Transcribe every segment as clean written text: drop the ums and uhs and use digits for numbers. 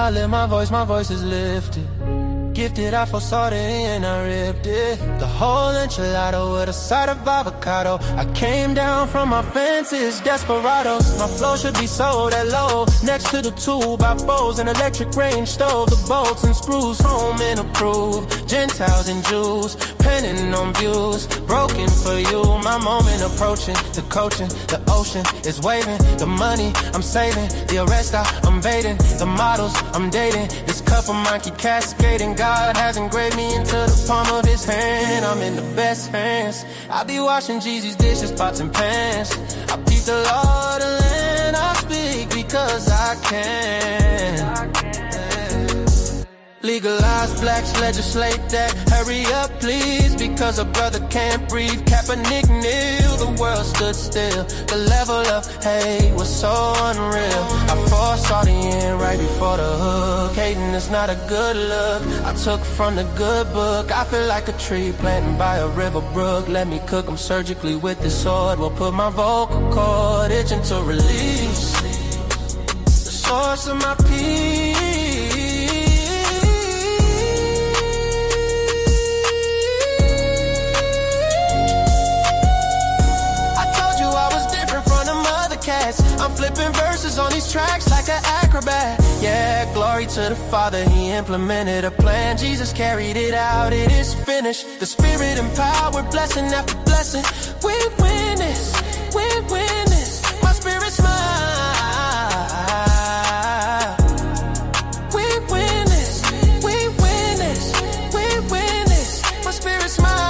I lift my voice is lifted. Gifted, I foresaw the end, I ripped it. The whole enchilada with a side of avocado. I came down from my fences, desperados. My flow should be sold at low, next to the 2x4s, an electric range stove. The bolts and screws, home and approved. Gentiles and Jews, penning on views. Broken for you, my moment approaching. The coaching, the ocean is waving. The money I'm saving, the arrest I'm evading. The models I'm dating, this cup of mine keep cascading. God has engraved me into the palm of his hand. I'm in the best hands. I be washing Jeezy's dishes, pots and pans. I peep the Lord and land. I speak because I can. Legalize blacks, legislate that. Hurry up please, because a brother can't breathe. Kaepernick kneel, the world stood still. The level of hate was so unreal. I foresaw the end right before the hook. Hating is not a good look, I took from the good book. I feel like a tree planted by a river brook. Let me cook them surgically with this sword. Will put my vocal cord itching to release the source of my peace. I'm flipping verses on these tracks like an acrobat. Yeah, glory to the Father, he implemented a plan. Jesus carried it out, it is finished. The Spirit empowered, blessing after blessing. We win this, we win this. My spirit's mine. We win this, we win this, we win this. My spirit's mine.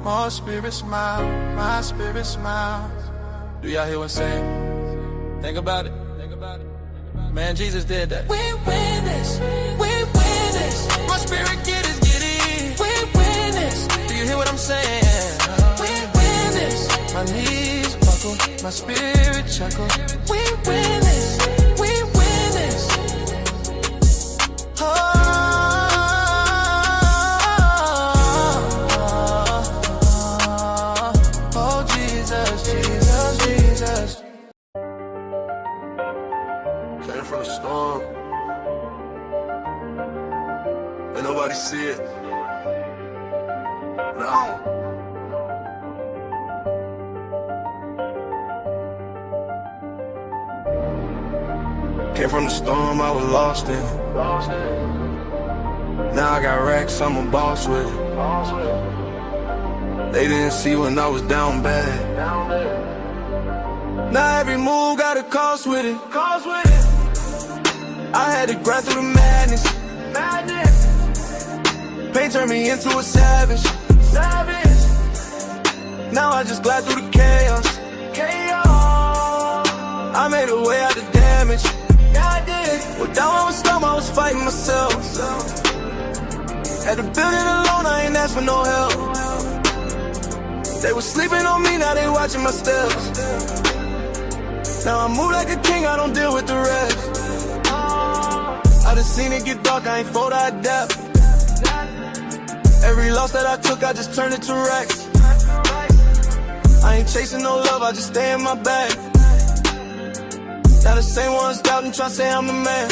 My spirit smile, my spirit smiles. Do y'all hear what I'm saying? Think about it, think about it. Man, Jesus did that. We win this, we win this. My spirit get it. We win this. Do you hear what I'm saying? We win this. My knees buckle, my spirit chuckle. We win this, we win this. Oh. Came from the storm, and nobody see it. No. Came from the storm, I was lost in it. Now I got racks, I'm a boss with it. They didn't see when I was down bad. Now every move got a cost with it. I had to grind through the madness. Pain turned me into a savage. Now I just glide through the chaos. I made a way out the damage. Well, down on the storm, I was fighting myself. Had to build it alone, I ain't asked for no help. They was sleeping on me, now they watching my steps. Now I move like a king, I don't deal with the rest. I done seen it get dark, I ain't fold, I adapt. Every loss that I took, I just turned it to racks. I ain't chasing no love, I just stay in my bag. Now the same ones doubting, tryna say I'm the man.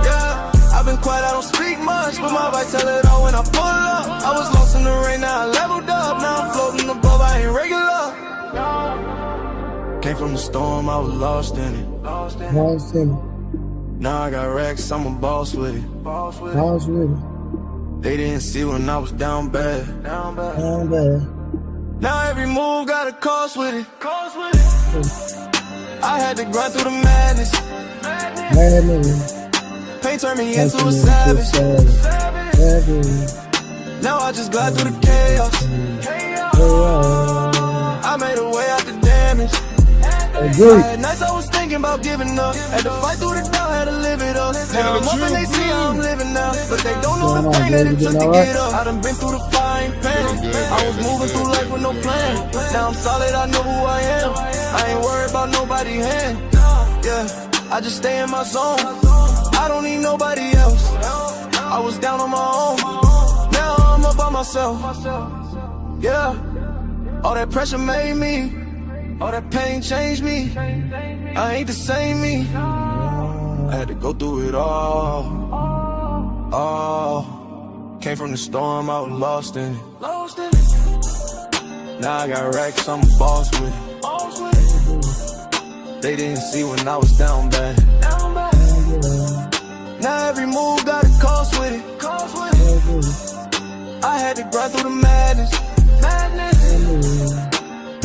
Yeah, I've been quiet, I don't speak much, but my vibe tell it all when I pull up. I was lost in the rain, now I leveled up. Now I'm floating above, I ain't regular. Came from the storm, I was lost in it. Now I got racks, I'm a boss with it. They didn't see when I was down bad. Now every move got a cost with it. I had to grind through the madness. Pain turned me into a savage. Now I just glide through the chaos. I made a way out the damage. I had nights I was thinking about giving up. Had to fight through the doubt, had to live it up. Now I'm up and they see how I'm living now, but they don't know the pain that it took to get up. I done been through the fire and pain. I was moving through life with no plan. Now I'm solid, I know who I am. I ain't worried about nobody's hand. Yeah, I just stay in my zone. I don't need nobody else. I was down on my own. Now I'm up all by myself. Yeah, all that pressure made me, all that pain changed me. I ain't the same me. I had to go through it all. Came from the storm, I was lost in it. Now I got racks, I'm a boss with it. They didn't see when I was down bad. Now every move got a cost with it. I had to grind through the madness.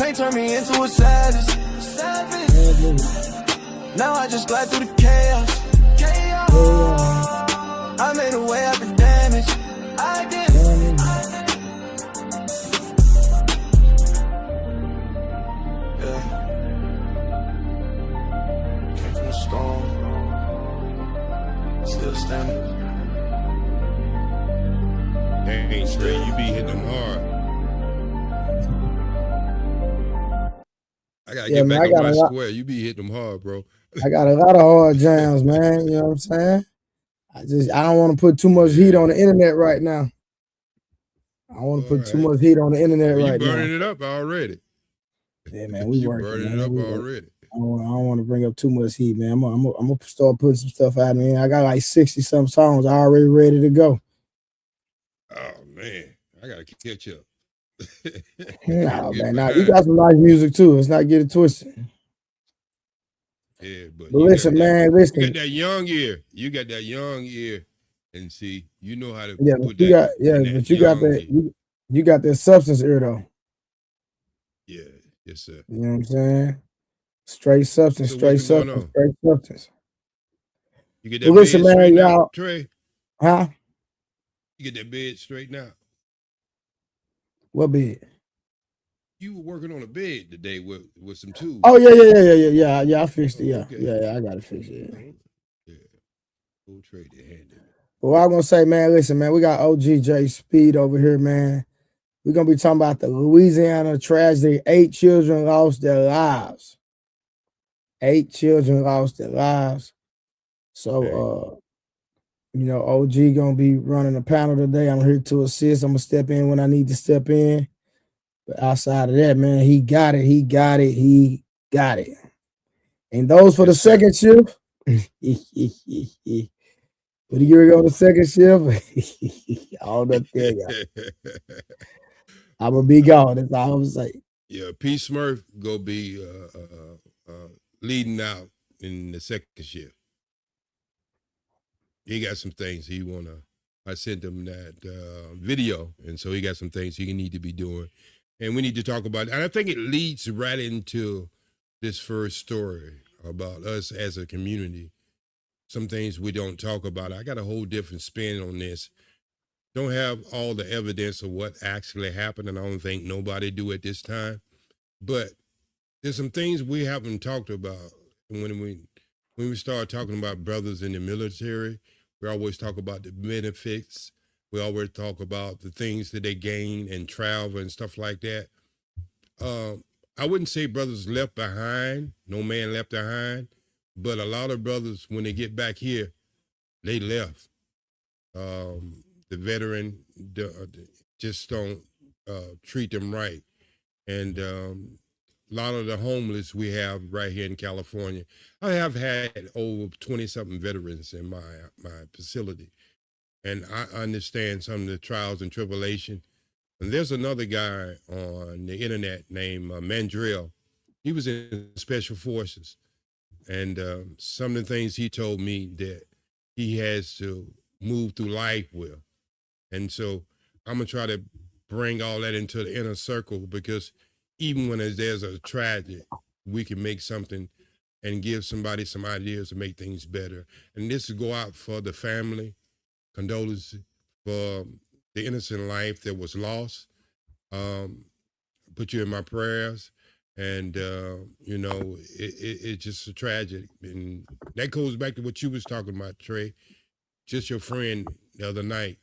Pain turned me into a savage. Now I just glide through the chaos. I made a way out the damage. I did. Yeah. Came from the storm. Still standing. Dang, straight, you be hitting them hard. I gotta get back on my square. You be hitting them hard, bro. I got a lot of hard jams, man. You know what I'm saying? I don't want to put too much heat on the internet right now. I don't want to put too much heat on the internet right now. You burning it up already. Yeah, man, we working. Burning it up already. I don't want to bring up too much heat, man. I'm gonna start putting some stuff out, man. I got like 60-some songs already ready to go. Oh man, I gotta catch up. No, man, now you got some nice music too. Let's not get it twisted. Yeah, but listen, man, listen. You got that young ear. You got that young ear, and see, you know how to put that. But you got that. You got that substance ear though. Yeah, yes, sir. You know what I'm saying? Straight substance, straight substance, straight substance. You get that bed straight now, Trey? Huh? You get that bed straight now? What bed? You were working on a bed today with some tools. Oh yeah. I fixed it. Yeah, okay. yeah. I got to fix it. Yeah. We'll trade the hand. Well, I'm gonna say, man, listen, man, we got OGJ Speed over here, man. We're gonna be talking about the Louisiana tragedy. 8 children lost their lives. 8 children lost their lives. So, OG gonna be running a panel today. I'm here to assist. I'm gonna step in when I need to step in. But outside of that, man, he got it. And those for the second shift. When you go on the second shift, all that there. I'm gonna be gone. That's all I'm saying. Yeah, P. Smurf go be leading out in the second shift. He got some things he wanna. I sent him that video, and so he got some things he need to be doing, and we need to talk about it. And I think it leads right into this first story about us as a community. Some things we don't talk about. I got a whole different spin on this. Don't have all the evidence of what actually happened, and I don't think nobody do at this time. But there's some things we haven't talked about. When we start talking about brothers in the military, we always talk about the benefits. We always talk about the things that they gain and travel and stuff like that. I wouldn't say brothers left behind, no man left behind, but a lot of brothers, when they get back here, they left. The veteran just don't treat them right. And a lot of the homeless we have right here in California. I have had over 20-something veterans in my facility. And I understand some of the trials and tribulation. And there's another guy on the internet named Mandrill. He was in Special Forces. And some of the things he told me that he has to move through life with. And so I'm going to try to bring all that into the inner circle, because even when there's a tragedy, we can make something and give somebody some ideas to make things better. And this will go out for the family, condolences for the innocent life that was lost. Put you in my prayers. And, it's just a tragedy. And that goes back to what you was talking about, Trey. Just your friend the other night,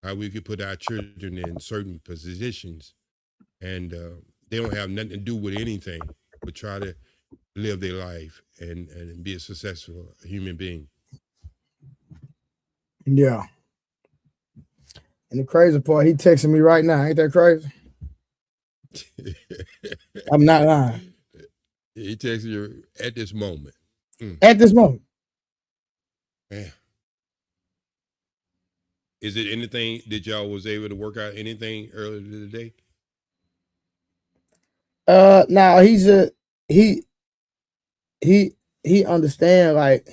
how we could put our children in certain positions, and they don't have nothing to do with anything but try to live their life and be a successful human being. Yeah. And the crazy part, he texting me right now. Ain't that crazy? I'm not lying. He texts you at this moment. At this moment. Man. Is it anything that y'all was able to work out anything earlier today? Now he understand like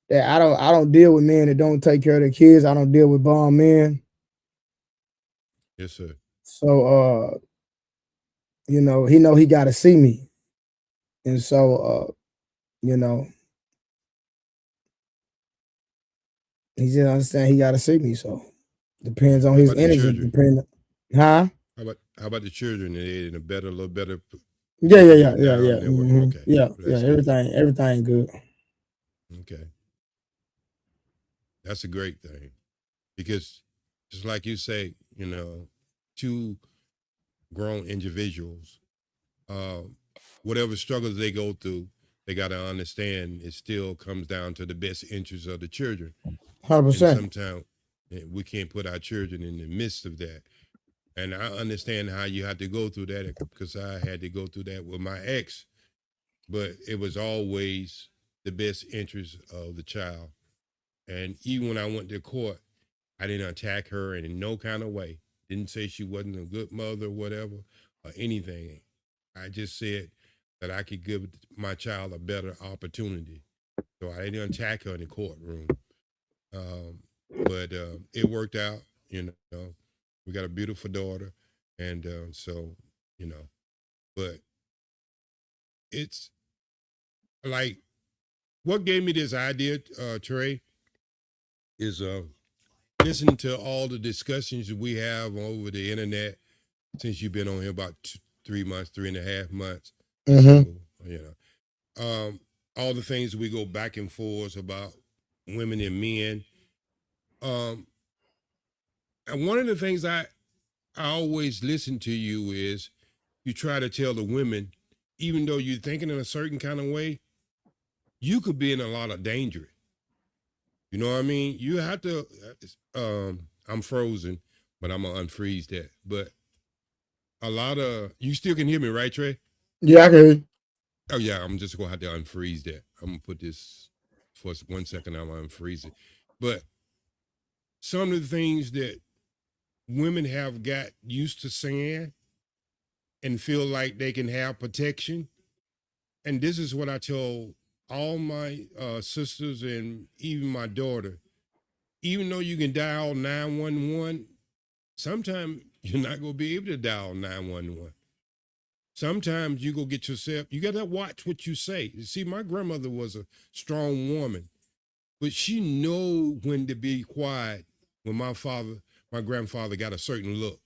that I don't deal with men that don't take care of their kids. I don't deal with bomb men. Yes, sir. So you know, he gotta see me. And so you know, he just understand he gotta see me. So depends on How his about the energy, children? depending. Huh? How about the children? Are they in a little better Yeah. situation now? And they're working. Mm-hmm. Okay, Yeah. that's good. Everything good. Okay, that's a great thing because just like you say, you know, two grown individuals, whatever struggles they go through, they got to understand it still comes down to the best interests of the children. 100%. And sometimes we can't put our children in the midst of that. And I understand how you had to go through that because I had to go through that with my ex, but it was always the best interest of the child. And even when I went to court, I didn't attack her in no kind of way. Didn't say she wasn't a good mother or whatever or anything. I just said that I could give my child a better opportunity. So I didn't attack her in the courtroom. But it worked out, you know. We got a beautiful daughter. And so, you know, but it's like what gave me this idea, Trey, is listening to all the discussions we have over the internet since you've been on here about 3 months, 3.5 months. Mm-hmm. So, you know, all the things we go back and forth about women and men. And one of the things I always listen to you is you try to tell the women, even though you're thinking in a certain kind of way, you could be in a lot of danger. You know what I mean? You have to, I'm frozen, but I'm gonna unfreeze that. But a lot of, you still can hear me, right, Trey? Yeah, I can hear you. Oh yeah, I'm just gonna have to unfreeze that. I'm gonna put this for 1 second, I'm gonna unfreeze it. But some of the things that women have got used to saying and feel like they can have protection. And this is what I tell all my sisters and even my daughter. Even though you can dial 911, sometimes you're not going to be able to dial 911. Sometimes you go get yourself, you got to watch what you say. You see, my grandmother was a strong woman, but she know when to be quiet when my grandfather got a certain look.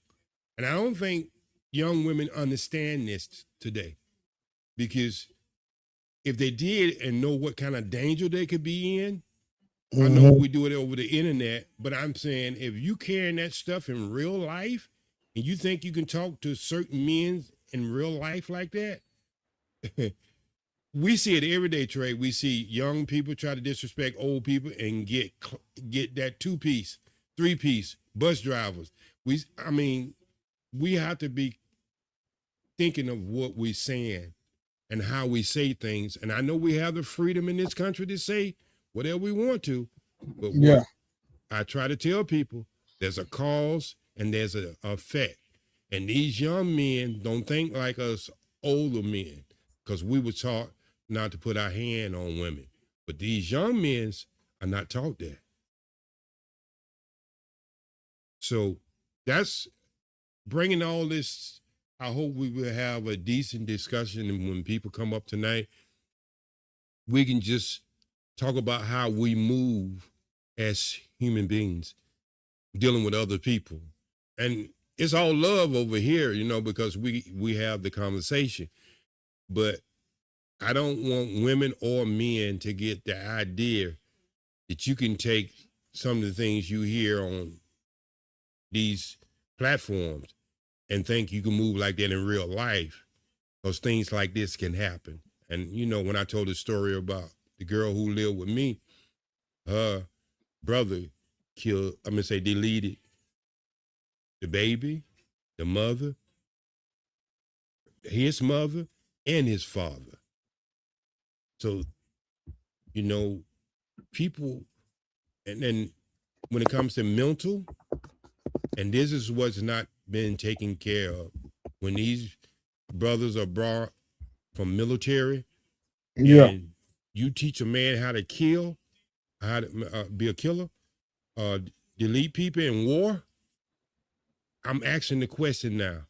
And I don't think young women understand this today because if they did and know what kind of danger they could be in, I know we do it over the internet, but I'm saying if you carrying that stuff in real life and you think you can talk to certain men in real life like that, we see it every day, Trey. We see young people try to disrespect old people and get that 2-piece, 3-piece bus drivers. I mean, we have to be thinking of what we're saying and how we say things. And I know we have the freedom in this country to say whatever we want to, but what I try to tell people, there's a cause and there's an effect. And these young men don't think like us older men, because we were taught not to put our hand on women. But these young men are not taught that. So that's bringing all this. I hope we will have a decent discussion. And when people come up tonight, we can just talk about how we move as human beings dealing with other people. And it's all love over here, you know, because we have the conversation. But I don't want women or men to get the idea that you can take some of the things you hear on these platforms and think you can move like that in real life, because things like this can happen. And, you know, when I told the story about the girl who lived with me, her brother deleted the baby, the mother, his mother, and his father. So, you know, people, and then when it comes to mental, and this is what's not been taken care of, when these brothers are brought from military, and you teach a man how to kill, how to be a killer, delete people in war. I'm asking the question now,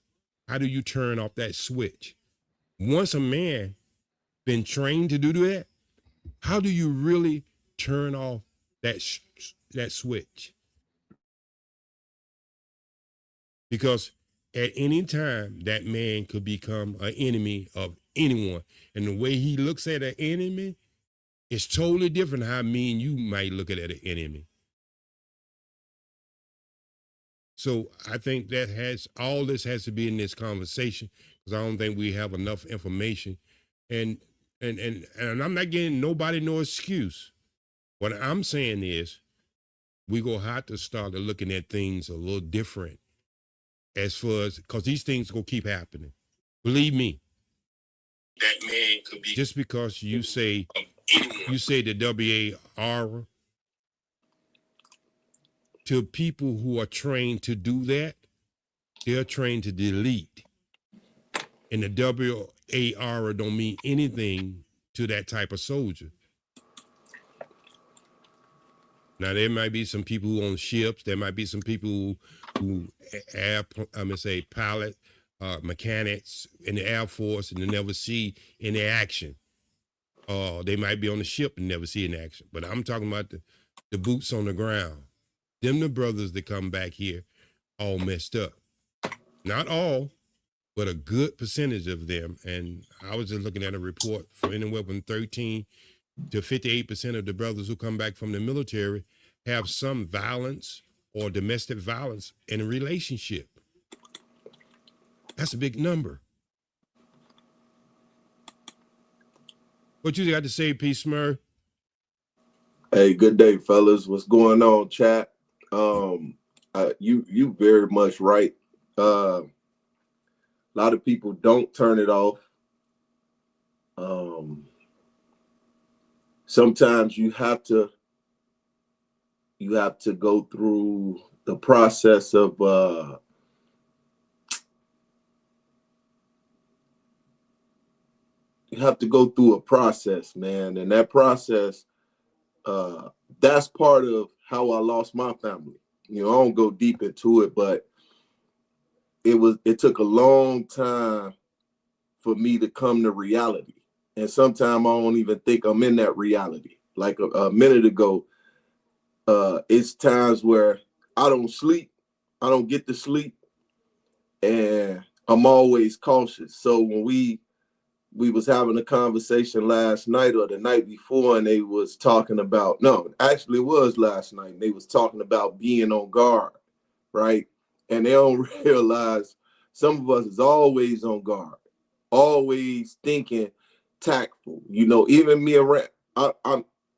how do you turn off that switch? Once a man been trained to do that, how do you really turn off that switch? Because at any time, that man could become an enemy of anyone. And the way he looks at an enemy is totally different how me and you might look at an enemy. So I think that all this has to be in this conversation, because I don't think we have enough information. And I'm not getting nobody no excuse. What I'm saying is we gonna have to start looking at things a little different as far as, because these things gonna keep happening. Believe me. That man could be, just because you say the WAR to people who are trained to do that, they're trained to delete. And the WAR don't mean anything to that type of soldier. Now, there might be some people who own ships. There might be some people who pilot, mechanics in the Air Force, and they never see any action. They might be on the ship and never see an action. But I'm talking about the boots on the ground. Them the brothers that come back here all messed up. Not all, but a good percentage of them. And I was just looking at a report for anywhere from 13 to 58% of the brothers who come back from the military have some violence or domestic violence in a relationship. That's a big number. What you got to say, P. Smurf? Hey, good day, fellas. What's going on, chat? You very much right. A lot of people don't turn it off. Sometimes you have to go through the process of you have to go through a process, man, and that process, that's part of how I lost my family. You know, I don't go deep into it, but it took a long time for me to come to reality. And sometimes I don't even think I'm in that reality. Like a minute ago, it's times where I don't sleep, I don't get to sleep, and I'm always cautious. So when we was having a conversation last night or the night before, and they was talking about, no, actually it was last night, and they was talking about being on guard, right? And they don't realize some of us is always on guard, always thinking tactful. You know, even me around,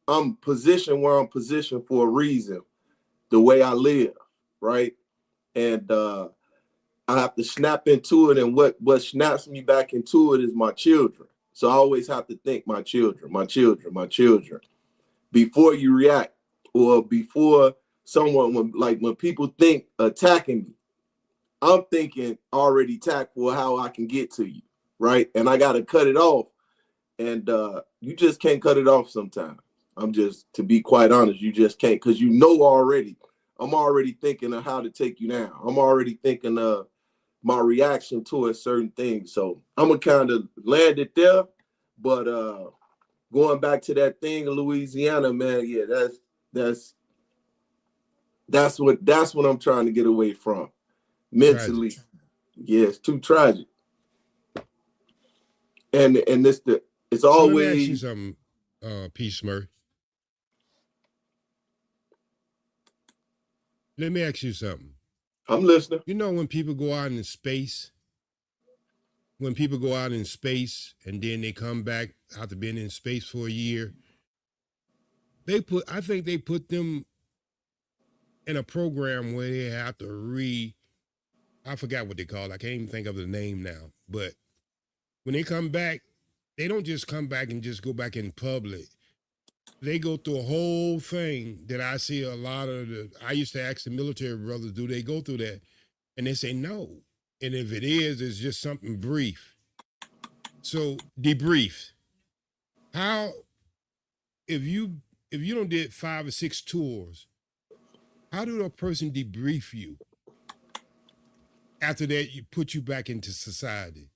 I'm positioned where I'm positioned for a reason, the way I live, right? And I have to snap into it, and what snaps me back into it is my children. So I always have to think my children, my children, my children, before you react, or before someone, when people think attacking me, I'm thinking already tactful how I can get to you, right? And I got to cut it off, and you just can't cut it off sometimes. To be quite honest, you just can't, because you know already, I'm already thinking of how to take you down. I'm already thinking of my reaction to a certain thing. So I'm gonna kind of land it there. But going back to that thing in Louisiana, man, yeah, that's what I'm trying to get away from. Mentally, tragic. Yeah, it's too tragic. And it's always. Let me ask you something, P. Smurf. Let me ask you something. I'm listening. You know, when people go out in space, and then they come back after being in space for a year, I think they put them in a program where they have to I forgot what they call it. I can't even think of the name now. But when they come back, they don't just come back and just go back in public. They go through a whole thing that I see a lot of I used to ask the military brothers, do they go through that? And they say no. And if it is, it's just something brief. So debrief. How, if you don't did 5 or 6 tours, how do a person debrief you? After that, you put you back into society.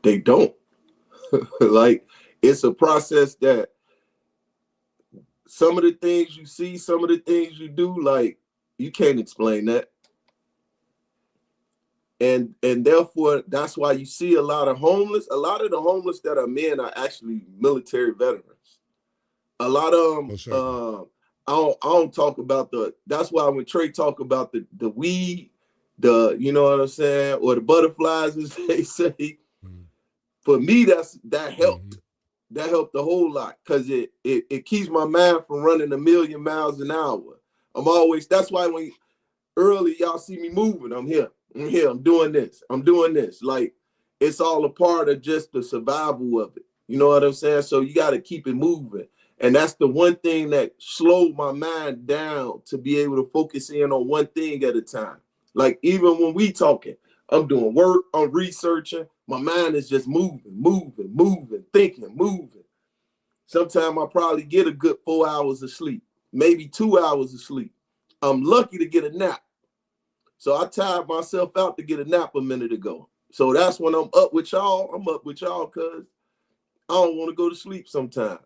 They don't. Like, it's a process that some of the things you see, some of the things you do, like, you can't explain that. And therefore, that's why you see a lot of the homeless that are men are actually military veterans. A lot of them, I don't talk about that's why when Trey talk about the weed, you know what I'm saying, or the butterflies, as they say, for me, that helped. That helped a whole lot, because it keeps my mind from running 1,000,000 miles an hour. That's why when early y'all see me moving, I'm here, I'm doing this. Like, it's all a part of just the survival of it. You know what I'm saying? So you got to keep it moving. And that's the one thing that slowed my mind down, to be able to focus in on one thing at a time. Like, even when we talking, I'm doing work, I'm researching, my mind is just moving, thinking, moving. Sometimes I probably get a good 4 hours of sleep, maybe 2 hours of sleep. I'm lucky to get a nap. So I tired myself out to get a nap a minute ago. So that's when I'm up with y'all. I'm up with y'all because I don't want to go to sleep sometimes.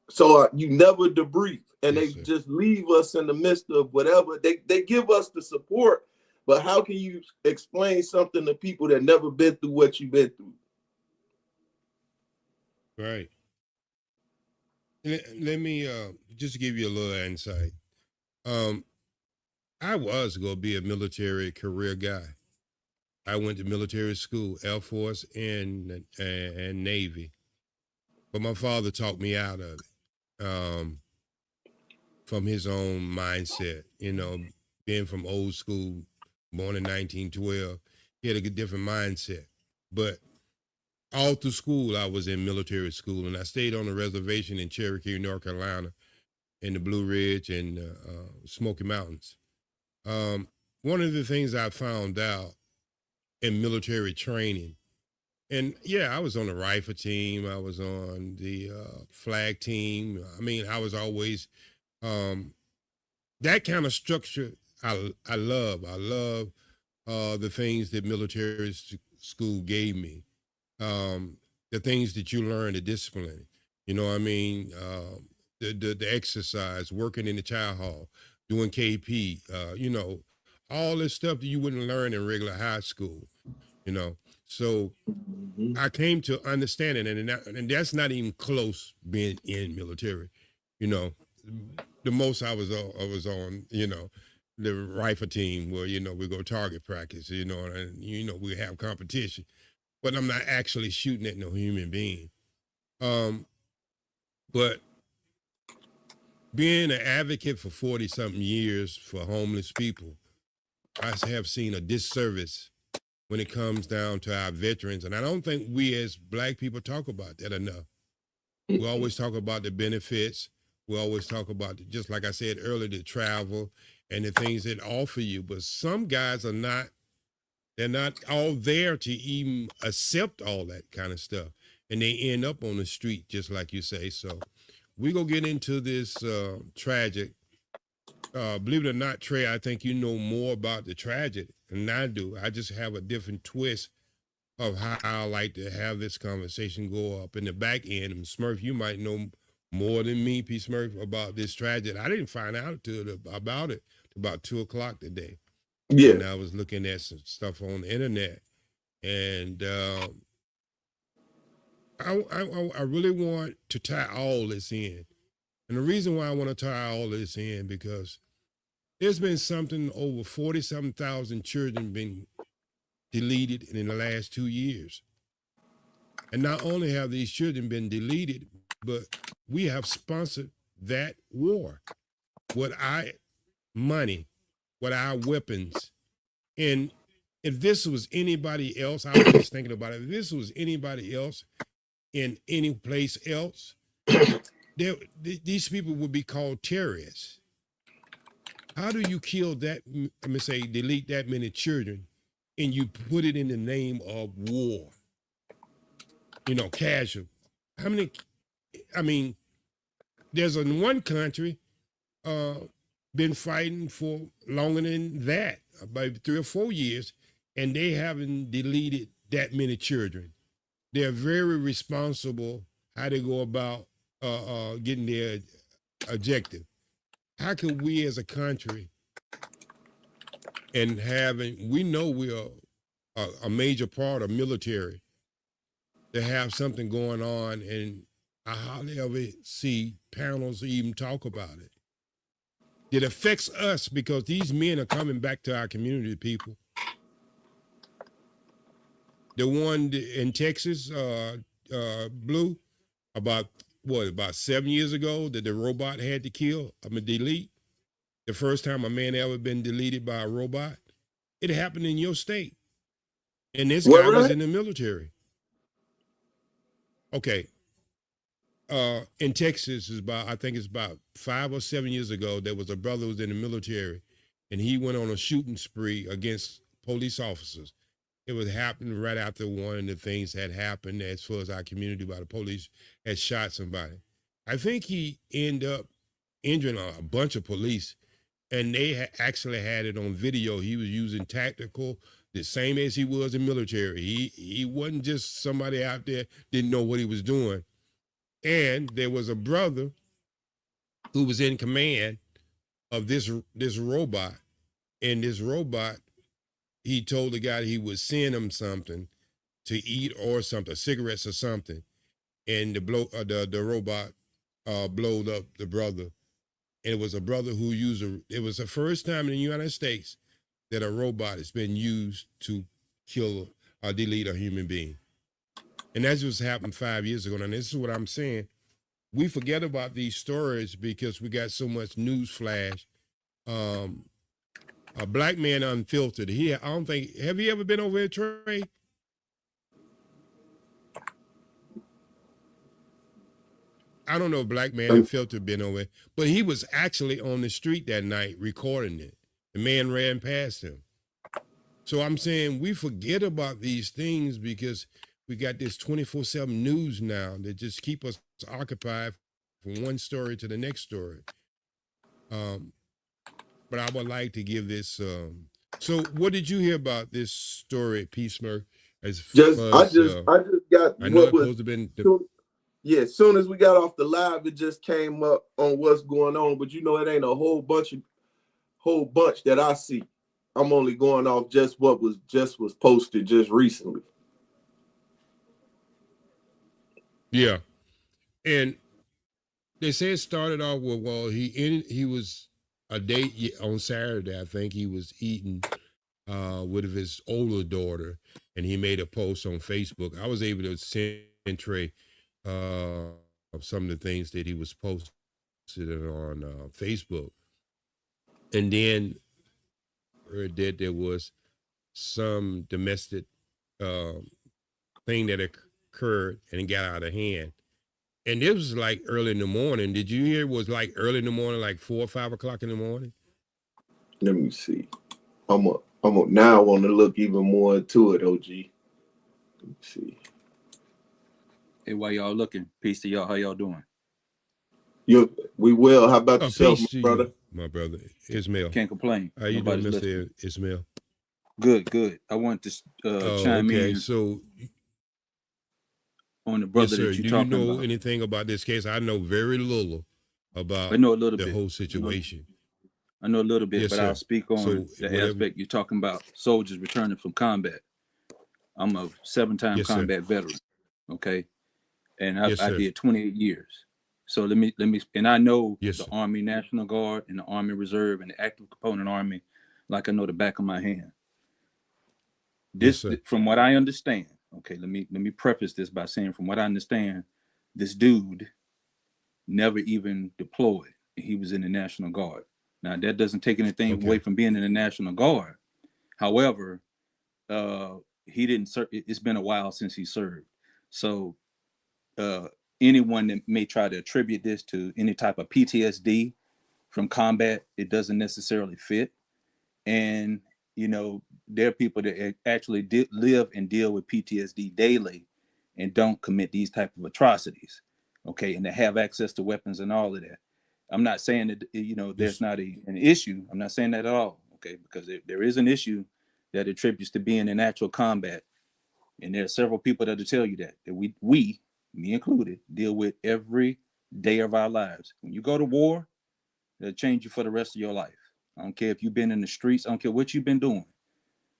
So you never debrief, and they just leave us in the midst of whatever. They give us the support, but how can you explain something to people that never been through what you've been through? Right. Let me just give you a little insight. I was going to be a military career guy. I went to military school, Air Force and Navy. But my father talked me out of it from his own mindset. You know, being from old school, born in 1912, he had a different mindset. But all through school, I was in military school, and I stayed on a reservation in Cherokee, North Carolina, in the Blue Ridge and Smoky Mountains. One of the things I found out in military training, and yeah, I was on the rifle team, I was on the flag team. I mean, I was always that kind of structure. I love the things that military school gave me. The things that you learn, the discipline, you know what I mean? The exercise, working in the child hall, doing KP, you know, all this stuff that you wouldn't learn in regular high school, you know? So I came to understand it, and that's not even close being in military, you know. The most I was on, you know, the rifle team where, you know, we go target practice, you know, and, you know, we have competition, but I'm not actually shooting at no human being. But being an advocate for 40-something years for homeless people, I have seen a disservice when it comes down to our veterans. And I don't think we as Black people talk about that enough. We always talk about the benefits. We always talk about, just like I said earlier, the travel and the things that offer you. But some guys are not, they're not all there to even accept all that kind of stuff. And they end up on the street, just like you say. So we're going to get into this tragic. Believe it or not, Trey, I think you know more about the tragedy than I do. I just have a different twist of how I like to have this conversation go up in the back end. And Smurf, you might know more than me, P. Smurf, about this tragedy. I didn't find out about it about 2:00 today. Yeah. And I was looking at some stuff on the internet. And I really want to tie all this in. And the reason why I want to tie all this in, because there's been something over 40-something thousand children been deleted in the last 2 years. And not only have these children been deleted, but we have sponsored that war with our money. with our weapons. And if this was anybody else, I was just thinking about it. If this was anybody else in any place else, these people would be called terrorists. How do you kill that, let me say, delete that many children, and you put it in the name of war? You know, casual. How many, I mean, there's in one country been fighting for longer than that, about 3 or 4 years, and they haven't deleted that many children. They're very responsible how they go about getting their objective. How can we as a country, and we know we are a major part of military, to have something going on, and I hardly ever see panels even talk about it. It affects us because these men are coming back to our community, people. The one in Texas, Blue, about 7 years ago, that the robot had to kill, delete. The first time a man ever been deleted by a robot. It happened in your state. And this guy was in the military. Okay. In Texas, I think it's about 5 or 7 years ago, there was a brother who was in the military, and he went on a shooting spree against police officers. It was happening right after one of the things had happened as far as our community, by the police had shot somebody. I think he ended up injuring a bunch of police, and they actually had it on video. He was using tactical, the same as he was in military. He wasn't just somebody out there didn't know what he was doing. And there was a brother who was in command of this robot, and this robot, he told the guy he would send him something to eat or something, cigarettes or something, and the robot blowed up the brother. And it was a brother who it was the first time in the United States that a robot has been used to kill or delete a human being. And that just happened 5 years ago. And this is what I'm saying. We forget about these stories because we got so much news flash. A Black Man Unfiltered. Have you ever been over here, Trey? I don't know if Black Man Unfiltered been over, but he was actually on the street that night recording it. The man ran past him. So I'm saying we forget about these things because we got this 24/7 news now that just keep us occupied from one story to the next story. But I would like to give this. So what did you hear about this story, Peacemer? I just got I know what was supposed to been. Yeah, as soon as we got off the live, it just came up on what's going on. But you know, it ain't a whole bunch that I see. I'm only going off just what was posted just recently. Yeah, and they say it started off with, well, he was a date on Saturday. I think he was eating with his older daughter, and he made a post on Facebook. I was able to send Trey of some of the things that he was posted on Facebook, and then heard that there was some domestic thing that occurred and it got out of hand. And it was like early in the morning. Did you hear it was like early in the morning, like 4 or 5 o'clock in the morning? Let me see. I'm now want to look even more into it, OG. Let me see. Hey, while y'all looking, peace to y'all. How y'all doing? We will. How about yourself, my brother? My brother, Ismail. Can't complain. How you doing, Mr. Ismail? Good. I want to chime in. So on the brother that you're talking about. Do you know anything about this case? I know very little about the whole situation. I know a little bit, but I'll speak on the aspect you're talking about, soldiers returning from combat. I'm a 7-time combat veteran, okay? And I did 28 years. So let me, and I know the Army National Guard and the Army Reserve and the active component Army, like I know the back of my hand. This, from what I understand, okay, let me preface this by saying, from what I understand, this dude never even deployed. He was in the National Guard. Now, that doesn't take anything away from being in the National Guard. However, he didn't serve. It's been a while since he served. So anyone that may try to attribute this to any type of PTSD from combat, it doesn't necessarily fit. And, you know, there are people that actually live and deal with PTSD daily and don't commit these type of atrocities. Okay. And they have access to weapons and all of that. I'm not saying that, you know, there's not an issue. I'm not saying that at all. Okay. Because there is an issue that attributes to being in actual combat. And there are several people that'll tell you that we, me included, deal with every day of our lives. When you go to war, it'll change you for the rest of your life. I don't care if you've been in the streets. I don't care what you've been doing.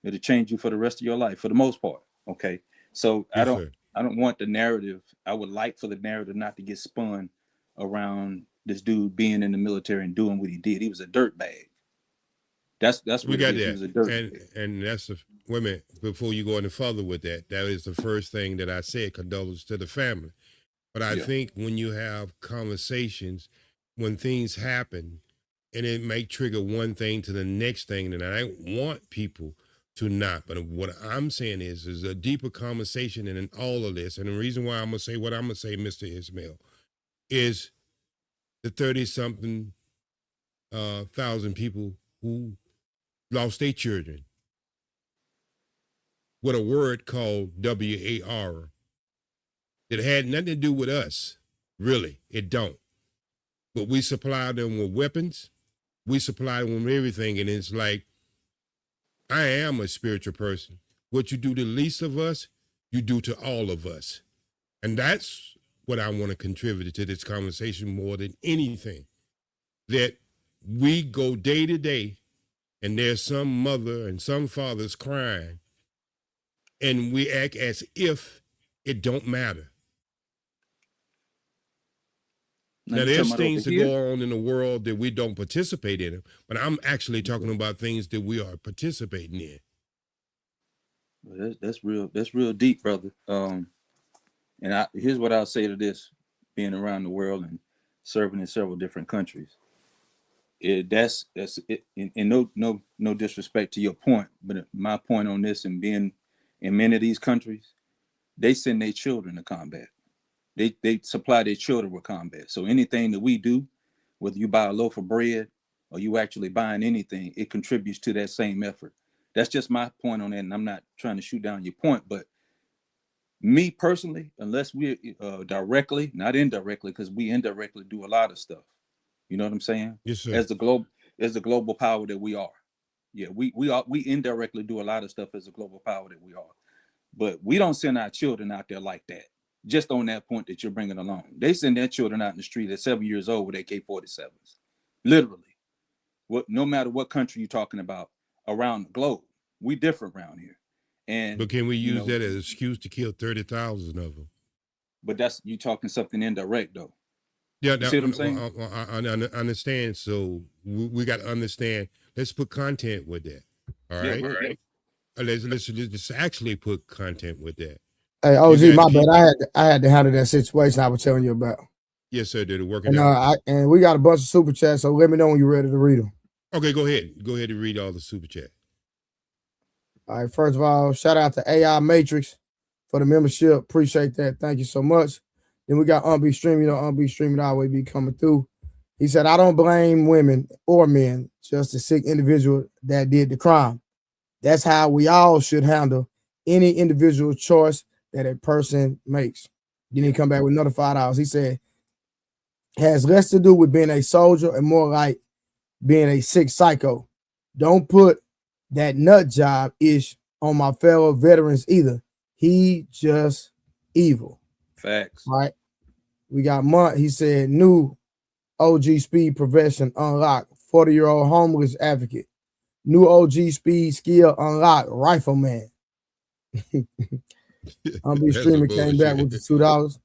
It'll change you for the rest of your life, for the most part. Okay. So yes, I don't want the narrative. I would like for the narrative not to get spun around this dude being in the military and doing what he did. He was a dirtbag. That's what we got that. He was a dirtbag. And that's the wait a minute, before you go any further with that, that is the first thing that I said, condolences to the family. But I think when you have conversations, when things happen, and it may trigger one thing to the next thing, and I don't want people to not. But what I'm saying is a deeper conversation in all of this. And the reason why I'm going to say what I'm going to say, Mr. Ismail, is the 30-something thousand people who lost their children with a word called WAR that had nothing to do with us. Really, it don't. But we supply them with weapons. We supply them with everything. And it's like, I am a spiritual person. What you do to the least of us, you do to all of us. And that's what I want to contribute to this conversation more than anything. That we go day to day and there's some mother and some fathers crying and we act as if it don't matter. Now there's things that go on in the world that we don't participate in, but I'm actually talking about things that we are participating in. Well, that's real deep, brother. And here's what I'll say to this: being around the world and serving in several different countries, that's it. And no disrespect to your point, but my point on this and being in many of these countries, they send their children to combat. They supply their children with combat. So anything that we do, whether you buy a loaf of bread or you actually buying anything, it contributes to that same effort. That's just my point on that. And I'm not trying to shoot down your point, but me personally, unless we're directly, not indirectly, because we indirectly do a lot of stuff. You know what I'm saying? Yes, sir. As the global power that we are. Yeah, we indirectly do a lot of stuff as a global power that we are. But we don't send our children out there like that. Just on that point that you're bringing along. They send their children out in the street at 7 years old with AK-47s. Literally. No matter what country you're talking about around the globe, we different around here. But can we use that as an excuse to kill 30,000 of them? But you talking something indirect, though. Yeah, see what I'm saying? I understand. So we got to understand. Let's put content with that. All right? Yeah, right. Let's actually put content with that. Hey, OG, my bad. I had to handle that situation I was telling you about. Yes, sir. Did it working out? And we got a bunch of super chats, so let me know when you're ready to read them. Okay, go ahead. Go ahead and read all the super chat. All right. First of all, shout out to AI Matrix for the membership. Appreciate that. Thank you so much. Then we got Unbe Stream. You know, Unbe Stream always be coming through. He said, I don't blame women or men, just a sick individual that did the crime. That's how we all should handle any individual choice that a person makes. Then he come back with another $5. He said, has less to do with being a soldier and more like being a sick psycho. Don't put that nut job ish on my fellow veterans either. He just evil. Facts. All right. We got Mont. He said, new OG Speed profession unlocked. 40-year-old homeless advocate. New OG Speed skill unlocked. Rifleman. Unbe Streamer came back with the $2.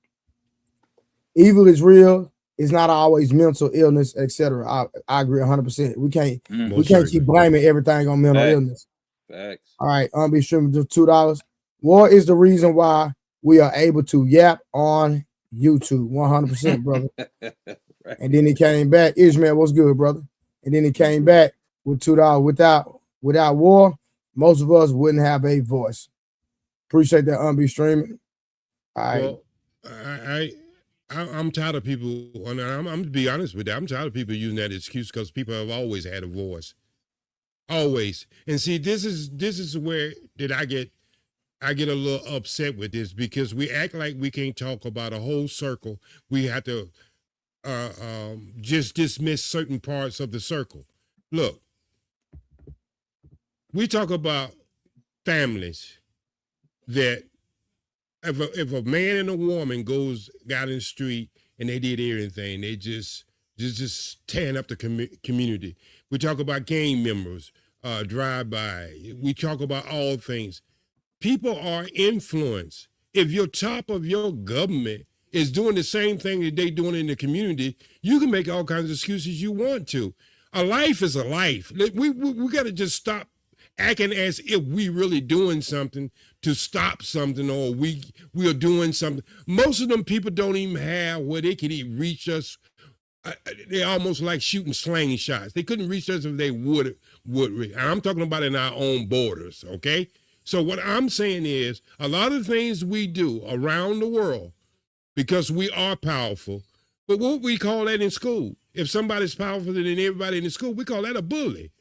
Evil is real. It's not always mental illness, etc. I agree 100%. We can't keep blaming everything on mental illness. Facts. All right, Unbe Streamer to $2. War is the reason why we are able to yap on YouTube. 100%, brother. Right. And then he came back. Ishmael, what's good, brother? and then he came back with $2. Without war, most of us wouldn't have a voice. Appreciate that, Be streaming. All right. Well, I'm tired of people, and I'm to be honest with you, I'm tired of people using that excuse because people have always had a voice. Always. And see, this is where I get a little upset with this, because we act like we can't talk about a whole circle. We have to just dismiss certain parts of the circle. Look, we talk about families that if a man and a woman got in the street and they did everything, they just tearing up the community. We talk about gang members, drive-by. We talk about all things. People are influenced. If your top of your government is doing the same thing that they doing in the community, you can make all kinds of excuses you want to. A life is a life. We got to just stop acting as if we really doing something to stop something, or we are doing something. Most of them people don't even have where they can even reach us. They're almost like shooting slingshots. They couldn't reach us if they would. And I'm talking about in our own borders, okay? So what I'm saying is, a lot of things we do around the world, because we are powerful, but what we call that in school, if somebody's powerful than everybody in the school, we call that a bully.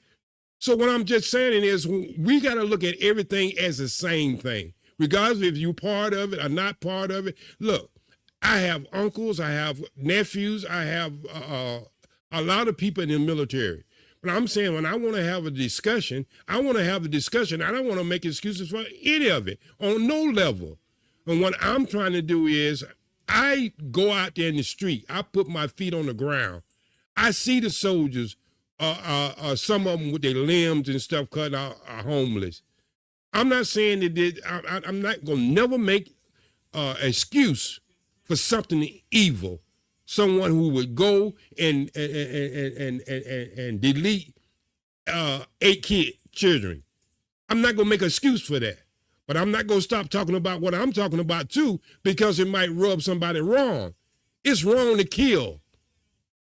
So what I'm just saying is, we got to look at everything as the same thing, regardless if you're part of it or not part of it. Look, I have uncles, I have nephews, I have a lot of people in the military. But I'm saying, when I want to have a discussion, I want to have a discussion. I don't want to make excuses for any of it on no level. And what I'm trying to do is, I go out there in the street. I put my feet on the ground. I see the soldiers. Some of them with their limbs and stuff cut out are homeless. I'm not saying that I'm not going to never make excuse for something evil. Someone who would go and delete 8 children. I'm not going to make an excuse for that. But I'm not going to stop talking about what I'm talking about too, because it might rub somebody wrong. It's wrong to kill.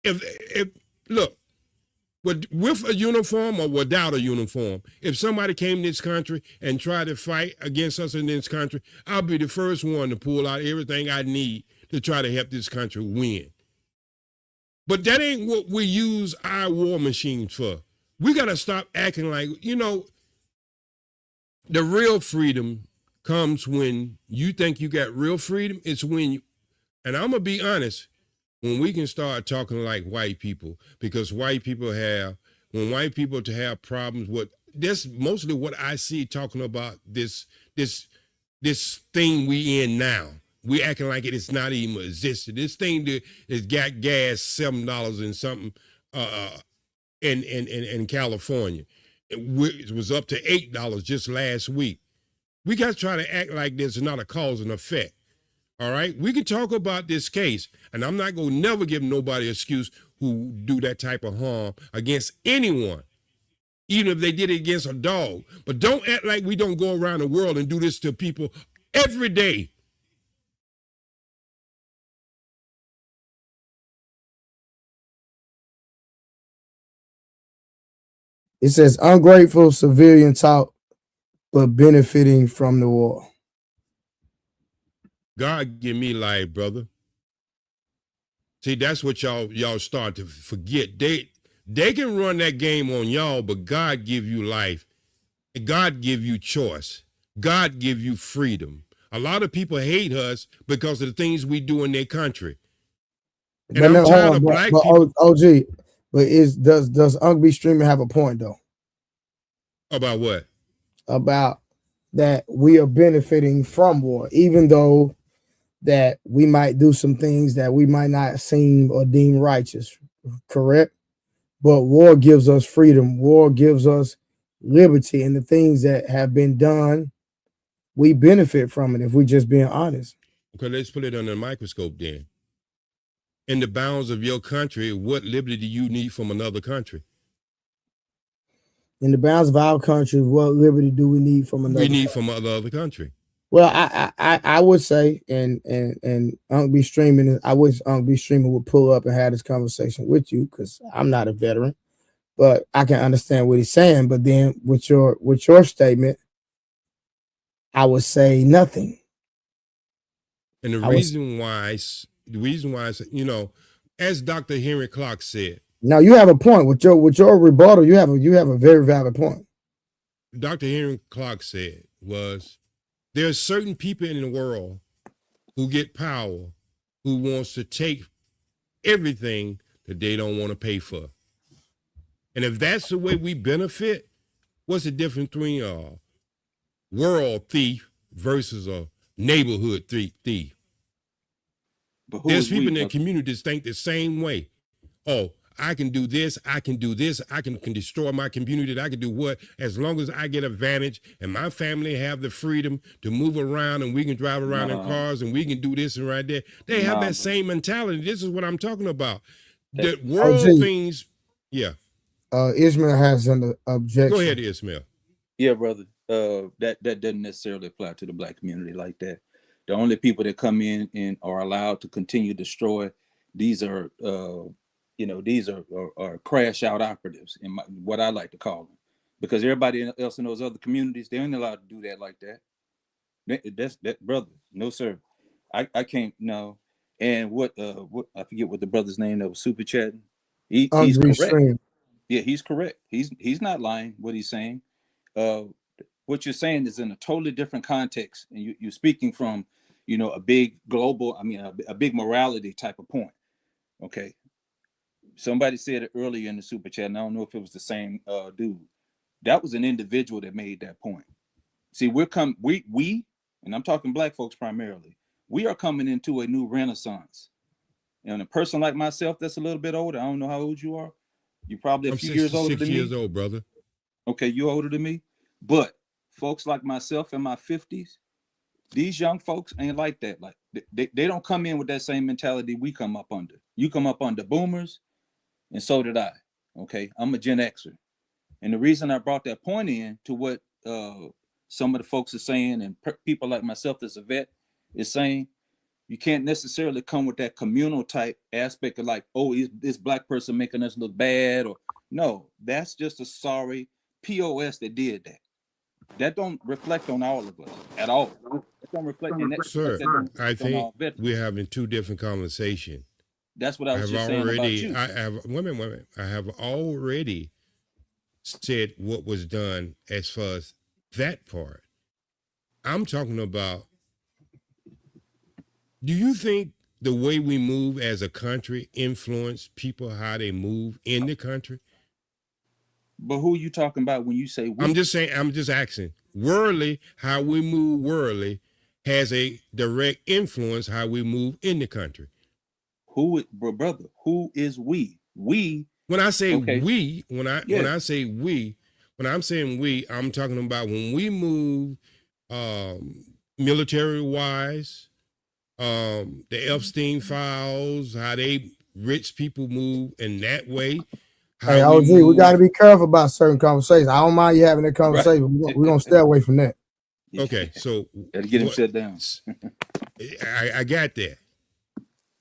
If look, with a uniform or without a uniform, if somebody came to this country and tried to fight against us in this country, I'll be the first one to pull out everything I need to try to help this country win. But that ain't what we use our war machines for. We got to stop acting like, the real freedom comes when you think you got real freedom. It's when and I'm going to be honest, when we can start talking like white people, because when white people to have problems with this, mostly what I see talking about this thing we in now. We acting like it is not even existed. This thing that has got gas $7 and something in California. It was up to $8 just last week. We got to try to act like this is not a cause and effect. All right, we can talk about this case, and I'm not going to never give nobody an excuse who do that type of harm against anyone, even if they did it against a dog. But don't act like we don't go around the world and do this to people every day. It says ungrateful civilian talk, but benefiting from the war. God give me life, brother. See, that's what y'all start to forget. They can run that game on y'all, but God give you life. God give you choice. God give you freedom. A lot of people hate us because of the things we do in their country. And but I'm tired of black people. OG, but does Be streaming have a point though? About what? About that we are benefiting from war, even though that we might do some things that we might not seem or deem righteous, correct? But war gives us freedom. War gives us liberty, and the things that have been done, we benefit from it if we're just being honest. Okay, let's put it under a microscope then. In the bounds of your country, what liberty do you need from another country? In the bounds of our country, what liberty do we need from another? We need from another country. Well, I would say, and Be streaming. I wish Be streaming would pull up and have this conversation with you, because I'm not a veteran. But I can understand what he's saying. But then with your statement, I would say nothing. And the reason why, you know, as Dr. Henry Clark said. Now you have a point with your rebuttal. You have a very valid point. Dr. Henry Clark said was, there are certain people in the world who get power, who wants to take everything that they don't want to pay for. And if that's the way we benefit, what's the difference between a world thief versus a neighborhood thief? But there's people in the communities think the same way. Oh, I can do this, I can do this, I can destroy my community, I can do what, as long as I get advantage and my family have the freedom to move around and we can drive around in cars and we can do this and right there. They have that same mentality. This is what I'm talking about. The world things, yeah. Ishmael has an objection. Go ahead, Ishmael. Yeah, brother. That doesn't necessarily apply to the black community like that. The only people that come in and are allowed to continue to destroy, these are these are crash out operatives, in what I like to call them, because everybody else in those other communities, they ain't allowed to do that like that. That's brother. No, sir. I can't. No. And what I forget what the brother's name that was super chatting. He's correct. Stream. Yeah, he's correct. He's not lying what he's saying. What you're saying is in a totally different context, and you're speaking from, a big global, a big morality type of point. Okay. Somebody said it earlier in the super chat, and I don't know if it was the same dude. That was an individual that made that point. See, we, and I'm talking black folks primarily, we are coming into a new renaissance. And a person like myself that's a little bit older, I don't know how old you are. You're probably a few years older than me. 6 years old, brother. Okay, you're older than me. But folks like myself in my 50s, these young folks ain't like that. Like they don't come in with that same mentality we come up under. You come up under boomers, and so did I. Okay, I'm a Gen Xer. And the reason I brought that point in to what some of the folks are saying, and people like myself that's a vet is saying, you can't necessarily come with that communal type aspect of like, oh, is this black person making us look bad? Or no, that's just a sorry POS that did that. That don't reflect on all of us at all. That don't reflect on that. Sir, I think we're having two different conversations. That's what I was just saying about you. I have already said what was done as far as that part. I'm talking about, do you think the way we move as a country influence people how they move in the country? But who are you talking about when you say we? I'm just asking. Worldly, how we move worldly has a direct influence how we move in the country. Brother, who is we? We. When I say we, when I'm saying we, I'm talking about when we move military wise, the Epstein files, how they rich people move in that way. Hey, OG, we got to be careful about certain conversations. I don't mind you having that conversation. Right. We're going to stay away from that. Okay, so gotta get him shut down. I got that.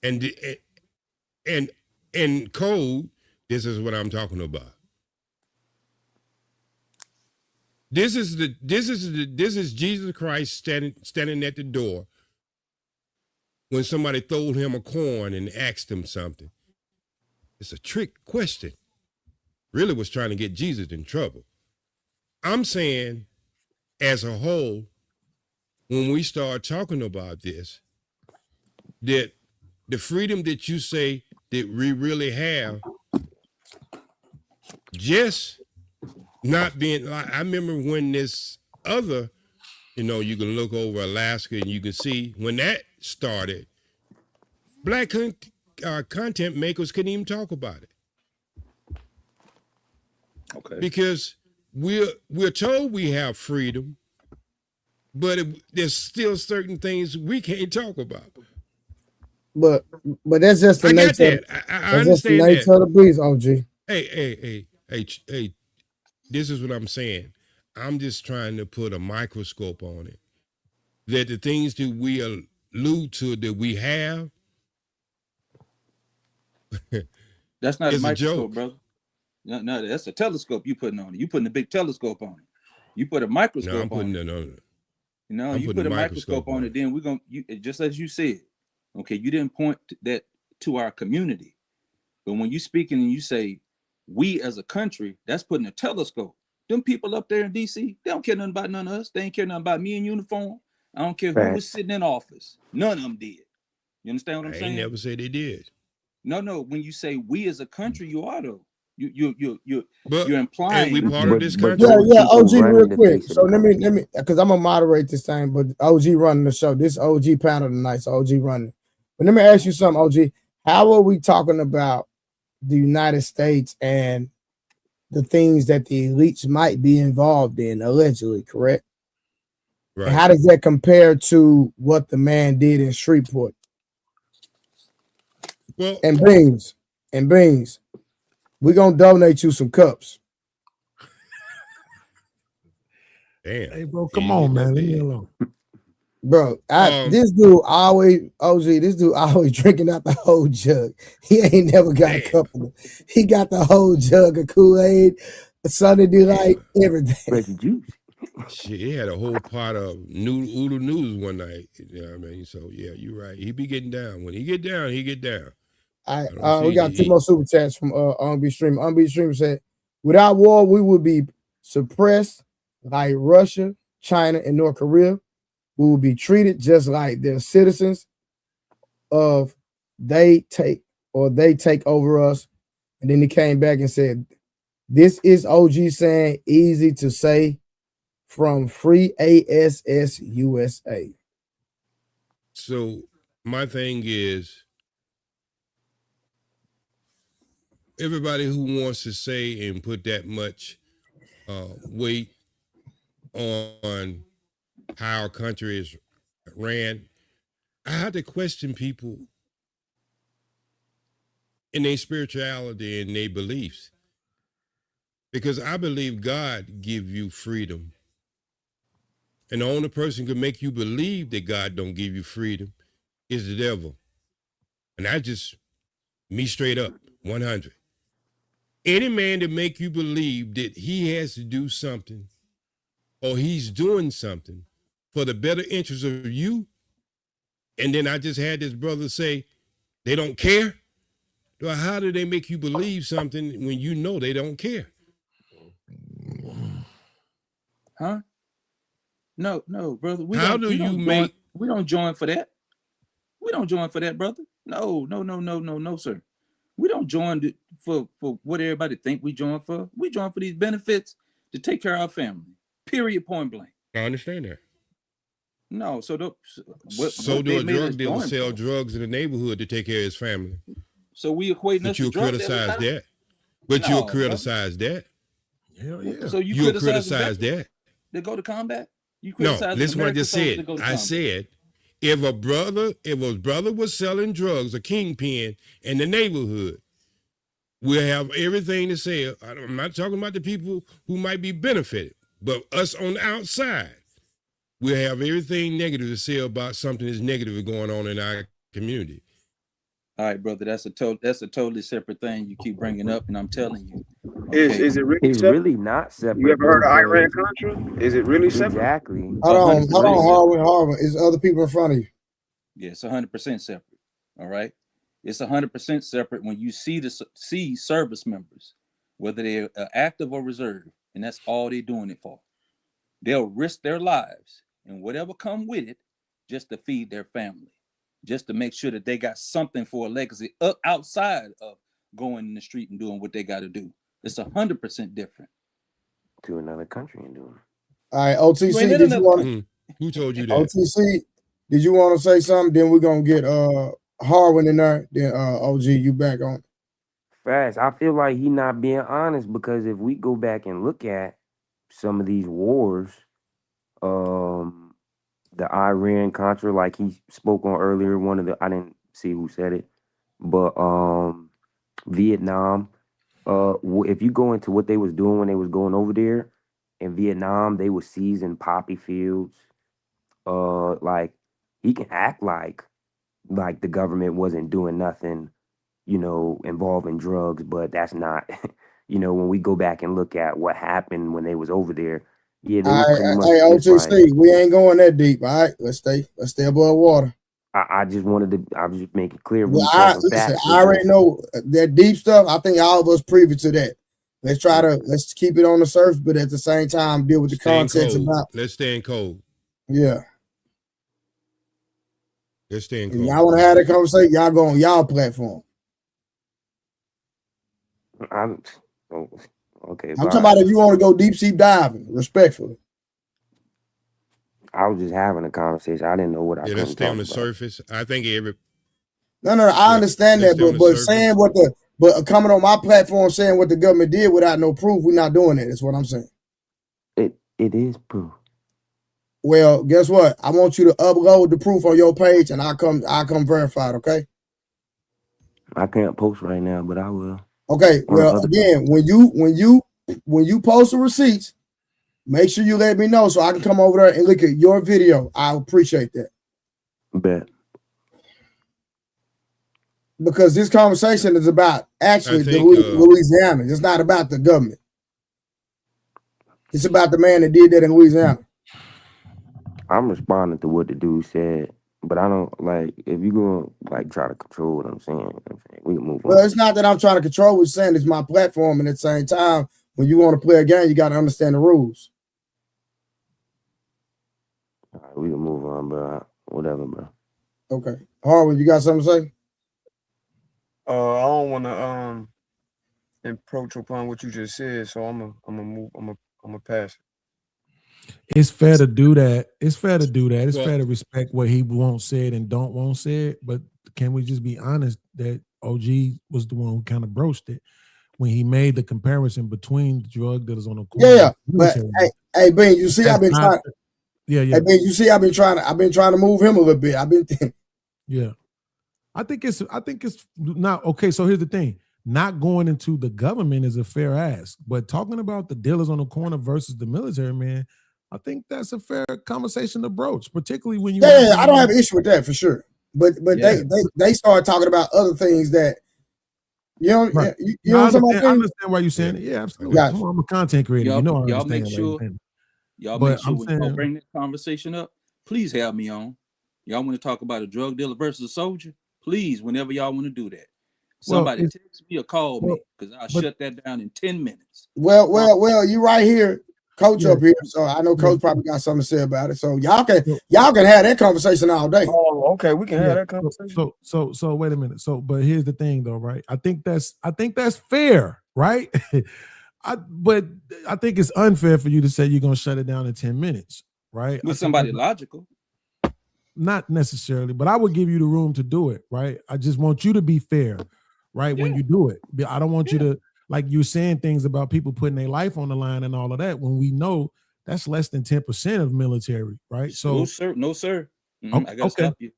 And in code, this is what I'm talking about. This is Jesus Christ standing at the door when somebody told him a coin and asked him something. It's a trick question. Really was trying to get Jesus in trouble. I'm saying, as a whole, when we start talking about this, that the freedom that you say that we really have, just not being like, I remember when this other, you can look over Alaska and you can see when that started, black content makers couldn't even talk about it. Okay. Because we're told we have freedom, but there's still certain things we can't talk about. But that's just the nature. I understand the nature of the beast, OG. Hey, this is what I'm saying. I'm just trying to put a microscope on it. That the things that we allude to that we have, that's not a microscope, brother. No, that's a telescope you putting on it. You putting a big telescope on it. You put a microscope on it. No, I'm putting it on it. You know, you put a microscope on it, then we're going to, just as you said, okay, you didn't point that to our community. But when you speaking and you say, we as a country, that's putting a telescope. Them people up there in D.C., they don't care nothing about none of us. They ain't care nothing about me in uniform. I don't care who was sitting in office. None of them did. You understand what I'm saying? I never said they did. No. When you say we as a country, you are though. You're implying we part of this country. Yeah, OG, real quick. So let me, because I'm gonna moderate this thing, but OG running the show. This OG panel tonight, so OG running. But let me ask you something, OG. How are we talking about the United States and the things that the elites might be involved in, allegedly, correct? Right. And how does that compare to what the man did in Shreveport? Well, and beans. We're gonna donate you some cups. Damn. Hey, bro, come on, man. Leave me alone. Bro, this dude always, OG, this dude always drinking out the whole jug. He ain't never got a cup of it. He got the whole jug of Kool-Aid, Sunny Delight, everything. Juice. Shit, he had a whole pot of Oodle News one night. You know what I mean? So, yeah, you're right. He be getting down. When he get down, he get down. We got two more super chats from OnB Stream. OnB Stream said, without war, we would be suppressed like Russia, China, and North Korea. We will be treated just like their citizens of they take over us. And then he came back and said, this is OG saying easy to say from Free ASS USA. So my thing is, everybody who wants to say and put that much weight on how our country is ran, I have to question people in their spirituality and their beliefs, because I believe God give you freedom, and the only person who can make you believe that God don't give you freedom is the devil. And I just, me straight up, 100. Any man that make you believe that he has to do something or he's doing something for the better interest of you, and then I just had this brother say they don't care. Well, how do they make you believe something when you know they don't care? Huh? No, brother. We how do you make? We don't join for that. We don't join for that, brother. No, sir. We don't join for what everybody think we join for. We join for these benefits to take care of our family. Period. Point blank. I understand that. No, so do a drug dealer sell drugs in the neighborhood to take care of his family. So we equate us to drug criticize that. But you'll criticize that. Hell yeah. So you'll criticize that. They go to combat? No, listen what I just said. I said, if a brother was selling drugs, a kingpin in the neighborhood, we'll have everything to say. I'm not talking about the people who might be benefited, but us on the outside, we'll have everything negative to say about something that's negative going on in our community. All right, brother, that's a totally separate thing you keep bringing up, and I'm telling you. Okay. Is it really it's separate? Really not separate. You ever heard of Iran-Contra? Is it really separate? Exactly. Hold on, Harvin. It's other people in front of you. Yeah, it's 100% separate. All right. It's 100% separate when you see service members, whether they're active or reserve, and that's all they're doing it for. They'll risk their lives and whatever come with it just to feed their family, just to make sure that they got something for a legacy outside of going in the street and doing what they got to do. It's 100% different. To another country and doing it. All right, OTC, who told you that? OTC, did you want to say something? Then we're going to get Harwin in there. Then OG, you back on. Fast. I feel like he not being honest, because if we go back and look at some of these wars, the Iran-Contra, like he spoke on earlier, I didn't see who said it, but Vietnam, if you go into what they was doing when they was going over there in Vietnam, they were seizing poppy fields. Like he can act like the government wasn't doing nothing, involving drugs, but that's not you know, when we go back and look at what happened when they was over there, yeah, they All was right, pretty much hey, just like. OGC, we ain't going that deep. All right, let's stay above water. I just wanted to. I was just making clear. Well, We talking listen, facts. I already know that deep stuff. I think all of us privy to that. Let's keep it on the surface, but at the same time deal with the context about. Let's stay in code. Yeah. Let's stay in code. If y'all want to have that conversation, y'all go on y'all platform. Okay. I'm talking about if you want to go deep sea diving, respectfully. I was just having a conversation. I didn't know what I. Let's stay on the surface. I think No, I understand that, but saying but coming on my platform saying what the government did without no proof, we're not doing that. That's what I'm saying. It is proof. Well, guess what? I want you to upload the proof on your page, and I'll come verify it. Okay. I can't post right now, but I will. Okay. Well, again, when you post the receipts, make sure you let me know so I can come over there and look at your video. I appreciate that. Bet. Because this conversation is about actually Louisiana. It's not about the government. It's about the man that did that in Louisiana. I'm responding to what the dude said, but I don't like if you gonna like try to control what I'm saying. We can move on. Well, it's not that I'm trying to control what you're saying. It's my platform, and at the same time, when you want to play a game, you got to understand the rules. All right, we can move on, bro. Whatever, bro. Okay, Harvard, you got something to say? I don't want to encroach upon what you just said, so I'm gonna pass it. It's fair to do that. It's fair to respect what he wants said and don't want said. But can we just be honest that OG was the one who kind of broached it when he made the comparison between the drug dealers on the corner? Yeah. But hey, Ben, you see, I've been trying. Yeah. Hey, Ben, you see, I've been trying to move him a little bit. Yeah. I think it's not okay. So here's the thing. Not going into the government is a fair ask, but talking about the dealers on the corner versus the military, man, I think that's a fair conversation to broach, particularly when you. Yeah, I don't have an issue with that for sure. But they start talking about other things that you know. Right. You know what I'm saying? I understand why you're saying it. Yeah, absolutely. I'm a content creator. Y'all make sure when y'all bring this conversation up, please have me on. Y'all want to talk about a drug dealer versus a soldier? Please, whenever y'all want to do that. Somebody text me or call me because I'll shut that down in 10 minutes. Well, you right here, Coach up here. So I know Coach probably got something to say about it. So y'all can have that conversation all day. Oh, okay, we can have that conversation. So wait a minute. But here's the thing though, right? I think that's fair, right? But I think it's unfair for you to say you're gonna shut it down in 10 minutes, right? With somebody logical. Not necessarily, but I would give you the room to do it, right? I just want you to be fair, right? When you do it. I don't want you to, like you're saying things about people putting their life on the line and all of that when we know that's less than 10% of military, right? So no, sir. I gotta stop you.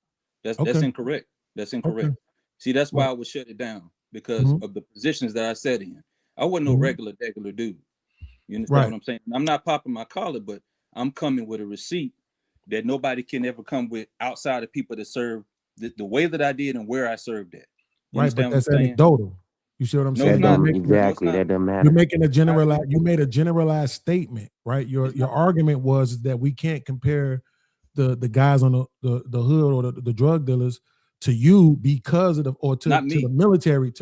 That's incorrect. That's incorrect. Okay. See, that's why I would shut it down because of the positions that I sat in. I wasn't no regular dude. You understand what I'm saying? I'm not popping my collar, but I'm coming with a receipt that nobody can ever come with outside of people that serve the way that I did and where I served at. You right, but that's anecdotal. You see what I'm saying? Exactly. That doesn't matter. You're making you made a generalized statement, right? Your argument was that we can't compare the guys on the hood or the drug dealers to you because of to the military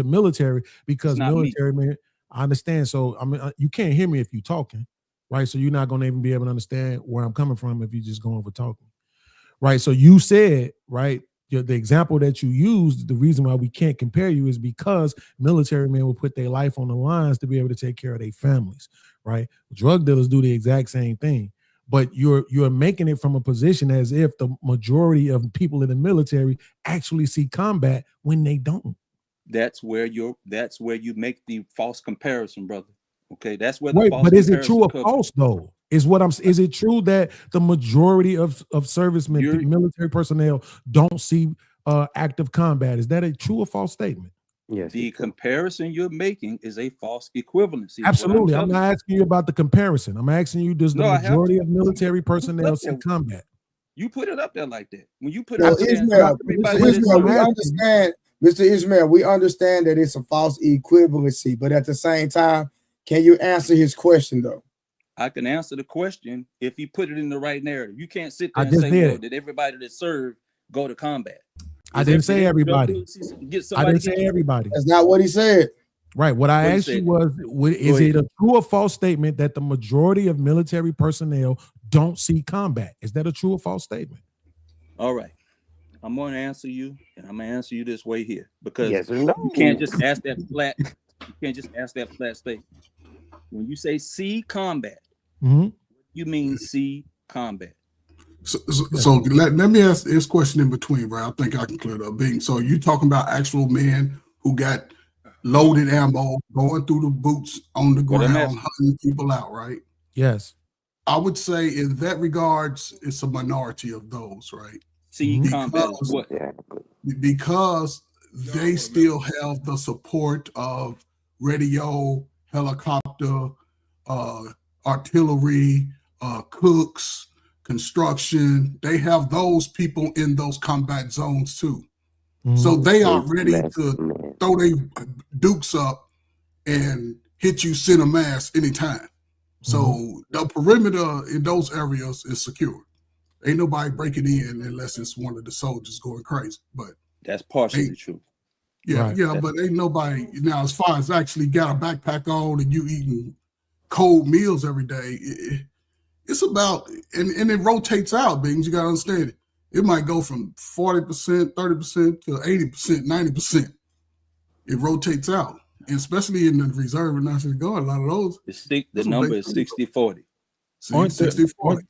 because military man. I understand. So I mean, you can't hear me if you're talking. Right, so you're not going to even be able to understand where I'm coming from if you just go over talking. Right, so you said, right, the example that you used, the reason why we can't compare you is because military men will put their life on the lines to be able to take care of their families. Right, drug dealers do the exact same thing, but you're making it from a position as if the majority of people in the military actually see combat when they don't. That's where you make the false comparison, brother. Okay, that's where but is it true or false though? Is it true that the majority of servicemen, military personnel, don't see active combat? Is that a true or false statement? Yes. The comparison you're making is a false equivalency. Absolutely. I'm not asking you about the comparison. I'm asking you, does the majority of military personnel see combat? You put it up there like that. When you put it up there, we understand, Mr. Ishmael, we understand that it's a false equivalency, but at the same time, Can you answer his question though? I can answer the question if you put it in the right narrative. You can't sit there and say, well, did everybody that served go to combat? I didn't say everybody. I didn't say everybody. That's not what he said. Right. What I asked you was, is it a true or false statement that the majority of military personnel don't see combat? Is that a true or false statement? All right. I'm going to answer you, and I'm going to answer you this way here, because yes or no. You can't just ask that flat. You can't just ask that flat statement. When you say see combat, you mean see combat. So let me ask this question in between, right? I think I can clear it up. Bing. So you talking about actual men who got loaded ammo going through the boots on the ground, hunting people out, right? Yes. I would say in that regards, it's a minority of those, right? See combat is what? Because they still have the support of radio, helicopter, artillery, cooks, construction. They have those people in those combat zones too. So they are ready to throw their dukes up and hit you center mass anytime. So the perimeter in those areas is secure. Ain't nobody breaking in unless it's one of the soldiers going crazy. But that's partially true. Yeah, right. But ain't nobody now as far as actually got a backpack on and you eating cold meals every day. It's about and it rotates out, Bings. You gotta understand it. It might go from 40%, 30% to 80%, 90%. It rotates out. And especially in the reserve and National Guard, a lot of those. The number is 60-40.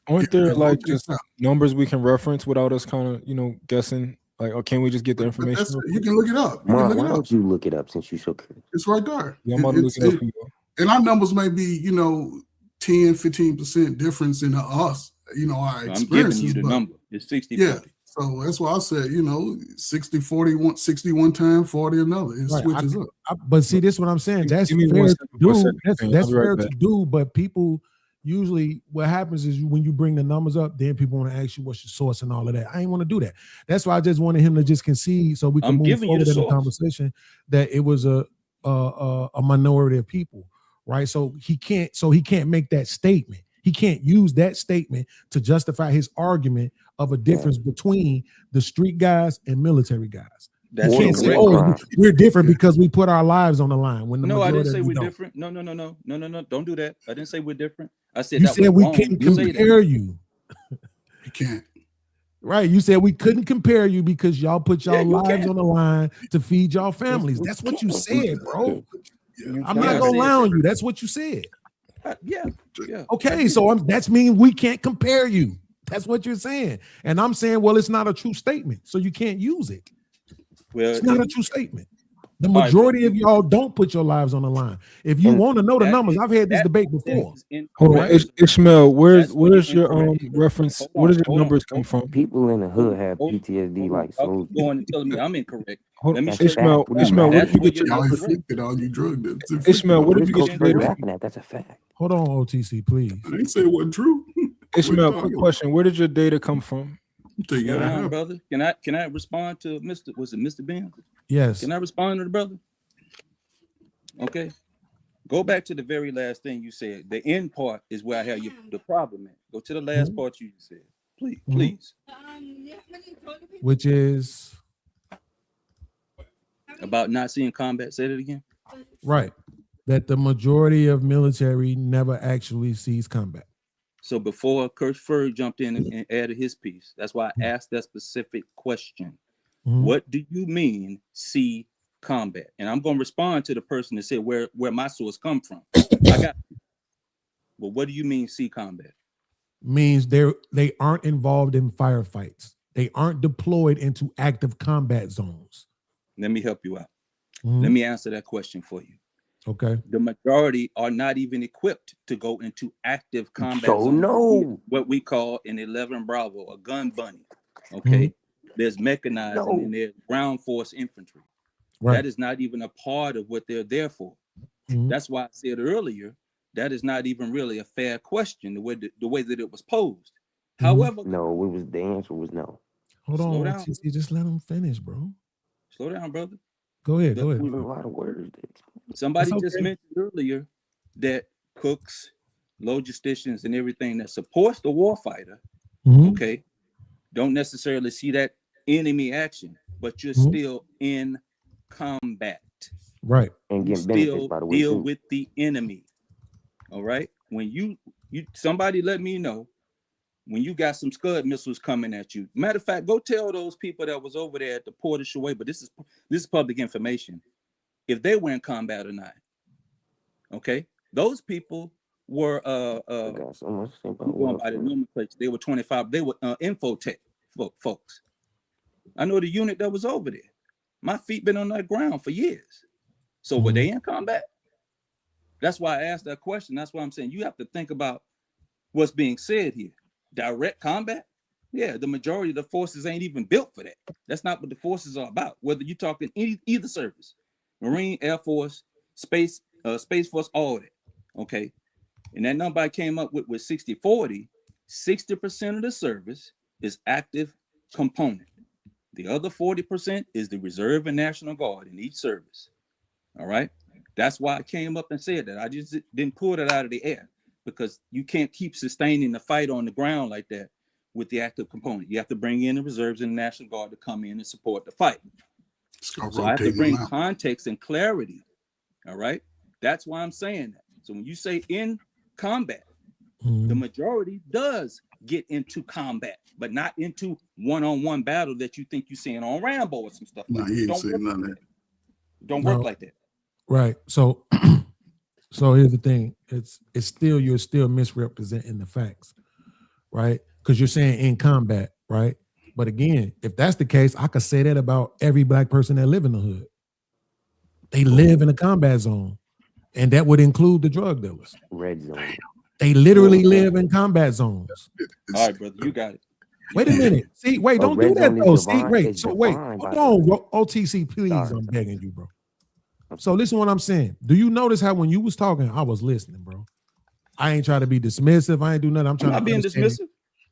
Aren't there like just numbers we can reference without us kind of, guessing? Like, or can we just get the information? You can look it up. Why don't you look it up since you're so curious? It's right there. Yeah, I'm about to look it up for you. And our numbers may be, 10, 15% difference in us, our experiences. I'm giving you the number. It's 60-40. Yeah. So that's why I said, 60-40, 60 one time, 40 another. It switches up. But see, this is what I'm saying. That's fair to do. That's fair to do, but people usually what happens is when you bring the numbers up, then people want to ask you what's your source and all of that. I ain't want to do that. That's why I just wanted him to just concede so we can move forward in the conversation that it was a minority of people, right? So he can't make that statement. He can't use that statement to justify his argument of a difference between the street guys and military guys. That's you can't say, we're different because we put our lives on the line. When I didn't say we're different. No. Don't do that. I didn't say we're different. I said you said we couldn't compare you. You can't. Right. You said we couldn't compare you because y'all put y'all lives on the line to feed y'all families. That's what you said, bro. I'm not gonna lie on you. That's what you said. Yeah. Okay, so that's mean we can't compare you. That's what you're saying. And I'm saying, well, it's not a true statement, so you can't use it. Well, it's not a true statement. The majority of y'all don't put your lives on the line. If you want to know the numbers, I've had this debate before. Hold on, Ishmael, where's your reference? Where does your numbers come from? People in the hood have PTSD like so. Going and telling me I'm incorrect. Ishmael, where did you get your Ishmael, where did you get your data from? That's a fact. Hold on, OTC, please. I didn't say it wasn't true. Ishmael, quick question. Where did your data come from? Slow down, brother. Can I respond to Mr. Ben? Yes. Can I respond to the brother? Okay. Go back to the very last thing you said. The end part is where I have the problem at. Go to the last part you said. Please. Which is about not seeing combat. Say it again. Right. That the majority of military never actually sees combat. So before Kurt Ferg jumped in and added his piece, that's why I asked that specific question. What do you mean see combat? And I'm going to respond to the person that said where my source come from. I got you. Well, what do you mean see combat? Means they aren't involved in firefights. They aren't deployed into active combat zones. Let me help you out. Let me answer that question for you. Okay. The majority are not even equipped to go into active combat. So no. What we call an 11 Bravo, a gun bunny. Okay. There's mechanizing and there's ground force infantry. Right. That is not even a part of what they're there for. That's why I said earlier, that is not even really a fair question, the way that it was posed. However, no, it was the answer was no. Hold on, just let him finish, bro. Slow down, brother. Go ahead. A lot of words. Somebody just mentioned earlier that cooks, logisticians, and everything that supports the warfighter, okay, don't necessarily see that enemy action, but you're still in combat. Right. And you getting benefits, still by the way, deal too. with the enemy. All right. When you somebody let me know when you got some Scud missiles coming at you. Matter of fact, go tell those people that was over there at the port of Shaway, but this is public information, if they were in combat or not. Okay. Those people were going by the nomenclature. They were 25. They were infotech folks. I know the unit that was over there. My feet been on that ground for years. So were they in combat? That's why I asked that question. That's why I'm saying you have to think about what's being said here. Direct combat? Yeah, the majority of the forces ain't even built for that. That's not what the forces are about. Whether you're talking either service, Marine, Air Force, Space Force, all that. Okay. And that number I came up with 60-40, 60% of the service is active component. The other 40% is the Reserve and National Guard in each service. All right. That's why I came up and said that. I just didn't pull it out of the air, because you can't keep sustaining the fight on the ground like that with the active component. You have to bring in the reserves and the National Guard to come in and support the fight. So I have to bring context and clarity. All right. That's why I'm saying that. So when you say in combat, the majority does get into combat, but not into one-on-one battle that you think you're seeing on Rambo or some stuff. No, he ain't saying none of that. Don't work like that. Right. So so here's the thing. It's still, you're still misrepresenting the facts, right? Because you're saying in combat, right? But again, if that's the case, I could say that about every black person that live in the hood. They live in a combat zone, and that would include the drug dealers. Red zone. They literally live in combat zones. All right, brother, you got it. Wait a minute. See, wait, don't do that though. See, wait. So wait, hold on, OTC, please. I'm begging you, bro. So listen to what I'm saying. Do you notice how when you was talking, I was listening, bro? I ain't trying to be dismissive. I ain't do nothing. I'm trying not being dismissive.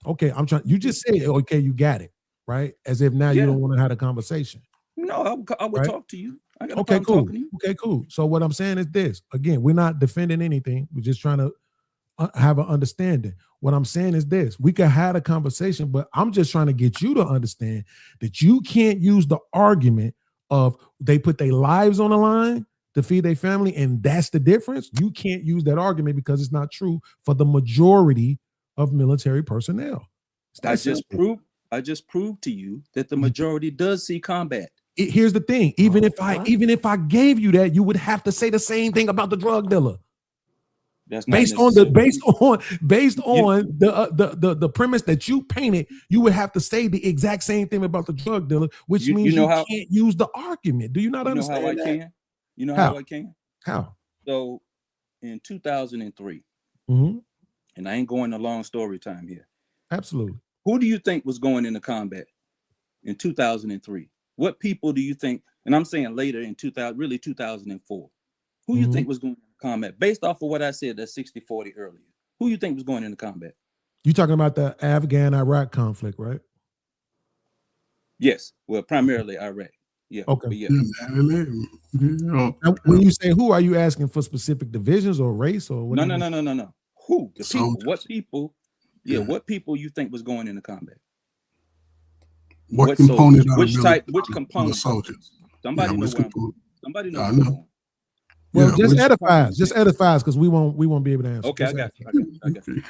Okay, I'm trying. You just said, okay, you got it, right? As if now you don't want to have a conversation. No, I would talk to you. I got okay, cool. To you. Okay, cool. So what I'm saying is this. Again, we're not defending anything. We're just trying to have an understanding. What I'm saying is this. We could have a conversation, but I'm just trying to get you to understand that you can't use the argument of they put their lives on the line to feed their family, and that's the difference. You can't use that argument because it's not true for the majority of military personnel. I just proved to you that the majority does see combat. Here's the thing. Even if I gave you that, you would have to say the same thing about the drug dealer. That's based on the premise that you painted, you would have to say the exact same thing about the drug dealer, which means you can't use the argument. Do you not understand how I that? can? You know how I can? How? So in 2003, and I ain't going a long story time here. Absolutely. Who do you think was going into combat in 2003? What people do you think? And I'm saying later in 2004. Who you think was going into combat based off of what I said, that 60-40 earlier? Who you think was going into combat? You talking about the Afghan-Iraq conflict, right? Yes. Well, primarily Iraq. Yeah. Okay. But yeah. Now, when you say who, are you asking for specific divisions or race or what? No. Who? The people. What people? Yeah. What people you think was going into combat? What component? Which type? Which component? Soldiers. Somebody knows. Somebody knows. I know. Well, just edifies, because we won't be able to answer. Okay, I got you. The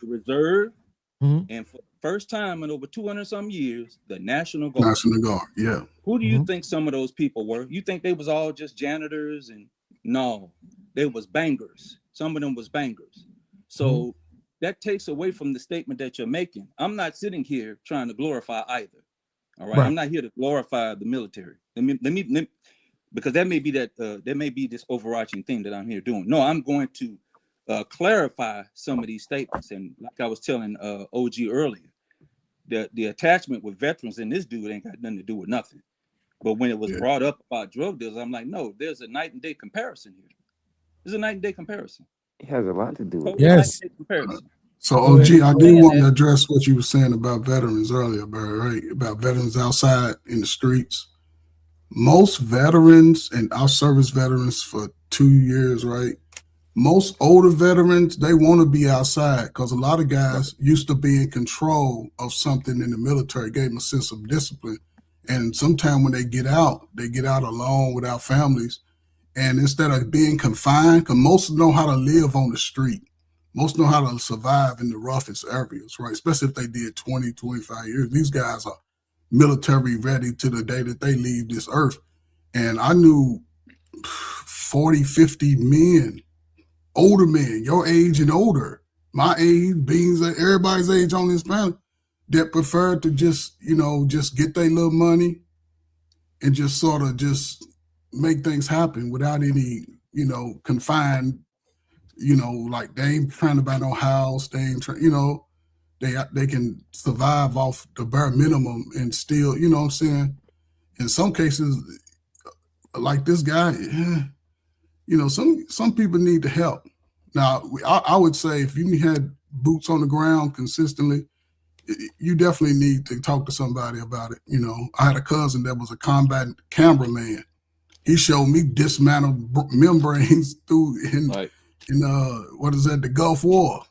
reserve, and for the first time in over 200 some years, the National Guard. National Guard, yeah. Who do you think some of those people were? You think they was all just janitors? And no, they was bangers. Some of them was bangers. So that takes away from the statement that you're making. I'm not sitting here trying to glorify either. All right, I'm not here to glorify the military. Let me because that may be this overarching thing that I'm here doing. No, I'm going to clarify some of these statements. And like I was telling OG earlier, the attachment with veterans and this dude ain't got nothing to do with nothing. But when it was brought up about drug dealers, I'm like, no, there's a night and day comparison here. There's a night and day comparison. It has a lot to do with it. Yes. So OG, I do want to address what you were saying about veterans earlier, Barry, right? About veterans outside in the streets. Most veterans and our service veterans for 2 years, right? most older veterans, they want to be outside because a lot of guys used to be in control of something in the military, gave them a sense of discipline. And sometimes when they get out alone without families. And instead of being confined, because most know how to live on the street. Most know how to survive in the roughest areas, right? Especially if they did 20, 25 years. These guys are military ready to the day that they leave this earth. And I knew 40, 50 men, older men, your age and older, my age, being everybody's age on this planet, that preferred to just, just get their little money and just sort of just make things happen without any, confined, like they ain't trying to buy no house, they ain't trying, they can survive off the bare minimum and still, you know what I'm saying? In some cases, like this guy, some people need the help. Now, I would say if you had boots on the ground consistently, you definitely need to talk to somebody about it. I had a cousin that was a combat cameraman. He showed me dismantled membranes the Gulf War.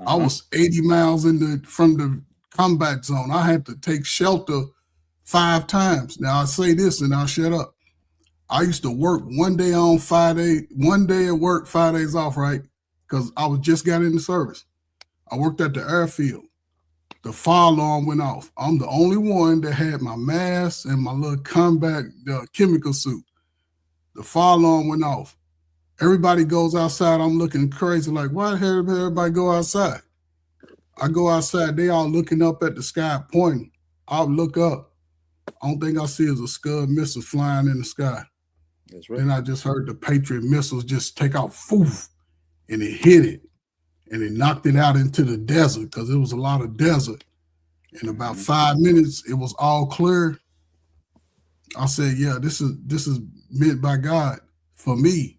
I was 80 miles from the combat zone. I had to take shelter 5 times. Now I say this and I'll shut up. I used to work one day on 5 days, 1 day at work, 5 days off, right? Because I was just got into service. I worked at the airfield. The fire alarm went off. I'm the only one that had my mask and my little combat chemical suit. The fire alarm went off. Everybody goes outside. I'm looking crazy, like, why the hell did everybody go outside? I go outside. They all looking up at the sky, pointing. I look up. Only thing I see is a Scud missile flying in the sky. That's right. Then I just heard the Patriot missiles just take out, foof, and it hit it. And it knocked it out into the desert because it was a lot of desert. In about 5 minutes, it was all clear. I said, yeah, this is meant by God for me.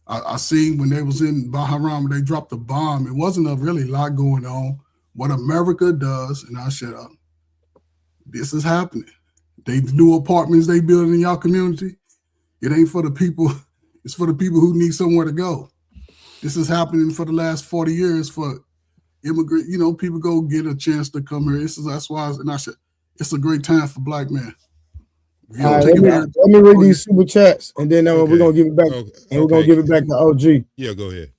I seen when they was in Bahrain, when they dropped the bomb, it wasn't a really lot going on. What America does, and I shut up, this is happening. They new apartments they build in y'all community, it ain't for the people, it's for the people who need somewhere to go. This is happening for the last 40 years for immigrant, people go get a chance to come here. That's why, it's a great time for Black men. All right, let me read these super chats, and then we're gonna give it back, and we're gonna give it back to OG. Yeah, go ahead.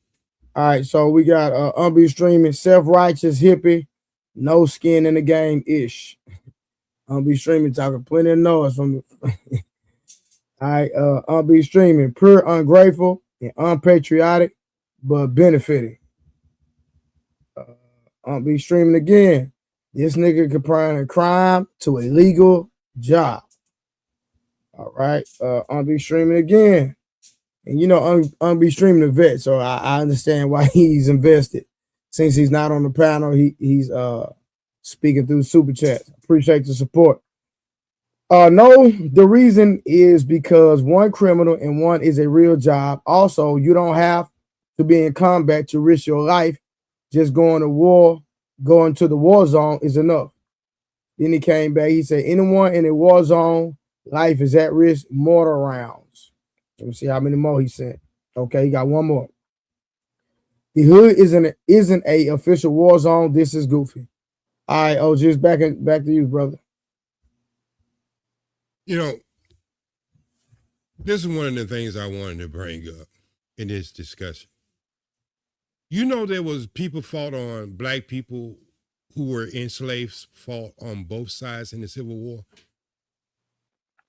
All right, so we got Unbe Streaming, self-righteous hippie, no skin in the game ish. Unbe Streaming talking plenty of noise from. All right, Unbe Streaming, pure ungrateful and unpatriotic, but benefiting. Unbe Streaming again. This nigga comparing a crime to a legal job. All right, Unbe Streaming again. And Unbe Streaming a vet, so I understand why he's invested. Since he's not on the panel, he's speaking through super chat. Appreciate the support. No, the reason is because one criminal and one is a real job. Also, you don't have to be in combat to risk your life. Just going to the war zone is enough. Then he came back. He said, anyone in a war zone, life is at risk, mortar rounds. Let me see how many more he sent. Okay, he got one more. The hood isn't a official war zone. This is goofy. All right, OG, it's back to you, brother. This is one of the things I wanted to bring up in this discussion. There was people fought on, Black people who were enslaved fought on both sides in the Civil War.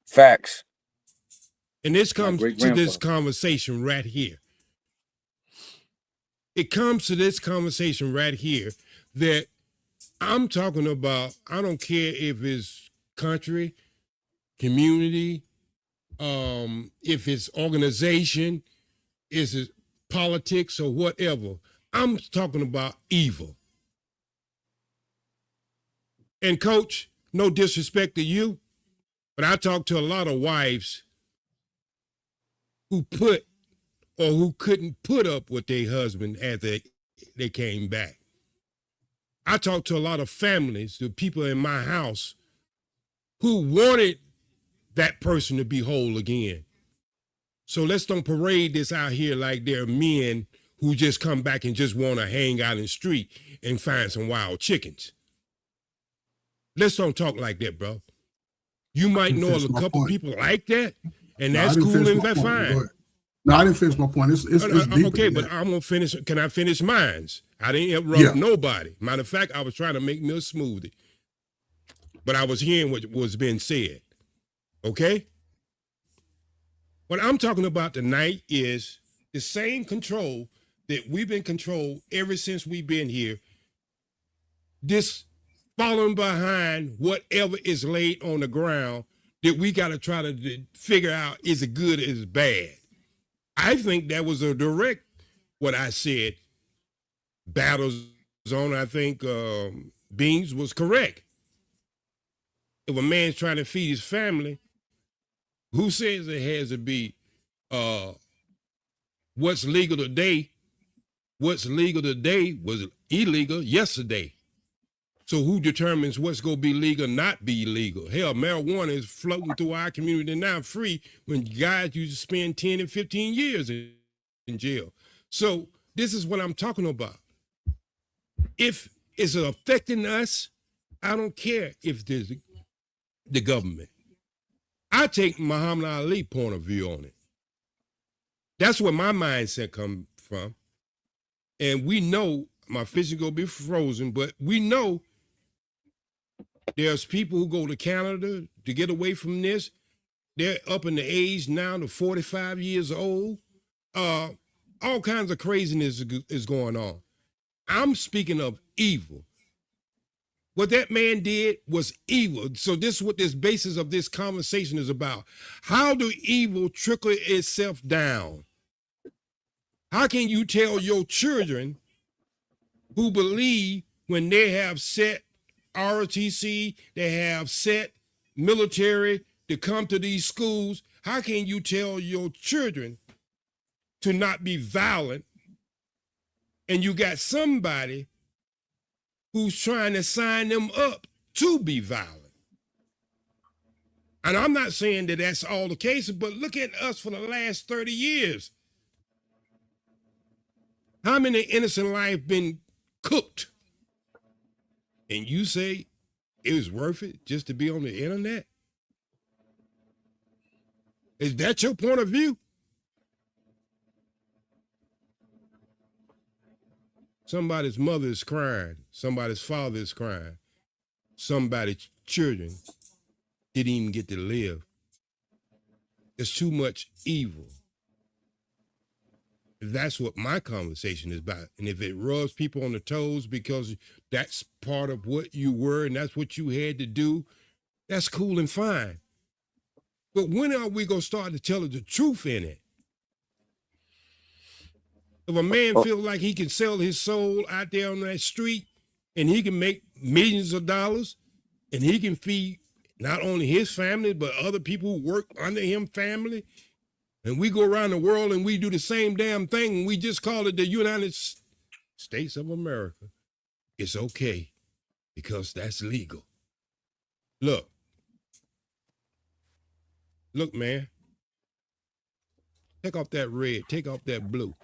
Facts. And this comes to this conversation right here. It comes to this conversation right here that I'm talking about. I don't care if it's country, community, if it's organization, is it politics or whatever. I'm talking about evil. And Coach, no disrespect to you, but I talk to a lot of wives who couldn't put up with their husband after they came back. I talk to a lot of families, the people in my house who wanted that person to be whole again. So let's don't parade this out here like they're men who just come back and just want to hang out in the street and find some wild chickens. Let's don't talk like that, bro. You might know a couple people like that, and that's cool and that's fine. No, I didn't finish my point. It's okay, but I'm gonna finish. Can I finish mine? I didn't interrupt nobody. Matter of fact, I was trying to make me a smoothie, but I was hearing what was being said. Okay. What I'm talking about tonight is the same control that we've been controlled ever since we've been here. This following behind whatever is laid on the ground that we got to try to figure out is it good or is it bad. I think that was a direct, what I said, battle zone. I think Beans was correct. If a man's trying to feed his family, who says it has to be what's legal today? What's legal today was illegal yesterday. So who determines what's going to be legal, not be legal? Hell, marijuana is floating through our community now free when guys used to spend 10 and 15 years in jail. So this is what I'm talking about. If it's affecting us, I don't care if there's the government. I take Muhammad Ali point of view on it. That's where my mindset comes from. And we know my fish is going to be frozen, but we know there's people who go to Canada to get away from this. They're up in the age now to 45 years old. All kinds of craziness is going on. I'm speaking of evil. What that man did was evil. So this is what this basis of this conversation is about. How do evil trickle itself down? How can you tell your children who believe when they have set ROTC, they have set military to come to these schools, how can you tell your children to not be violent and you got somebody who's trying to sign them up to be violent? And I'm not saying that that's all the cases, but look at us for the last 30 years. How many innocent lives been cooked? And you say it was worth it just to be on the internet? Is that your point of view? Somebody's mother is crying. Somebody's father is crying. Somebody's children didn't even get to live. There's too much evil. That's what my conversation is about. And if it rubs people on the toes because that's part of what you were and that's what you had to do, that's cool and fine. But when are we going to start to tell the truth in it? If a man feels like he can sell his soul out there on that street and he can make millions of dollars and he can feed not only his family, but other people who work under him family, and we go around the world and we do the same damn thing and we just call it the United States of America, it's okay because that's legal. Look, man, take off that red, take off that blue.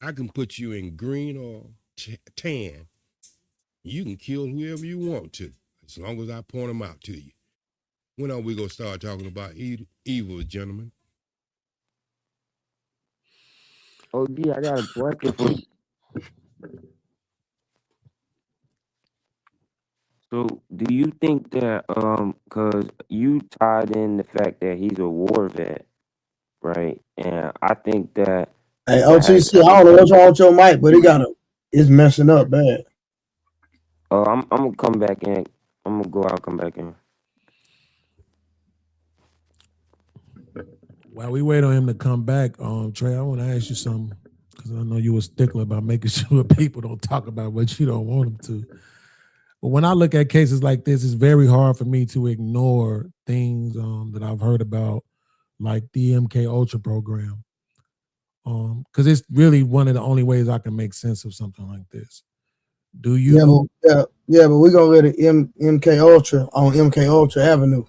I can put you in green or tan. You can kill whoever you want to, as long as I point them out to you. When are we going to start talking about evil, gentlemen? Oh, yeah, I got a question for you. So, do you think that, because you tied in the fact that he's a war vet, right? And I think that. Hey, OTC, I don't know what's wrong with your mic, but it's messing up bad. Oh, I'm gonna come back in. I'm gonna go out, come back in. While we wait on him to come back, Trey, I want to ask you something because I know you were stickler about making sure people don't talk about what you don't want them to. But when I look at cases like this, it's very hard for me to ignore things that I've heard about, like the MK Ultra program, because it's really one of the only ways I can make sense of something like this. Do you? Yeah, but we're gonna let it MK Ultra on MK Ultra Avenue.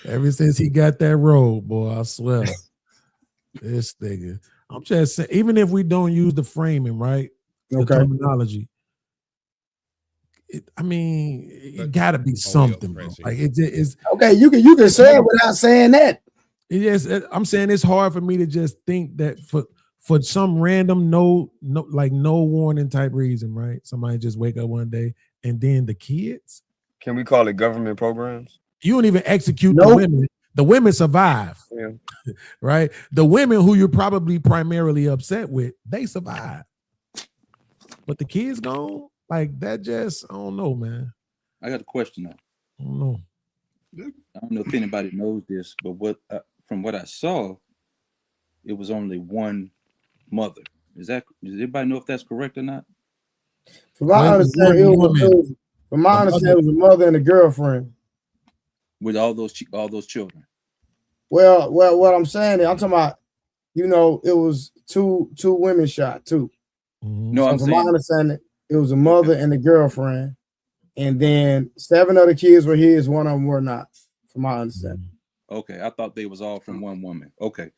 Ever since he got that robe, boy, I swear. This nigga. I'm just saying, even if we don't use the framing, right? The terminology. It gotta be something, bro. Like it's okay. You can say it without saying that. Yes, I'm saying it's hard for me to just think that for some random no warning type reason, right? Somebody just wake up one day and then the kids. Can we call it government programs? You don't even execute the women. The women survive. Yeah. Right? The women who you're probably primarily upset with, they survive. But the kids gone? Like that just, I don't know, man. I got a question now. I don't know. I don't know if anybody knows this, but from what I saw, it was only one mother. Does anybody know if that's correct or not? From my understanding, it was a mother and a girlfriend. With all those children. Well, what I'm saying is, I'm talking about, it was two women shot too. Mm-hmm. No, so from my understanding, it was a mother and a girlfriend, and then 7 other kids were his, one of them were not. From my understanding. Okay, I thought they was all from one woman. Okay,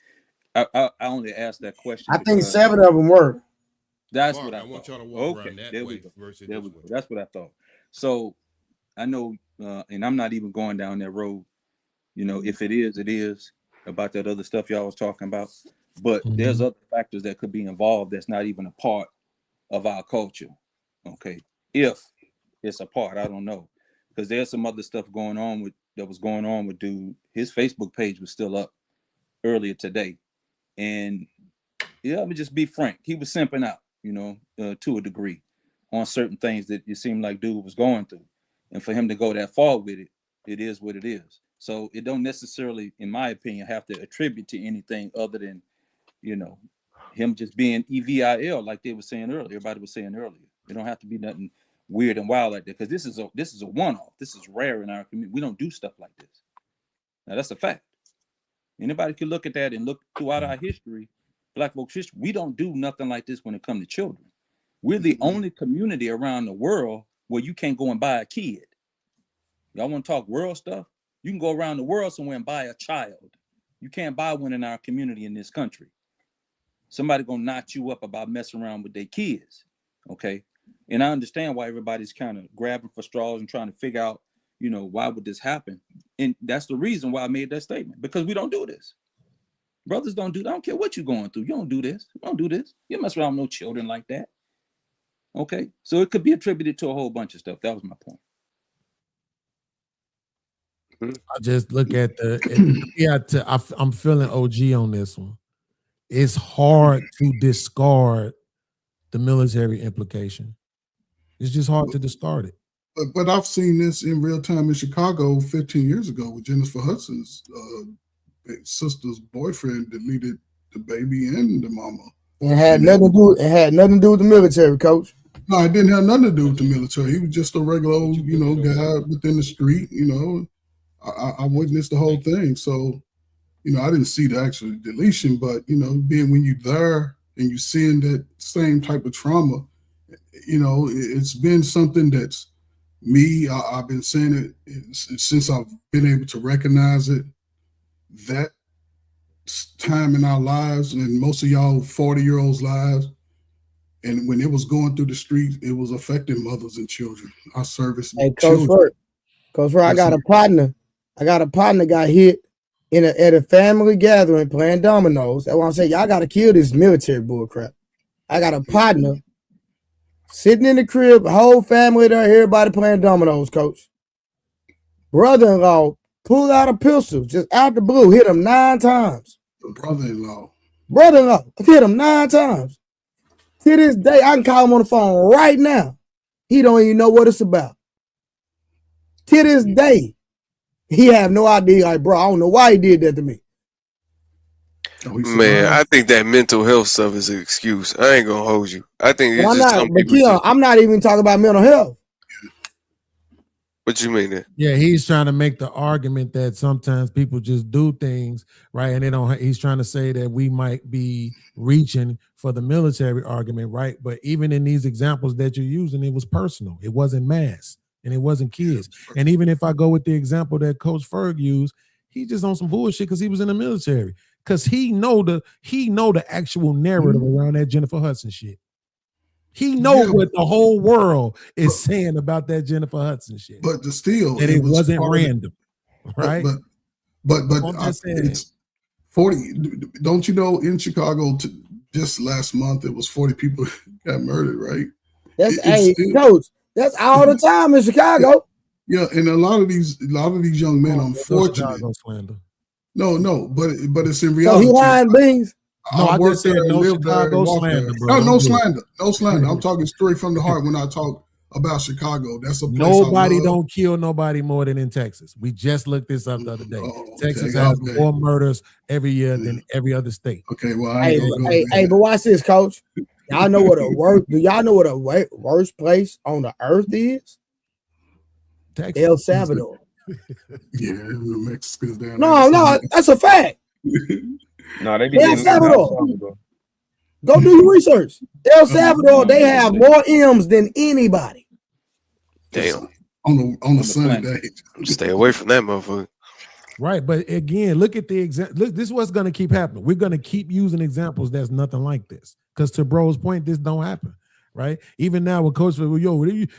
I only asked that question. I think 7 of them were. That's what I want y'all to walk around that there way we go. versus there we go. That's what I thought. So I know, and I'm not even going down that road. If it is, it is about that other stuff y'all was talking about. But there's other factors that could be involved that's not even a part of our culture. Okay, if it's a part, I don't know, because there's some other stuff that was going on with dude. His Facebook page was still up earlier today, and let me just be frank, he was simping out, to a degree, on certain things that it seemed like dude was going through, and for him to go that far with it, it is what it is. So it don't necessarily, in my opinion, have to attribute to anything other than, him just being EVIL, like they were saying earlier. Everybody was saying earlier. It don't have to be nothing weird and wild like that, because this is a one-off. This is rare in our community. We don't do stuff like this. Now that's a fact. Anybody can look at that and look throughout our history, Black folks' history. We don't do nothing like this when it comes to children. We're the only community around the world where you can't go and buy a kid. Y'all want to talk world stuff? You can go around the world somewhere and buy a child. You can't buy one in our community in this country. Somebody gonna knock you up about messing around with their kids, okay? And I understand why everybody's kind of grabbing for straws and trying to figure out, why would this happen? And that's the reason why I made that statement, because we don't do this. Brothers don't do that. I don't care what you're going through. You don't do this. You don't do this. You mess around with no children like that. Okay? So it could be attributed to a whole bunch of stuff. That was my point. I just look at I'm feeling OG on this one. It's hard to discard the military implication. It's just hard to discard it. But I've seen this in real time in Chicago 15 years ago with Jennifer Hudson's sister's boyfriend deleted the baby and the mama. It had nothing to do with the military, Coach. No, it didn't have nothing to do with the military. He was just a regular old, guy within the street. I witnessed the whole thing. So, I didn't see the actual deletion, but, being when you're there and you're seeing that same type of trauma, it's been something that's I've been saying it since I've been able to recognize it. That time in our lives, and most of y'all 40-year-olds' lives, and when it was going through the streets, it was affecting mothers and children. Our service. Hey, Coach Ford, I got a partner got hit at a family gathering playing dominoes. That's why I'm saying y'all got to kill this military bullcrap. I got a partner sitting in the crib, whole family there, everybody playing dominoes, Coach. Brother-in-law pulled out a pistol just out the blue, hit him 9 times. Brother-in-law hit him 9 times. To this day, I can call him on the phone right now. He don't even know what it's about. To this day, he have no idea. Like, bro, I don't know why he did that to me. Man, I think that mental health stuff is an excuse. I ain't gonna hold you. I think it's just some people. I'm not even talking about mental health. What you mean that? Yeah, he's trying to make the argument that sometimes people just do things, right? And they don't. He's trying to say that we might be reaching for the military argument, right? But even in these examples that you're using, it was personal. It wasn't mass. and it wasn't kids. And even if I go with the example that Coach Ferg used, he just on some bullshit because he was in the military. Because he know the actual narrative around that Jennifer Hudson shit. He knows what the whole world is saying about that Jennifer Hudson shit. But still, that it wasn't random, right? But it's 40. Don't you know in Chicago just last month it was 40 people got murdered, right? That's Coach. That's all the time in Chicago. Yeah, and a lot of these young men, unfortunately. No, but it's in reality. So he lying beans. No, I just said no Chicago slander, bro. No slander. I'm talking straight from the heart when I talk about Chicago. That's a place nobody don't kill nobody more than in Texas. We just looked this up the other day. Texas has more murders every year than every other state. Okay, well, but watch this, Coach. Y'all know what do y'all know what a worst place on the earth is? Texas. El Salvador. Yeah, Mexico's down. No, that's a fact. No, they be El Salvador. Go do your research. El Salvador, they have more M's than anybody. Damn. On the sunny day. Stay away from that motherfucker. Right, but again, look at the example. Look, this is what's going to keep happening. We're going to keep using examples that's nothing like this. Because to bro's point, this don't happen. Right? Even now with Coach, you ain't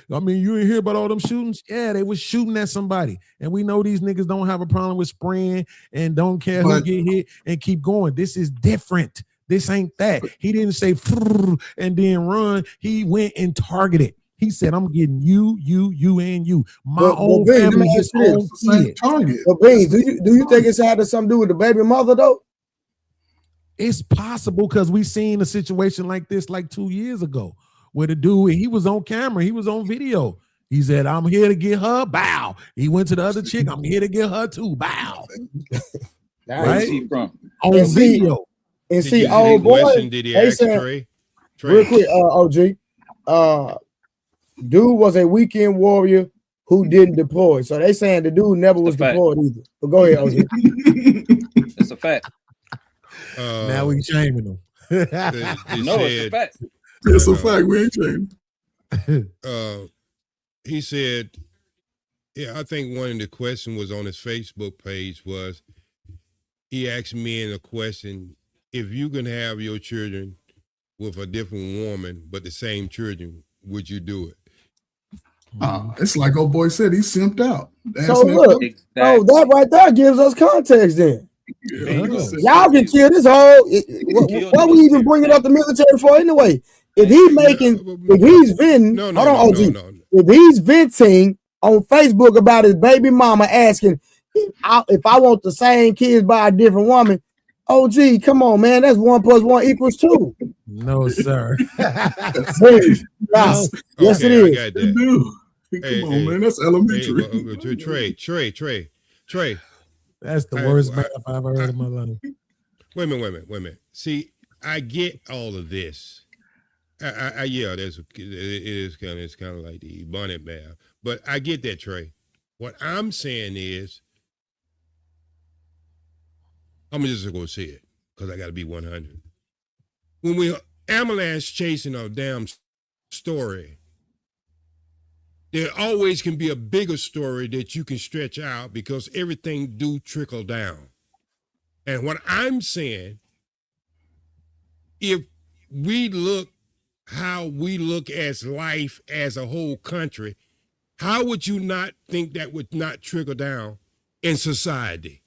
hear about all them shootings? Yeah, they was shooting at somebody. And we know these niggas don't have a problem with spraying and don't care who get hit and keep going. This is different. This ain't that. He didn't say and then run. He went and targeted. He said, I'm getting you, and you. My own family, his own kid. Target. But Beans, do you think it's had something to do with the baby mother, though? It's possible because we seen a situation like this like 2 years ago. Where the dude, he was on camera, he was on video. He said, I'm here to get her, bow. He went to the other chick, I'm here to get her too, bow. Right? On video. And see, old boy, did he ask Trey? Real quick, OG. Dude was a weekend warrior who didn't deploy. So they saying the dude never was deployed either. But go ahead, OG. It's a fact. Now we shaming him. No, it's a fact. It's a fact. We ain't changed. He said, I think one of the questions was on his Facebook page was, he asked me a question, if you can have your children with a different woman, but the same children, would you do it? It's like old boy said, he simped out. So look, that right there gives us context then. Y'all can kill this whole, why we even bringing up the military for anyway? If he's venting, if he's venting on Facebook about his baby mama asking if I want the same kids by a different woman, OG, come on, man, that's 1 + 1 = 2. No, sir. Yes, it is. Come on, man, that's elementary. Trey. That's the worst math I've ever heard in my life. Wait a minute. See, I get all of this. It's kind of like the bonnet bath, but I get that, Trey. What I'm saying is, I'm just gonna say it because I got to be 100. When we ambulance chasing a damn story, there always can be a bigger story that you can stretch out because everything do trickle down. And what I'm saying, if we look how we look as life as a whole country, how would you not think that would not trickle down in society?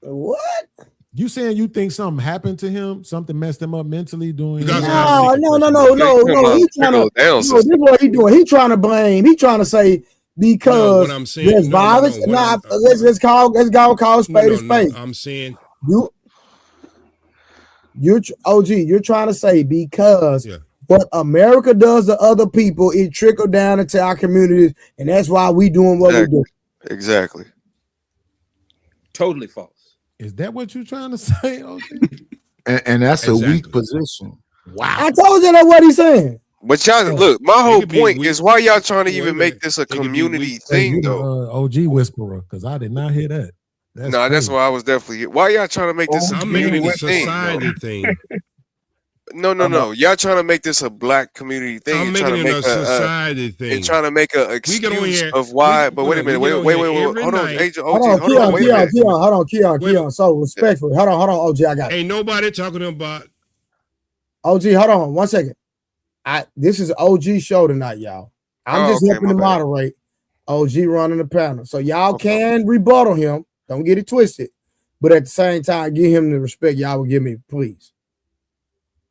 What? You saying you think something happened to him? Something messed him up mentally doing? No. He's trying to. This is what he doing. He trying to blame. He trying to say because what I'm saying, there's violence. Let's call spade a spade. I'm saying you're trying to say because what America does to other people, it trickled down into our communities, and that's why we doing what we do. Exactly. Totally false. Is that what you're trying to say? And that's a weak position. Wow. I told you that's what he's saying. But y'all, look, my whole point is why y'all trying to even make this a community thing, though. OG whisperer, because I did not hear that. That's why I was definitely. Why y'all trying to make this a community thing? Society thing. No. Y'all trying to make this a black community thing. I'm making it a society thing. And trying to make an excuse of why. But wait a minute. Wait. Hold on, Agent OG. Hold on, Keon. So respectfully. Hold on, OG. I got it. Ain't nobody talking about. OG, hold on 1 second. This is OG show tonight, y'all. I'm just helping to moderate. OG running the panel. So y'all can rebuttal him. Don't get it twisted. But at the same time, give him the respect y'all will give me, please.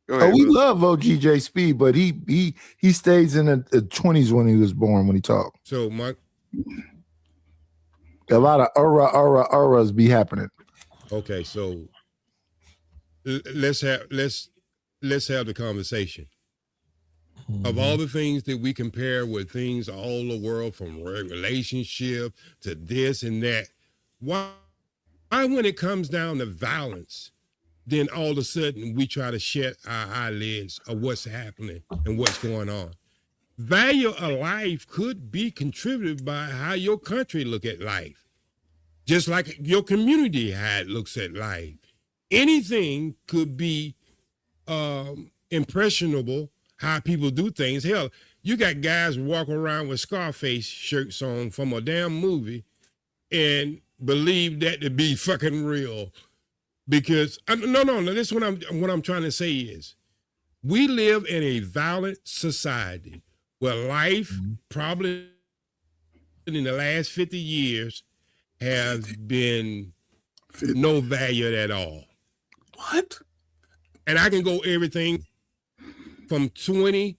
Ahead, we love OGJ Speed, but he stays in the 20s when he was born when he talked. So Mike, a lot of auras be happening. Okay, so let's have the conversation. Of all the things that we compare with things all the world, from relationship to this and that, why when it comes down to violence, then all of a sudden we try to shut our eyelids of what's happening and what's going on? Value of life could be contributed by how your country look at life, just like your community how it looks at life. Anything could be impressionable how people do things. Hell, you got guys walking around with Scarface shirts on from a damn movie and believe that to be fucking real. Because no, this is what I'm trying to say is, we live in a violent society where life probably in the last 50 years has been no value at all. What? And I can go everything from 28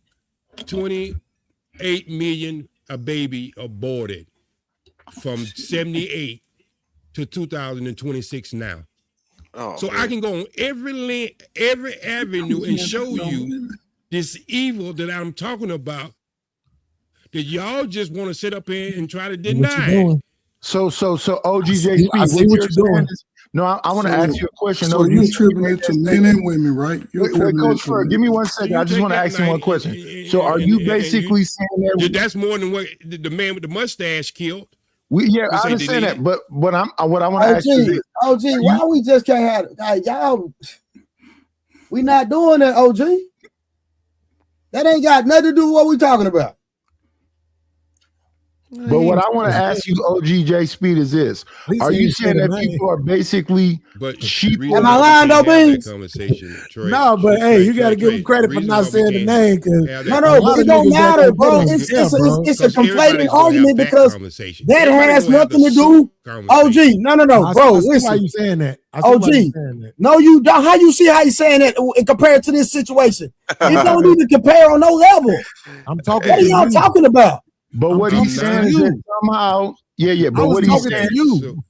million a baby aborted from 78 to 2026 now. So I can go on every avenue and show you this evil that I'm talking about, that y'all just want to sit up here and try to deny. So OGJ, I see what you're doing. No, I want to ask you a question. So you're attributing it to men and women, right? Wait, Coach Fur, give me 1 second. I just want to ask you one question. So are you basically saying that that's more than what the man with the mustache killed? I understand that, but what I want to ask you, OG, why we just can't have y'all? We not doing that, OG. That ain't got nothing to do with what we talking about. But what I want to ask you, OGJ Speed, is this: are you saying that people are basically sheep? Am I lying, though, Beans? No, but hey, you got to give him credit for not saying the name. No, but it don't matter, bro. It's a conflating argument because that has nothing to do. OG, no, bro. Listen, why you saying that? OG, no, you don't. How you see how you saying that compared to this situation? It don't need to compare on no level. I'm talking. What are y'all talking about? But what he's saying is that somehow, but what he's saying,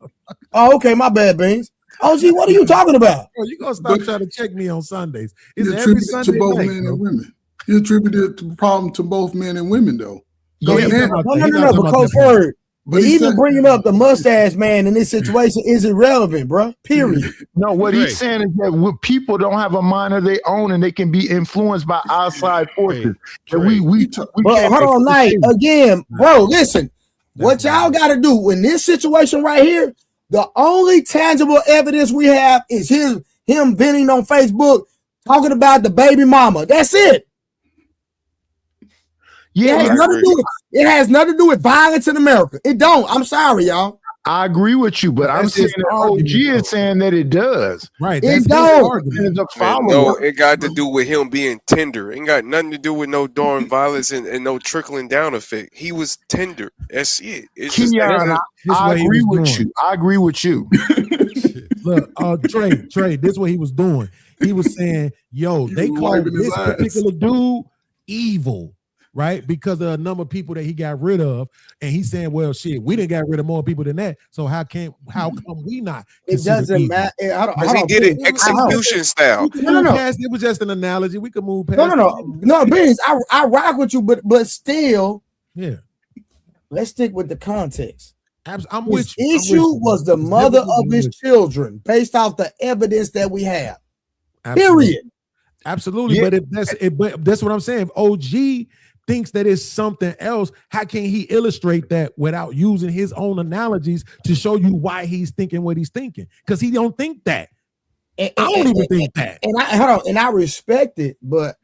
Oh, okay, my bad, Beans. OG, what are you talking about? Bro, you gonna stop trying to check me on Sundays? You attribute to both men and women. You attributed the problem to both men and women, though. No, because Word. But even bringing up the mustache man in this situation is irrelevant, bro. Period. No, what he's saying is that people don't have a mind of their own, and they can be influenced by outside forces. But hold on, Knight, again, bro. Listen, what y'all got to do in this situation right here? The only tangible evidence we have is him venting on Facebook talking about the baby mama. That's it. Yeah, it has nothing to do with violence in America. It don't. I'm sorry, y'all. I agree with you, but I'm saying that OG is saying that it does. Right. It don't. No, it got to do with him being tender. It ain't got nothing to do with no darn violence and no trickling down effect. He was tender. That's it. It's Keon, I agree with you. I agree with you. Look, Trey, this is what he was doing. He was saying, yo, they called this particular dude evil. Right, because of a number of people that he got rid of, and he's saying, "Well, shit, we didn't got rid of more people than that. So how come we not?" It doesn't matter. He did it execution style. No. It was just an analogy. We could move past. No, Beans. I rock with you, but still, yeah. Let's stick with the context. I'm with you. Issue was the mother of his children, based off the evidence that we have. Absolutely. Period. Absolutely, yeah. But that's what I'm saying. If OG thinks that it's something else, how can he illustrate that without using his own analogies to show you why he's thinking what he's thinking? Because he don't think that. I don't even think that. And I hold on, and I respect it, but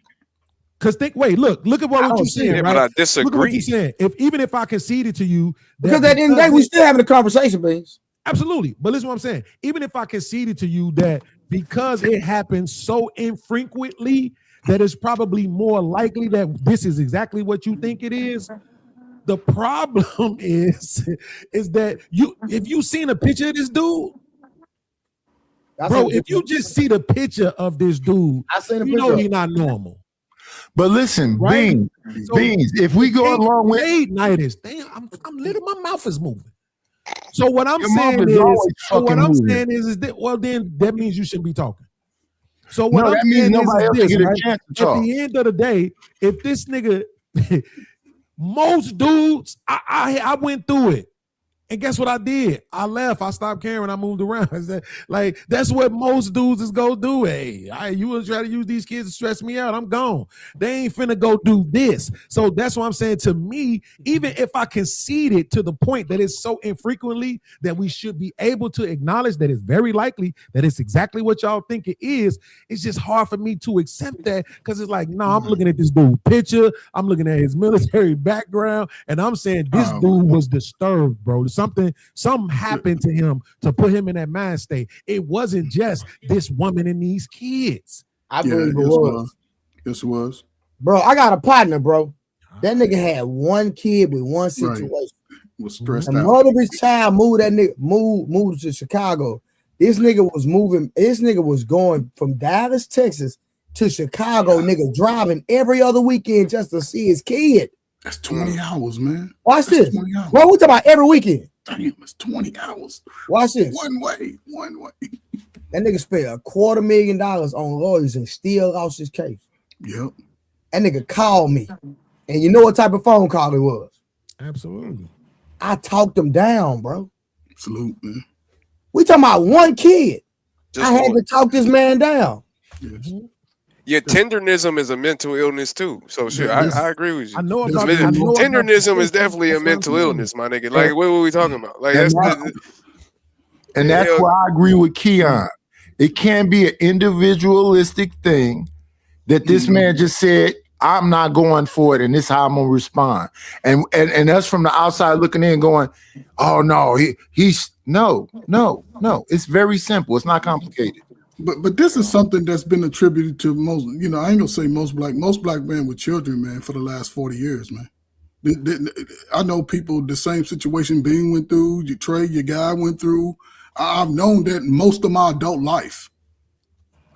because look at what you're saying, right? But I disagree. Look at what you're saying. Even if I conceded to you, because at the end of the day, we still having a conversation, please. Absolutely. But listen what I'm saying. Even if I conceded to you that because it happens so infrequently that it's probably more likely that this is exactly what you think it is. The problem is that if you seen a picture of this dude, bro, if you just see the picture of this dude, you know he's not normal. But listen, right? Beans, if we go along with Nightis, damn, I'm little, my mouth is moving. So what I'm saying is that, well, then that means you shouldn't be talking. So what I'm saying is this, right? At the end of the day, if this nigga, most dudes, I went through it. And guess what I did? I left. I stopped caring. I moved around. Like, that's what most dudes is go do. Hey, you was trying to use these kids to stress me out. I'm gone. They ain't finna go do this. So that's what I'm saying. To me, even if I conceded to the point that it's so infrequently that we should be able to acknowledge that it's very likely that it's exactly what y'all think it is, it's just hard for me to accept that because it's like, no, I'm looking at this dude picture. I'm looking at his military background. And I'm saying this dude was disturbed, bro. Something happened to him to put him in that mind state. It wasn't just this woman and these kids. I believe it was. Yes, it was. Bro, I got a partner, bro. That nigga had one kid with one situation. Right. Was stressed the out. mother of his child moved to Chicago. This nigga was moving. This nigga was going from Dallas, Texas to Chicago, nigga, driving every other weekend just to see his kid. That's 20 hours, man. Watch this. Well, we talking about every weekend. Damn, it's 20 hours. Watch this. One way. That nigga spent $250,000 on lawyers and still lost his case. Yep. That nigga called me. And you know what type of phone call it was? Absolutely. I talked him down, bro. Salute, man. We talking about one kid. I had to talk this man down. Yes. Yeah, tendernism is a mental illness too. So sure, I agree with you. I know about tendernism is definitely a mental illness, my nigga. Like, what were we talking about? Like, that's why I agree with Keon. It can be an individualistic thing that this man just said, I'm not going for it, and this is how I'm gonna respond. And us from the outside looking in, going, oh no, he's no. It's very simple. It's not complicated. But this is something that's been attributed to most, I ain't gonna say most black men with children, man, for the last 40 years, man. I know people, the same situation Bean went through, Trey, your guy went through. I've known that most of my adult life.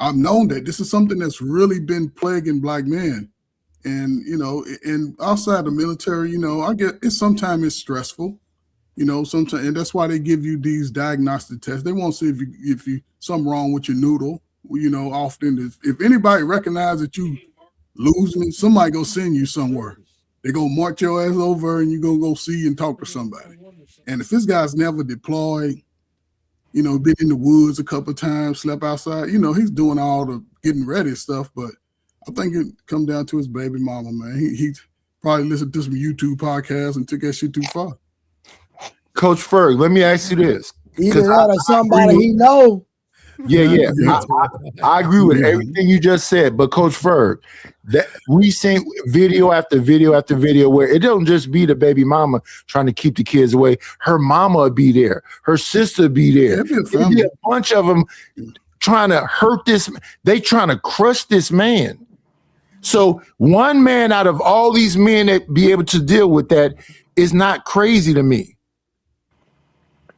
I've known that this is something that's really been plaguing black men. And, and outside the military, I get it. Sometimes it's stressful. Sometimes, and that's why they give you these diagnostic tests. They won't see if you something wrong with your noodle. Often if anybody recognizes that you losing, somebody go send you somewhere. They go march your ass over, and you gonna go see and talk to somebody. And if this guy's never deployed, been in the woods a couple of times, slept outside, he's doing all the getting ready stuff. But I think it come down to his baby mama, man. He probably listened to some YouTube podcasts and took that shit too far. Coach Ferg, let me ask you this. Either that or somebody he know. Yeah. I agree with everything you just said. But Coach Ferg, that we seen video after video after video where it don't just be the baby mama trying to keep the kids away. Her mama would be there. Her sister would be there. It'd be a bunch of them trying to hurt this. They trying to crush this man. So one man out of all these men that be able to deal with that is not crazy to me.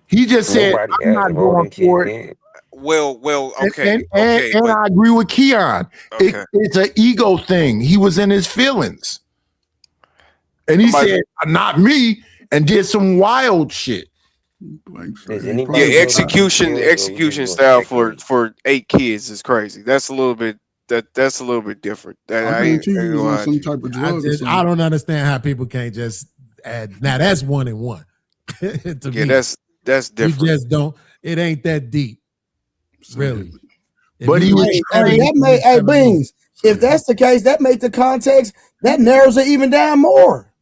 He just said, I'm not going for it. Well, okay. And I agree with Keon. Okay. It's an ego thing. He was in his feelings. And he said, not me, and did some wild shit. Yeah, execution style for 8 kids is crazy. That's a little bit different. I some type of drug. I don't understand how people can't just add. Now that's 1 and 1. That's different. You just don't. It ain't that deep, really. But he was. Beans. If that's the case, that makes the context that narrows it even down more.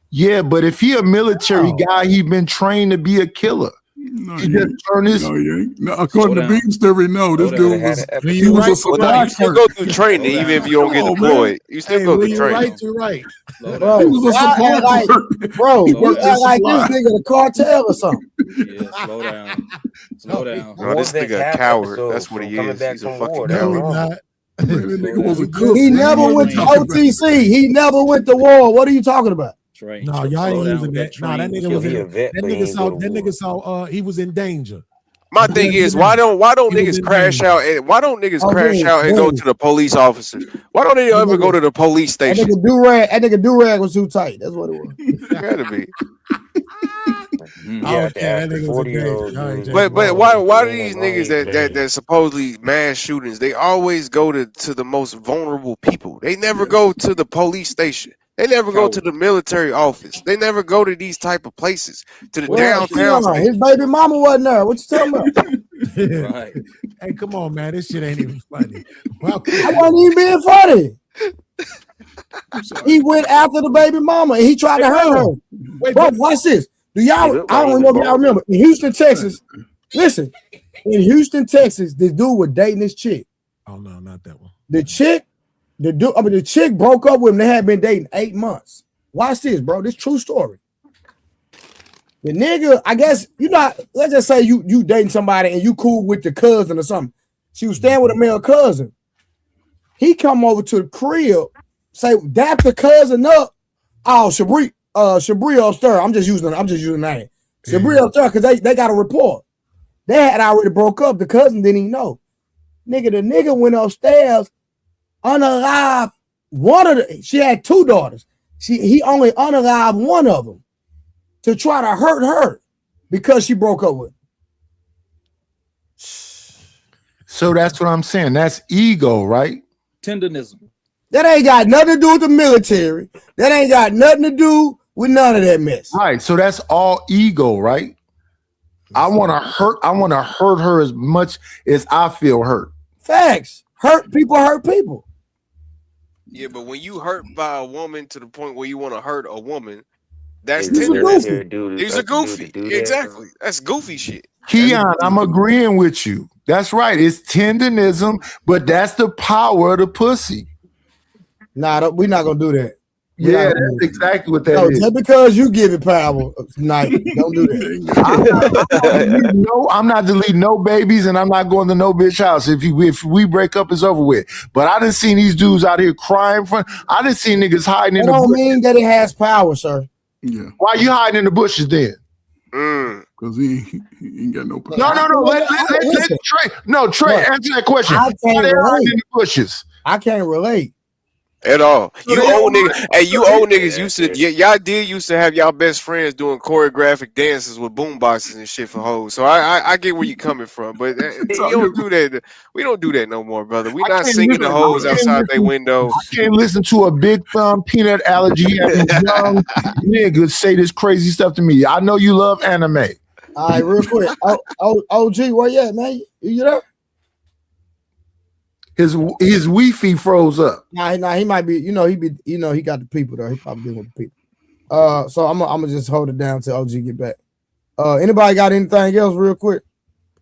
Yeah, but if he a military guy, he been trained to be a killer. No, he just turned his. No, he ain't. No, according to Beans theory, no, this dude was he was a supply Well, no, you still go through training, even if you don't get deployed. You still go through training. You're right. Bro, he was a supply clerk. Bro, you act like this nigga the cartel or something. Yeah, slow down. Slow down. No, this nigga a coward. That's what he is. He's a fucking coward. He never went to OTC. He never went to war. What are you talking about? No, y'all ain't using that. No, that nigga was that nigga saw he was in danger. My thing is, why don't niggas crash out and go to the police officers? Why don't they ever go to the police station? That nigga do-rag was too tight. That's what it was. Gotta be. Yeah, that nigga was 40-year-old. But why do these niggas that supposedly mass shootings, they always go to the most vulnerable people? They never go to the police station. They never go to the military office. They never go to these type of places, to the downtown. His baby mama wasn't there. What you talking about? Right. Hey, come on, man. This shit ain't even funny. I wasn't even being funny. He went after the baby mama and he tried to hurt her. Wait, bro, watch this. Do y'all? I don't know if y'all remember. In Houston, Texas. Listen, in Houston, Texas, this dude was dating this chick. Oh no, not that one. The chick broke up with him. They had been dating 8 months. Watch this, bro. This true story. The nigga, I guess, let's just say you dating somebody and you cool with the cousin or something. She was staying with a male cousin. He come over to the crib, say, dap the cousin up. Oh, Shabri upstairs. I'm just using the name. Shabri upstairs, because they got a report. They had already broke up. The cousin didn't even know. The nigga went upstairs. Unalive she had 2 daughters. He only unalived one of them to try to hurt her because she broke up with him. So that's what I'm saying. That's ego, right? Tendonism. That ain't got nothing to do with the military. That ain't got nothing to do with none of that mess. Right. So that's all ego, right? I want to hurt her as much as I feel hurt. Facts. Hurt people. Yeah, but when you hurt by a woman to the point where you want to hurt a woman, that's tendonism. He's a goofy. Exactly. That's goofy shit. Keon, I'm agreeing with you. That's right. It's tendonism, but that's the power of the pussy. Nah, we're not gonna do that. Yeah, that's exactly what that is. Just because you give it power tonight, don't do that. I'm not deleting no babies, and I'm not going to no bitch house. If we break up, it's over with. But I done seen these dudes out here crying. I done seen niggas hiding in the bushes. Don't mean that it has power, sir. Yeah. Why you hiding in the bushes then? Because he ain't got no power. No. Let Trey. No, Trey, answer that question. Why they hiding in the bushes? I can't relate. At all. You old niggas. Hey, you old niggas y'all did used to have y'all best friends doing choreographic dances with boom boxes and shit for hoes. So I get where you coming from, but you don't do that. We don't do that no more, brother. We not singing the hoes outside their window. I can't listen to a big thumb peanut allergy and young niggas say this crazy stuff to me. I know you love anime. All right, real quick. OG, where you at, man? You there? His Wi-Fi froze up. Nah, he might be. He got the people though. He probably dealing with the people. So I'm gonna just hold it down till OG get back. Anybody got anything else, real quick?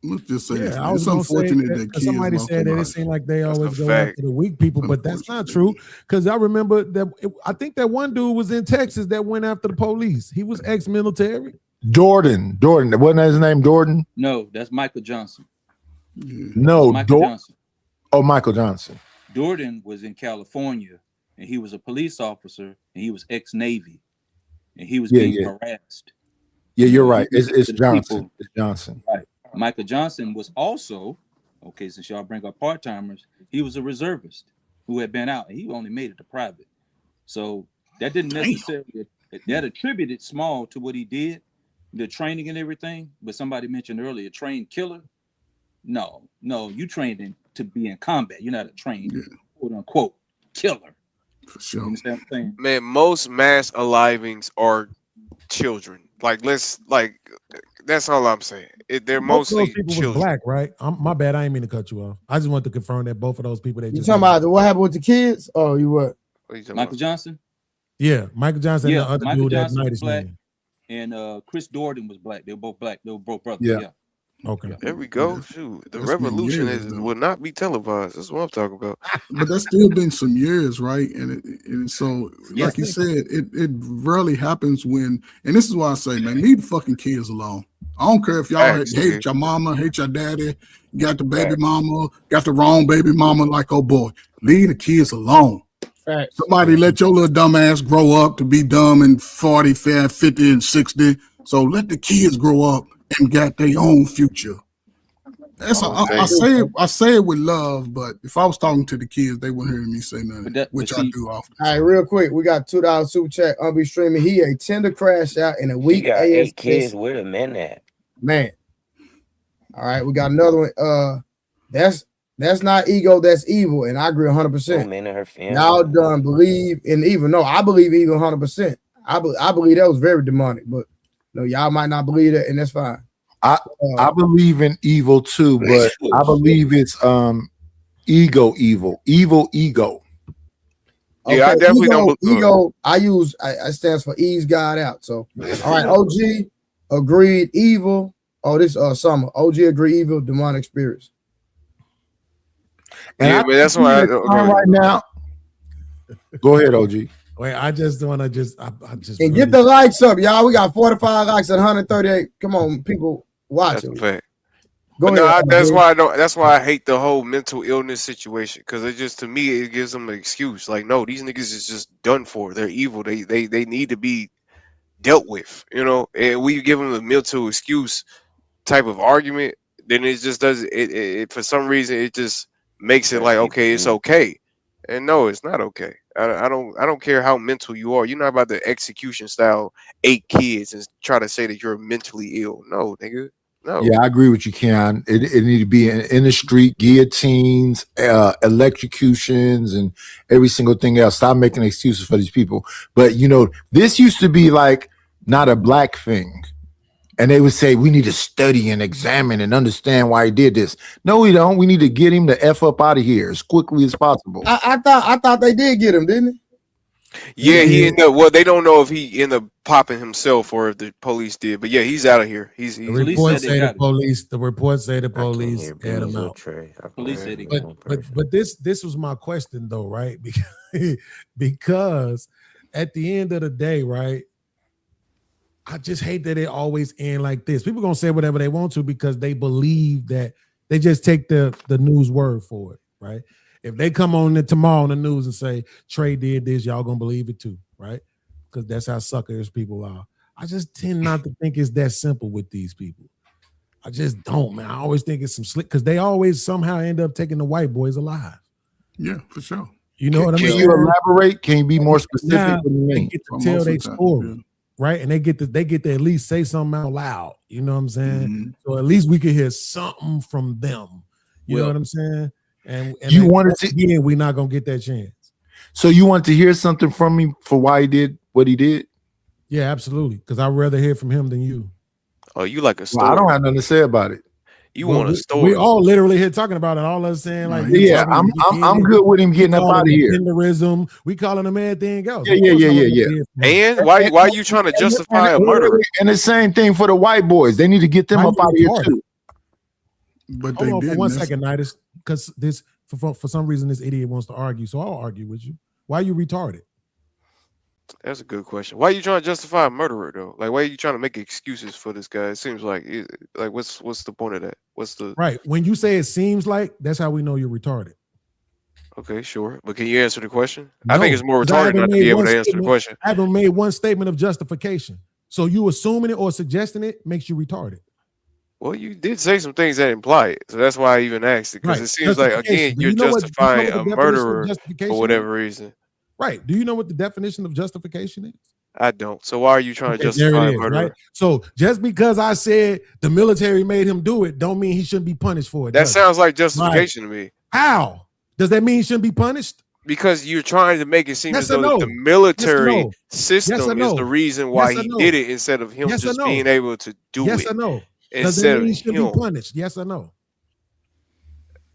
Let's just say I was unfortunate that somebody said that it seemed like they always go after the weak people, but that's not true. Because I remember that I think that one dude was in Texas that went after the police. He was ex-military. Jordan, wasn't that his name? Jordan? No, that's Michael Johnson. No, Michael Johnson. Oh, Michael Johnson. Jordan was in California, and he was a police officer, and he was ex-Navy, and he was being harassed. Yeah, you're right. It's Johnson. It's Johnson. Right. Michael Johnson was also, since y'all bring up part-timers, he was a reservist who had been out, and he only made it to private. So that didn't necessarily, that attributed small to what he did, the training and everything, but somebody mentioned earlier, trained killer. No, you trained to be in combat. You're not a trained, quote unquote, killer. For sure. You understand what I'm saying? Man, most mass alivings are children. That's all I'm saying. They're mostly people children. Was black, right? My bad. I didn't mean to cut you off. I just want to confirm that both of those people. You talking about what happened with the kids? Oh, you what? Michael Johnson? Yeah, Michael Johnson. Yeah, and the other Michael dude Johnson that night was is black. and Chris Dordan was black. They were both black. They were both brothers. Yeah. Yeah. Okay. Yeah. There we go. Shoot, the revolution will not be televised. That's what I'm talking about. But that's still been some years, right? And so, like you said, it rarely happens when. And this is why I say, man, leave the fucking kids alone. I don't care if y'all hate your mama, hate your daddy, got the baby mama, got the wrong baby mama. Like, oh boy, leave the kids alone. Somebody let your little dumb ass grow up to be dumb in 40, 50, and 60. So let the kids grow up and got their own future. That's I say it with love, but if I was talking to the kids, they wouldn't hear me say nothing, which I do often. All right, real quick, we got $2 super chat. I'll be streaming. He a tender crash out in a week. He got 8 kids. Where the men at? Man. All right, we got another one. That's not ego, that's evil, and I agree 100%. Men and her family. Y'all done believe in evil. No, I believe evil 100%. I believe that was very demonic, but no, y'all might not believe that, and that's fine. I believe in evil too, but I believe it's ego. Yeah, okay, I definitely don't. Ego. I stands for ease God out. So, all right, OG agreed evil. Oh, this Summer. OG agreed evil, demonic spirits. And yeah, but that's why right now. Go ahead, OG. Wait, I just want to and get the likes up, y'all. We got 45 likes at 138. Come on, people, watch it. Go ahead. That's why I hate the whole mental illness situation, because it just, to me, it gives them an excuse. Like, no, these niggas is just done for. They're evil. They need to be dealt with, And we give them a mental excuse type of argument, then it just does it for some reason it just makes it like, okay, it's okay. And no, it's not okay. I don't care how mental you are. You're not about to execution style 8 kids and try to say that you're mentally ill. No, nigga. No. Yeah, I agree with you, Keon. It need to be in the street, guillotines, electrocutions, and every single thing else. Stop making excuses for these people. But this used to be like not a black thing. And they would say, we need to study and examine and understand why he did this. No, we don't. We need to get him the F up out of here as quickly as possible. I thought they did get him, didn't he? Yeah, he ended up, well, they don't know if he ended up popping himself or if the police did. But yeah, he's out of here. The report say the police had him out. Police said he but this was my question though, right? Because at the end of the day, right, I just hate that it always end like this. People gonna say whatever they want to because they believe that they just take the news word for it, right? If they come on tomorrow on the news and say Trey did this, y'all gonna believe it too, right? Because that's how suckers people are. I just tend not to think it's that simple with these people. I just don't, man. I always think it's some slick because they always somehow end up taking the white boys alive. Yeah, for sure. You know what I mean? Can you elaborate? Can you be more specific? Now, they get to tell their story. Yeah. Right, and they get to at least say something out loud. You know what I'm saying? Mm-hmm. So at least we could hear something from them. You know what I'm saying? And you wanted to, again, we're not gonna get that chance. So you want to hear something from him for why he did what he did? Yeah, absolutely. Because I'd rather hear from him than you. Oh, you like a story? Well, I don't have nothing to say about it. You want a story? We all literally here talking about it. All us saying like, yeah, I'm good with him getting up out of here. Genderism, we calling him everything else. Yeah. And why are you trying to justify a murder? And the same thing for the white boys. They need to get them up out of here too. But hold on for 1 second, Nidus, because this for some reason this idiot wants to argue, so I'll argue with you. Why are you retarded? That's a good question. Why are you trying to justify a murderer though? Like, why are you trying to make excuses for this guy? It seems like what's the point of that? What's the right? When you say it seems like, that's how we know you're retarded. Okay, sure. But can you answer the question? No, I think it's more retarded not to be able to answer the question. I haven't made one statement of justification. So you assuming it or suggesting it makes you retarded. Well, you did say some things that imply it. So that's why I even asked it. Because it seems like, again, you're justifying a murderer for whatever reason. Right. Do you know what the definition of justification is? I don't. So why are you trying to justify a murderer? Right? So just because I said the military made him do it, don't mean he shouldn't be punished for it. That sounds like justification to me. How? Does that mean he shouldn't be punished? Because you're trying to make it seem as though the military system is the reason why he did it instead of him just being able to do it. Yes or no? Does that mean he should be punished? Yes or no?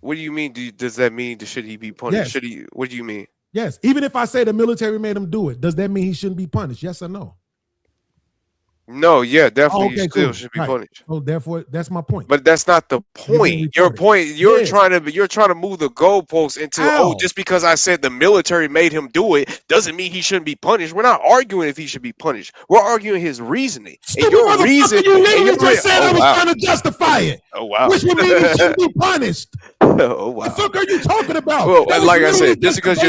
What do you mean? Does that mean should he be punished? Should he? What do you mean? Yes. Even if I say the military made him do it, does that mean he shouldn't be punished? Yes or no? No, yeah, definitely. Okay, You still cool. should be Right. punished. So therefore, that's my point. But that's not the point. Your point. You're trying to move the goalposts into just because I said the military made him do it doesn't mean he shouldn't be punished. We're not arguing if he should be punished. We're arguing his reasoning. Stupid motherfucker! You literally just said I was trying to justify it. Oh wow! Which would mean he shouldn't be punished. Oh wow! What the fuck are you talking about? Well, like I said, just because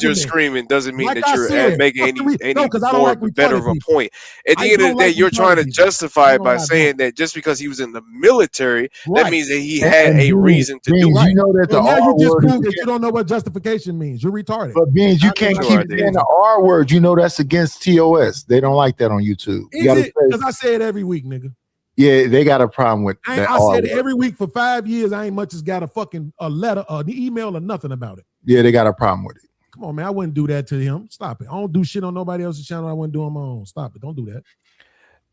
you're screaming doesn't mean that you're making any more better of a point. At the end of the day, you're trying to justify it by saying that just because he was in the military, that means that he had a reason to do it. You know that now you just proved that you don't know what justification means. You're retarded. But Beans, you can't keep saying the R word. You know that's against TOS. They don't like that on YouTube. Is it? Because I say it every week, nigga. Yeah, they got a problem with that. I said it every week for 5 years. I ain't much as got a letter, an email, or nothing about it. Yeah, they got a problem with it. Come on, man. I wouldn't do that to him. Stop it. I don't do shit on nobody else's channel. I wouldn't do on my own. Stop it. Don't do that.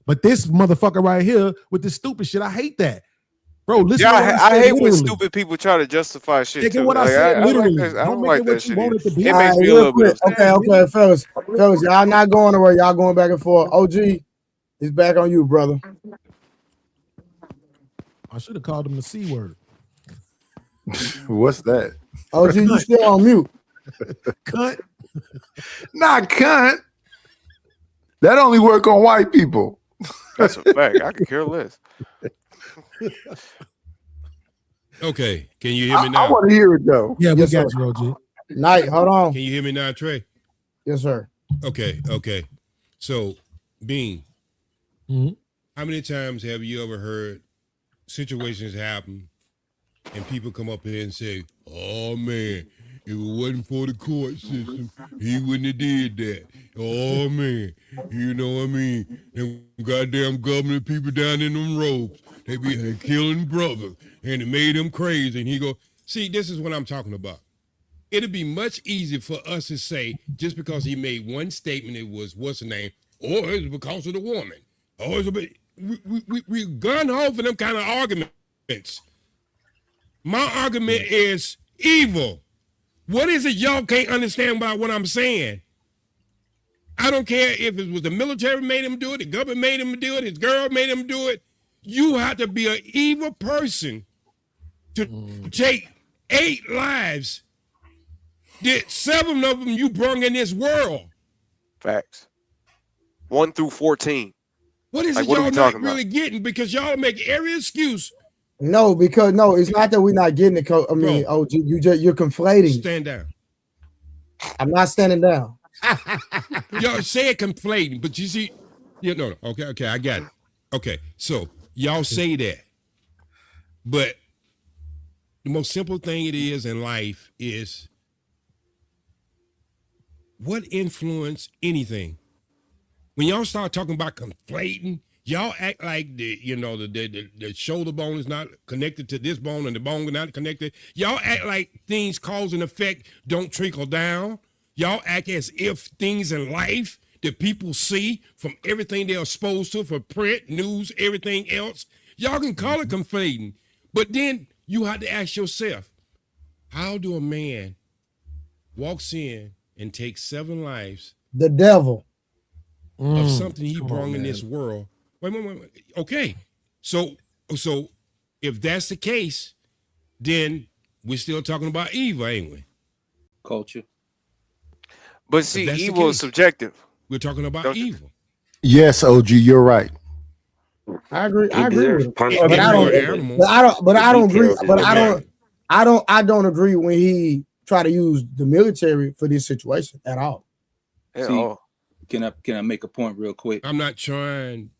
But this motherfucker right here with this stupid shit, I hate that. Bro, listen. Yeah, I hate when stupid people try to justify shit. What I said literally. I don't like that shit. It makes me a little bit. Okay, fellas, y'all not going nowhere. Y'all going back and forth. OG, it's back on you, brother. I should have called him the C word. What's that? OG, you still on mute. Cunt. Not cunt. That only work on white people. That's a fact. I could care less. Okay, can you hear me now? I want to hear it though. Yeah, we got you, OG. Night, hold on. Can you hear me now, Trey? Yes, sir. Okay. So, Bean, how many times have you ever heard situations happen and people come up here and say, oh man, if it wasn't for the court system, he wouldn't have did that. Oh man, you know what I mean? Them goddamn government people down in them robes, they be killing brothers and it made him crazy. And he go, see, this is what I'm talking about. It'd be much easier for us to say, just because he made one statement, it was, what's the name? Or it's because of the woman. Or it's we gun ho for them kind of arguments. My argument is evil. What is it y'all can't understand about what I'm saying? I don't care if it was the military made him do it, the government made him do it, his girl made him do it. You have to be an evil person to take 8 lives. That 7 of them you brung in this world. Facts. 1 through 14. What is it y'all not really getting? Because y'all make every excuse. No, because it's not that we're not getting it. I mean, OG, you're conflating. Stand down. I'm not standing down. Y'all say it conflating, but you see, no. Okay, I got it. Okay, so y'all say that, but the most simple thing it is in life is what influence anything. When y'all start talking about conflating, y'all act like the shoulder bone is not connected to this bone and the bone is not connected. Y'all act like things cause and effect don't trickle down. Y'all act as if things in life that people see from everything they're exposed to, for print, news, everything else, y'all can call it conflating. But then you have to ask yourself, how do a man walks in and takes 7 lives? The devil. Of something he brought in this world. Wait. Okay. So if that's the case, then we're still talking about evil, ain't we? Culture. But see, evil is subjective. We're talking about evil. Yes, OG, you're right. I agree. But I don't agree when he try to use the military for this situation at all. See, can I make a point real quick? I'm not trying.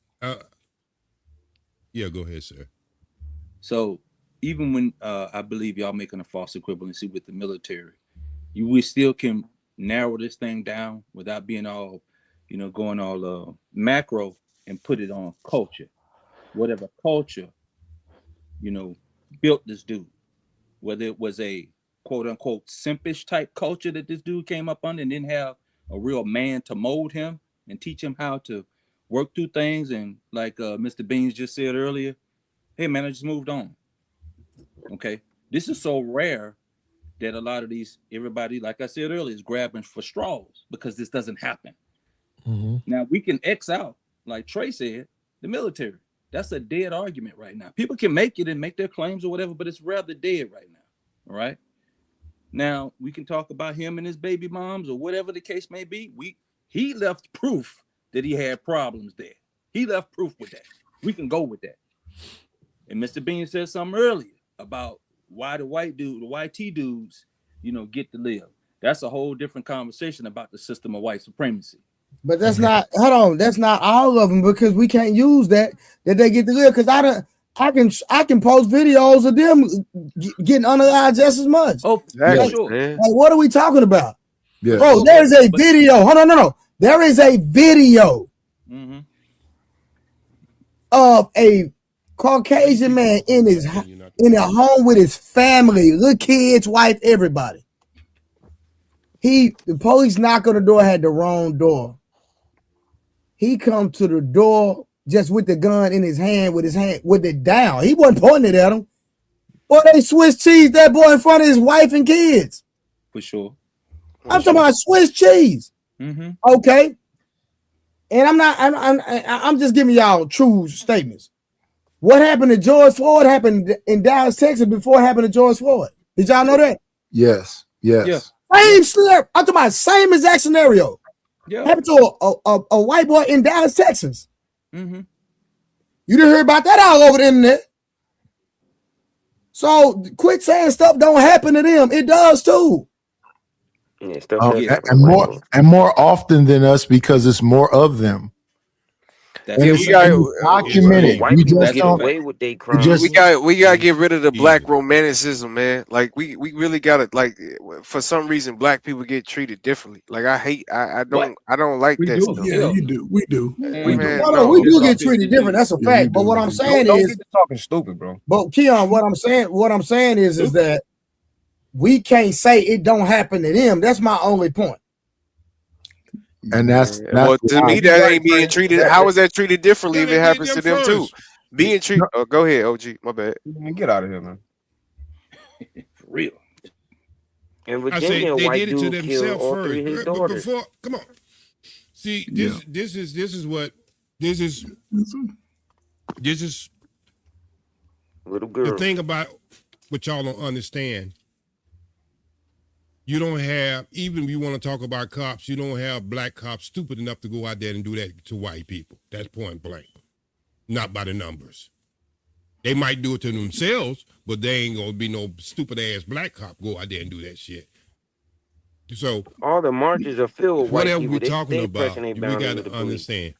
Yeah, go ahead, sir. So even when I believe y'all making a false equivalency with the military, we still can narrow this thing down without being all, going all macro and put it on culture. Whatever culture, built this dude, whether it was a quote unquote simpish type culture that this dude came up under and didn't have a real man to mold him and teach him how to work through things. And like Mr. Beans just said earlier, hey man, I just moved on. Okay. This is so rare that a lot of everybody, like I said earlier, is grabbing for straws because this doesn't happen. Mm-hmm. Now we can X out like Trey said, the military. That's a dead argument right now. People can make it and make their claims or whatever, but it's rather dead right now. All right. Now we can talk about him and his baby moms or whatever the case may be. He left proof that he had problems there. He left proof with that. We can go with that. And Mr. Bean said something earlier about why the YT dudes, get to live. That's a whole different conversation about the system of white supremacy. But that's not, hold on, that's not all of them, because we can't use that they get to live. Because I can post videos of them getting unalive just as much. Oh, like, sure. Like, what are we talking about? Yeah. Bro, there is a video. Hold on, no. There is a video of a Caucasian man in a home with his family, little kids, wife, everybody. The police knock on the door, had the wrong door. He come to the door just with the gun in his hand, with it down. He wasn't pointing it at him. Boy, they Swiss cheese that boy in front of his wife and kids. For sure. I'm talking about Swiss cheese. Okay. And I'm just giving y'all true statements. What happened to George Floyd happened in Dallas, Texas before it happened to George Floyd. Did y'all know that? Yes. Yeah. Same scenario. I'm talking about same exact scenario. Yeah. Happened to a white boy in Dallas, Texas. Mm-hmm. You didn't hear about that all over the internet. So quit saying stuff don't happen to them. It does too. Yeah, and more often than us, because it's more of them. We gotta get rid of the black romanticism, man. Like we really gotta, like, for some reason black people get treated differently. Like I don't like that stuff. Yeah, you do. We do. We do get treated different. That's a fact. But what I'm saying don't is, get to talking stupid, bro. But Keon, what I'm saying is that we can't say it don't happen to them. That's my only point. And that's well, to me, that ain't being treated. How is that treated differently if it happens to them too? Being treated. Oh, go ahead, OG. My bad. Get out of here, man. For real. In Virginia, they did it to themselves first. But before, come on. See, this is little girl. The thing about what y'all don't understand. You don't have, even if you want to talk about cops, you don't have black cops stupid enough to go out there and do that to white people. That's point blank. Not by the numbers. They might do it to themselves, but they ain't gonna be no stupid ass black cop go out there and do that shit. So all the marches are filled with white people. Whatever we're talking about, we gotta understand.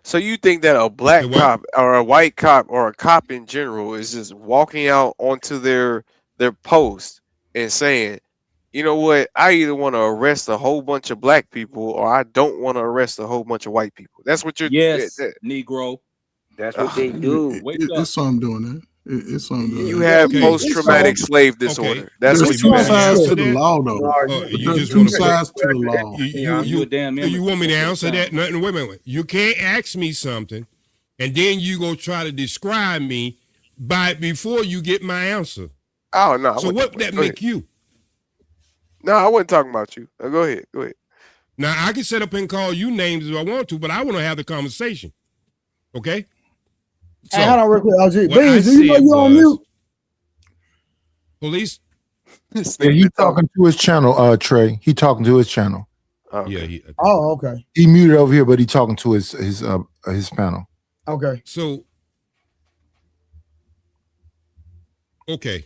So you think that a black cop or a white cop or a cop in general is just walking out onto their post and saying, you know what, I either want to arrest a whole bunch of black people or I don't want to arrest a whole bunch of white people? That's what you're. Yes, Negro. That's what they do. It's something doing that. It's something doing you have post-traumatic slave disorder. That's what you have. Two sides to the law, though. You just two sides to the law. You want me to answer that? No, wait a minute. You can't ask me something, and then you go try to describe me before you get my answer. Oh no! So what that make you? No, I wasn't talking about you. Go ahead. Now I can sit up and call you names if I want to, but I want to have the conversation. Okay. So, hey, hold on real quick, LG. Beans, do you know you on mute? Police. Yeah, he's talking to his channel, Trey. He talking to his channel. Okay. Yeah. Okay. He muted over here, but he talking to his panel. Okay. So. Okay.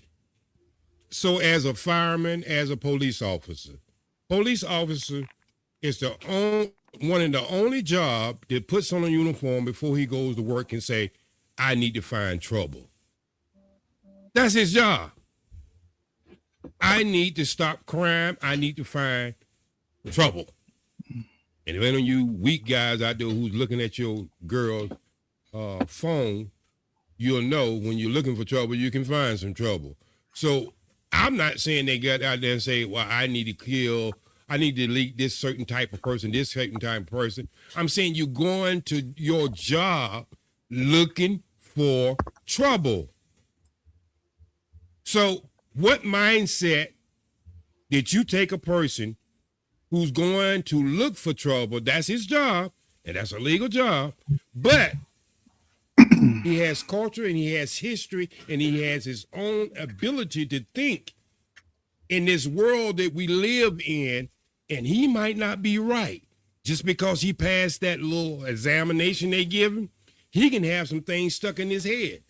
So as a fireman, as a police officer is one of the only job that puts on a uniform before he goes to work and say, I need to find trouble. That's his job. I need to stop crime. I need to find trouble. And if any of you weak guys out there who's looking at your girl's phone, you'll know when you're looking for trouble, you can find some trouble. So I'm not saying they got out there and say, well, I need to delete this certain type of person, this certain type of person. I'm saying you're going to your job looking for trouble. So what mindset did you take a person who's going to look for trouble. That's his job, and that's a legal job. But he has culture and he has history and he has his own ability to think in this world that we live in, and he might not be right. Just because he passed that little examination they give him, he can have some things stuck in his head.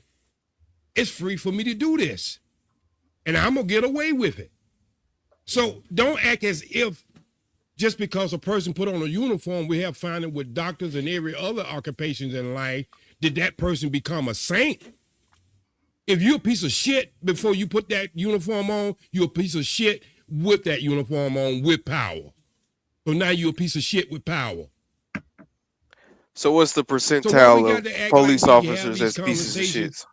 It's free for me to do this, and I'm going to get away with it. So don't act as if just because a person put on a uniform, we have found it with doctors and every other occupations in life, did that person become a saint? If you're a piece of shit before you put that uniform on, you're a piece of shit with that uniform on with power. So now you're a piece of shit with power. So what's the percentile of police officers as pieces of shit?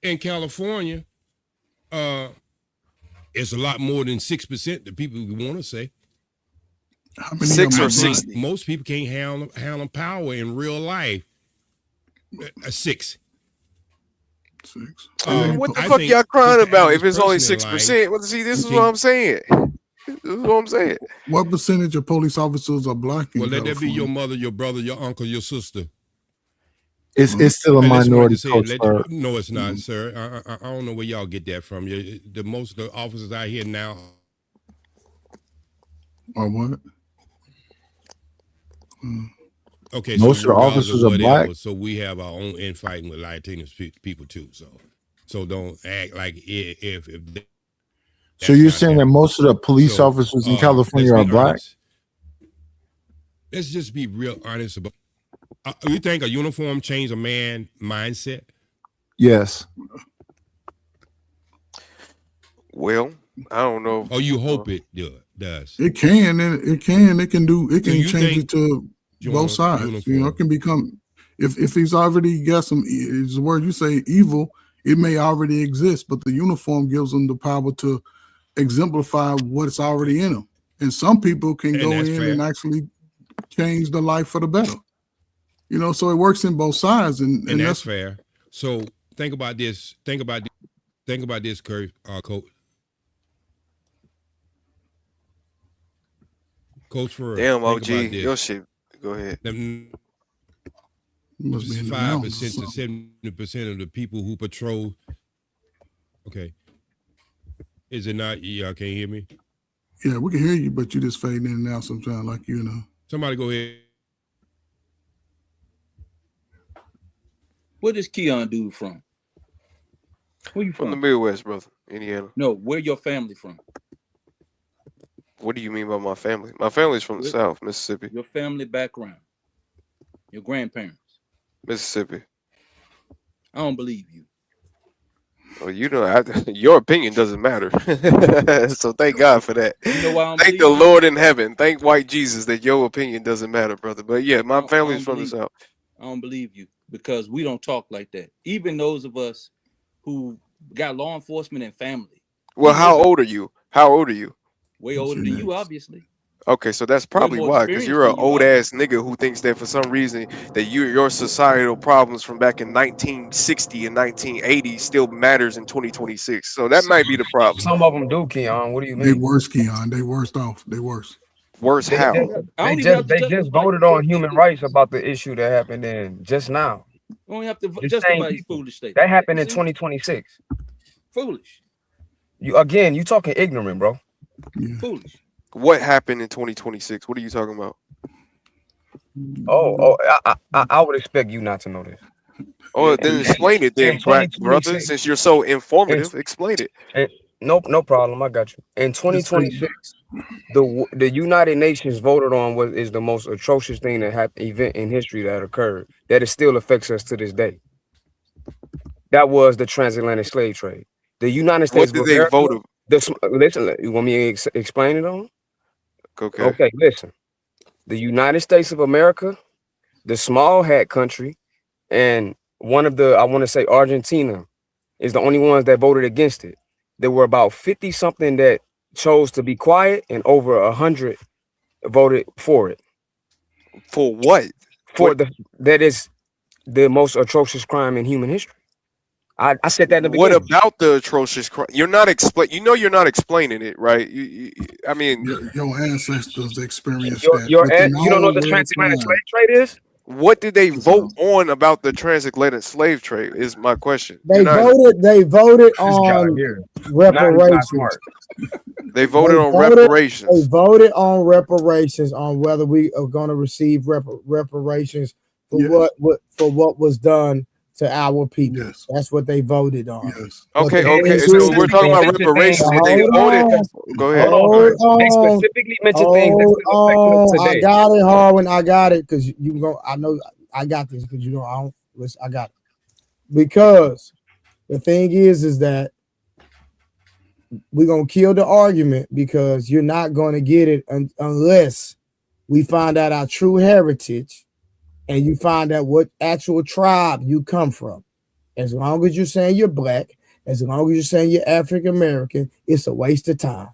In California, it's a lot more than 6%, the people we want to say. How many 6 or 60? Most people can't handle power in real life. 6. What the fuck y'all crying about if it's only 6%? Well, see, this is what I'm saying. This is what I'm saying. What percentage of police officers are black? Well, let that be your mother, your brother, your uncle, your sister. It's still a minority. No, it's not, sir. I don't know where y'all get that from. The most of the officers out here now are what? Okay, most of the officers are black. So we have our own infighting with Latino people too. So don't act like if so you're saying that most of the police officers in California are black? Let's just be real honest about. You think a uniform changed a man's mindset? Yes. Well, I don't know. Oh, you hope it does. It can, and it can change it to both sides. Uniform. You know, it can become if he's already got some. Is the word you say evil? It may already exist, but the uniform gives them the power to exemplify what's already in them. And some people can go in and actually change the life for the better. You know, so it works in both sides, and that's fair. So think about this. Think about this, Coach. Coach for damn OG, your shit. Go ahead. 5% to 70% of the people who patrol. Okay, is it not? Y'all can't hear me? Yeah, we can hear you, but you just fading in and out sometimes, like you know. Somebody go ahead. Where does Keon dude from? Where you from? From the Midwest, brother. Indiana. No, where your family from? What do you mean by my family? My family's from the South, Mississippi. Your family background. Your grandparents. Mississippi. I don't believe you. Well, you know, your opinion doesn't matter. So thank God for that. You know why thank the Lord in heaven. Thank white Jesus that your opinion doesn't matter, brother. But yeah, my family's from the South. I don't believe you because we don't talk like that. Even those of us who got law enforcement and family. Well, how old are you? How old are you? Way older than you, obviously. Okay, so that's probably why, because you're an old ass nigga who thinks that for some reason that your societal problems from back in 1960 and 1980 still matters in 2026. So that might be the problem. Some of them do, Keon. What do you mean? They worse, Keon. They worst off. They worse. Worse how? They just voted on human rights about the issue that happened in just now. We don't have to justify these foolish statements. That happened in 2026. Foolish. You talking ignorant, bro. Yeah. Foolish. What happened in 2026? What are you talking about? I would expect you not to know this. Oh, then explain it then, brother. Since you're so informative, explain it. No problem. I got you. In 2026, the United Nations voted on is the most atrocious thing event in history that occurred. That it still affects us to this day. That was the transatlantic slave trade. The United States. What did they vote? Listen, you want me to explain it on? Okay. Okay, listen. The United States of America, the small hat country, and one of the, I want to say Argentina, is the only ones that voted against it. There were about 50 something that chose to be quiet, and over 100 voted for it. For what? That is the most atrocious crime in human history. I said that in the What beginning. about the atrocious crime? You're not you're not explaining it, right? I mean, your ancestors experienced You don't know what the transatlantic time. slave trade is? What did they vote on about the transatlantic slave trade? Is my question. They voted on reparations. They voted on reparations. They voted on reparations, on whether we are going to receive reparations for what was done to our people. Yes. That's what they voted on. Yes. Okay. So we're talking about reparations. They voted. Go ahead. They specifically mentioned things that still affect us today. I got it, Harwin. I got it because you go. I know I got this because I got it. Because the thing is that we're gonna kill the argument because you're not gonna get it unless we find out our true heritage and you find out what actual tribe you come from. As long as you're saying you're black, as long as you're saying you're African American, it's a waste of time.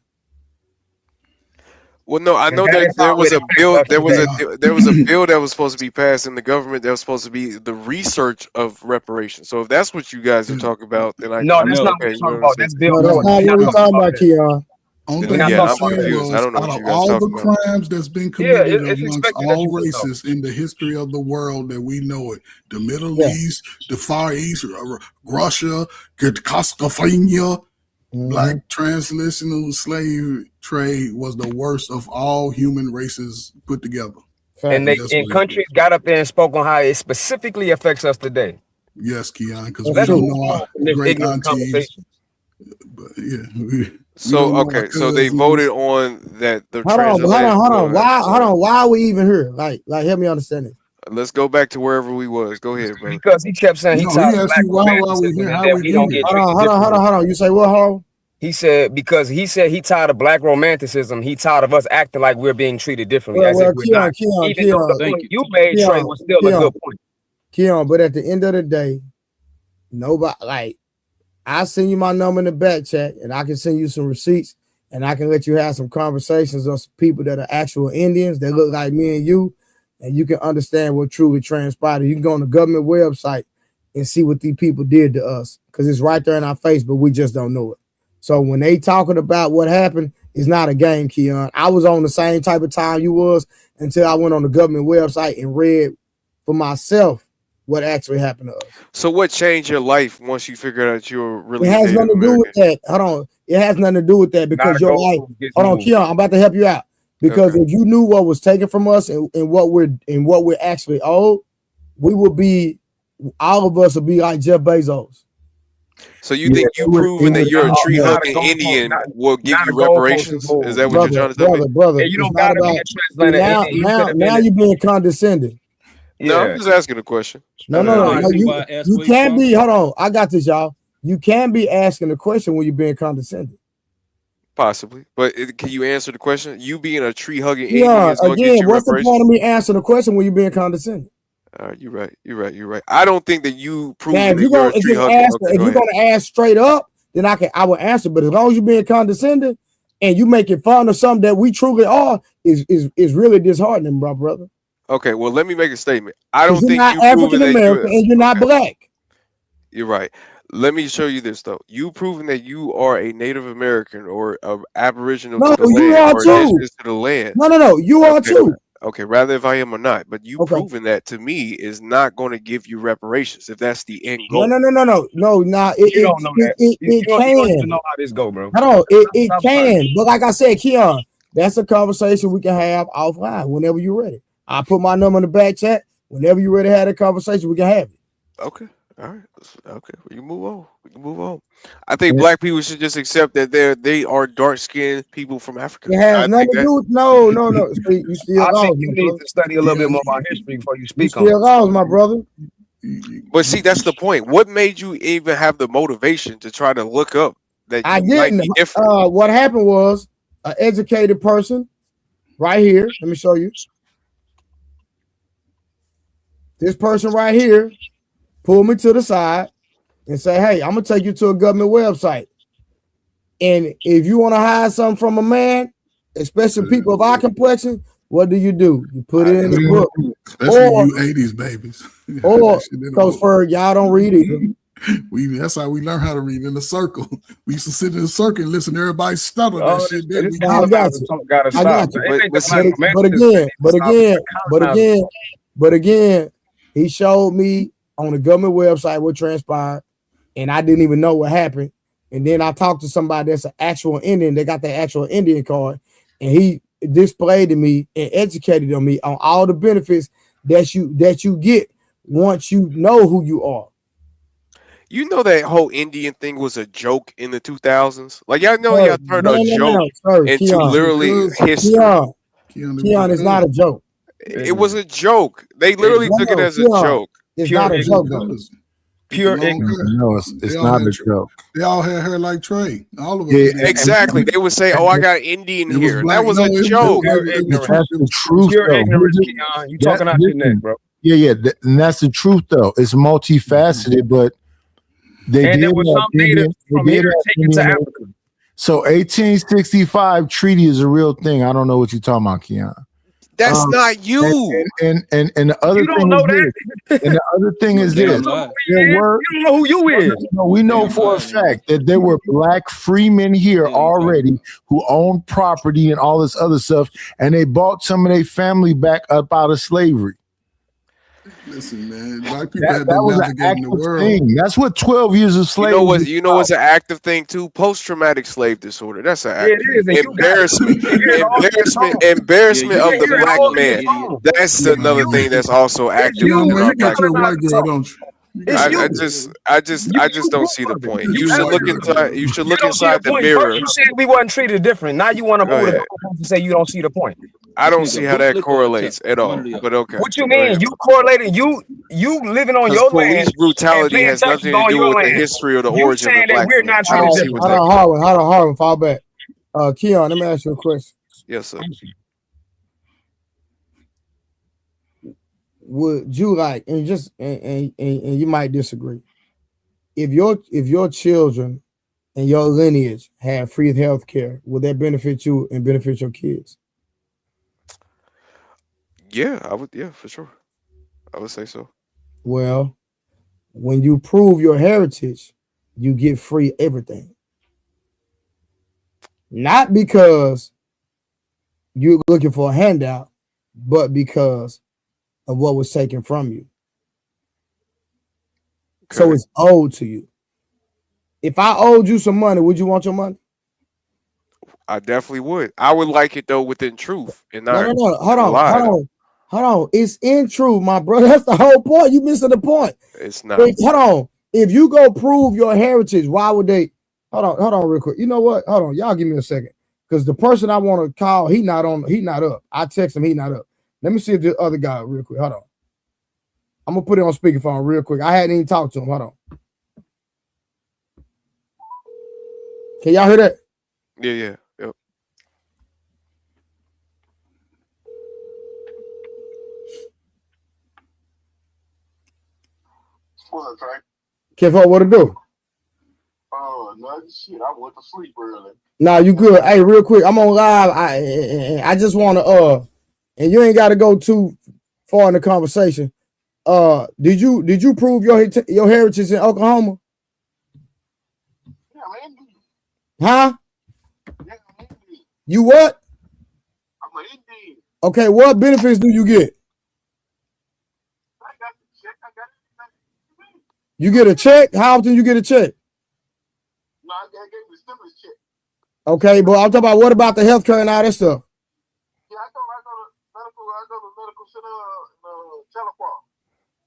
Well, no, I know that there was a bill. There was a bill that was supposed to be passed in the government that was supposed to be the research of reparations. So if that's what you guys are talking about, then that's not what we're talking about. That's bill. That's not what we're talking about, Keon. I'm confused. I don't know what you guys all talking the about. crimes that's been committed amongst all races in the history of the world that we know it, the Middle East, the Far East, Russia, Castlevania, black translational slave trade was the worst of all human races put together. And countries got up there and spoke on how it specifically affects us today. Yes, Keon, because we don't know our great aunties. But yeah. So they voted on that. Hold on. Why are we even here? Like, help me understand it. Let's go back to wherever we was. Go ahead, brother. Because he kept saying he asked you why we here. How we don't get hold on. You say what, Ho? He said because he said he tired of black romanticism. He tired of us acting like we're being treated differently. Even though the point you made, Trey, was still a good point. Keon, but at the end of the day, nobody I send you my number in the back chat, and I can send you some receipts, and I can let you have some conversations with some people that are actual Indians that look like me and you can understand what truly transpired. You can go on the government website and see what these people did to us, because it's right there in our face, but we just don't know it. So when they talking about what happened, it's not a game, Keon. I was on the same type of time you was until I went on the government website and read for myself what actually happened to us. So what changed your life once you figured out you were really? It has nothing to do with that. Hold on. It has nothing to do with that because your life. Hold on, Keon. I'm about to help you out. Because if you knew what was taken from us and what we're actually owed, we would be, all of us would be like Jeff Bezos. So you think you proving that you're a tree hugging Indian will give you reparations? Is that what you're trying to tell me? Brother, you don't gotta be a translator. Now you're being condescending. No, I'm just asking a question. No. You can't be. Hold on, I got this, y'all. You can't be asking a question when you're being condescending. Possibly, but can you answer the question? You being a tree hugging Indian is going to get you what's the point of me answering the question when you're being condescending? You're right. I don't think that you prove that if you're going to ask straight up, then I will answer. But as long as you're being condescending and you making fun of something that we truly are, is really disheartening, brother. Okay, well, let me make a statement. I don't think you're not African American and you're not black. You're right. Let me show you this though. You proving that you are a Native American or Aboriginal to the land or indigenous to the land. No. You are too. Okay, rather if I am or not, but you proving that to me is not going to give you reparations if that's the end goal. No. You don't know that. You don't even know how this go, bro. No, it can. But like I said, Keon, that's a conversation we can have offline whenever you're ready. I'll put my number in the back chat. Whenever you're ready to have a conversation, we can have it. Okay. All right. Okay. We can move on. I think black people should just accept that they are dark-skinned people from Africa. It has nothing to do with no. You still I think you need to study a little bit more about history before you speak on it. Still lost, my brother. But see, that's the point. What made you even have the motivation to try to look up that I didn't. What happened was an educated person right here. Let me show you. This person right here pulled me to the side and say, hey, I'm going to take you to a government website. And if you want to hide something from a man, especially people of our complexion, what do? You put it in the book. Especially you 80s babies. Or, because for y'all don't read it. That's how we learn how to read in a circle. We used to sit in a circle and listen to everybody stutter that shit. Then we I got you. Gotta I got stop. But again, he showed me on the government website what transpired, and I didn't even know what happened. And then I talked to somebody that's an actual Indian. They got their actual Indian card, and he displayed to me and educated on me on all the benefits that you get once you know who you are. You know that whole Indian thing was a joke in the 2000s. Like y'all know, y'all turned a joke into Keon, literally history. Keon is not a joke. It was a joke. They literally took it as a joke. It's not a joke, though. Pure ignorance. No, it's not a joke. They all had hair like Trey. All of them. Yeah, exactly. They would say, "Oh, I got Indian here." That was a joke. That's the truth. Pure ignorance, Keon. You talking out your neck, bro. Yeah, and that's the truth, though. It's multifaceted, but there was some natives from here taken to Africa. So 1865 treaty is a real thing. I don't know what you're talking about, Keon. That's not you. And the other thing is this. And the other thing is this. You don't know who you is. We know for a fact that there were black freemen here already who owned property and all this other stuff, and they bought some of their family back up out of slavery. Listen, man, black people had that been was an navigating the active world. Thing. That's what 12 years of slavery. You know what's an active thing too? Post-traumatic slave disorder. That's an active embarrassment of the black man. That's another thing that's also active. You got your white girl, don't you? I just don't see the point. You should look inside. You should look inside the mirror. You said we wasn't treated different. Now you want to move to say you don't see the point. I don't see how that correlates at all. But okay. What you mean? You correlating? You living on your land? Police brutality has nothing to do with the history or the origin of black. We're not treated different. Hold on, Harvin, fall back. Keon, let me ask you a question. Yes, sir. Would you like, and you might disagree, if your children and your lineage have free health care, would that benefit you and benefit your kids? Yeah, I would. Yeah, for sure. I would say so. Well, when you prove your heritage, you get free everything. Not because you're looking for a handout, but because of what was taken from you. Okay. So it's owed to you. If I owed you some money, would you want your money? I definitely would. I would like it though within truth and not. No. Hold on. It's in truth, my brother. That's the whole point. You missing the point. It's not. Hold on. If you go prove your heritage, why would they? Hold on, real quick. You know what? Hold on. Y'all give me a second. Because the person I want to call, he not up. I text him, he not up. Let me see if the other guy real quick. Hold on. I'm gonna put it on speakerphone real quick. I hadn't even talked to him. Hold on. Can y'all hear that? Yeah. Yep. What, Frank? Kev, what to do? Oh, no, shit. I went to sleep early. Nah, you good. Hey, real quick, I'm on live. I just want to and you ain't got to go too far in the conversation. Did you prove your heritage in Oklahoma? Yeah, I'm Indian. Huh? Yeah, I'm Indian. You what? I'm an Indian. Okay, what benefits do you get? I got the check. You get a check? How often you get a check? No, I gave me a stimulus check. Okay, but I'm talking about what about the health care and all that stuff? Yeah, I go to medical center, Telequal.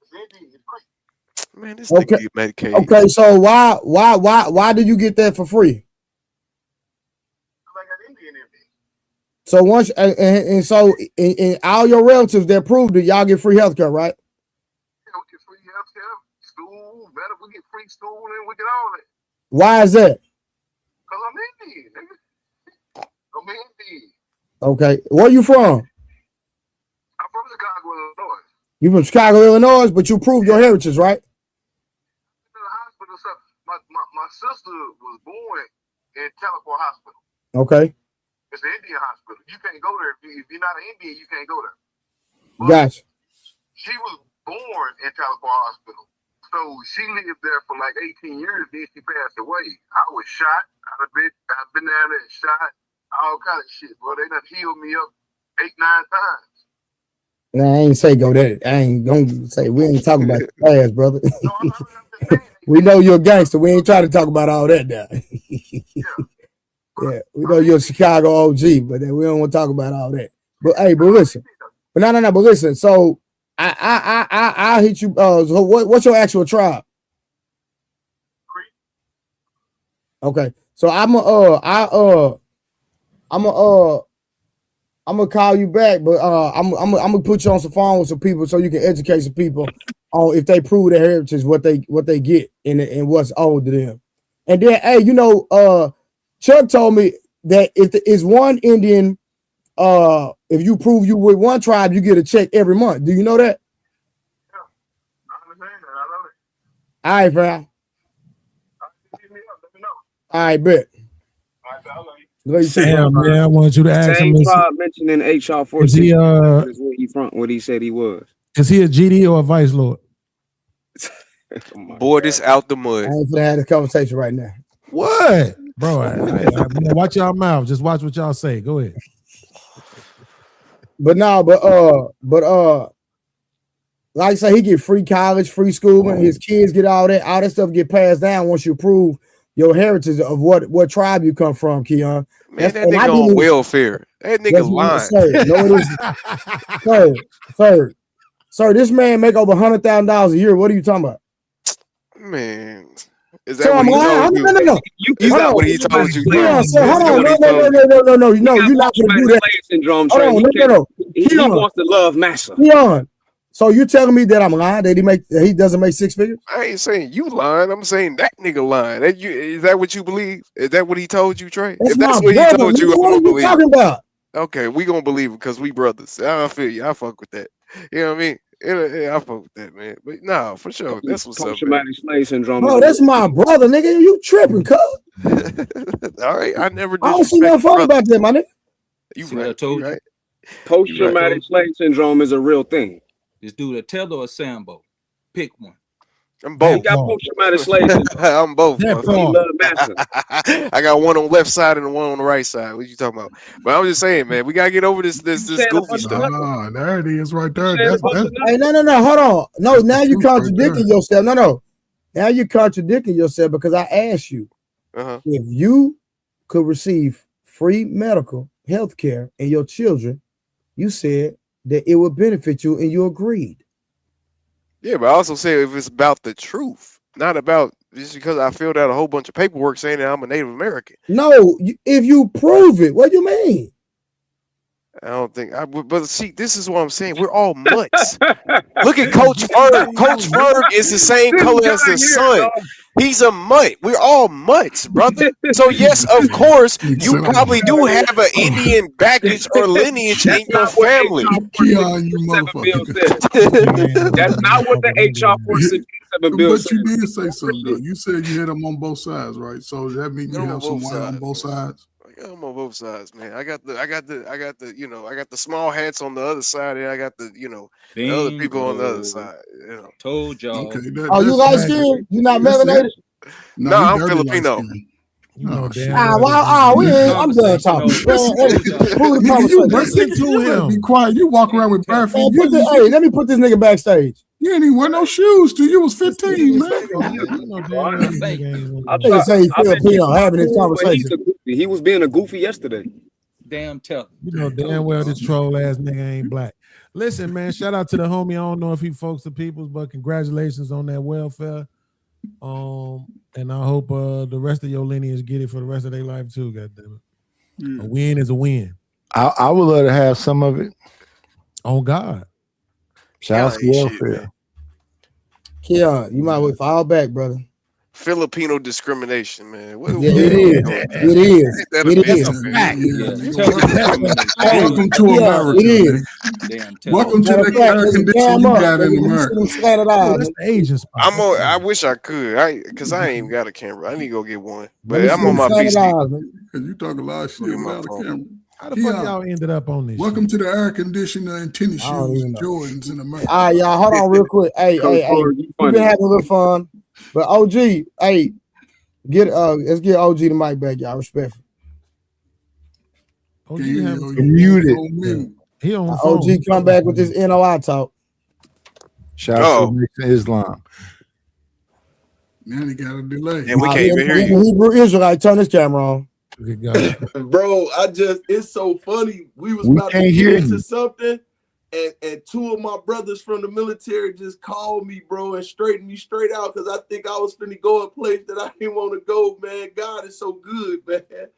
It's Indian. It's free. Man, this nigga get Medicaid. Okay, so why do you get that for free? Because I got Indian in me. So once and so in all your relatives that proved it, y'all get free health care, right? Yeah, we get free health care, school, medical, we get free school, and we get all that. Why is that? Because I'm Indian, nigga. I'm Indian. Okay, where you from? I'm from Chicago, Illinois. You from Chicago, Illinois, but you proved your heritage, right? In the hospital, so my sister was born in Telequal Hospital. Okay. It's an Indian hospital. You can't go there if you're not an Indian. You can't go there. Gotcha. She was born in Telequal Hospital. So she lived there for like 18 years. Then she passed away. I was shot. I've been down there and shot. All kind of shit, bro. They done healed me up 8-9 times. Nah, I ain't say go there. I ain't gonna say we ain't talking about your past, brother. We know you're a gangster. We ain't trying to talk about all that now. Yeah, we know you're a Chicago OG, but then we don't want to talk about all that. But hey, but listen, but no, but listen. So I'll hit you. So what's your actual tribe? Okay, so I'm gonna call you back, but I'm gonna put you on some phone with some people so you can educate some people on if they prove their heritage, what they get and what's owed to them. And then, hey, you know, Chuck told me that if there is one Indian, if you prove you with one tribe, you get a check every month. Do you know that? Yeah, I understand that. I love it. All right, fam. Let me know. All right, bet. All right, I love you. Damn, man, I want you to ask him. Same tribe mentioned in HR 46. Is he where he from? What he said he was. Is he a GD or a vice lord? Boy, this out the mud. I ain't gonna have this conversation right now. What, bro? Watch y'all mouth. Just watch what y'all say. Go ahead. But no, but like I say, he get free college, free schooling. His kids get all that stuff get passed down once you prove your heritage of what tribe you come from, Keon. Man, that nigga on welfare. That nigga lying. Sir, this man make over $100,000 a year. What are you talking about? Man, is that what he told you? No. Is that what he told you? Hold on. No. You're not gonna do that. Syndrome, no. He wants to love massa. Keon. So you telling me that I'm lying that he doesn't make six figures? I ain't saying you lying. I'm saying that nigga lying. Is that what you believe? Is that what he told you, Trey? That's if that's what he told you, I'm gonna believe. Talking about? Okay, we gonna believe it because we brothers. I feel you. I fuck with that. You know what I mean? Yeah, I fuck with that, man. But nah, for sure. That's what's up. Traumatic slave syndrome. Oh, that's my brother, nigga. You tripping, cuz? All right, I never. I don't see no fun about that, my nigga. You right? I told you. Right. Post-traumatic slave syndrome is a real thing. This dude a Taylor or Sambo? Pick one. I'm both. You got post-traumatic slave syndrome. I'm both. He love massa. I got one on the left side and one on the right side. What you talking about? But I was just saying, man, we gotta get over this goofy stuff. There it is, right there. Hey, no, hold on. No, now you contradicting yourself. No. Now you're contradicting yourself because I asked you if you could receive free medical health care and your children, you said that it would benefit you and you agreed. Yeah, but I also said if it's about the truth, not about just because I filled out a whole bunch of paperwork saying that I'm a Native American. No, if you prove it, what do you mean? I don't think but see, this is what I'm saying. We're all mutts. Look at Coach Ferg. Coach Ferg is the same color as the sun. He's a mutt. We're all mutts, brother. So yes, of course, you probably do have an Indian baggage or lineage in your family. That's not what the HR 467 bill said. But you did say something, though. You said you had them on both sides, right? So that means you have some white on both sides. I'm on both sides, man. I got the small hats on the other side, and I got the the other people on the other side. Told y'all. Okay, you light skinned? You not melanated? No, I'm Filipino. I'm done talking. You listen to him. Be quiet. You walk around with bare feet. Hey, let me put this nigga backstage. You ain't even wear no shoes till you was 15, man. I think it's saying Filipino having this conversation. He was being a goofy yesterday. Damn tough. You know damn well this troll ass nigga ain't black. Listen, man, shout out to the homie. I don't know if he folks the peoples, but congratulations on that welfare. And I hope the rest of your lineage get it for the rest of their life too. Goddamn it, a win is a win. I would love to have some of it. On God. Shout out to welfare. Keon, you might well fall back, brother. Filipino discrimination, man. It is. Welcome to America. It is. Welcome to the air conditioning you got in America. I wish I could. Because I ain't even got a camera. I need to go get one. But I'm on my PC. Because you talk a lot of shit about a camera. How the fuck y'all ended up on this? Welcome to the air conditioner and tennis shoes and Jordans in America. All right, y'all, hold on real quick. Hey, we've been having a little fun, but OG, hey, let's get OG the mic back, y'all. Respectful. OG muted. He on OG come back with this NOI talk. Shout out to Islam. Now he got a delay. And we can't even hear you. Hebrew Israelite, turn this camera on. Bro, it's so funny. We was about to get into something, and two of my brothers from the military just called me, bro, and straightened me straight out because I think I was finna go a place that I didn't want to go, man. God is so good, man.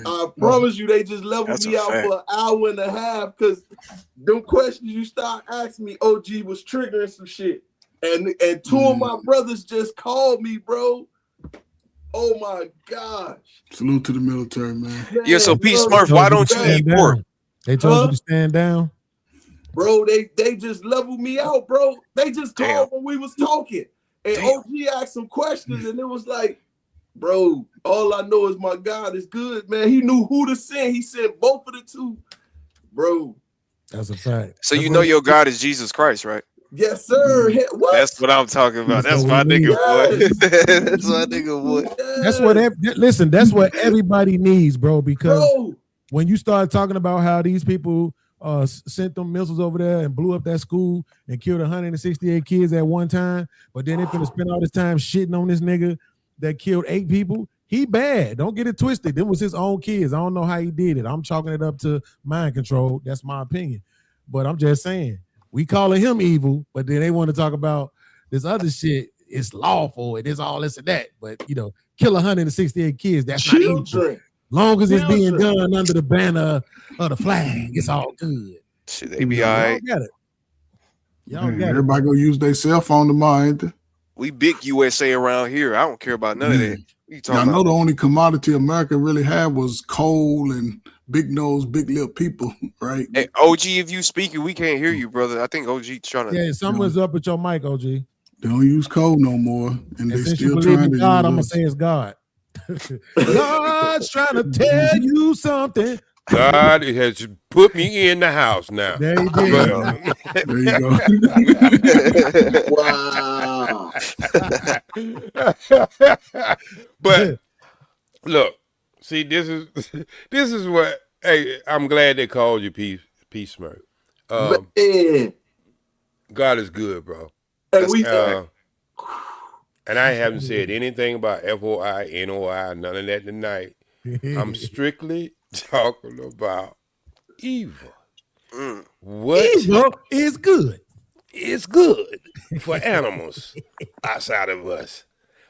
I promise you, they just leveled me out for an hour and a half because them questions you start asking me, OG was triggering some shit. And two of my brothers just called me, bro. Oh my gosh. Salute to the military, man. Yeah, so P Smurf, why don't you eat pork? They told you to stand down. Bro, they just leveled me out, bro. They just called when we was talking. And OG asked some questions, and it was like, bro, all I know is my God is good, man. He knew who to send. He sent both of the two. Bro. That's a fact. So you know your God is Jesus Christ, right? Yes, sir. What? That's what I'm talking about. That's my nigga, boy. That's my nigga, boy. That's what listen, that's what everybody needs, bro, because when you start talking about how these people sent them missiles over there and blew up that school and killed 168 kids at one time, but then they finna spend all this time shitting on this nigga that killed 8 people. He bad. Don't get it twisted. Them was his own kids. I don't know how he did it. I'm chalking it up to mind control. That's my opinion. But I'm just saying, we calling him evil, but then they want to talk about this other shit. It's lawful and it's all this and that. But you know, kill 168 kids. That's not evil. Long as it's being done under the banner of the flag, it's all good. Shit, they be all right. Y'all got it. Y'all got everybody gonna use their cell phone tomorrow, ain't they? We big USA around here. I don't care about none of that. I know the only commodity America really had was coal and big nose, big lip people, right? Hey, OG, if you speaking, we can't hear you, brother. I think OG trying to. Yeah, something's up with your mic, OG. They don't use coal no more, and they since still you trying in to. God, I'm gonna say it's God. God's trying to tell you something. God has put me in the house now. There you go. There you go. Wow. But look, see, this is what. Hey, I'm glad they called you Peace Smurf. God is good, bro. And I haven't said anything about FOI, NOI, none of that tonight. I'm strictly talking about evil. What evil is good. It's good for animals outside of us.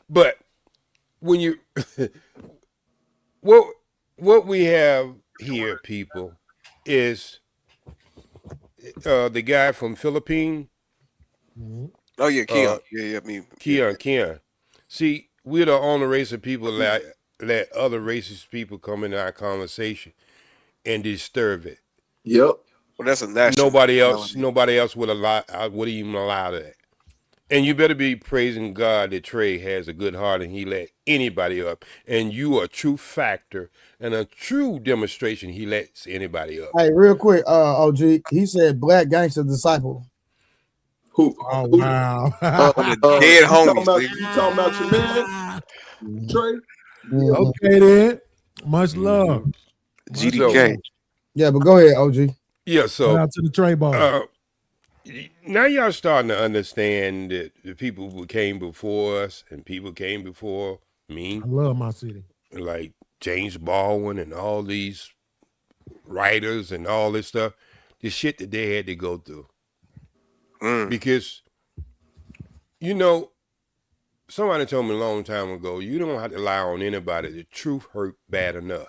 But when you what we have here, people, is the guy from Philippines. Oh yeah, Keon. Keon. See, we're the only race of people that let other racist people come into our conversation and disturb it. Yep. Well, that's a national. Nobody else would even allow that. And you better be praising God that Trey has a good heart and he let anybody up. And you are a true factor and a true demonstration he lets anybody up. Hey, real quick, OG, he said black gangster disciple. Who? Oh, wow. Dead homies. You talking about your man, Trey? Yeah. Okay, then. Much love. GDK. Yeah, but go ahead, OG. Yeah, so. Shout out to the Trey ball. Now y'all starting to understand that the people who came before us and people came before me. I love my city. Like James Baldwin and all these writers and all this stuff. The shit that they had to go through. Because, you know, somebody told me a long time ago, you don't have to lie on anybody. The truth hurt bad enough.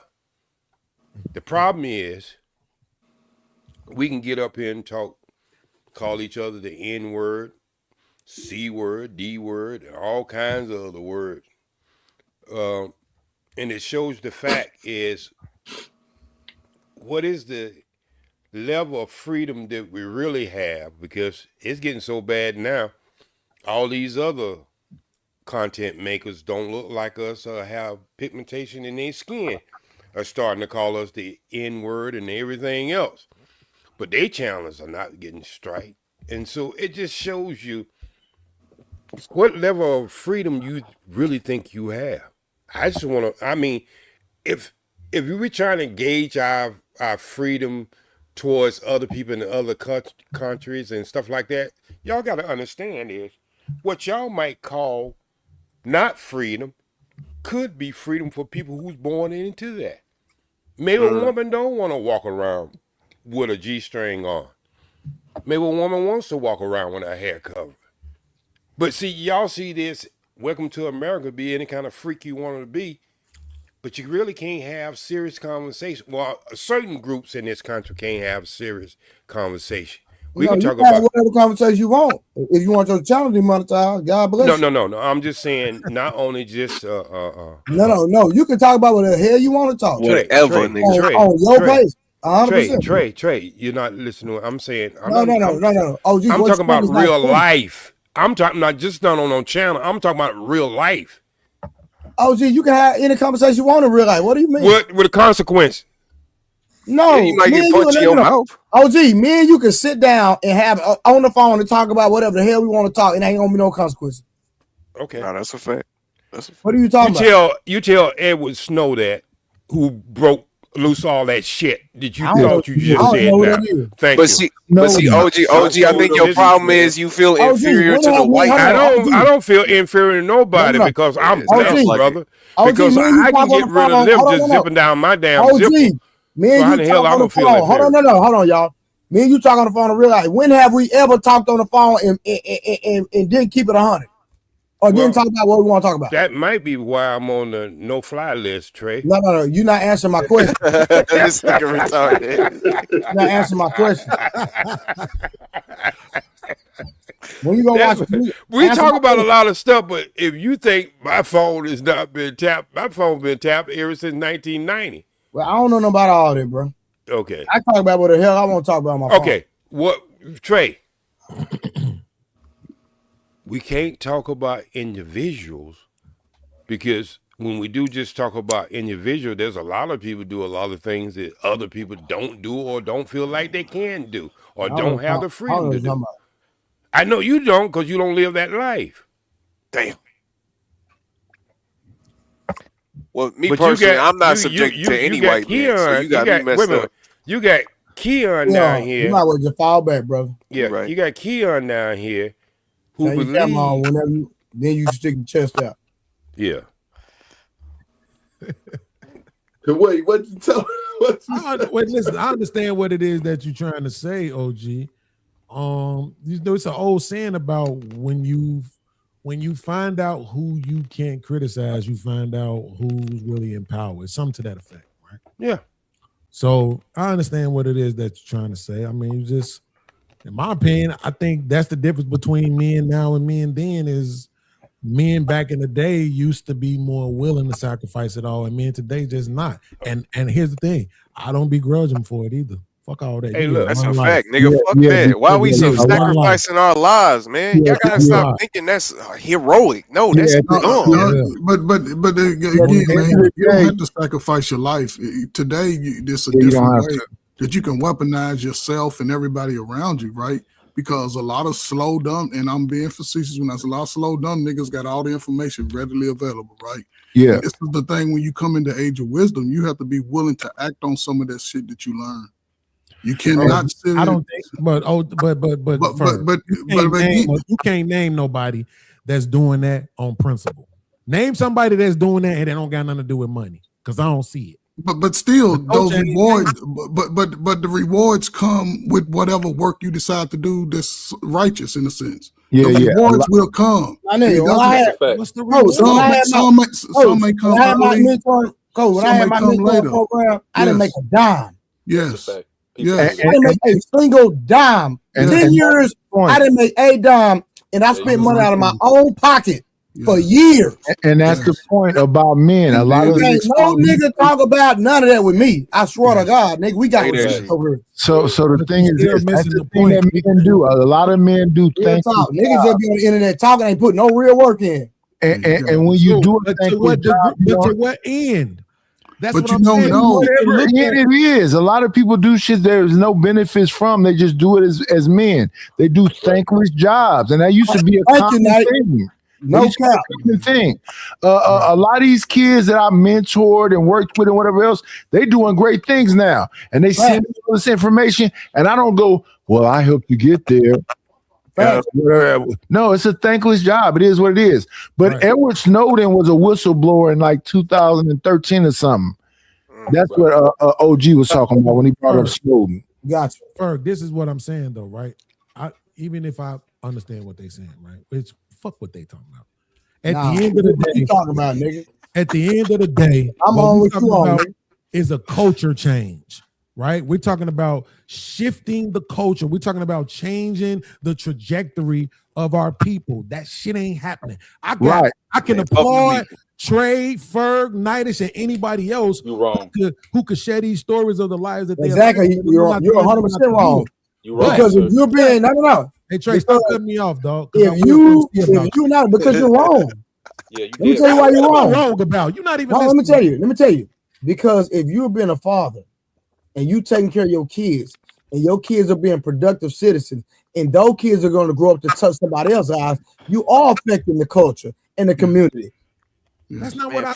The problem is, we can get up here and call each other the N-word, C-word, D-word, and all kinds of other words. And it shows the fact is, what is the level of freedom that we really have? Because it's getting so bad now. All these other content makers don't look like us or have pigmentation in their skin. are starting to call us the N-word and everything else. But their channels are not getting strike. And so it just shows you what level of freedom you really think you have. I just want to, I mean, if we were trying to gauge our freedom towards other people in other countries and stuff like that, y'all got to understand is what y'all might call not freedom could be freedom for people who's born into that. Maybe a woman don't want to walk around with a G-string on. Maybe a woman wants to walk around with her hair covered. But see, y'all see this, welcome to America, be any kind of freak you want to be, but you really can't have serious conversation. Well, certain groups in this country can't have serious conversation. We can talk about whatever conversation you want. If you want your channel demonetized, God bless you. No. I'm just saying, not only just No. You can talk about what the hell you want to talk. Whatever, nigga. On your pace. 100%. Trey, you're not listening to what I'm saying. No. Oh, geez, I'm talking about real life. I'm talking not on no channel. I'm talking about real life. Oh, gee, you can have any conversation you want in real life. What do you mean? With a consequence? No, you might get punched in your mouth. Oh, gee, me and you can sit down and have on the phone and talk about whatever the hell we want to talk, and ain't gonna be no consequences. Okay, no, that's a fact. What are you talking about? You tell Edward Snow that, who broke loose all that shit that you thought you just said. Now. Thank you. But see, OG, I think your problem is you feel inferior to the white. I don't feel inferior to nobody because I'm blessed, brother. Because I can get rid of them just zipping down my damn zipper. Me and you talk on the phone. Hold on, y'all. Me and you talk on the phone in real life. When have we ever talked on the phone and didn't keep it 100? Or didn't talk about what we want to talk about? That might be why I'm on the no-fly list, Trey. No. You're not answering my question. This nigga retarded. You're not answering my question. When you gonna watch? We talk about a lot of stuff, but if you think my phone has not been tapped, my phone's been tapped ever since 1990. Well, I don't know nothing about all that, bro. Okay. I talk about what the hell I want to talk about on my phone. Okay. What, Trey? We can't talk about individuals because when we do just talk about individual, there's a lot of people do a lot of things that other people don't do or don't feel like they can do or don't have the freedom to do. I know you don't because you don't live that life. Damn. Well, me personally, I'm not subject to any white man, so you got me messed up. You got Keon down here. You might want to fall back, brother. Yeah, right. You got Keon down here who believes. Then you stick your chest out. Yeah. Wait, what you tell? Wait, listen. I understand what it is that you're trying to say, OG. You know, it's an old saying about when you find out who you can't criticize, you find out who's really in power. It's something to that effect, right? Yeah. So I understand what it is that you're trying to say. I mean, just in my opinion, I think that's the difference between men now and men then is men back in the day used to be more willing to sacrifice it all, and men today just not. And here's the thing, I don't begrudge them for it either. Fuck all that. Hey, look, that's a fact, nigga. Fuck that. Why we so sacrificing our lives, man? Y'all gotta stop thinking that's heroic. No, that's dumb. But again, man, you don't have to sacrifice your life. Today, there's a different way that you can weaponize yourself and everybody around you, right? Because a lot of slow, dumb, and I'm being facetious when I say a lot of slow, dumb niggas got all the information readily available, right? Yeah. And this is the thing, when you come into age of wisdom, you have to be willing to act on some of that shit that you learn. You cannot. I don't think, but you can't name nobody that's doing that on principle. Name somebody that's doing that and they don't got nothing to do with money, because I don't see it. But still, those rewards. But the rewards come with whatever work you decide to do that's righteous in a sense. The rewards will come. I know. What's the reward? Some may come early. When I had my mentor program, I didn't make a dime. Yes. Yes. I didn't make a single dime. 10 years, I didn't make a dime, and I spent money out of my own pocket for years. And that's the point about men. A lot of no nigga talk about none of that with me. I swear to God, nigga, we got over here. So the thing is, that's the thing that men do. A lot of men do things. Niggas just be on the internet talking, ain't putting no real work in. And when you do it, to what end? That's but what you I'm don't saying. know. It is. A lot of people do shit there's no benefits from. They just do it as men. They do thankless jobs, and that used to be a common thing. No cap. Thing. A lot of these kids that I mentored and worked with and whatever else, they doing great things now, and they send me all this information, and I don't go, well, I helped you get there. No, it's a thankless job. It is what it is. But Edward Snowden was a whistleblower in like 2013 or something. That's what OG was talking about when he brought up Snowden. Gotcha. Ferg, this is what I'm saying though, right? Even if I understand what they're saying, right? It's fuck what they talking about. At the end of the day, what you talking about, nigga? At the end of the day, I'm on what you on, nigga. Is a culture change. Right? We're talking about shifting the culture. We're talking about changing the trajectory of our people. That shit ain't happening. I can applaud Trey, Ferg, Nidus, and anybody else who could share these stories of the lives that they exactly. You're 100% wrong. You're wrong. Because if you're being no. Hey Trey, stop cutting me off, dog. If you're not, because you're wrong. Yeah, you let me tell you why you're wrong. Wrong about you're not even. Let me tell you. Because if you're being a father and you taking care of your kids, and your kids are being productive citizens, and those kids are going to grow up to touch somebody else's eyes, you are affecting the culture and the community. That's not what I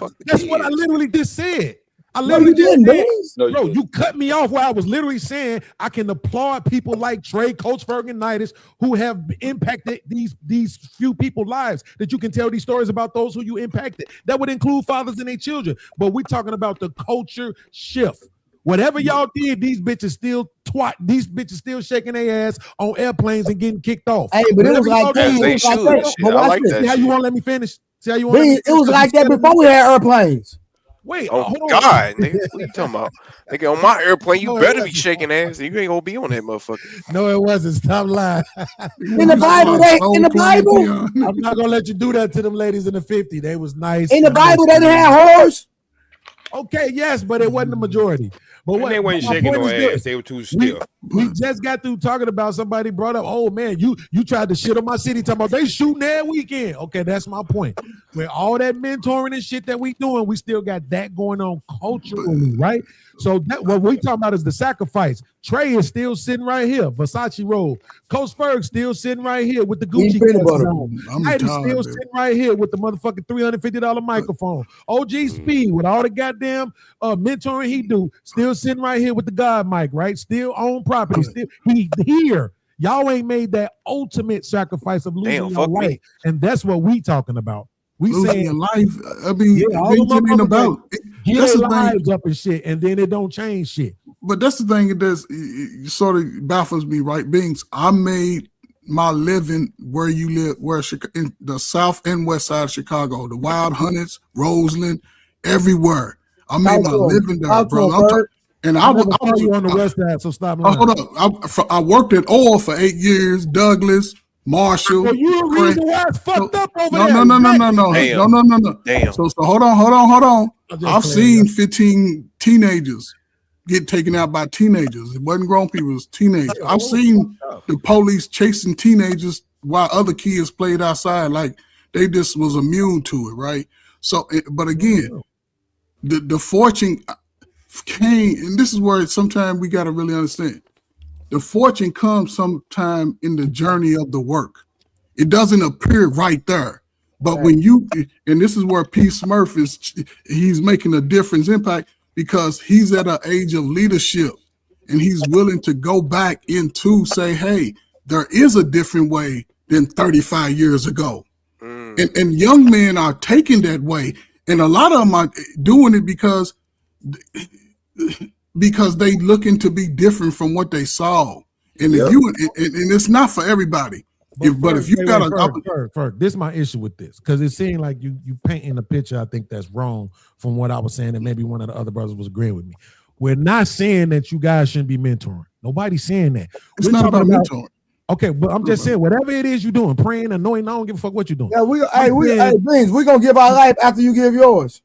literally just said. I literally you cut me off where I was literally saying I can applaud people like Trey, Coach Ferginitis, who have impacted these few people's lives, that you can tell these stories about those who you impacted. That would include fathers and their children. But we're talking about the culture shift. Whatever y'all did, these bitches still shaking their ass on airplanes and getting kicked off. Hey, but it was like that. I like that. See how you won't let me finish? See how you want? It was like that before we had airplanes. Wait, hold on. God, nigga, what you talking about? Nigga, on my airplane, you better be shaking ass. You ain't gonna be on that motherfucker. No, it wasn't. Stop lying. In the Bible, in the Bible, I'm not gonna let you do that to them ladies in the 50s. They was nice. In the Bible, they didn't have whores. Okay, yes, but it wasn't the majority. But they weren't shaking no ass. They were too still. We just got through talking about somebody brought up, oh man, you tried to shit on my city, talking about they shooting that weekend. Okay, that's my point. With all that mentoring and shit that we doing, we still got that going on culturally, right? So what we talking about is the sacrifice. Trey is still sitting right here, Versace robe. Coach Ferg still sitting right here with the Gucci on. Heidi still sitting right here with the motherfucking $350 microphone. OG Speed with all the goddamn mentoring he do, still sitting right here with the God mic, right? Still on property, still he here. Y'all ain't made that ultimate sacrifice of losing your life, and that's what we talking about. We saying life. I mean, they about get their lives up and shit, and then it don't change shit. But that's the thing. It sort of baffles me, right? Beings, I made my living where you live, in the south and west side of Chicago, the Wild Hunters, Roseland, everywhere. I made my living there, bro. And I was on the west side, so stop lying. Hold up. I worked at oil for 8 years, Douglas, Marshall. Well, you the reason why it's fucked up over there. No. Damn. So hold on. I've seen 15 teenagers get taken out by teenagers. It wasn't grown people, it was teenagers. I've seen the police chasing teenagers while other kids played outside like they just was immune to it, right? So, but again, the fortune came, and this is where sometimes we got to really understand. The fortune comes sometime in the journey of the work. It doesn't appear right there. But when you, and this is where P. Smurf he's making a difference impact because he's at an age of leadership and he's willing to go back into say, hey, there is a different way than 35 years ago. And young men are taking that way. And a lot of them are doing it because they looking to be different from what they saw. And if you and it's not for everybody. But if you got a this is my issue with this, because it seemed like you painting a picture I think that's wrong from what I was saying, and maybe one of the other brothers was agreeing with me. We're not saying that you guys shouldn't be mentoring. Nobody's saying that. It's not about mentoring. Okay, but I'm just saying, whatever it is you're doing, praying, anointing, I don't give a fuck what you're doing. Yeah, Beans, we're gonna give our life after you give yours.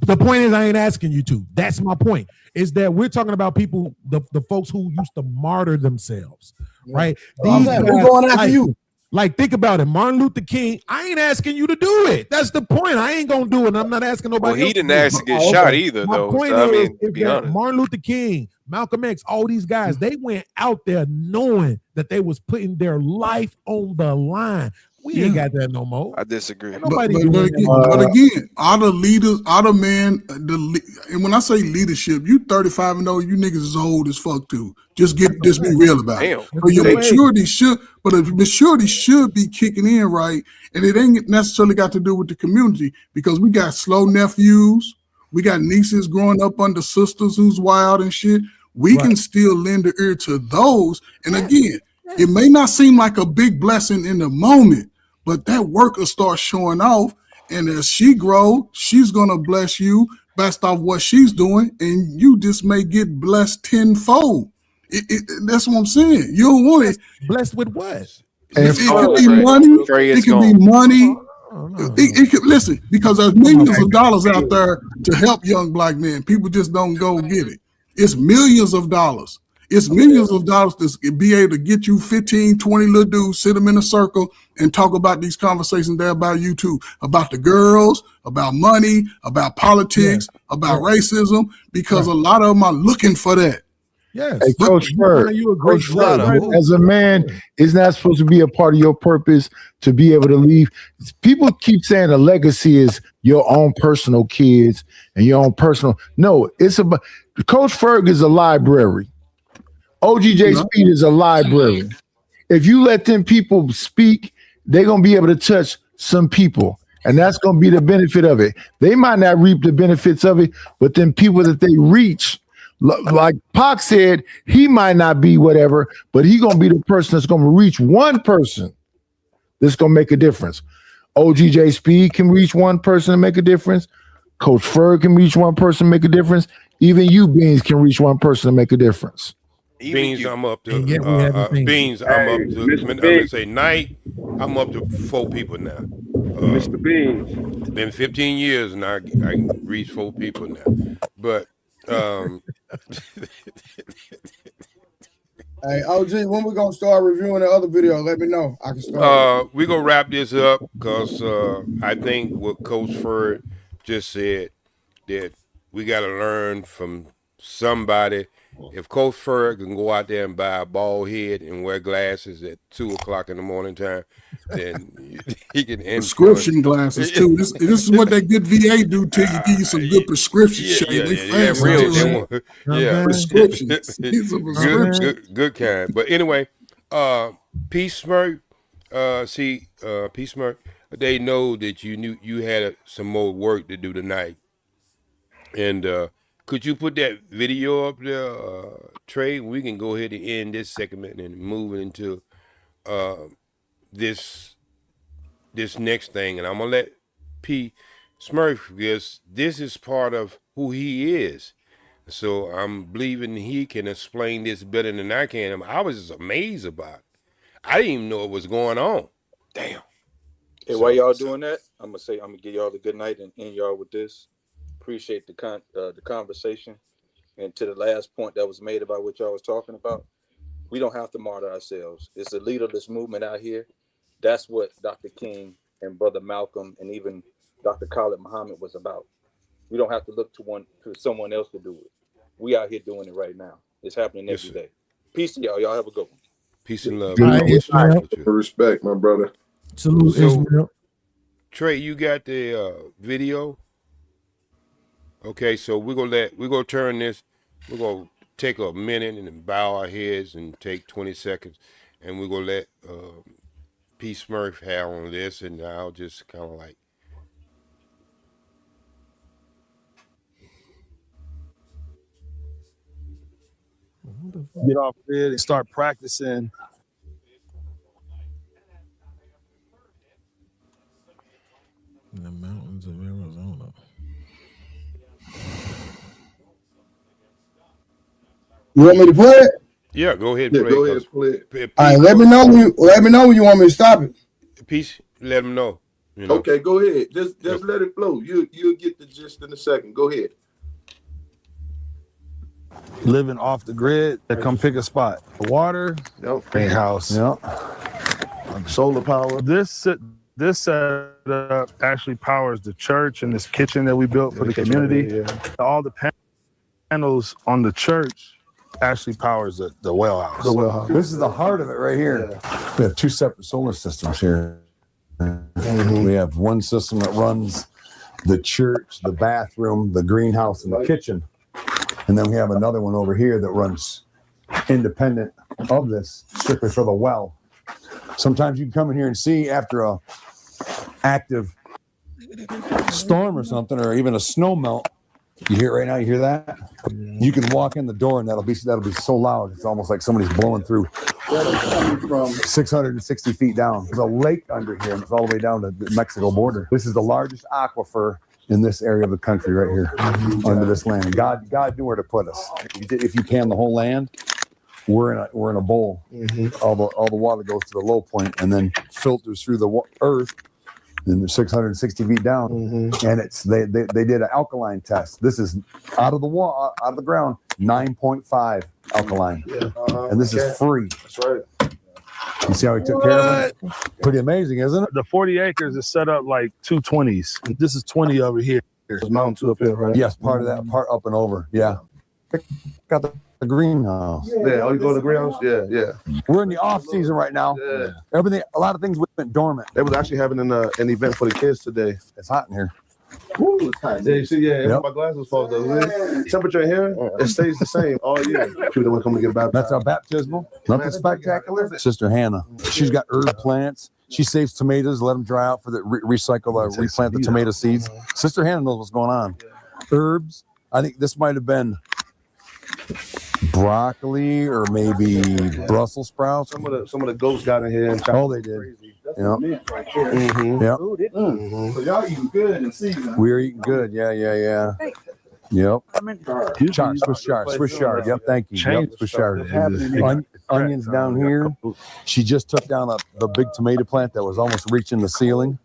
The point is, I ain't asking you to. That's my point. Is that we're talking about people, the folks who used to martyr themselves, right? We're going after you. Like, think about it. Martin Luther King, I ain't asking you to do it. That's the point. I ain't going to do it. I'm not asking nobody Well, he else didn't to do it. ask to get shot either, My though. point So, I mean, is be that honest. Martin Luther King, Malcolm X, all these guys, they went out there knowing that they was putting their life on the line. We ain't got that no more. I disagree. But again, all the leaders, all the men, and when I say leadership, you 35 and old, you niggas is old as fuck too. Just be real about it. So your maturity should be kicking in, right? And it ain't necessarily got to do with the community, because we got slow nephews, we got nieces growing up under sisters who's wild and shit. We can still lend the ear to those. And again, it may not seem like a big blessing in the moment, but that work will start showing off. And as she grows, she's going to bless you based off what she's doing. And you just may get blessed tenfold. That's what I'm saying. You don't want it. Blessed with what? It could be money. It could be money. It could, listen, because there's millions of dollars out there to help young black men. People just don't go get it. It's millions of dollars. It's millions of dollars to be able to get you 15, 20 little dudes, sit them in a circle and talk about these conversations there about you too, about the girls, about money, about politics, about racism, because a lot of them are looking for that. Yes. Hey, Coach Ferg, as a man, isn't that supposed to be a part of your purpose to be able to leave? People keep saying a legacy is your own personal kids and your own personal. No, it's about Coach Ferg is a library. OGJ Speed is a library. If you let them people speak, they're going to be able to touch some people. And that's going to be the benefit of it. They might not reap the benefits of it, but then people that they reach, like Pac said, he might not be whatever, but he's going to be the person that's going to reach one person that's going to make a difference. OGJ Speed can reach one person and make a difference. Coach Ferg can reach one person and make a difference. Even you, Beans, can reach one person and make a difference. Beans, I'm up to Beans. I'm up to. I'm gonna say Night. I'm up to 4 people now. Mr. Beans. It's been 15 years and I can reach 4 people now. But hey, OG, when we gonna start reviewing the other video? Let me know. I can start. We're gonna wrap this up because I think what Coach Ferg just said, that we got to learn from somebody. If Coach Ferg can go out there and buy a bald head and wear glasses at 2:00 in the morning time, then he can prescription glasses too. This is what that good VA do to you. Give you some good prescriptions. Prescriptions. Good kind. But anyway, Peace Smurf. Peace Smurf. They know that you had some more work to do tonight, and could you put that video up there, Trey? We can go ahead and end this segment and move into this next thing. And I'm going to let P. Smurf, because this is part of who he is. So I'm believing he can explain this better than I can. I was just amazed about it. I didn't even know what was going on. Damn. Hey, while y'all doing that, I'm gonna give y'all the good night and end y'all with this. Appreciate the conversation, and to the last point that was made about what y'all was talking about, we don't have to martyr ourselves. It's a leaderless movement out here. That's what Dr. King and Brother Malcolm and even Dr. Khalid Muhammad was about. We don't have to look to someone else to do it. We out here doing it right now. It's happening every day. Peace to y'all. Y'all have a good one. Peace and love. Respect, my brother. Salute, Israel. Trey, you got the video? Okay, so we're gonna turn this. We're gonna take a minute and then bow our heads and take 20 seconds, and we're gonna let P. Smurf have on this, and I'll just kind of like. Get off grid and start practicing. In the mountains of Arizona. You want me to play it? Yeah, go ahead. Yeah, play go ahead, play it. All right, let me know when you want me to stop it. Peace. Let them know. Okay, go ahead. Just let it flow. You'll get the gist in a second. Go ahead. Living off the grid, come pick a spot. Water, greenhouse. Yep. solar power. This setup actually powers the church and this kitchen that we built for the community. All the panels on the church actually powers the well house. The well house. This is the heart of it right here. Yeah. We have two separate solar systems here. We have one system that runs the church, the bathroom, the greenhouse, and the kitchen. And then we have another one over here that runs independent of this, strictly for the well. Sometimes you can come in here and see after a active storm or something, or even a snow melt. You hear it right now? You hear that? You can walk in the door and that'll be so loud. It's almost like somebody's blowing through. From 660 feet down. There's a lake under here and it's all the way down to the Mexico border. This is the largest aquifer in this area of the country right here, under this land. God knew where to put us. If you can the whole land, we're in a bowl. All the water goes to the low point and then filters through the earth. And they're 660 feet down, and they did an alkaline test. This is out of the ground, 9.5 alkaline, and this is free. That's right. You see how he took care of it? Pretty amazing, isn't it? The 40 acres is set up like 220s. This is 20 over here. There's mountain 2 up here, right? Yes, part of that, part up and over. Yeah. Got the greenhouse. Yeah, oh, you go to the greenhouse? Yeah. We're in the off season right now. Yeah. A lot of things went dormant. They was actually having an event for the kids today. It's hot in here. Ooh, it's hot. Yeah, you see, my glasses fogged up. Temperature in here, it stays the same all year. People want to come and get baptized. That's our baptismal. Nothing spectacular. Sister Hannah, she's got herb plants. She saves tomatoes, let them dry out for the replant the tomato seeds. Sister Hannah knows what's going on. Herbs. I think this might have been broccoli or maybe Brussels sprouts. Some of the goats got in here and they did. Yeah. So y'all eating good in season. We're eating good. Yeah. Yep. Swiss chard. Yep. Thank you. Yep. Swiss chard. Onions down here. She just took down the big tomato plant that was almost reaching the ceiling.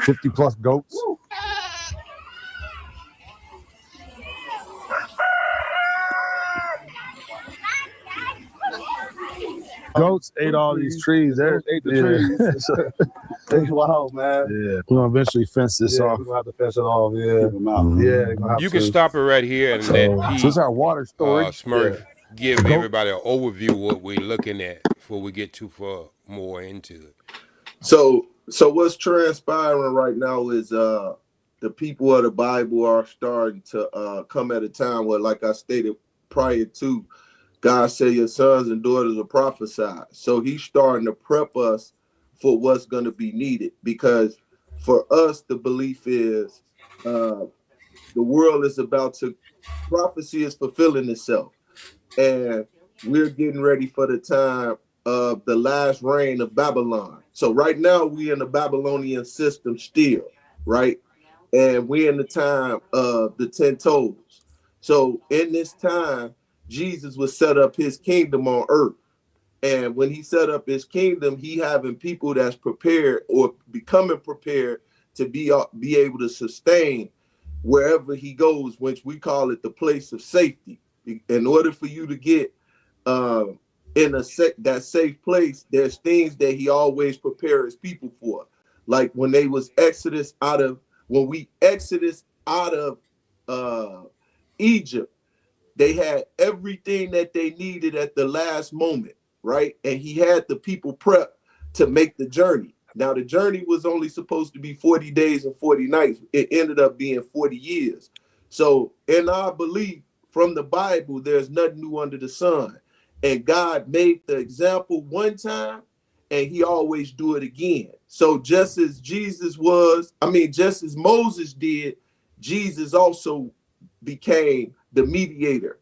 50 plus goats. Goats ate all these trees. They ate the trees. They wild, man. Yeah. We're gonna eventually fence this off. We're gonna have to fence it off. Yeah. You can stop it right here and let this is our water storage. Smurf give everybody an overview of what we're looking at before we get too far more into it. So what's transpiring right now is the people of the Bible are starting to come at a time where, like I stated prior to, God said your sons and daughters will prophesy. So he's starting to prep us for what's going to be needed, because for us, the belief is the world is about to, prophecy is fulfilling itself. And we're getting ready for the time of the last reign of Babylon. So right now we in the Babylonian system still, right? And we're in the time of the 10 toes. So in this time, Jesus would set up his kingdom on earth. And when he set up his kingdom, he having people that's prepared or becoming prepared to be able to sustain wherever he goes, which we call it the place of safety. In order for you to get in that safe place, there's things that he always prepares his people for. Like when we exodus out of Egypt, they had everything that they needed at the last moment, right? And he had the people prep to make the journey. Now, the journey was only supposed to be 40 days and 40 nights. It ended up being 40 years. So in our belief from the Bible, there's nothing new under the sun. And God made the example one time, and he always do it again. So just as Moses did, Jesus also became the mediator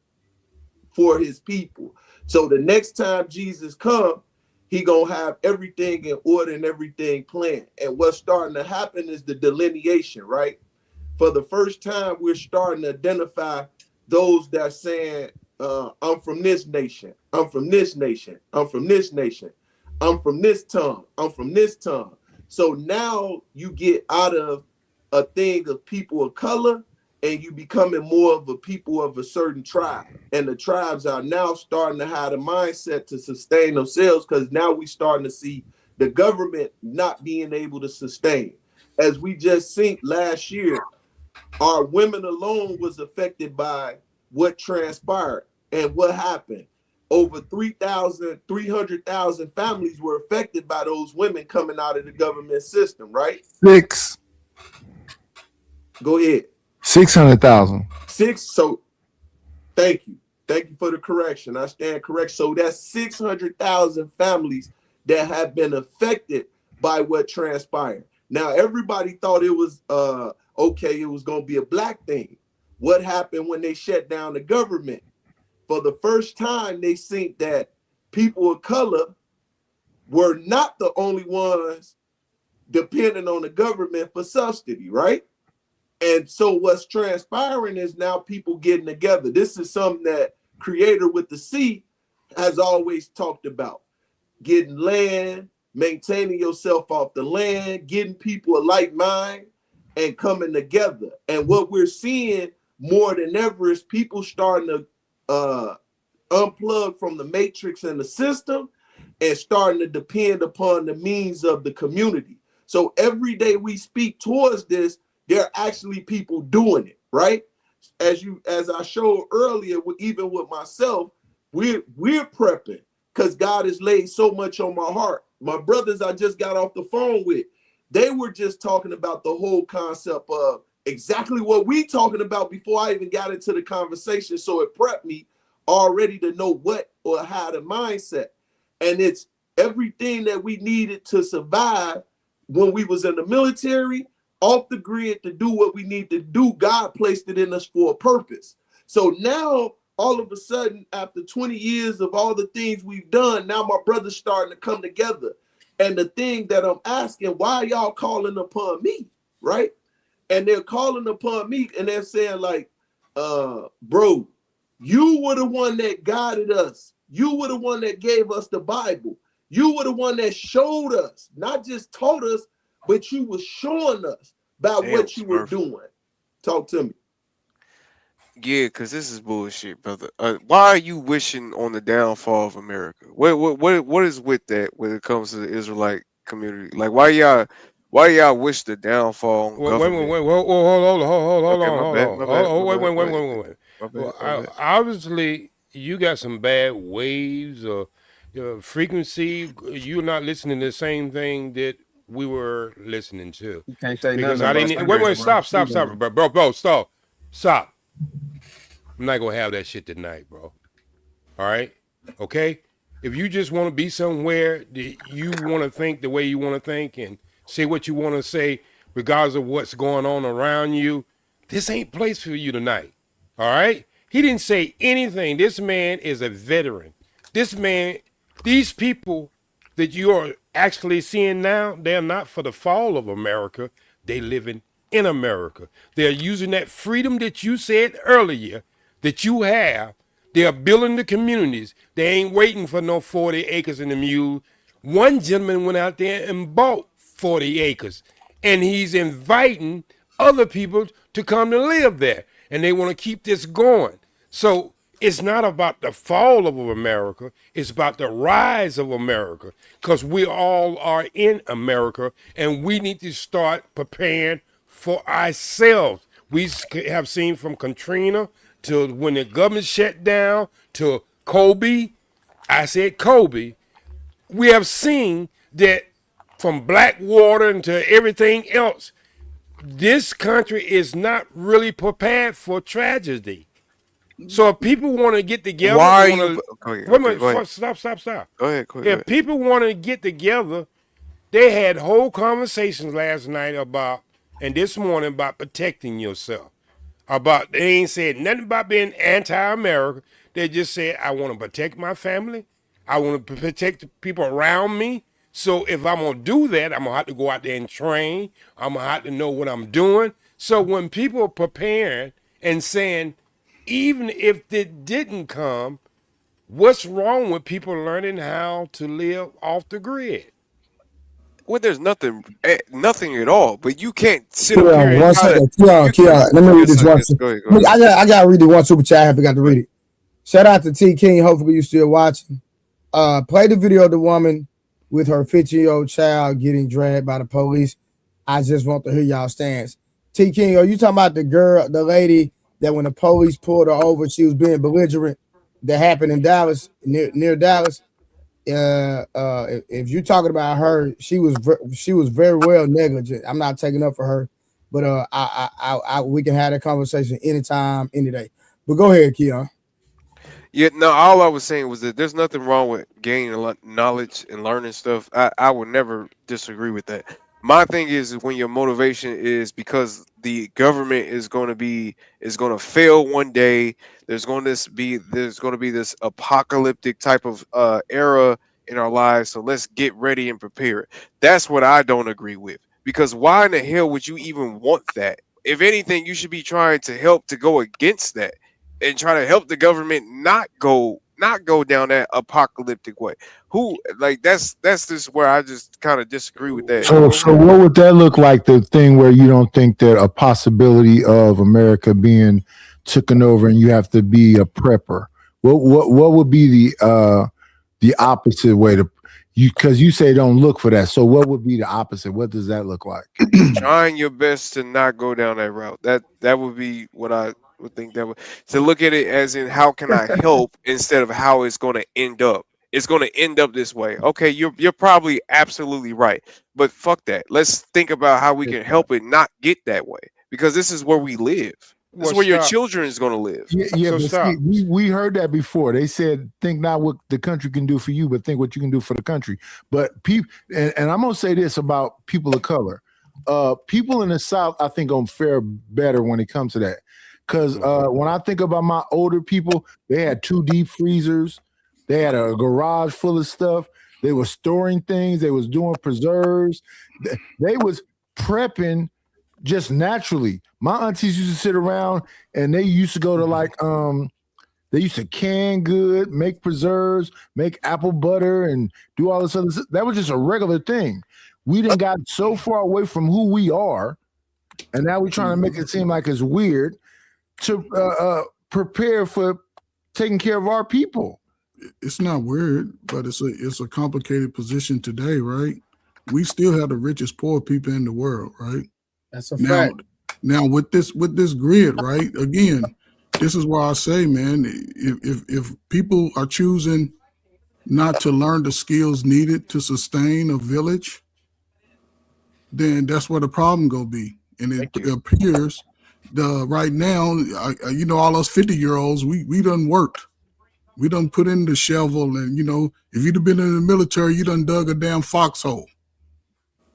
for his people. So the next time Jesus come, he gonna have everything in order and everything planned. And what's starting to happen is the delineation, right? For the first time, we're starting to identify those that are saying, I'm from this nation, I'm from this nation, I'm from this nation, I'm from this tongue, I'm from this tongue. So now you get out of a thing of people of color and you becoming more of a people of a certain tribe. And the tribes are now starting to have the mindset to sustain themselves, because now we starting to see the government not being able to sustain. As we just seen last year, our women alone was affected by what transpired. And what happened? Over 300,000 families were affected by those women coming out of the government system, right? 6. Go ahead. 600,000. 6. So thank you. Thank you for the correction. I stand correct. So that's 600,000 families that have been affected by what transpired. Now, everybody thought it was okay, it was going to be a black thing. What happened when they shut down the government? For the first time, they seen that people of color were not the only ones depending on the government for subsidy, right? And so what's transpiring is now people getting together. This is something that Creator with the C has always talked about. Getting land, maintaining yourself off the land, getting people a like mind, and coming together. And what we're seeing more than ever is people starting to unplug from the matrix and the system and starting to depend upon the means of the community. So every day we speak towards this, there are actually people doing it, right? As I showed earlier, even with myself, we're prepping because God has laid so much on my heart. My brothers I just got off the phone with, they were just talking about the whole concept of exactly what we talking about before I even got into the conversation. So it prepped me already to know what or how the mindset. And it's everything that we needed to survive when we was in the military, off the grid, to do what we need to do. God placed it in us for a purpose. So now, all of a sudden, after 20 years of all the things we've done, now my brother's starting to come together. And the thing that I'm asking, why are y'all calling upon me, right? And they're calling upon me and they're saying like, bro, you were the one that guided us. You were the one that gave us the Bible. You were the one that showed us, not just taught us, but you were showing us about what you were doing. Talk to me. Yeah, because this is bullshit, brother. Why are you wishing on the downfall of America? What is with that when it comes to the Israelite community? Like, why y'all wish the downfall on government? Wait, hold on. Well, obviously, you got some bad waves or frequency. You're not listening to the same thing that we were listening to. You can't say because nothing. I didn't. Wait, stop, bro, stop. I'm not gonna have that shit tonight, bro. All right, okay. If you just want to be somewhere that you want to think the way you want to think and say what you want to say, regardless of what's going on around you, this ain't place for you tonight. All right. He didn't say anything. This man is a veteran. This man, these people that you are actually seeing now, they're not for the fall of America. They living in America. They're using that freedom that you said earlier that you have. They are building the communities. They ain't waiting for no 40 acres and a mule. One gentleman went out there and bought 40 acres, and he's inviting other people to come to live there, and they want to keep this going. So it's not about the fall of America. It's about the rise of America, because we all are in America, and we need to start preparing for ourselves. We have seen from Katrina to when the government shut down to Kobe. I said Kobe. We have seen that from Blackwater into everything else, this country is not really prepared for tragedy. So if people want to get together, why are you? Wait a minute, stop. Go ahead. If people want to get together, they had whole conversations last night about, and this morning about protecting yourself. About they ain't said nothing about being anti-America. They just said, I want to protect my family. I want to protect the people around me. So if I'm going to do that, I'm going to have to go out there and train. I'm going to have to know what I'm doing. So when people are preparing and saying, even if it didn't come, what's wrong with people learning how to live off the grid? Well, there's nothing at all. But you can't sit up here and One second. Let me read this one. Go ahead. I gotta read the one super chat. I forgot to read it. Shout out to T King. Hopefully you still watching. Play the video of the woman with her 15-year-old child getting dragged by the police. I just want to hear y'all stance. T. King, are you talking about the lady that when the police pulled her over, she was being belligerent? That happened in Dallas, near Dallas. If you're talking about her, she was very well negligent. I'm not taking up for her, but we can have that conversation anytime, any day. But go ahead, Keon. Yeah, no, all I was saying was that there's nothing wrong with gaining knowledge and learning stuff. I would never disagree with that. My thing is when your motivation is because the government is going to fail one day. There's going to be this apocalyptic type of era in our lives. So let's get ready and prepare. That's what I don't agree with. Because why in the hell would you even want that? If anything, you should be trying to help to go against that and try to help the government not go down that apocalyptic way. That's just where I just kind of disagree with that. So what would that look like? The thing where you don't think that a possibility of America being taken over and you have to be a prepper. What would be the opposite way to because you say don't look for that. So what would be the opposite? What does that look like? Trying your best to not go down that route. That would be what I would think that would to look at it as in how can I help instead of how it's going to end up. It's going to end up this way. Okay, you're probably absolutely right. But fuck that. Let's think about how we can help it not get that way because this is where we live. This is where your children is going to live. Yeah, so but we heard that before. They said, think not what the country can do for you, but think what you can do for the country. But people, and I'm going to say this about people of color. People in the South, I think, gonna fare better when it comes to that. Because when I think about my older people, they had 2 deep freezers. They had a garage full of stuff. They were storing things. They was doing preserves. They was prepping just naturally. My aunties used to sit around and they used to go to they used to can good, make preserves, make apple butter, and do all this other stuff. That was just a regular thing. We done got so far away from who we are, and now we're trying to make it seem like it's weird to prepare for taking care of our people. It's not weird, but it's a complicated position today, right? We still have the richest poor people in the world, right? That's a fact. Now with this grid, right? Again, this is why I say, man, if people are choosing not to learn the skills needed to sustain a village, then that's where the problem gonna be. And it appears right now, all us 50-year-olds, we done worked. We done put in the shovel, and if you'd have been in the military, you done dug a damn foxhole.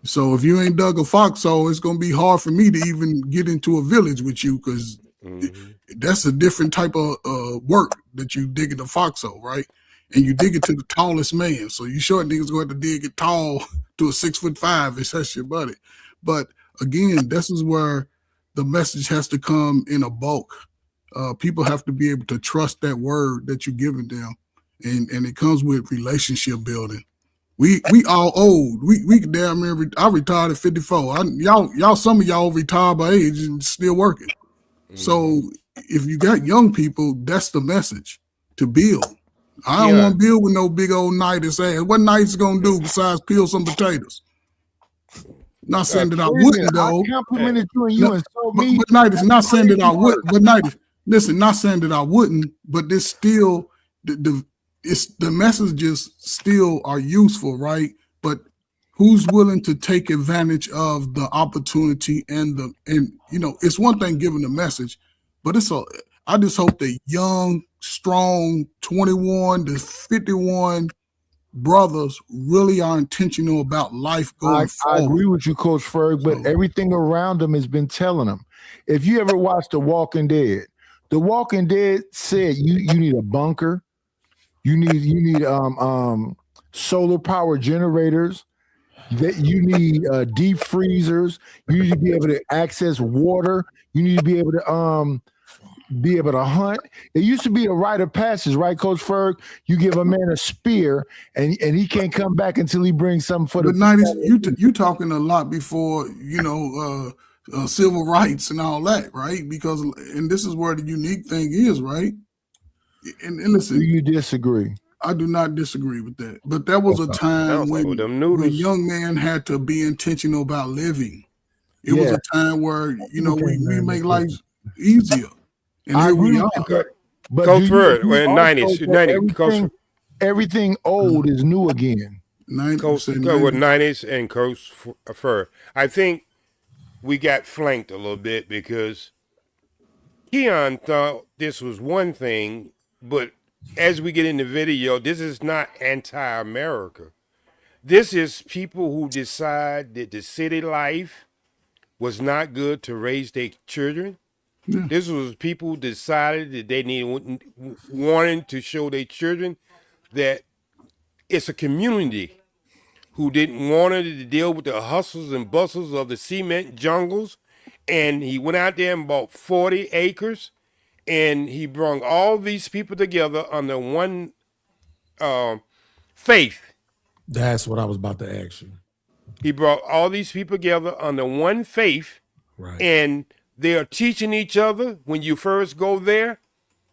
So if you ain't dug a foxhole, it's gonna be hard for me to even get into a village with you because that's a different type of work that you dig in the foxhole, right? And you dig it to the tallest man. So you short niggas gonna have to dig it tall to a 6'5" and that's your buddy. But again, this is where the message has to come in a bulk. People have to be able to trust that word that you're giving them, and it comes with relationship building. We all old. We damn near. I retired at 54. Y'all, some of y'all retired by age and still working. So if you got young people, that's the message to build. I don't want to build with no big old knight and say, what knight's gonna do besides peel some potatoes? Not saying that I wouldn't though. I complimented you and you insult me. But Knight is not saying that I would. But Knight, listen, not saying that I wouldn't. But this still the messages still are useful, right? But who's willing to take advantage of the opportunity and it's one thing giving the message, but I just hope that young, strong 21 to 51 brothers really are intentional about life going forward. I agree with you, Coach Ferg, but everything around them has been telling them. If you ever watched The Walking Dead said you need a bunker, you need solar power generators, that you need deep freezers, you need to be able to access water, you need to be able to hunt. It used to be a rite of passage, right, Coach Ferg? You give a man a spear, and he can't come back until he brings something for the. But 90s, you talking a lot before civil rights and all that, right? And this is where the unique thing is, right? And listen, do you disagree? I do not disagree with that. But there was a time when young men had to be intentional about living. It was a time where, you know, we make life easier. And here we are. But Coach Ferd, in 90s, everything old is new again. Coach with 90s and Coach Ferd. I think we got flanked a little bit because Keon thought this was one thing, but as we get in the video, this is not anti-America. This is people who decide that the city life was not good to raise their children. Yeah. This was people who decided that they wanting to show their children that it's a community who didn't want to deal with the hustles and bustles of the cement jungles. And he went out there and bought 40 acres, and he brought all these people together under one faith. That's what I was about to ask you. He brought all these people together under one faith, right? And they are teaching each other. When you first go there,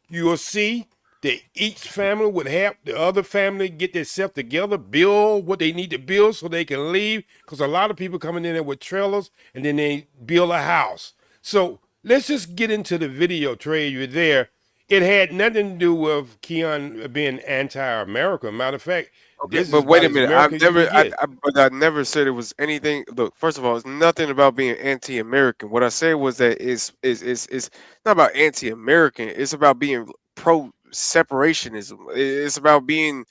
you will see that each family would help the other family get themselves together, build what they need to build so they can leave. Because a lot of people coming in there with trailers and then they build a house. So let's just get into the video, Trey. You're there. It had nothing to do with Keon being anti-America. Matter of fact, okay, but wait a minute. I never said it was anything. Look, first of all, it's nothing about being anti-American. What I said was that it's not about anti-American. It's about being pro-separationism. It's about being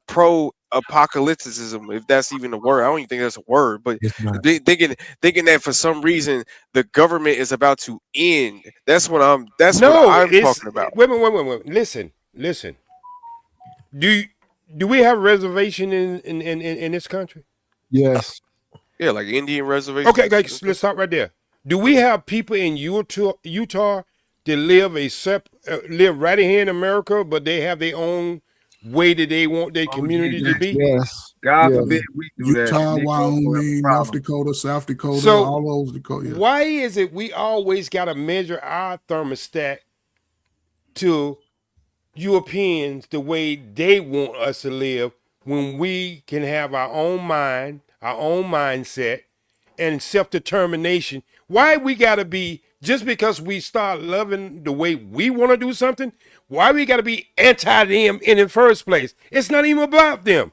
pro-apocalypticism, if that's even a word. I don't even think that's a word, but thinking that for some reason the government is about to end. That's what I'm talking about. Wait. Listen. Do we have reservation in this country? Yes. Yeah, like Indian reservation. Okay, guys, let's stop right there. Do we have people in Utah that live right here in America, but they have their own way that they want their community to be? Yes. God forbid we do Utah, that. Wyoming, North Dakota, South Dakota, so all those Dakota. Yeah. Why is it we always got to measure our thermostat to Europeans the way they want us to live when we can have our own mind, our own mindset, and self-determination? Why we got to be, just because we start loving the way we want to do something, why we got to be anti them in the first place? It's not even about them.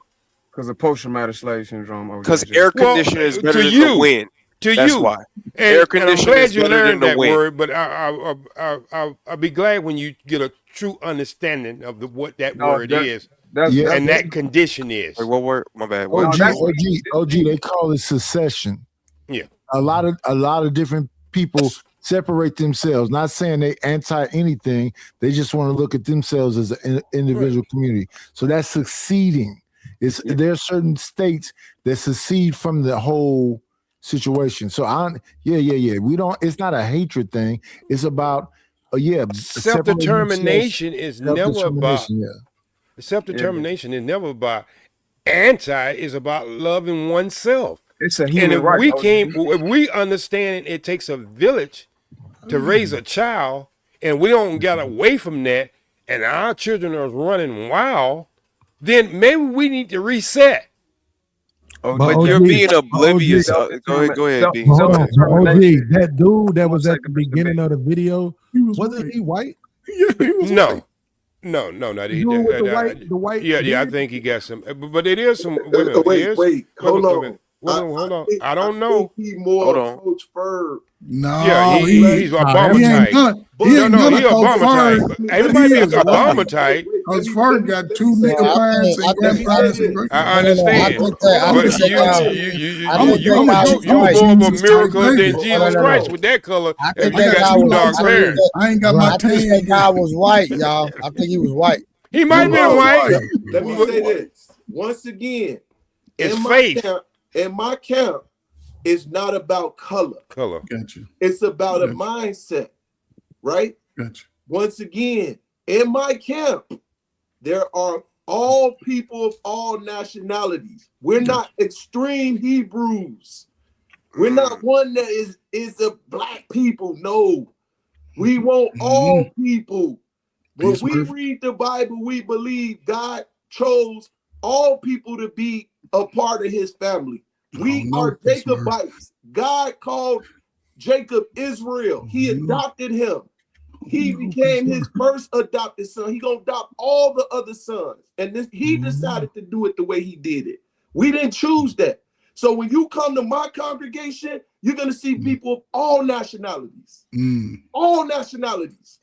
Because of post-traumatic slave syndrome. Because air conditioner is better than the wind. That's why. Air conditioner is better than the wind. Word, but I'll be glad when you get a true understanding of what that word is. And that condition is. Wait, what word? My bad. OG, they call it secession. Yeah. A lot of different people separate themselves, not saying they anti anything. They just want to look at themselves as an individual community. So that's seceding. There are certain states that secede from the whole situation. So we don't, it's not a hatred thing. It's about self-determination is never about self-determination is never about anti, is about loving oneself. It's a human right. If we understand it takes a village to raise a child, and we don't get away from that, and our children are running wild, then maybe we need to reset. But you're being oblivious. Go ahead, B. That dude that was at the beginning of the video, wasn't he white? Yeah, he was white. No, not he. The white. Yeah, I think he got some. But it is some. Wait, hold on. Hold on. I don't know. He more Coach Ferd. No, yeah, he's Obama type. He Obama type. Everybody is Obama type. Coach Ferd got two nigga parents and grandparents. I understand. You more of a miracle than Jesus Christ with that color. If you got two dark parents. I ain't got my tan. I think that guy was white, y'all. I think he was white. He might have been white. Let me say this once again. It's faith. In my camp, it's not about color. Gotcha. It's about a mindset, right? Gotcha. Once again, in my camp, there are all people of all nationalities. We're not extreme Hebrews. We're not one that is a black people. No, we want all people. When we read the Bible, we believe God chose all people to be a part of his family. We are Jacobites. God called Jacob Israel. He adopted him. He became his first adopted son. He gonna adopt all the other sons. And he decided to do it the way he did it. We didn't choose that. So when you come to my congregation, you're gonna see people of all nationalities. All nationalities.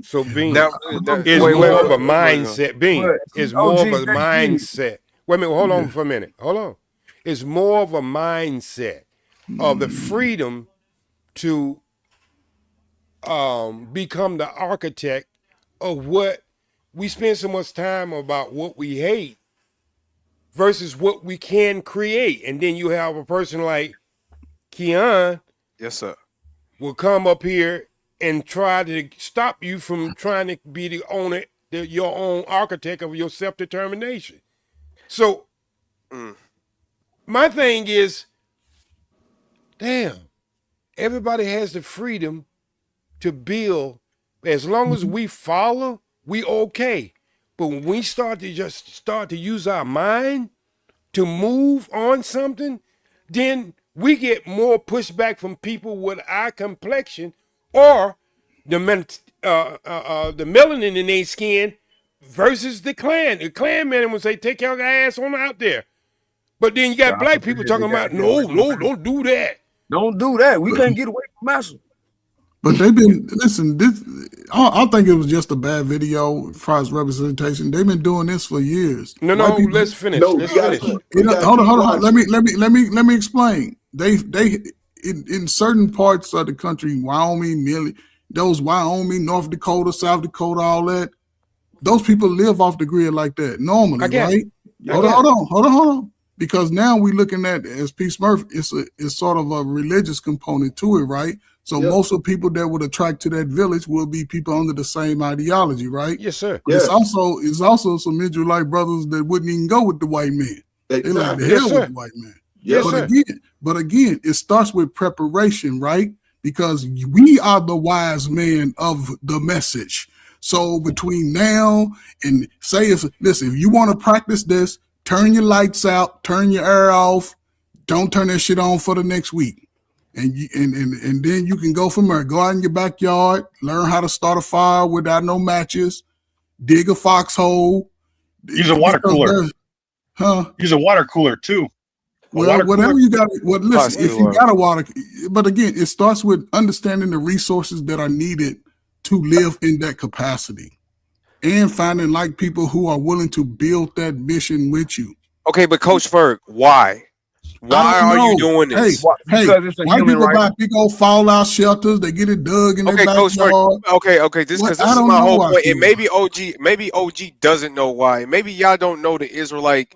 So Bean, it's more of a mindset. Bean, it's more of a mindset. Wait a minute, hold on for a minute. Hold on. It's more of a mindset of the freedom to become the architect of what we spend so much time about what we hate versus what we can create. And then you have a person like Keon. Yes, sir. Will come up here and try to stop you from trying to be the owner, your own architect of your self-determination. So my thing is, damn, everybody has the freedom to build. As long as we follow, we okay. But when we start to use our mind to move on something, then we get more pushback from people with our complexion or the melanin in their skin versus the Klan. The Klan men would say, take your ass on out there. But then you got black people talking about, no, don't do that. Don't do that. We can't get away from Massa. But they've been, listen, I think it was just a bad video as far as representation. They've been doing this for years. No, let's finish. Let's finish. Hold on. Let me explain. They in certain parts of the country, Wyoming, North Dakota, South Dakota, all that, those people live off the grid like that normally, right? Hold on. Because now we're looking at, as P. Smurf, it's sort of a religious component to it, right? So most of the people that would attract to that village will be people under the same ideology, right? Yes, sir. It's also some Israelite brothers that wouldn't even go with the white man. They like the hell with the white man. Yes, but again, it starts with preparation, right? Because we are the wise men of the message. So between now and if you want to practice this, turn your lights out, turn your air off, don't turn that shit on for the next week. And then you can go from there. Go out in your backyard, learn how to start a fire without no matches, dig a foxhole. Use a water cooler. Use a water cooler too. Whatever you got. Well, listen, if you got a water, but again, it starts with understanding the resources that are needed to live in that capacity and finding like people who are willing to build that mission with you. Okay, but Coach Ferg, why? Why are you doing this? Hey, white people buy big old fallout shelters. They get it dug in their backyard. Okay. This is my whole point. And maybe OG doesn't know why. Maybe y'all don't know the Israelite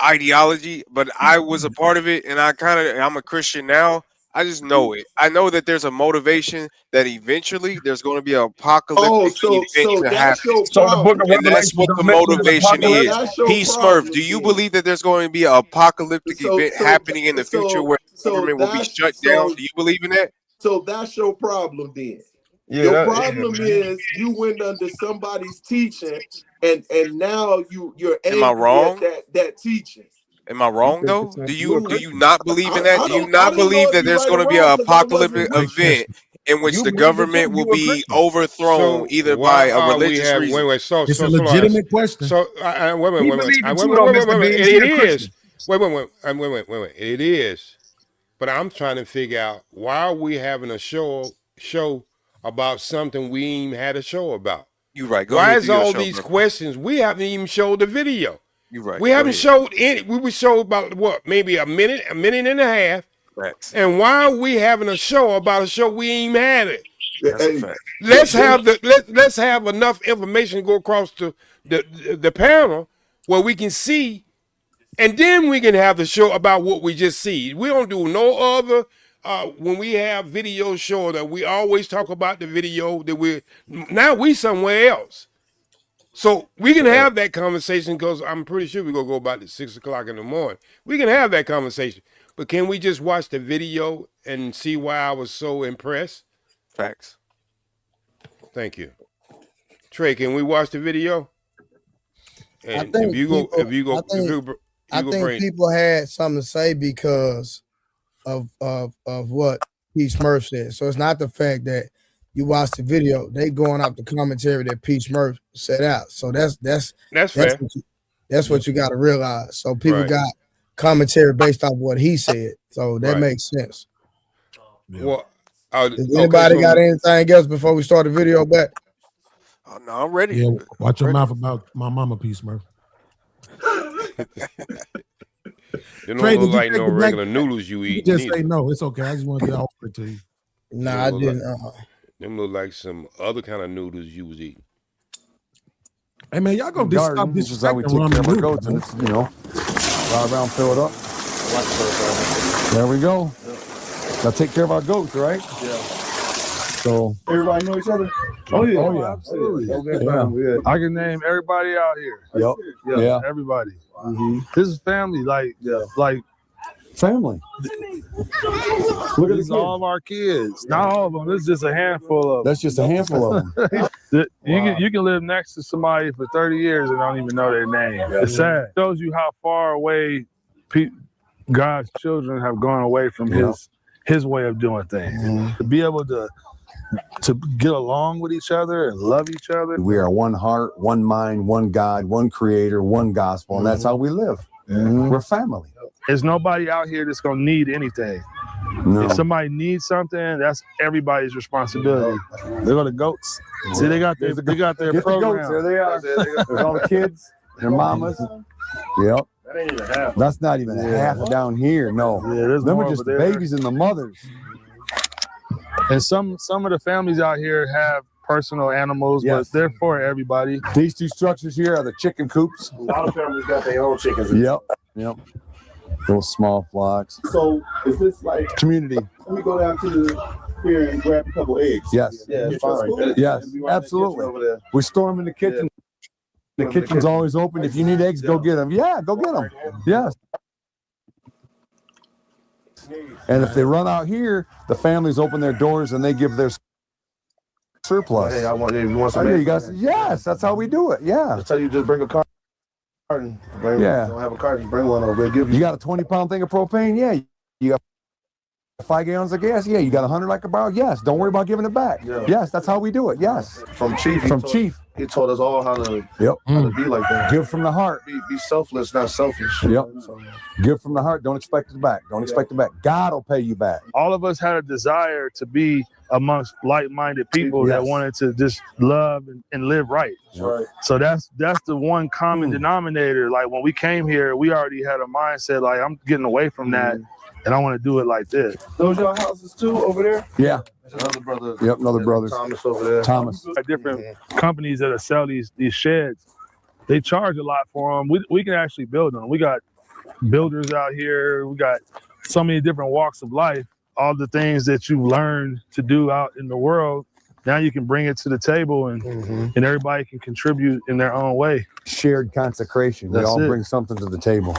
ideology, but I was a part of it, and I'm a Christian now. I just know it. I know that there's a motivation that eventually there's going to be an apocalyptic event to happen. And that's what the motivation is. Peace Smurf, do you believe that there's going to be an apocalyptic event happening in the future where the government will be shut down? Do you believe in that? So that's your problem then. Your problem is you went under somebody's teaching and now you're angry at that teaching. Am I wrong though? Do you not believe in that? Do you not believe that there's going to be an apocalyptic event in which the government will be overthrown either by a religious reason? It's a legitimate question. So wait. It is. Wait. It is. But I'm trying to figure out why are we having a show about something we ain't even had a show about. You're right. Why is all these questions? We haven't even showed the video. You're right. We haven't showed any. We were showed about what, maybe a minute and a half. Facts. And why are we having a show about a show we ain't even had it? That's a fact. Let's have enough information to go across to the panel where we can see, and then we can have the show about what we just see. We don't do no other. When we have video show that we always talk about the video that we somewhere else. So we can have that conversation because I'm pretty sure we're going to go about at 6 o'clock in the morning. We can have that conversation. But can we just watch the video and see why I was so impressed? Facts. Thank you. Trey, can we watch the video? And if you go, I think people had something to say because of what Pete Smurf said. So it's not the fact that you watch the video; they going off the commentary that Pete Smurf set out. So that's fair. That's what you got to realize. So people got commentary based off what he said. So that makes sense. Well, does anybody got anything else before we start the video back? Oh, no, I'm ready. Yeah, watch your mouth about my mama, Pete Smurf. They don't look like no regular noodles you eat. Just say no. It's okay. I just wanted to offer it to you. Nah, I didn't. Them look like some other kind of noodles you was eating. Hey man, y'all gonna stop this is how we take care of our goats, and it's, ride around, fill it up. There we go. Gotta take care of our goats, right? Yeah. So everybody know each other. Oh yeah, absolutely. Yeah. I can name everybody out here. Yep. Yeah. Everybody. Mm-hmm. This is family, like family. Look at all of our kids. Not all of them. This is just a handful of. That's just a handful of them. You can live next to somebody for 30 years and don't even know their name. It's sad. It shows you how far away God's children have gone away from his way of doing things. Mm-hmm. To be able to get along with each other and love each other. We are one heart, one mind, one God, one creator, one gospel, and that's how we live. Mm-hmm. We're family. There's nobody out here that's gonna need anything. No. If somebody needs something, that's everybody's responsibility. They're the goats. See, they got their program. The goats. There they are. There's all the kids, their mamas. Yep. That ain't even half. That's not even half down here. No. Yeah, them are just the babies and the mothers. And some of the families out here have personal animals, but they're for everybody. These two structures here are the chicken coops. A lot of families got their own chickens. Yep. Those small flocks. So is this like community? Let me go down to here and grab a couple eggs. Yes. Yeah, fine. Yes, absolutely. We store them in the kitchen. The kitchen's always open. If you need eggs, go get them. Yeah, go get them. Yes. And if they run out here, the families open their doors and they give their surplus. Hey, you want some eggs? Yes, that's how we do it. Yeah. That's how you just bring a carton. Don't have a carton, bring one over. You got a 20-pound thing of propane? Yeah. You got 5 gallons of gas? Yeah. You got 100 like a barrel? Yes. Don't worry about giving it back. Yeah. Yes, that's how we do it. Yes. From Chief. He taught us all how to be like that. Give from the heart. Be selfless, not selfish. Yep. Give from the heart. Don't expect it back. Don't expect it back. God will pay you back. All of us had a desire to be amongst like-minded people that wanted to just love and live right. Right. So that's the one common denominator. Like when we came here, we already had a mindset like I'm getting away from that and I want to do it like this. Those your houses too over there? Yeah. Another brother. Yep, another brother. Thomas over there. Thomas. Different companies that sell these sheds, they charge a lot for them. We can actually build them. We got builders out here. We got so many different walks of life. All the things that you learned to do out in the world, now you can bring it to the table and everybody can contribute in their own way. Shared consecration. We all bring something to the table.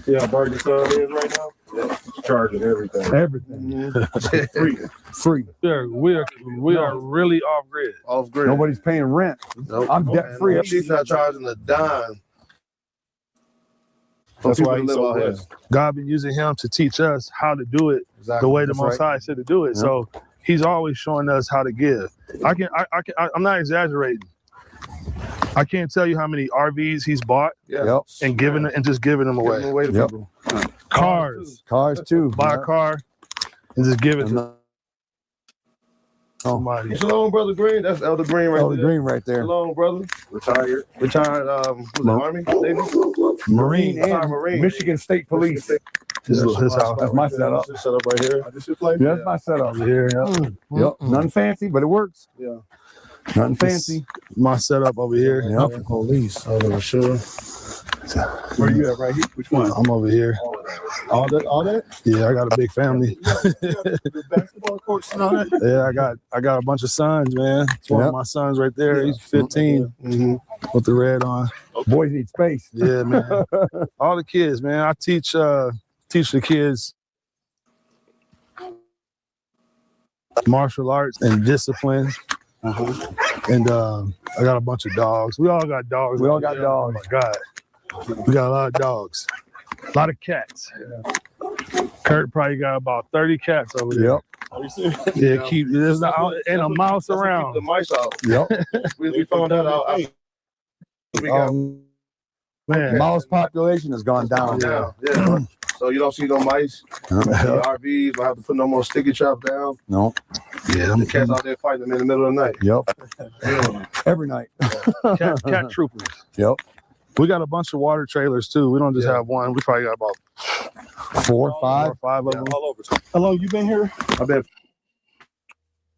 Yeah, Barney Son is right now. Yeah, charging everything. Free. Yeah, we are really off grid. Off grid. Nobody's paying rent. Nope. I'm debt free. She's not charging a dime. That's why he's so blessed. God been using him to teach us how to do it the way the Most High said to do it. So he's always showing us how to give. I'm not exaggerating. I can't tell you how many RVs he's bought and just giving them away. To people. Cars too. Buy a car and just give it to somebody. Shalom, Brother Green. That's Elder Green right there. Elder Green right there. Shalom, brother. Retired. Army, Navy? Marine and Michigan State Police. This is his house. That's my setup. This setup right here. That's my setup here. Yep. Nothing fancy, but it works. Yeah. Nothing fancy. My setup over here. Yep. Police. Over sure. Where you at right here? Which one? I'm over here. All that? Yeah, I got a big family. The basketball courts and all that? Yeah, I got a bunch of sons, man. It's one of my sons right there. He's 15 with the red on. Boys need space. Yeah, man. All the kids, man. I teach the kids martial arts and discipline. And I got a bunch of dogs. We all got dogs. We all got dogs. Oh my God. We got a lot of dogs. A lot of cats. Yeah. Kurt probably got about 30 cats over there. Yep. Yeah, there's not and a mouse around. The mice out. Yep. We found that out. Man, mouse population has gone down. Yeah. So you don't see no mice. The RVs. Don't have to put no more sticky traps down. No. Yeah, The cats out there fighting them in the middle of the night. Yep. Every night. Cat troopers. Yep. We got a bunch of water trailers too. We don't just have one. We probably got about 4 or 5. 5 of them. All over. How long you been here? I've been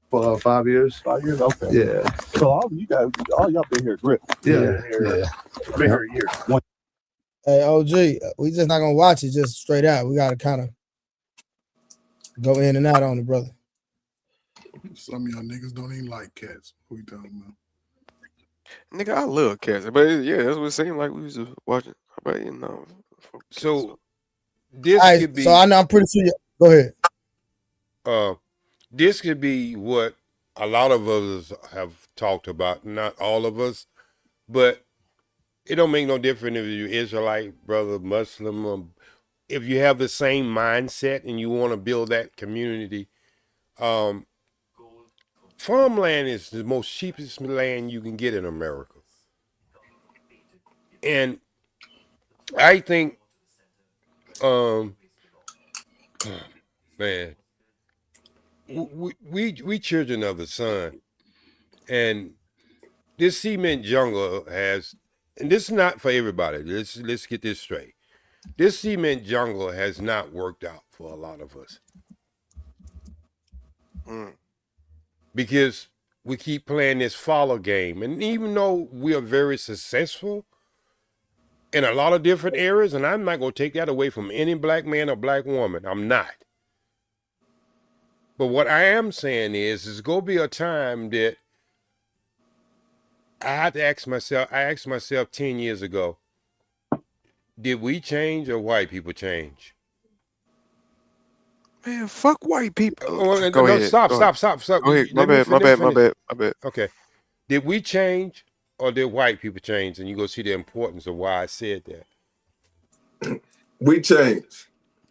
for 5 years. 5 years. Okay. Yeah. So all y'all been here grip. Yeah. Been here a year. Hey, OG, we just not gonna watch it just straight out. We gotta kind of go in and out on it, brother. Some of y'all niggas don't even like cats. What we talking about? Nigga, I love cats, but yeah, that's what it seemed like we was just watching. But you know, so this right, could be. So I'm pretty sure. Go ahead. This could be what a lot of us have talked about. Not all of us, but it don't make no difference if you're Israelite, brother, Muslim, if you have the same mindset and you want to build that community. Farmland is the most cheapest land you can get in America. And I think, man, we children of the sun. And this cement jungle has, and this is not for everybody. Let's get this straight. This cement jungle has not worked out for a lot of us. Because we keep playing this follow game. And even though we are very successful in a lot of different areas, and I'm not going to take that away from any black man or black woman. I'm not. But what I am saying is going to be a time that I had to ask myself, I asked myself 10 years ago, did we change or white people change? Man, fuck white people. Go ahead. Stop. Go ahead. My bad. Okay. Did we change or did white people change? And you go see the importance of why I said that. We changed.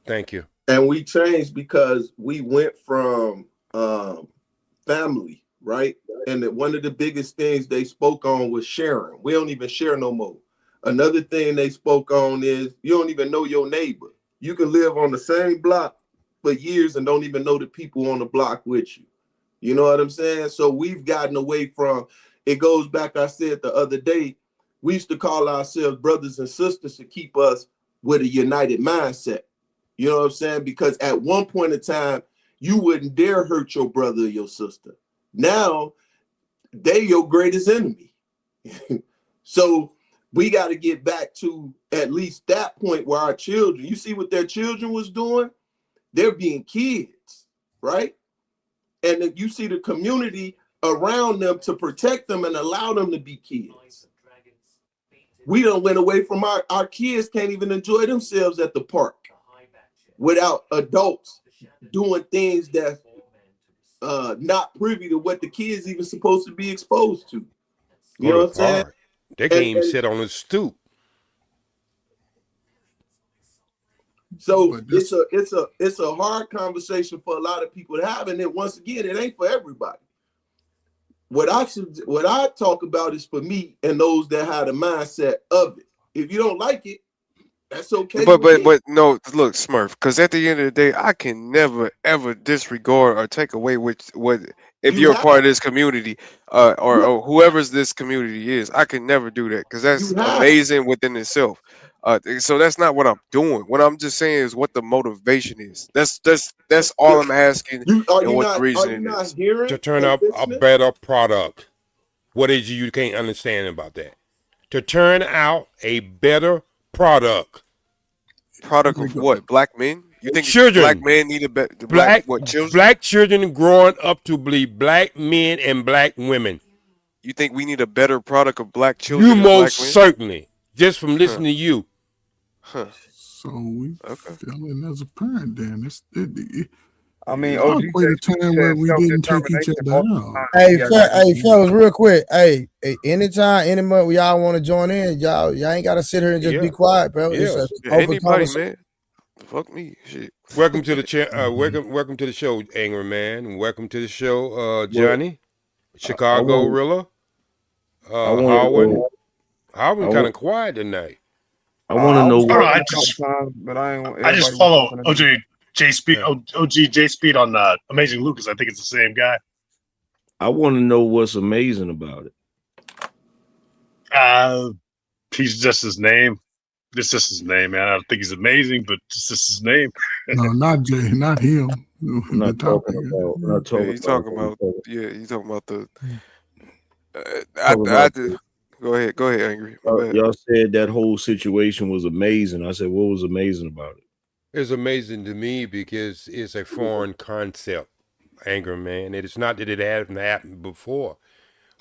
Thank you. And we changed because we went from family, right? And one of the biggest things they spoke on was sharing. We don't even share no more. Another thing they spoke on is you don't even know your neighbor. You can live on the same block for years and don't even know the people on the block with you. You know what I'm saying? So we've gotten away from, it goes back, I said the other day, we used to call ourselves brothers and sisters to keep us with a united mindset. You know what I'm saying? Because at one point in time, you wouldn't dare hurt your brother or your sister. Now, they your greatest enemy. So we got to get back to at least that point where our children, you see what their children was doing? They're being kids, right? And if you see the community around them to protect them and allow them to be kids. We done went away from our kids can't even enjoy themselves at the park without adults doing things that's not privy to what the kids even supposed to be exposed to. You know what I'm saying? They can't even sit on a stoop. So it's a hard conversation for a lot of people to have, and then once again, it ain't for everybody. What I talk about is for me and those that have the mindset of it. If you don't like it, that's okay. But no, look, Smurf, because at the end of the day, I can never ever disregard or take away what if you're a part of this community, or whoever's this community is. I can never do that because that's amazing within itself. So that's not what I'm doing. What I'm just saying is what the motivation is. That's all I'm asking. And what the reason is to turn up a better product. What is you can't understand about that? To turn out a better product. Product of what? Black men? You think children? Black men need a better children? Black children growing up to be black men and black women. You think we need a better product of black children? You most certainly. Just from listening to you. So we feeling as a parent then. I mean, I'll OG wait a time where we didn't take each other out. Hey, fellas, real quick. Hey, anytime, any month y'all want to join in, y'all ain't gotta sit here and just be quiet, bro. It's an open anybody, conversation. man. Fuck me, shit. Welcome to the welcome to the show, Angry Man, and welcome to the show, Johnny, Chicago Rilla, Howard. Howard kind of quiet tonight. I want to know. I just follow OGJ Speed. OGJ Speed on Amazing Lucas. I think it's the same guy. I want to know what's amazing about it. He's just his name. It's just his name, man. I don't think he's amazing, but it's just his name. No, not Jay, not him. I'm not talking about. He's talking about the. Go ahead, Angry. Y'all said that whole situation was amazing. I said, what was amazing about it? It's amazing to me because it's a foreign concept, Angry Man. It's not that it hasn't happened before,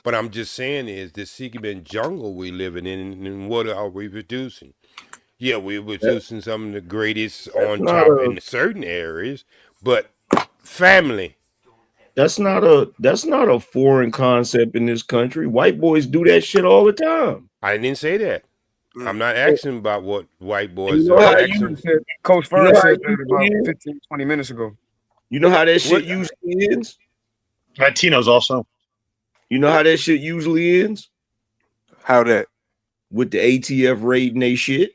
but I'm just saying is this Sigmund jungle we living in, and what are we producing? Yeah, we're producing some of the greatest on top in certain areas, but family. That's not a foreign concept in this country. White boys do that shit all the time. I didn't say that. I'm not asking about what white boys do. Coach Furr said that about 15, 20 minutes ago. You know how that shit usually ends? Latinos also. You know how that shit usually ends? How that? With the ATF raiding they shit.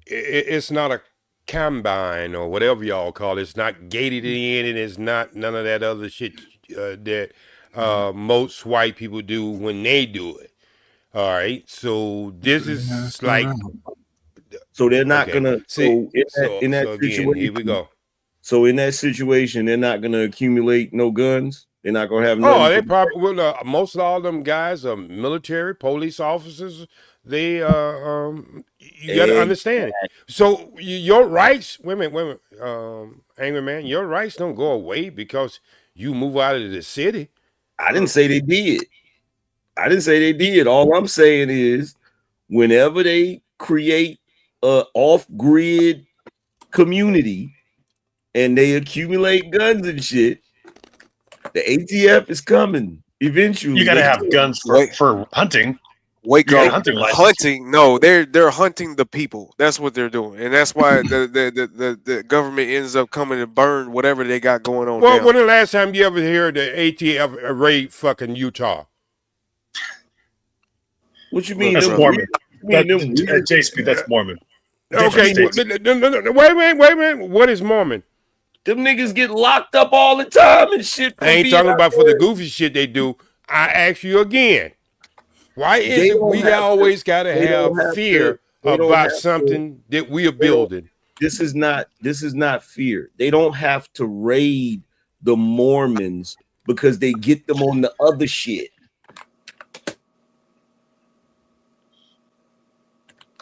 It's not a combine or whatever y'all call it. It's not gated in, and it's not none of that other shit that most white people do when they do it. All right, so this is like, so they're not gonna. So in that situation, here we go. So in that situation, they're not gonna accumulate no guns. They're not gonna have. Oh, they probably will. Most of all them guys are military, police officers. They you got to understand it. So your rights, women, Angry Man, your rights don't go away because you move out of the city. I didn't say they did. All I'm saying is, whenever they create a off-grid community and they accumulate guns and shit, the ATF is coming eventually. You got to have guns for hunting. Wake up, hunting. No, they're hunting the people. That's what they're doing, and that's why the government ends up coming to burn whatever they got going on. Well, when the last time you ever heard the ATF raid fucking Utah? What you mean? That's Mormon. J-Speed, that's Mormon. Okay, no, wait a minute. What is Mormon? Them niggas get locked up all the time and shit. I ain't talking about for the goofy shit they do. I ask you again. Why is it we always got to have fear about something that we are building? This is not fear. They don't have to raid the Mormons because they get them on the other shit.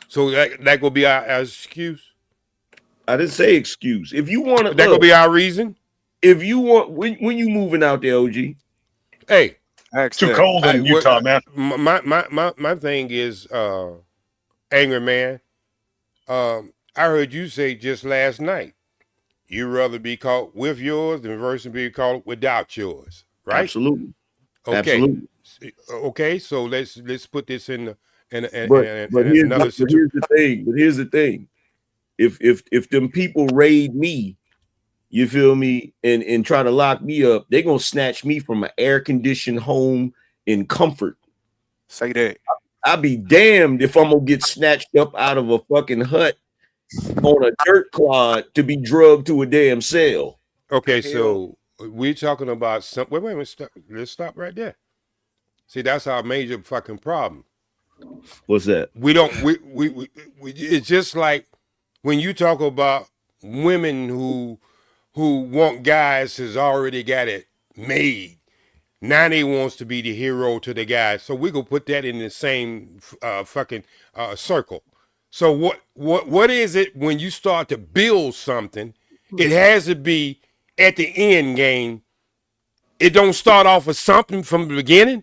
So that will be our excuse? I didn't say excuse. If you want to, that could be our reason. If you want, when you moving out there, OG, hey. It's too cold in Utah, man. My thing is, Angry Man. I heard you say just last night, you'd rather be caught with yours than versus be caught without yours, right? Absolutely. Okay. Absolutely. Okay. So let's put this in another situation. But here's the thing. If them people raid me, you feel me, and try to lock me up, they're gonna snatch me from an air-conditioned home in comfort. Say that. I'll be damned if I'm gonna get snatched up out of a fucking hut on a dirt clod to be drugged to a damn cell. Okay, so we're talking about some. Wait a minute. Let's stop right there. See, that's our major fucking problem. What's that? We don't. We it's just like when you talk about women who want guys who's already got it made. Now they wants to be the hero to the guy. So we gonna put that in the same fucking circle. So what is it when you start to build something? It has to be at the end game. It don't start off with something from the beginning.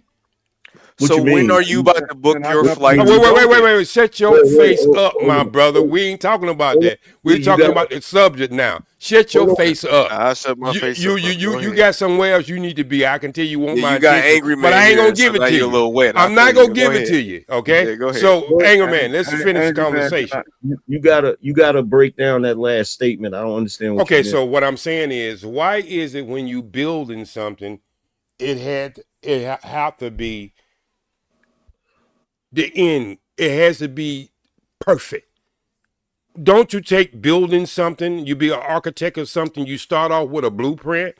So when are you about to book your flight? Wait. Shut your face up, my brother. We ain't talking about that. We're talking about the subject now. Shut your face up. I shut my face up. You got somewhere else you need to be. I can tell you want my you got attention, angry man, but I ain't gonna here, give so it to you're you. a little wet. I'm not gonna give it to you. Okay. Yeah, go ahead. So, angry man, let's finish the conversation. You gotta break down that last statement. I don't understand what. Okay, so what I'm saying is, why is it when you building something, it have to be the end? It has to be perfect. Don't you take building something? You be an architect of something. You start off with a blueprint,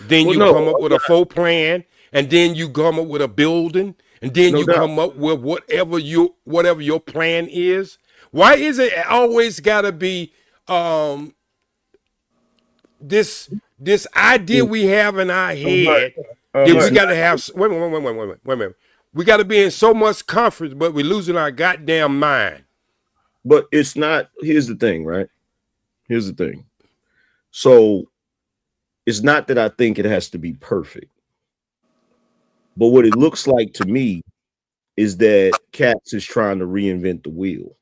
then you come up with a full plan, and then you come up with a building, and then you come up with whatever your plan is. Why is it always got to be this idea we have in our head that we got to have? Wait a minute. We got to be in so much comfort, but we're losing our goddamn mind. But it's not. Here's the thing, right? Here's the thing. So it's not that I think it has to be perfect, but what it looks like to me is that Katz is trying to reinvent the wheel.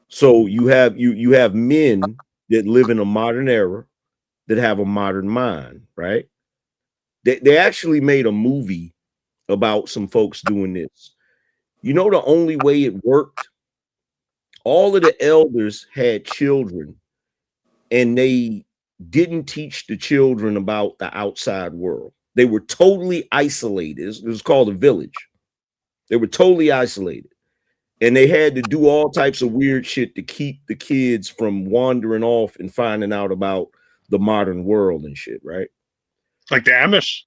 So you have men that live in a modern era that have a modern mind, right? They actually made a movie about some folks doing this. You know, the only way it worked, all of the elders had children, and they didn't teach the children about the outside world. They were totally isolated. It was called a village. They were totally isolated. And they had to do all types of weird shit to keep the kids from wandering off and finding out about the modern world and shit, right? Like the Amish.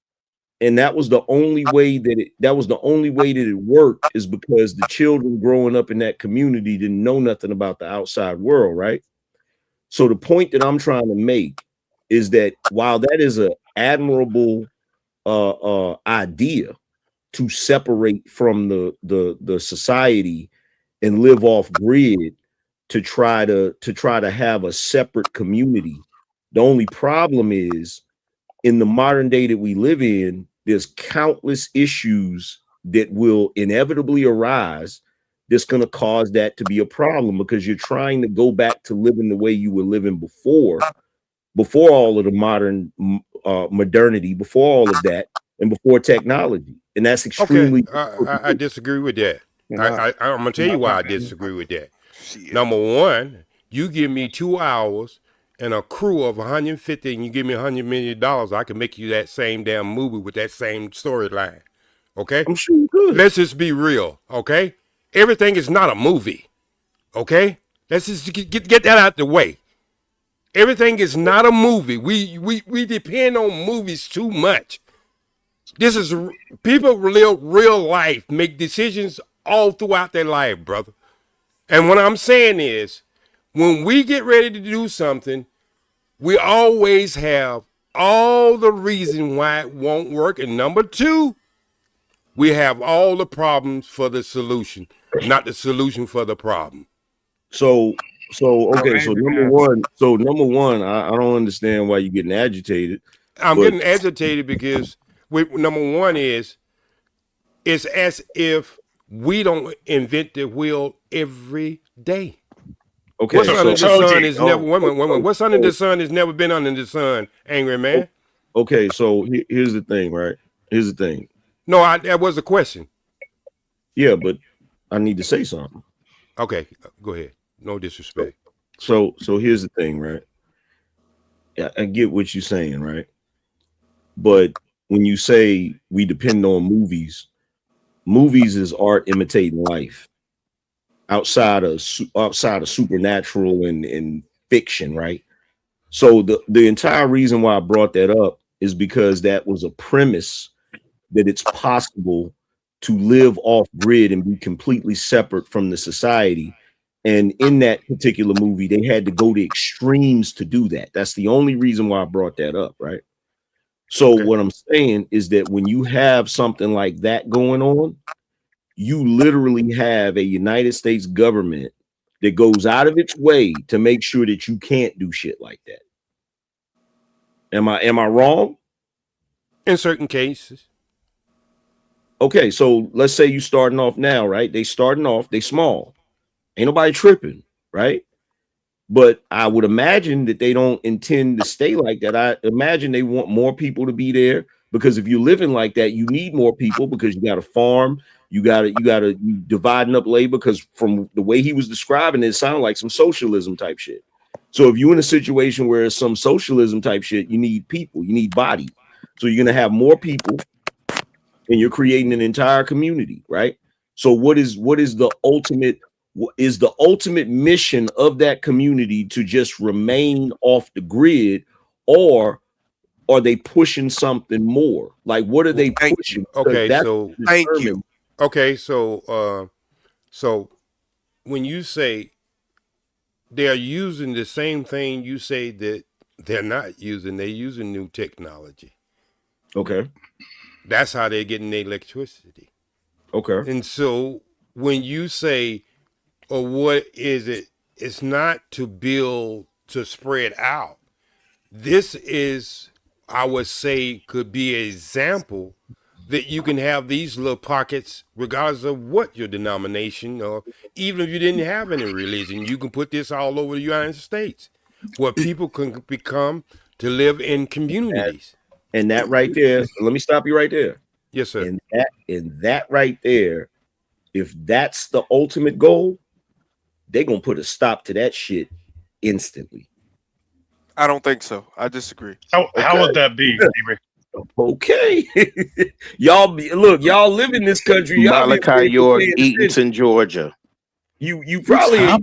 And that was the only way that it worked, is because the children growing up in that community didn't know nothing about the outside world, right? So the point that I'm trying to make is that while that is an admirable idea to separate from the society and live off grid to try to have a separate community, the only problem is, in the modern day that we live in, there's countless issues that will inevitably arise that's going to cause that to be a problem, because you're trying to go back to living the way you were living before all of the modern modernity, before all of that, and before technology. And that's extremely I disagree with that. I'm gonna tell you why I disagree with that. Number one, you give me 2 hours and a crew of 150, and you give me $100 million, I can make you that same damn movie with that same storyline. Okay? I'm sure you could. Let's just be real, okay? Everything is not a movie, okay? Let's just get that out the way. Everything is not a movie. We depend on movies too much. This is people live real life, make decisions all throughout their life, brother. And what I'm saying is, when we get ready to do something, we always have all the reason why it won't work. And number two, we have all the problems for the solution, not the solution for the problem. So okay, so number one, I don't understand why you're getting agitated. I'm getting agitated because number one is, it's as if we don't invent the wheel every day. Okay, what's under the sun is never what's under the sun has never been under the sun, angry man. Okay, so here's the thing, right? Here's the thing. No, that was a question. Yeah, but I need to say something. Okay, go ahead. No disrespect. So here's the thing, right? I get what you're saying, right? But when you say we depend on movies is art imitating life. Outside of supernatural and fiction, right? So the entire reason why I brought that up is because that was a premise that it's possible to live off grid and be completely separate from the society. And in that particular movie, they had to go to extremes to do that. That's the only reason why I brought that up, right? So what I'm saying is that when you have something like that going on, you literally have a United States government that goes out of its way to make sure that you can't do shit like that. Am I wrong? In certain cases. Okay, so let's say you starting off now, right? They starting off, they small. Ain't nobody tripping, right? But I would imagine that they don't intend to stay like that. I imagine they want more people to be there, because if you're living like that, you need more people, because you got to farm, you dividing up labor, because from the way he was describing it sounded like some socialism type shit. So if you're in a situation where it's some socialism type shit, you need people, you need body. So you're going to have more people, and you're creating an entire community, right? So what is the ultimate mission of that community? To just remain off the grid, or are they pushing something more? Like, what are they pushing? Okay, so thank you. Okay, so when you say they're using the same thing, you say that they're not using, they're using new technology. Okay. That's how they're getting their electricity. Okay. And so when you say, or what is it? It's not to build, to spread out. This is, I would say, could be an example that you can have these little pockets, regardless of what your denomination, or even if you didn't have any religion, you can put this all over the United States, where people can become to live in communities. And that right there, let me stop you right there. Yes, sir. And that right there, if that's the ultimate goal, they're gonna put a stop to that shit instantly. I don't think so. I disagree. How would that be? Okay. y'all live in this country. Malachi York, Eatonton, Georgia. You probably I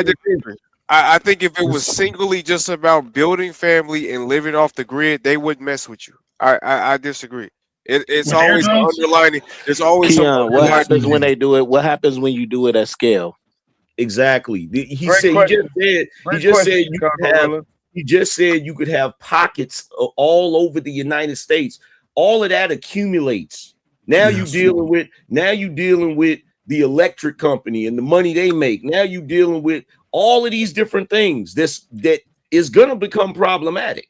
disagree. I think if it was singly just about building family and living off the grid, they wouldn't mess with you. I disagree. It's always underlining. There's always Keon, what happens when they do it? What happens when you do it at scale? Exactly. He just said you could have pockets all over the United States. All of that accumulates. Now you're dealing with the electric company and the money they make. Now you're dealing with all of these different things. That is going to become problematic.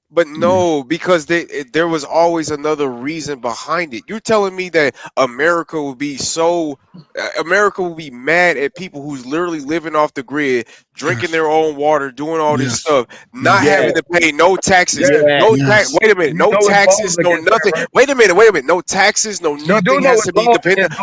But no, because there was always another reason behind it. You're telling me that America will be mad at people who's literally living off the grid, drinking their own water, doing all this stuff, not having to pay no taxes, Wait a minute, no taxes, no nothing. Wait a minute, no taxes, no nothing has to be dependent.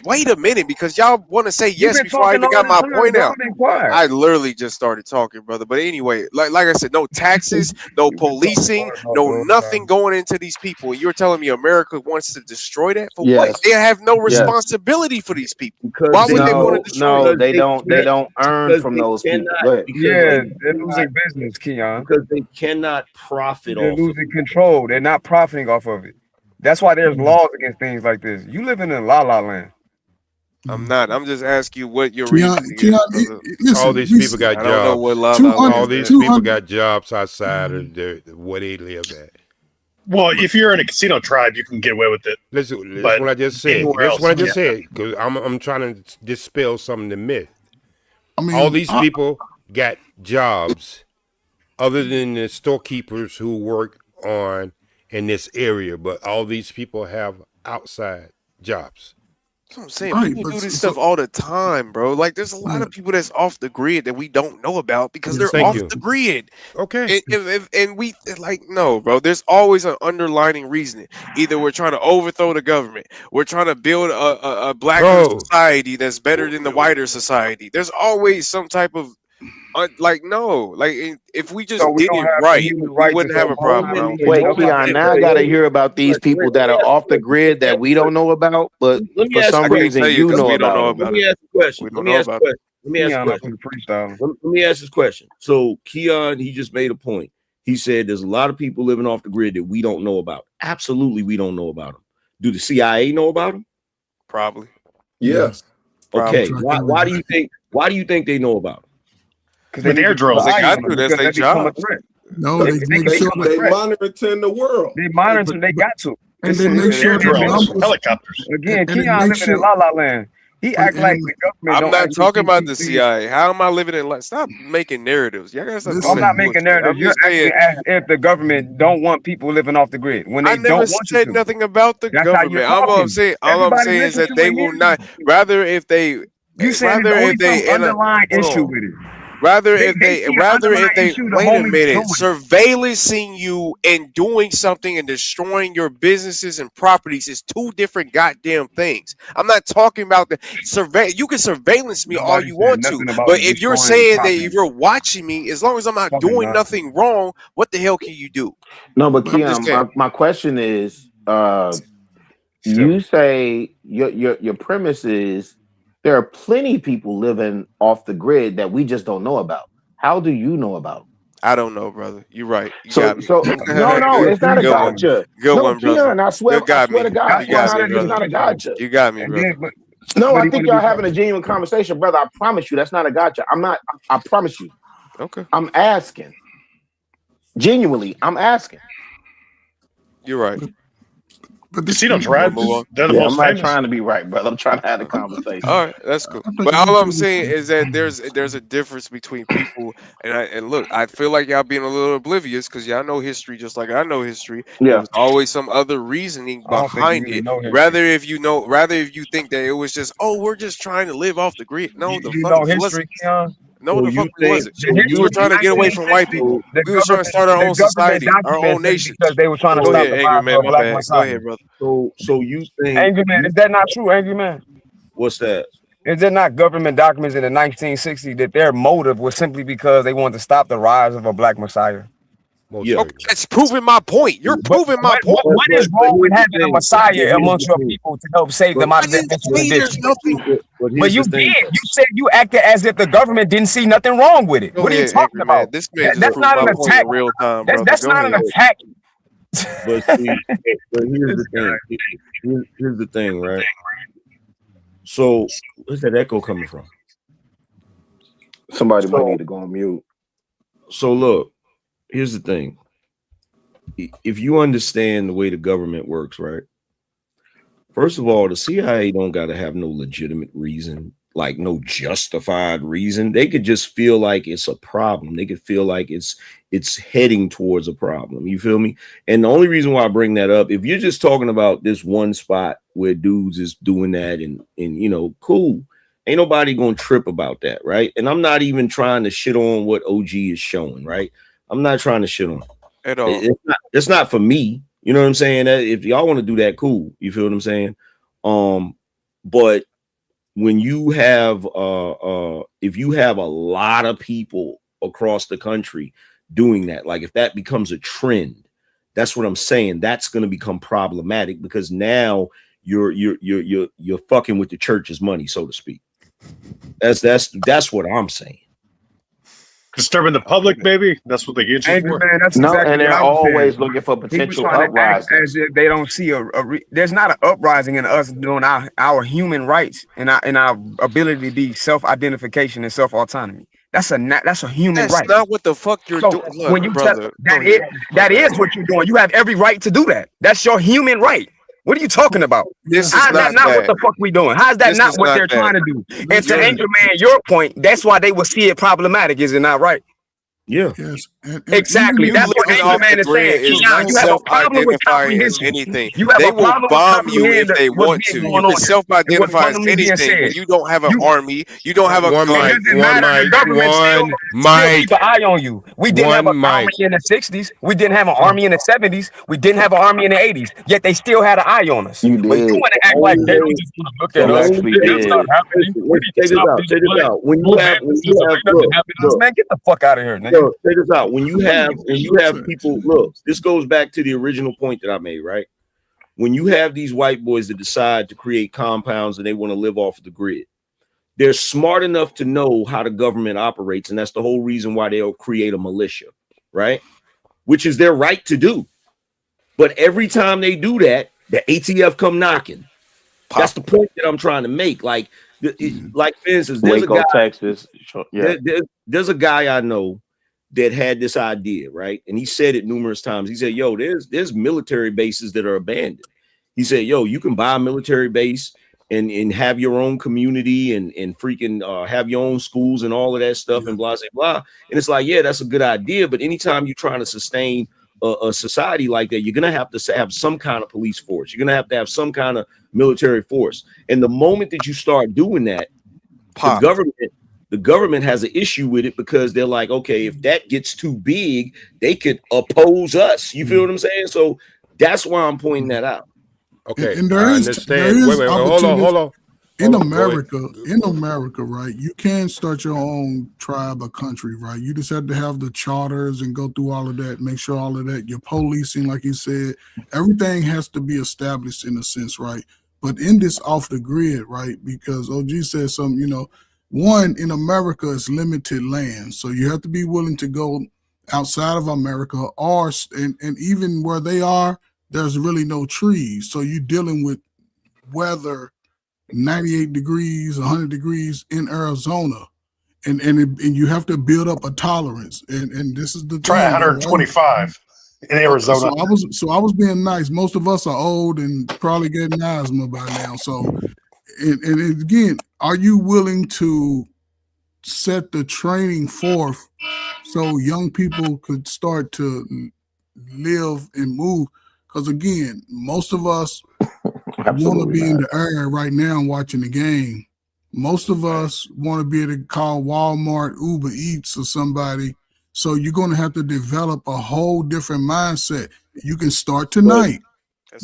Wait a minute, because y'all want to say yes before I even got my point out. I literally just started talking, brother. But anyway, like I said, no taxes. No policing, no nothing going into these people. And you're telling me America wants to destroy that? For what? They have no responsibility for these people. Why would they want to destroy them? They don't earn from those people. They're losing business, Keon. Because they cannot profit off of it. They're losing control. They're not profiting off of it. That's why there's laws against things like this. You living in La La Land. I'm not. I'm just asking you what your reason is. All these people got jobs. All these people got jobs outside of where they live at. Well, if you're in a casino tribe, you can get away with it. Listen, that's what I just said. That's what I just said. Because I'm trying to dispel some of the myth. I mean, all these people got jobs other than the storekeepers who work in this area, but all these people have outside jobs. That's what I'm saying. People do this stuff all the time, bro. Like, there's a lot of people that's off the grid that we don't know about because they're off the grid. Okay. And we no, bro. There's always an underlining reason. Either we're trying to overthrow the government, we're trying to build a blacker society that's better than the whiter society. There's always some type of if we just did it right, we wouldn't have a problem. Wait, Keon, now I gotta hear about these people that are off the grid that we don't know about, but for some reason you know about. Let me ask a question. Let me ask this question. So Keon, he just made a point. He said there's a lot of people living off the grid that we don't know about. Absolutely, we don't know about them. Do the CIA know about them? Probably. Yes. Okay. Why do you think? Why do you think they know about them? Because they're drones. They got to. That's their job. No, they make sure they monitor the world. They monitor. They got to. And they make sure helicopters. Again, Keon living in La La Land. He act like the government. I'm not talking about the CIA. How am I living in life? Stop making narratives. Y'all gotta stop. I'm not making narratives. You're acting as if the government don't want people living off the grid when they I don't never want said nothing about the government. All I'm saying is that they will not. Rather, if they, you saying there's only some underlying issue with it. Rather if they wait a minute, surveillancing you and doing something and destroying your businesses and properties is two different goddamn things. I'm not talking about the you can surveillance me all you want to, but if you're saying that if you're watching me, as long as I'm not doing nothing wrong, what the hell can you do? No, but Keon, my question is, you say your premise is there are plenty of people living off the grid that we just don't know about. How do you know about? I don't know, brother. You're right. You got me. No, it's not a gotcha. Good one, brother. Keon, I swear to God, it's not a gotcha. You got me, brother. No, I think y'all having a genuine conversation, brother. I promise you, that's not a gotcha. I'm not. I promise you. Okay. I'm asking. Genuinely, I'm asking. You're right. But Casino Dragons, they're the most famous. I'm not trying to be right, brother. I'm trying to have a conversation. All right, that's cool. But all I'm saying is that there's a difference between people, and look, I feel like y'all being a little oblivious because y'all know history just like I know history. Yeah. There's always some other reasoning behind it. Rather if you think that it was just, oh, we're just trying to live off the grid. No, the fuck it wasn't. No, the fuck it wasn't. You were trying to get away from white people. We were trying to start our own society, our own nation. Because they were trying to Go stop ahead, the Angry rise Man, of my Black bad. Messiah. Go ahead, brother. So you think Angry Man, is that not true, Angry Man? What's that? Is there not government documents in the 1960s that their motive was simply because they wanted to stop the rise of a Black Messiah? Yeah. Okay, that's proving my point. You're proving my point. What is wrong with having a Messiah amongst your people to help save them out of their addiction? But you did. You said you acted as if the government didn't see nothing wrong with it. What are you talking about? This man just That's proved not my an point attack. in real time, brother. That's not an attack. But see, but here's the thing. Here's the thing, right? So where's that echo coming from? Somebody might need to go on mute. So look, here's the thing. If you understand the way the government works, right? First of all, the CIA don't got to have no legitimate reason, like no justified reason. They could just feel like it's a problem. They could feel like it's heading towards a problem. You feel me? And the only reason why I bring that up, if you're just talking about this one spot where dudes is doing that and you know, cool. Ain't nobody gonna trip about that, right? And I'm not even trying to shit on what OG is showing, right? I'm not trying to shit on it. At all. It's not for me. You know what I'm saying? If y'all want to do that, cool. You feel what I'm saying? But when you have if you have a lot of people across the country doing that, like if that becomes a trend, that's what I'm saying. That's going to become problematic because now you're fucking with the church's money, so to speak. That's what I'm saying. Disturbing the public, baby. That's what they get you for. Man, that's exactly and they're always looking for potential uprising. As if they don't see there's not an uprising in us doing our human rights and our ability to be self-identification and self-autonomy. That's a human right. That's not what the fuck you're doing. Look, when you brother, that is what you're doing. You have every right to do that. That's your human right. What are you talking about? How's that not what the fuck we doing? How's that not what they're trying to do? And to Angel Man, your point, that's why they will see it problematic, is it not right? Yeah. Yes. Exactly. That's what Angel Man is saying. You have a problem with comprehension. Anything. They will bomb you if they want to. You can self-identify as anything, but you don't have an army. You don't have a one mic. Keep an eye on you. We didn't have an army in the 60s. We didn't have an army in the 70s. We didn't have an army in the 80s. Yet they still had an eye on us. You did. But you want to act like they were just going to look at us. Check this out. When you have man, get the fuck out of here, nigga. Check this out. When you have people, look, this goes back to the original point that I made, right? When you have these white boys that decide to create compounds and they want to live off of the grid, they're smart enough to know how the government operates, and that's the whole reason why they'll create a militia, right? Which is their right to do. But every time they do that, the ATF come knocking. That's the point that I'm trying to make. Like for instance, there's Waco, a guy, Texas. Yeah. There's a guy I know that had this idea, right? And he said it numerous times. He said, yo, there's military bases that are abandoned. He said, yo, you can buy a military base and have your own community and freaking have your own schools and all of that stuff and blah, blah, blah. And it's like, yeah, that's a good idea. But anytime you're trying to sustain a society like that, you're going to have to have some kind of police force. You're going to have some kind of military force. And the moment that you start doing that, the government has an issue with it because they're like, okay, if that gets too big, they could oppose us. You feel what I'm saying? So that's why I'm pointing that out. Okay, and there is wait, hold on. In America, right, you can start your own tribe or country, right? You just have to have the charters and go through all of that, make sure all of that, your policing, like you said, everything has to be established in a sense, right? But in this off the grid, right, because OG said something, you know, one, in America, it's limited land. So you have to be willing to go outside of America or, and even where they are, there's really no trees. So you're dealing with weather 98 degrees, 100 degrees in Arizona. And you have to build up a tolerance. And this is the try 125 in Arizona. So I was being nice. Most of us are old and probably getting asthma by now. So and again, are you willing to set the training forth so young people could start to live and move? Because again, most of us want to be in the area right now watching the game. Most of us want to be able to call Walmart, Uber Eats, or somebody. So you're going to have to develop a whole different mindset. You can start tonight.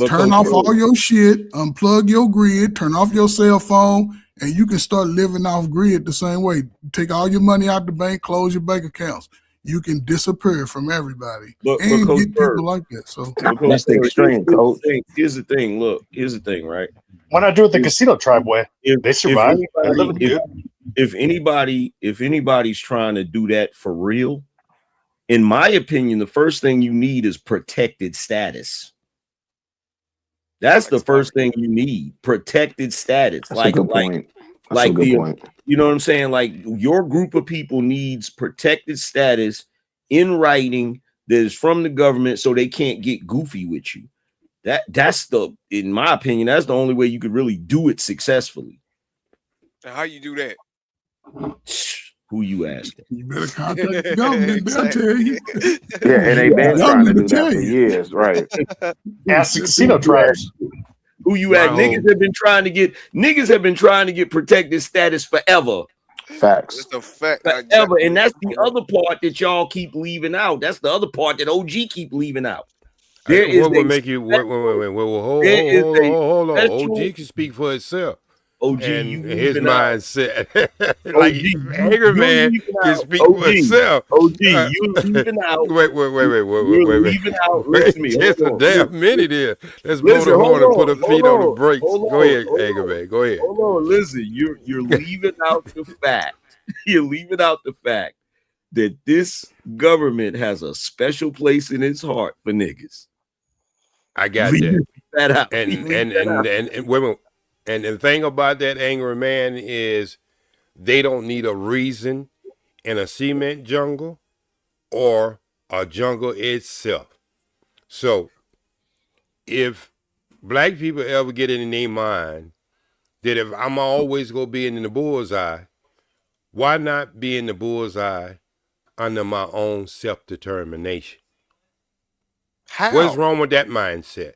Turn off all your shit, unplug your grid, turn off your cell phone, and you can start living off grid the same way. Take all your money out the bank, close your bank accounts. You can disappear from everybody and get people like that. So that's the extreme, coach. Here's the thing. Look, here's the thing, right? Why not do it the casino tribe way? They survive. If anybody's trying to do that for real, in my opinion, the first thing you need is protected status. That's the first thing you need. Protected status. That's a good point. You know what I'm saying? Like your group of people needs protected status in writing that is from the government so they can't get goofy with you. That's in my opinion, that's the only way you could really do it successfully. And how you do that? Who you asking? You better contact the government, they'll tell you. Yeah, and they've been trying to do that for years, right? Ask the casino tribes. Who you at? Niggas have been trying to get protected status forever. Facts. It's a fact. Forever. And that's the other part that y'all keep leaving out. That's the other part that OG keep leaving out. What will make you wait? Hold on. OG can speak for itself. OG, and his mindset. Like angry man can speak for himself. OG, you leaving out. Wait. Leaving out. Listen to me. Just a damn minute here. Let's blow the horn and put a feet on the brakes. Go ahead, angry man. Go ahead. Hold on. Listen, you're leaving out the fact. You're leaving out the fact that this government has a special place in its heart for niggas. I got that out. And women. And the thing about that angry man is they don't need a reason in a cement jungle or a jungle itself. So if black people ever get it in their mind that if I'm always going to be in the bullseye, why not be in the bullseye under my own self-determination? How? What's wrong with that mindset?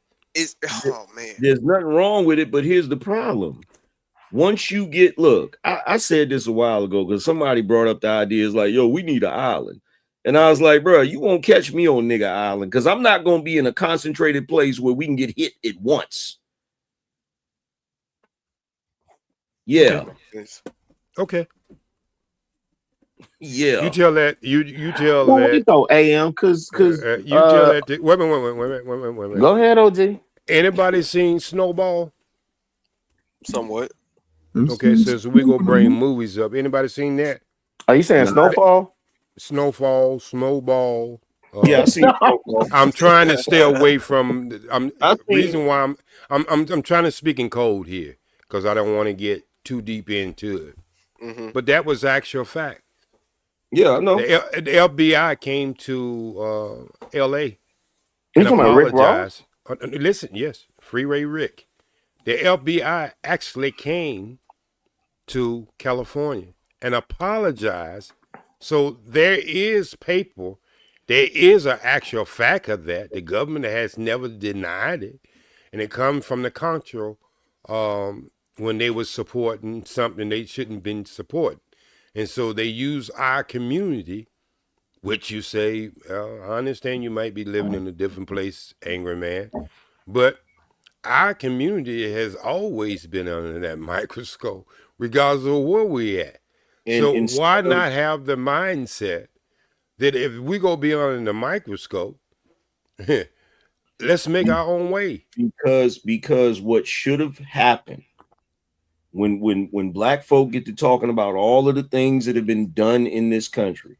Oh man, there's nothing wrong with it, but here's the problem. Once you get, look, I said this a while ago because somebody brought up the idea, is like, yo, we need an island. And I was like, bro, you won't catch me on nigga island because I'm not going to be in a concentrated place where we can get hit at once. Yeah. Okay. Yeah. You tell that. You tell well, that. We go AM because you tell that. Wait. Go ahead, OG. Anybody seen Snowball? Somewhat. Okay, so we gonna bring movies up. Anybody seen that? Are you saying Snowfall? Snowball. Yeah, I seen Snowball. I'm trying to stay away from. Reason why I'm trying to speak in code here because I don't want to get too deep into it. Mm-hmm. But that was actual fact. Yeah, I know. The FBI came to L.A. You talking about Rick Ross? Listen, yes, Freeway Rick. the FBI actually came to California and apologized. So there is paper. There is an actual fact of that. The government has never denied it. And it comes from the Contra when they were supporting something they shouldn't have been supporting. And so they use our community, which you say, I understand you might be living in a different place, Angry Man, but our community has always been under that microscope, regardless of where we at. And so why not have the mindset that if we go beyond the microscope, let's make our own way? Because what should have happened when black folk get to talking about all of the things that have been done in this country,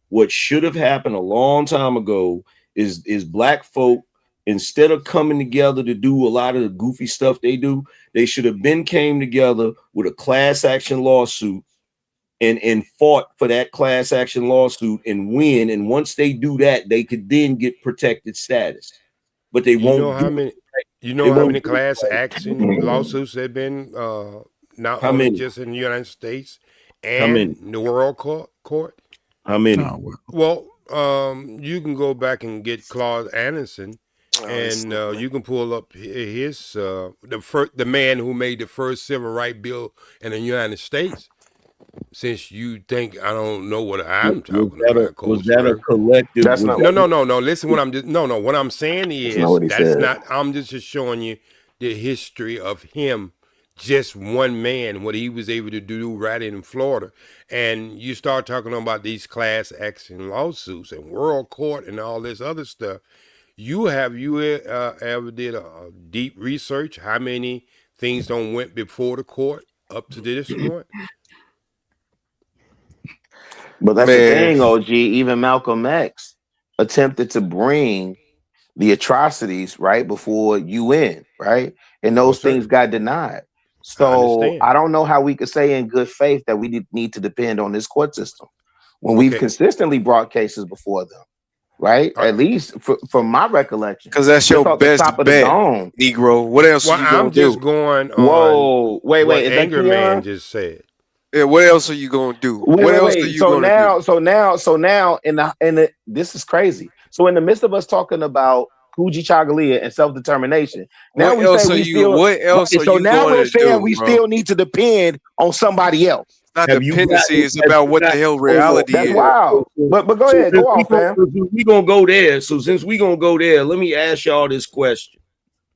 what should have happened a long time ago is black folk, instead of coming together to do a lot of the goofy stuff they do, they should have came together with a class action lawsuit and fought for that class action lawsuit and win. And once they do that, they could then get protected status. But they won't. You know how many class action lawsuits have been not only just in the United States and in the world court? How many? Well, you can go back and get Claude Anderson, and you can pull up his the man who made the first civil rights bill in the United States. Since you think I don't know what I'm talking about, was that a collective? No. Listen, what I'm saying is that's not. I'm just showing you the history of him, just one man, what he was able to do right in Florida. And you start talking about these class action lawsuits and world court and all this other stuff. You ever did a deep research? How many things don't went before the court up to this point? But that's the thing, OG. Even Malcolm X attempted to bring the atrocities right before UN, right? And those things got denied. So I don't know how we could say in good faith that we need to depend on this court system when we've consistently brought cases before them, right? At least from my recollection. Because that's your best bet, Negro. What else are you going to do? I'm just going on. Whoa, wait. What Is Anger Man just said. Yeah, what else are you gonna do? What else are you gonna do? So now, in the this is crazy. So in the midst of us talking about Kuji Chagalia and self-determination, now we say we still. What else are you going to do? So now we're saying we still need to depend on somebody else. Not dependency. It's about what the hell reality is. Wow. But go ahead, go off, fam. We gonna go there. So since we gonna go there, let me ask y'all this question,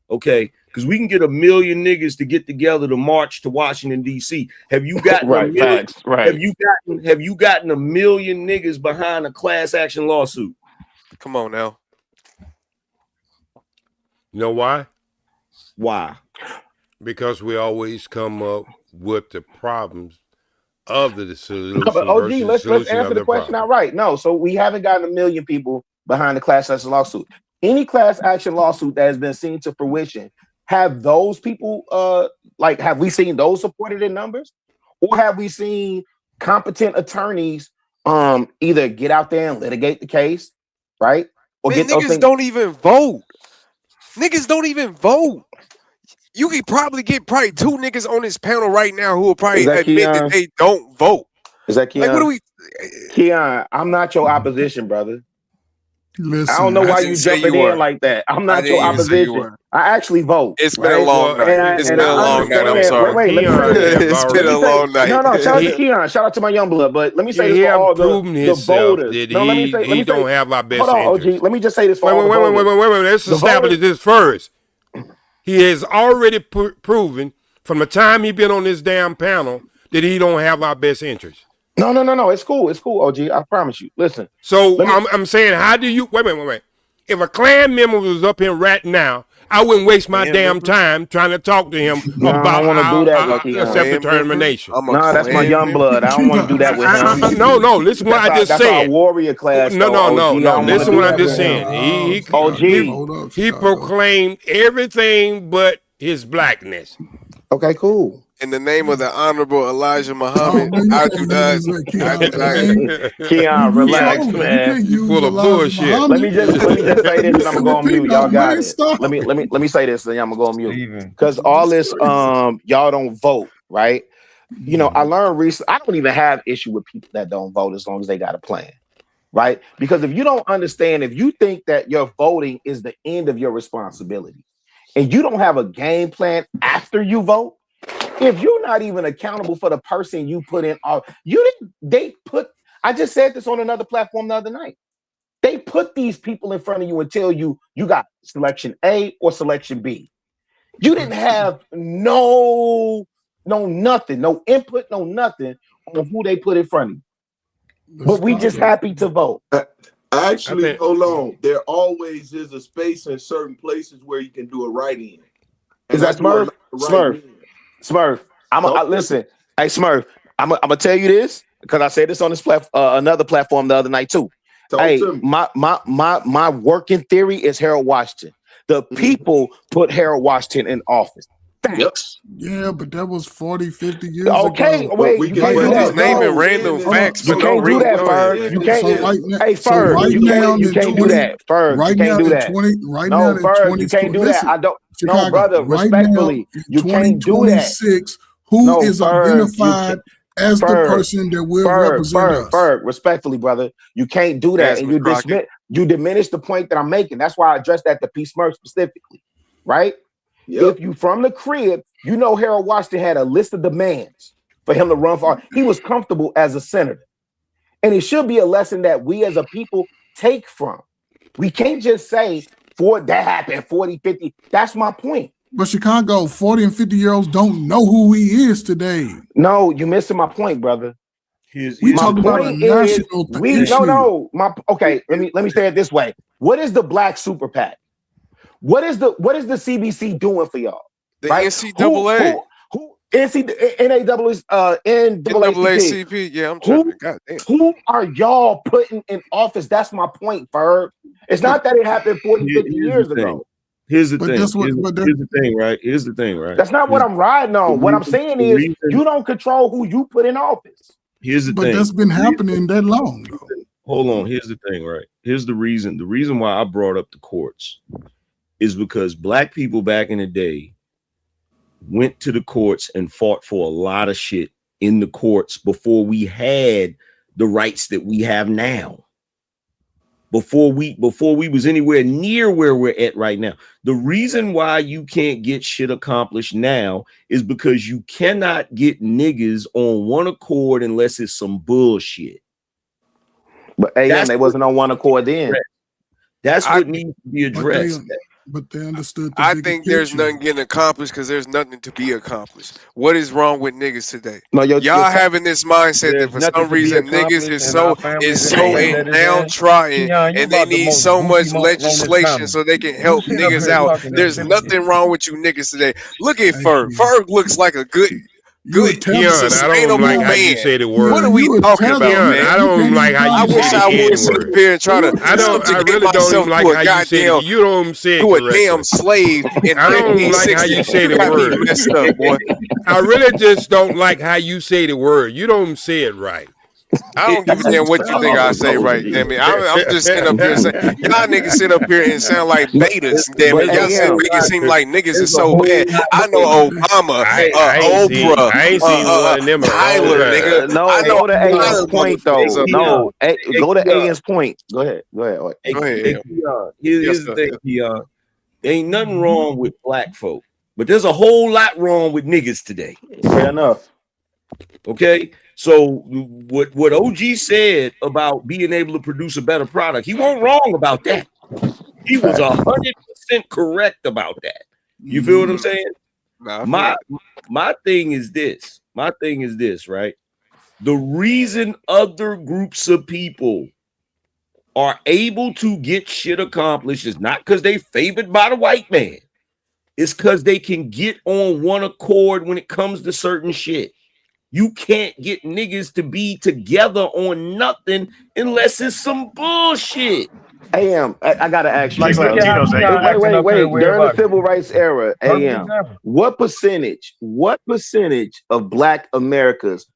okay? Because we can get 1 million niggas to get together to march to Washington D.C. Have you gotten Have you gotten 1 million niggas behind a class action lawsuit? Come on now. You know why? Why? Because we always come up with the problems of the solution. No, but OG, let's answer the question outright. No, so we haven't gotten 1 million people behind the class action lawsuit. Any class action lawsuit that has been seen to fruition, have those people have we seen those supported in numbers, or have we seen competent attorneys either get out there and litigate the case, right? Or Man, niggas don't even vote. Niggas don't even vote. You could probably get 2 niggas on this panel right now who will probably admit that they don't vote. Is that Keon? Like, what do we? Keon, I'm not your opposition, brother. Listen, I don't know why you jumping in like that. I'm not your opposition. I actually vote. It's been a long night. It's been a long night. I'm sorry. It's been a long night. No, shout out to Keon. Shout out to my young blood. But let me say this for all the voters. No, let me don't have our best interest. Hold on, OG. Let me just say this for all the voters. Wait. Let's establish this first. He has already proven from the time he been on this damn panel that he don't have our best interest. No. It's cool. It's cool, OG. I promise you. Listen. So I'm saying, how do you wait? If a Klan member was up here right now, I wouldn't waste my damn time trying to talk to him about our self-determination. No, that's my young blood. I don't want to do that with him. No. Listen what I just said. That's our warrior class. No. Listen what I'm just saying. He proclaimed everything but his blackness. Okay, cool. In the name of the Honorable Elijah Muhammad, I do not. Keon, relax, man. You full of bullshit. Let me just say this, and I'm gonna go on mute. Y'all got it. Let me say this, and I'm gonna go on mute. Because all this, y'all don't vote, right? You know, I learned recently. I don't even have issue with people that don't vote as long as they got a plan, right? Because if you don't understand, if you think that your voting is the end of your responsibility, and you don't have a game plan after you vote, if you're not even accountable for the person you put in, I just said this on another platform the other night. They put these people in front of you and tell you got selection A or selection B. You didn't have no nothing, no input, no nothing on who they put in front of you. But we just happy to vote. Actually, hold on. There always is a space in certain places where you can do a write-in. Is that Smurf? Smurf. Listen. Hey, Smurf. I'm gonna tell you this because I said this on this another platform the other night too. My working theory is Harold Washington. The people put Harold Washington in office. Thanks. Yeah, but that was 40, 50 years okay, ago. Wait, you can't do that. Naming random facts. You can't do that, Ferg. You can't. Hey, Ferg, you can't do that. Ferg, you can't do that. No, Ferg, you can't do that. I don't. No, brother, respectfully, you can't do that. Who is identified as the person that will represent us? Ferg, respectfully, brother, you can't do that, and you diminish the point that I'm making. That's why I addressed that to P. Smurf specifically, right? Yep. If you from the crib, you know Harold Washington had a list of demands for him to run for. He was comfortable as a senator. And it should be a lesson that we as a people take from. We can't just say, that happened 40, 50. That's my point. But Chicago, 40 and 50-year-olds don't know who he is today. No, you're missing my point, brother. We talk about a national issue. Okay, let me say it this way. What is the Black Super PAC? What is the CBC doing for y'all? The NCAA. NAACP. Yeah, I'm trying to. Who are y'all putting in office? That's my point, Ferg. It's not that it happened 40, 50 years ago. Here's the thing. Here's the thing, right? That's not what I'm riding on. What I'm saying is you don't control who you put in office. Here's the thing. But that's been happening that long, though. Hold on. Here's the thing, right? Here's the reason. The reason why I brought up the courts is because Black people back in the day went to the courts and fought for a lot of shit in the courts before we had the rights that we have now. Before we was anywhere near where we're at right now. The reason why you can't get shit accomplished now is because you cannot get niggas on one accord unless it's some bullshit. But they wasn't on one accord then. That's what needs to be addressed. But they understood. I think there's nothing getting accomplished because there's nothing to be accomplished. What is wrong with niggas today? No, y'all having this mindset that for some reason niggas is so downtrodden and they need so much legislation so they can help niggas out. There's nothing wrong with you niggas today. Look at Ferg. Ferg looks like a good, sustainable man. How you say the word. What are we talking about, man? I don't like how you say the I would sit up here and try to. I really don't like how you say it. You don't say it correctly. A damn slave in I don't like how you say the word. Messed up, boy. I really just don't like how you say the word. You don't say it right. I don't give a damn what you think I say, right? Damn it. I'm just sitting up here saying, y'all niggas sit up here and sound like betas. Damn it. Y'all make it seem like niggas is so bad. I know Obama, Oprah, I ain't seen one of them. Tyler, nigga. No, go to A.N.'s point, though. No, go to A.N.'s point. Go ahead. Here's the thing, Keon. There ain't nothing wrong with Black folk, but there's a whole lot wrong with niggas today. Fair enough. Okay? So what OG said about being able to produce a better product, he wasn't wrong about that. He was 100% correct about that. You feel what I'm saying? My thing is this. My thing is this, right? The reason other groups of people are able to get shit accomplished is not because they favored by the white man. It's because they can get on one accord when it comes to certain shit. You can't get niggas to be together on nothing unless it's some bullshit. AM, I gotta ask you. Like Wait. During the civil rights era, AM, what percentage of Black Americans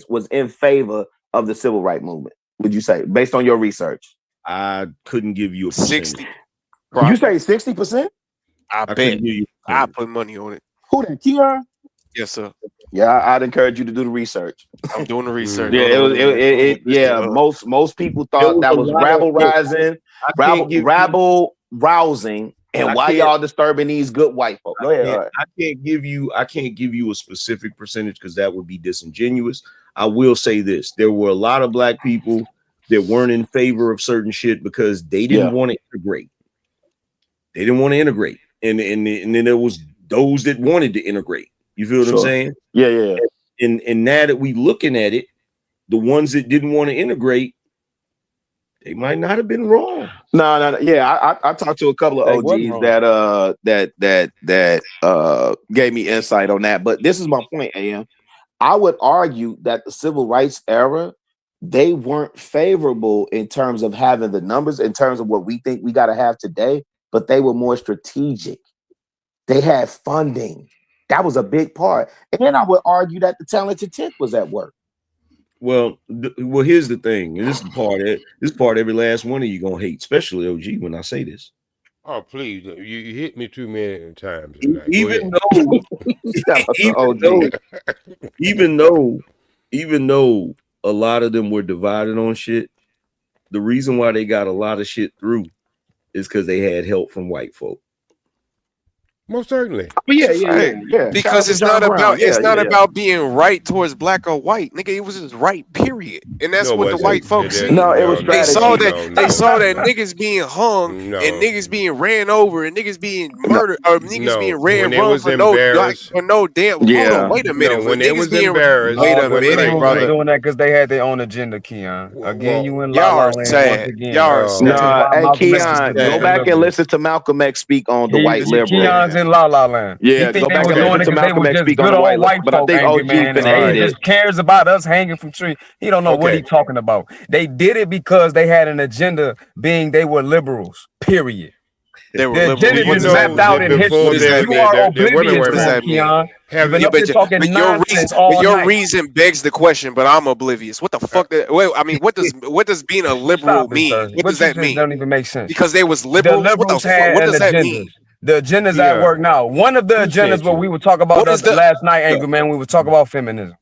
was in favor of the civil rights movement? Would you say, based on your research? I couldn't give you a percentage. 60. You say 60%? I bet. I put money on it. Who that? Keon? Yes, sir. Yeah, I'd encourage you to do the research. I'm doing the research. Most people thought that was rabble rousing, and why y'all disturbing these good white folks? Go ahead. I can't give you a specific percentage because that would be disingenuous. I will say this: there were a lot of Black people that weren't in favor of certain shit because they didn't want to integrate. They didn't want to integrate, and then there was those that wanted to integrate. You feel what I'm saying? Yeah. And now that we looking at it, the ones that didn't want to integrate, they might not have been wrong. No. Yeah, I talked to a couple of OGs that gave me insight on that. But this is my point, AM. I would argue that the civil rights era, they weren't favorable in terms of having the numbers, in terms of what we think we got to have today, but they were more strategic. They had funding. That was a big part. And then I would argue that the talented 10th was at work. Well, here's the thing. And this is part every last one of you gonna hate, especially OG, when I say this. Oh, please. You hit me too many times. Even though a lot of them were divided on shit, the reason why they got a lot of shit through is because they had help from white folk. Most certainly. Yeah. Because it's not about being right towards Black or white, nigga. It was just right, period. And that's what the white folks see. No, it was they saw that niggas being hung and niggas being ran over and niggas being murdered or niggas being run for no damn. Yeah. Hold on, wait a minute. When they was embarrassed, wait a minute, brother. Doing that because they had their own agenda, Keon. Again, you in y'all La La are Land sad. once again. Y'all are sad. Hey, Keon, go back and listen to Malcolm X speak on the white liberal. Keon's in La La Land. Yeah, go back and listen to Malcolm X speak on the white liberal. But I think OG he just cares about us hanging from trees. He don't know what he's talking about. They did it because they had an agenda, being they were liberals. Period. They were the agenda is mapped out in history. You are oblivious to that, Keon. But your reason begs the question, but I'm oblivious. What the fuck? What does being a liberal mean? What does that mean? Doesn't even make sense. Because they was liberals. What the fuck? What does that mean? The agenda's at work now. One of the agendas what we would talk about last night, Angry Man, we would talk about feminism.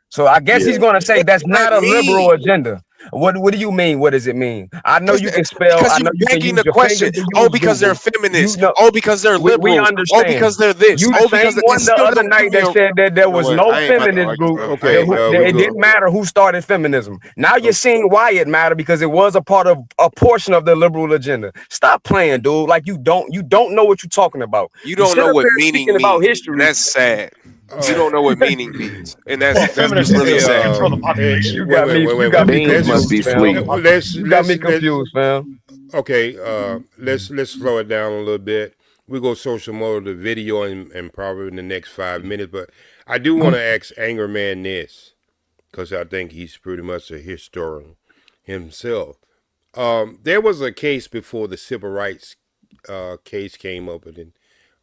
So I guess he's going to say that's not a liberal agenda. What do you mean? What does it mean? I know you can spell. Because you're begging the question. Because they're feminists. Because they're liberal. We understand. Because they're this. You because one the other night that said that there was no feminist group. It didn't matter who started feminism. Now you're seeing why it mattered, because it was a part of a portion of the liberal agenda. Stop playing, dude. Like you don't know what you're talking about. You don't know what meaning means. About history. That's sad. You don't know what meaning means, and that's really sad. You got me. Must be sleep. You got me confused, fam. Okay, let's slow it down a little bit. We go social mode the video and probably in the next 5 minutes, but I do want to ask Anger Man this, because I think he's pretty much a historian himself. There was a case before the civil rights case came up, and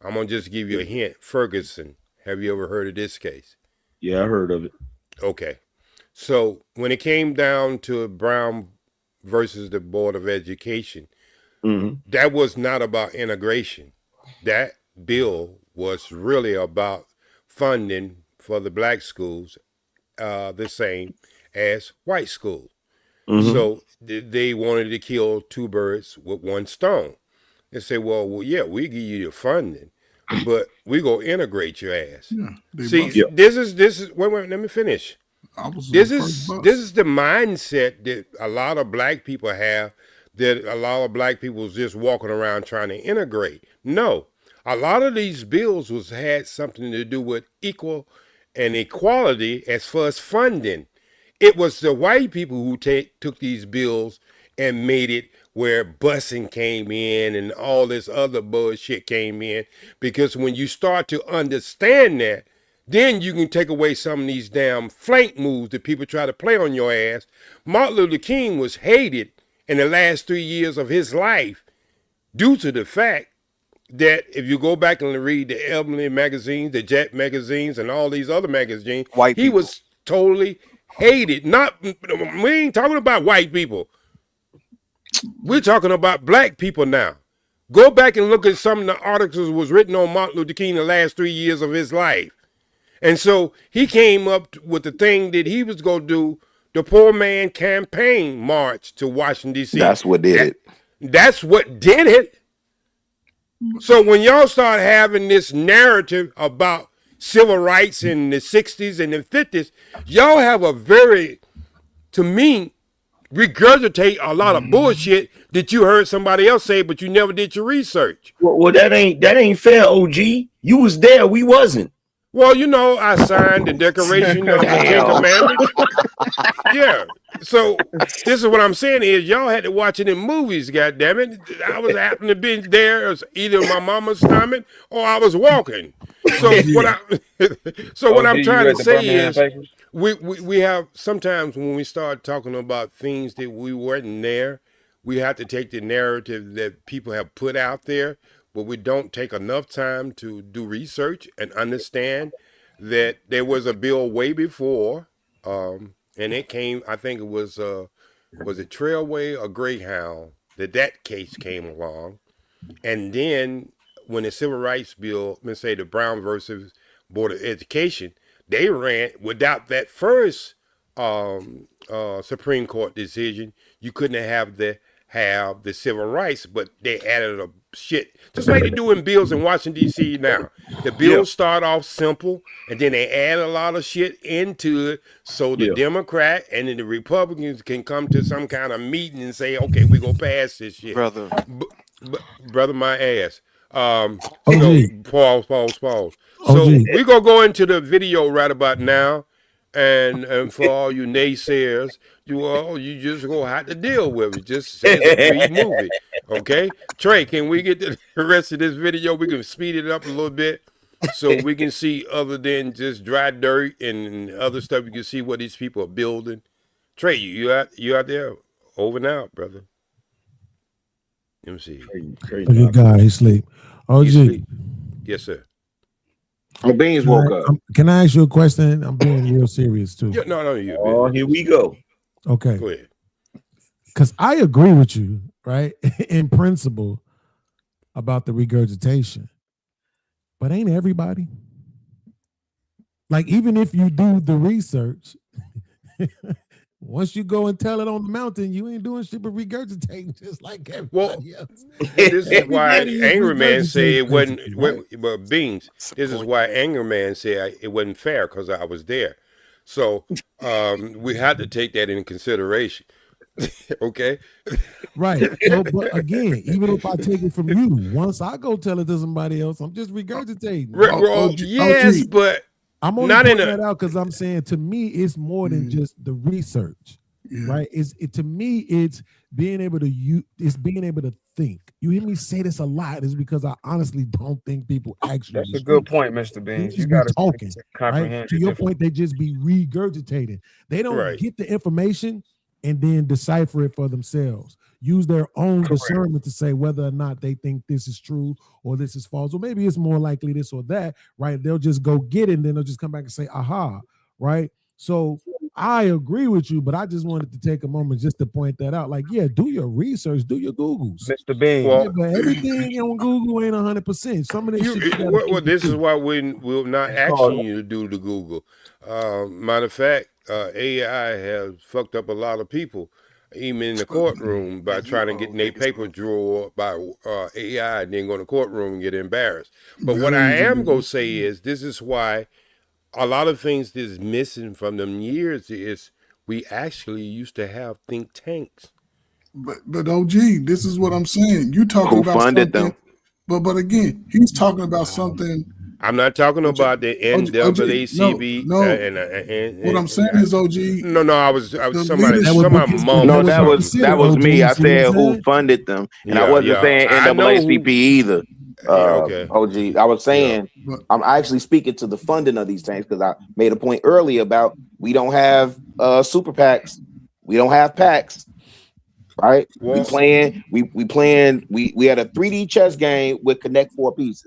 I'm gonna just give you a hint. Ferguson. Have you ever heard of this case? Yeah, I heard of it. Okay. So when it came down to Brown versus the Board of Education, that was not about integration. That bill was really about funding for the black schools the same as white schools. So they wanted to kill two birds with one stone. They say, well, yeah, we give you the funding, but we gonna integrate your ass. See, this is wait, let me finish. This is the mindset that a lot of black people have, that a lot of black people is just walking around trying to integrate. No, a lot of these bills had something to do with equal and equality as far as funding. It was the white people who took these bills and made it where busing came in and all this other bullshit came in. Because when you start to understand that, then you can take away some of these damn flank moves that people try to play on your ass. Martin Luther King was hated in the last 3 years of his life due to the fact that if you go back and read the Ebony magazines, the Jet magazines, and all these other magazines, he was totally hated. We ain't talking about white people. We're talking about black people now. Go back and look at some of the articles that was written on Martin Luther King the last 3 years of his life. And so he came up with the thing that he was going to do, the Poor Man Campaign March to Washington, D.C. That's what did it. That's what did it. So when y'all start having this narrative about civil rights in the 60s and the 50s, y'all have a very, to me, regurgitate a lot of bullshit that you heard somebody else say, but you never did your research. Well, that ain't fair, OG. You was there, we wasn't. Well, you know, I signed the Declaration of the Ten Commandments. Yeah. So this is what I'm saying is y'all had to watch it in movies, goddammit. I was happening to be there either in my mama's stomach or I was walking. So what I'm trying to say is we have sometimes when we start talking about things that we weren't there, we have to take the narrative that people have put out there, but we don't take enough time to do research and understand that there was a bill way before, and it came, I think it was it Trailway or Greyhound, that case came along. And then when the Civil Rights Bill, let's say the Brown versus Board of Education, they ran without that first Supreme Court decision, you couldn't have the civil rights, but they added a shit, just like they do in bills in Washington, D.C. now. The bills start off simple, and then they add a lot of shit into it, so the Democrat and then the Republicans can come to some kind of meeting and say, okay, we're going to pass this shit. Brother. Brother, my ass. So, pause. So we're going to go into the video right about now, and for all you naysayers, you just gonna have to deal with it. Just say it's a free movie, okay? Trey, can we get the rest of this video? We can speed it up a little bit so we can see other than just dry dirt and other stuff. You can see what these people are building. Trey, you out there? Over and out, brother. Let me see. Good guy, he sleep. OG. Yes, sir. Oh, Beans woke up. Can I ask you a question? I'm being real serious too. Yeah, no, you. Oh, here we go. Okay. Go ahead. Because I agree with you, right, in principle about the regurgitation, but ain't everybody? Like, even if you do the research, once you go and tell it on the mountain, you ain't doing shit but regurgitating just like everybody else. This is why Angry Man said it wasn't, Beans, this is why Angry Man said it wasn't fair because I was there. So we had to take that into consideration. Okay? Right. So, but again, even if I take it from you, once I go tell it to somebody else, I'm just regurgitating. Yes, but I'm only pointing that out because I'm saying to me, it's more than just the research, right? To me, it's being able to think. You hear me say this a lot is because I honestly don't think people actually. That's a good point, Mr. Beans. You got to comprehend. Right? To your point, they just be regurgitating. They don't get the information and then decipher it for themselves. Use their own discernment to say whether or not they think this is true or this is false, or maybe it's more likely this or that, right? They'll just go get it and then they'll just come back and say, aha, right? So I agree with you, but I just wanted to take a moment just to point that out. Like, yeah, do your research, do your Googles. Mr. Bean. But everything on Google ain't 100%. Some of this shit. This is why we're not asking you to do the Google. Matter of fact, AI has fucked up a lot of people, even in the courtroom, by trying to get their paper drawn by AI and then go to the courtroom and get embarrassed. But what I am going to say is this is why a lot of things that's missing from them years is we actually used to have think tanks. But OG, this is what I'm saying. You talking about funded something, them. But again, he's talking about something. I'm not talking about the NAACP. No. What I'm saying is, OG. No, I was somebody. No, that was me. I said who funded them, and I wasn't saying NAACP either. Okay. OG, I was saying I'm actually speaking to the funding of these things because I made a point earlier about we don't have super PACs, we don't have PACs. right? Well, we had a 3D chess game with connect 4 pieces.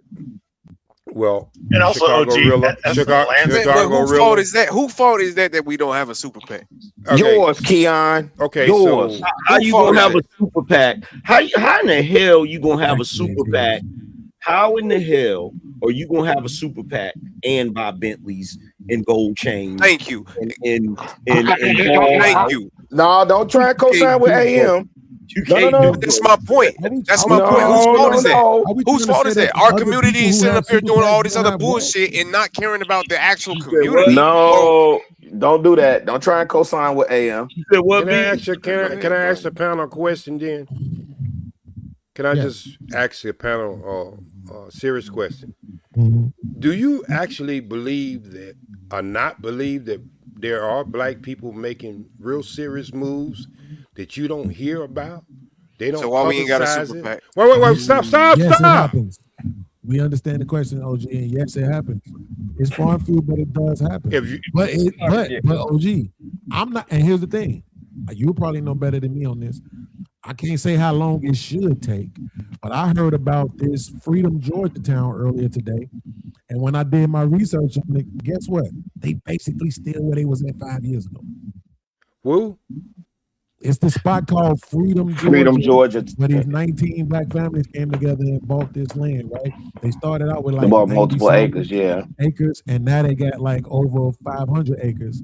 Well, and also Chicago Rilla, but whose fault is that? Whose fault is that we don't have a super PAC? Okay. Yours, Keon. Okay, yours. so how you gonna have a super PAC? How in the hell you gonna have a super PAC? How in the hell are you gonna have a super PAC and buy Bentleys and gold chains? Thank you. And thank you. No, don't try and co-sign with AM. No. That's my point. That's my point. Whose fault is that? Whose fault is that? Our community is sitting up here doing all this other bullshit and not caring about the actual community. No, don't do that. Don't try and co-sign with AM. Can I ask the panel a question then? Can I just ask the panel a serious question? Mm-hmm. Do you actually believe that, or not believe that there are black people making real serious moves that you don't hear about? They don't. So why we ain't got a super PAC? Wait! Stop! Yes, it happens. We understand the question, OG, and yes, it happens. It's far and few, but it does happen. But OG, I'm not. And here's the thing: you probably know better than me on this. I can't say how long it should take, but I heard about this Freedom, Georgia town earlier today, and when I did my research on it, guess what? They basically still where they was at 5 years ago. Who? It's the spot called Freedom, Georgia. Where these 19 black families came together and bought this land, right? They started out with like bought multiple acres, acres, and now they got like over 500 acres.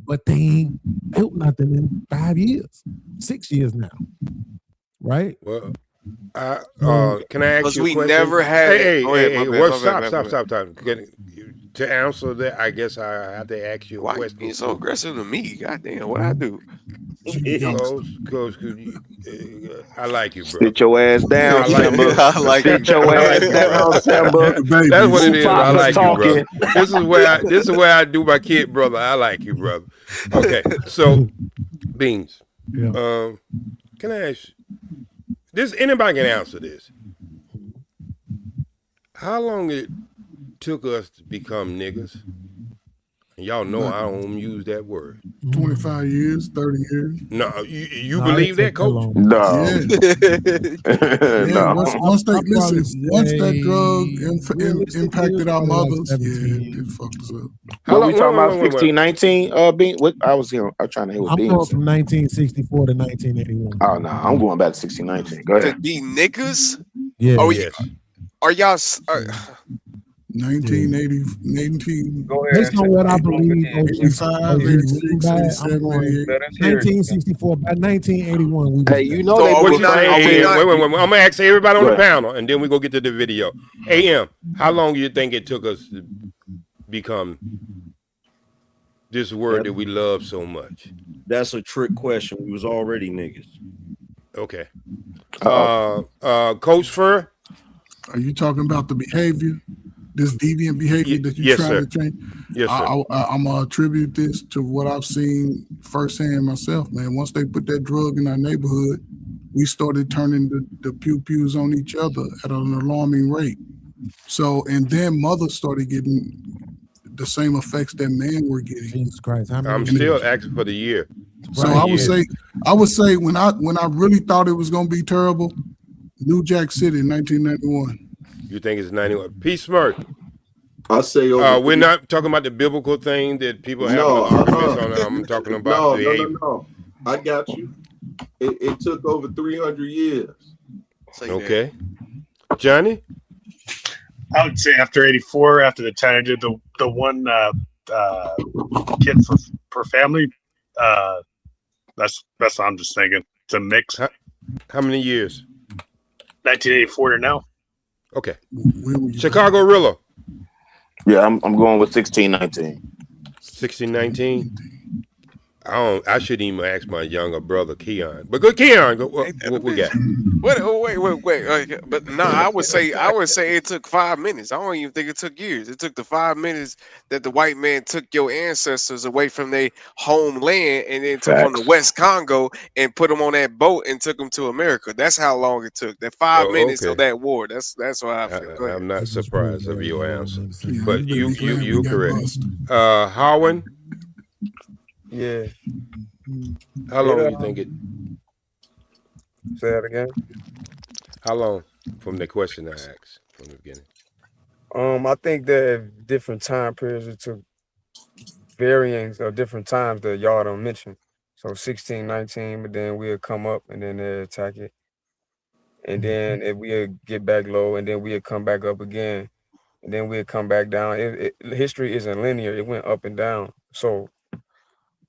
But they ain't built nothing in 5 years, 6 years now, right? Well, can I ask you a question? We never had. Stop. To answer that, I guess I have to ask you a question. You're so aggressive to me. Goddamn, what I do? Because I like you, bro. Sit your ass down, Simba. I like Sit your ass down, Simba. That's what it is. I like you, brother. This is where I do my kid, brother. I like you, brother. Okay, so Beans. Yeah. Can I ask you? This anybody can answer this. How long it took us to become niggas? And y'all know I don't use that word. 25 years, 30 years. No, you believe that, Coach? No. Yeah. Once that drug impacted our mothers, it fucked us up. What we talking about? 1619? Bean? What I was here. I'm trying to hear what I'm going from 1964 to 1981. Oh no, I'm going back to 1619. Go ahead. To be niggas? Yeah. Are y'all? 1980, 19. Go ahead. Based on what I believe, 85, 86, 87, 1964, by 1981. Hey, you know what you saying? Wait. I'm gonna ask everybody on the panel, and then we go get to the video. AM, how long do you think it took us to become this word that we love so much? That's a trick question. We was already niggas. Okay. Coach Fur? Are you talking about the behavior? This deviant behavior that you try to change? Yes, sir. I'm going to attribute this to what I've seen firsthand myself, man. Once they put that drug in our neighborhood, we started turning the pew-pews on each other at an alarming rate. So, and then mothers started getting the same effects that men were getting. Jesus Christ. I'm still asking for the year. So I would say when I really thought it was going to be terrible, New Jack City, 1991. You think it's 91? Peace Smirk. I say we're not talking about the biblical thing that people have arguments on. I'm talking about No. I got you. It took over 300 years. Okay. Johnny? I would say after 84, after the time I did the one kid per family, that's what I'm just thinking. It's a mix. How many years? 1984 to now. Okay. Chicago Rilla. Yeah, I'm going with 1619. 1619. I shouldn't even ask my younger brother Keon. But good Keon, what we got? Wait. But no, I would say it took 5 minutes. I don't even think it took years. It took the 5 minutes that the white man took your ancestors away from their homeland and then took them to West Congo and put them on that boat and took them to America. That's how long it took. That 5 minutes of that war. That's why I feel. I'm not surprised of your answer, but you correct. Howard. Yeah. How long do you think it? Say that again. How long from the question I asked from the beginning? I think that different time periods it took varying or different times that y'all don't mention. So 16, 19, but then we'll come up and then they'll attack it. And then if we'll get back low and then we'll come back up again. And then we'll come back down. History isn't linear. It went up and down. So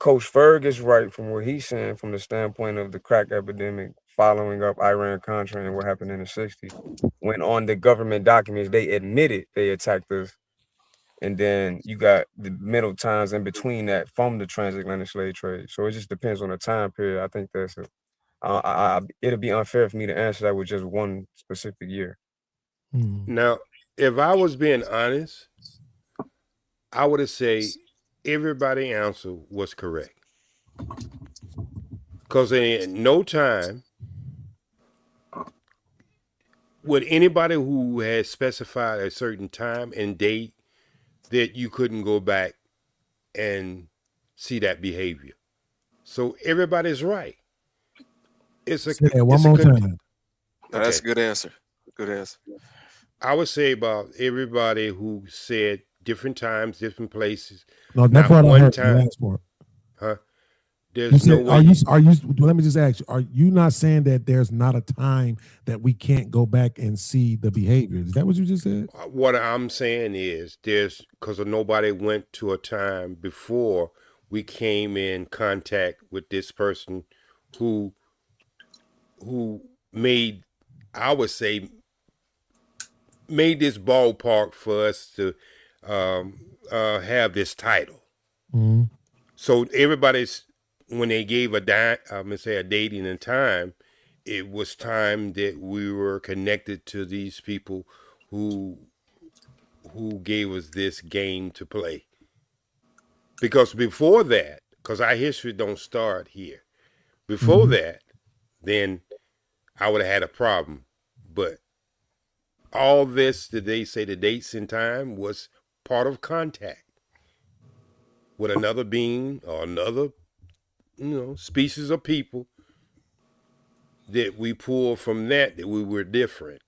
Coach Ferg is right from what he's saying from the standpoint of the crack epidemic following up Iran-Contra and what happened in the 60s. When on the government documents, they admitted they attacked us. And then you got the middle times in between that from the transatlantic slave trade. So it just depends on the time period. I think that's it'll be unfair for me to answer that with just one specific year. Now, if I was being honest, I would have said everybody's answer was correct. Because in no time would anybody who had specified a certain time and date that you couldn't go back and see that behavior. So everybody's right. It's one more time. That's a good answer. Good answer. I would say about everybody who said different times, different places. No, that part I heard. The last part. Huh? There's no way. Are you? Let me just ask you. Are you not saying that there's not a time that we can't go back and see the behavior? Is that what you just said? What I'm saying is there's because nobody went to a time before we came in contact with this person who made, I would say, made this ballpark for us to have this title. Mm-hmm. So everybody's, when they gave a dating and time, it was time that we were connected to these people who gave us this game to play. Because before that, because our history don't start here. Before that, then I would have had a problem. But all this that they say the dates and time was part of contact with another being or another, species of people that we pull from that we were different.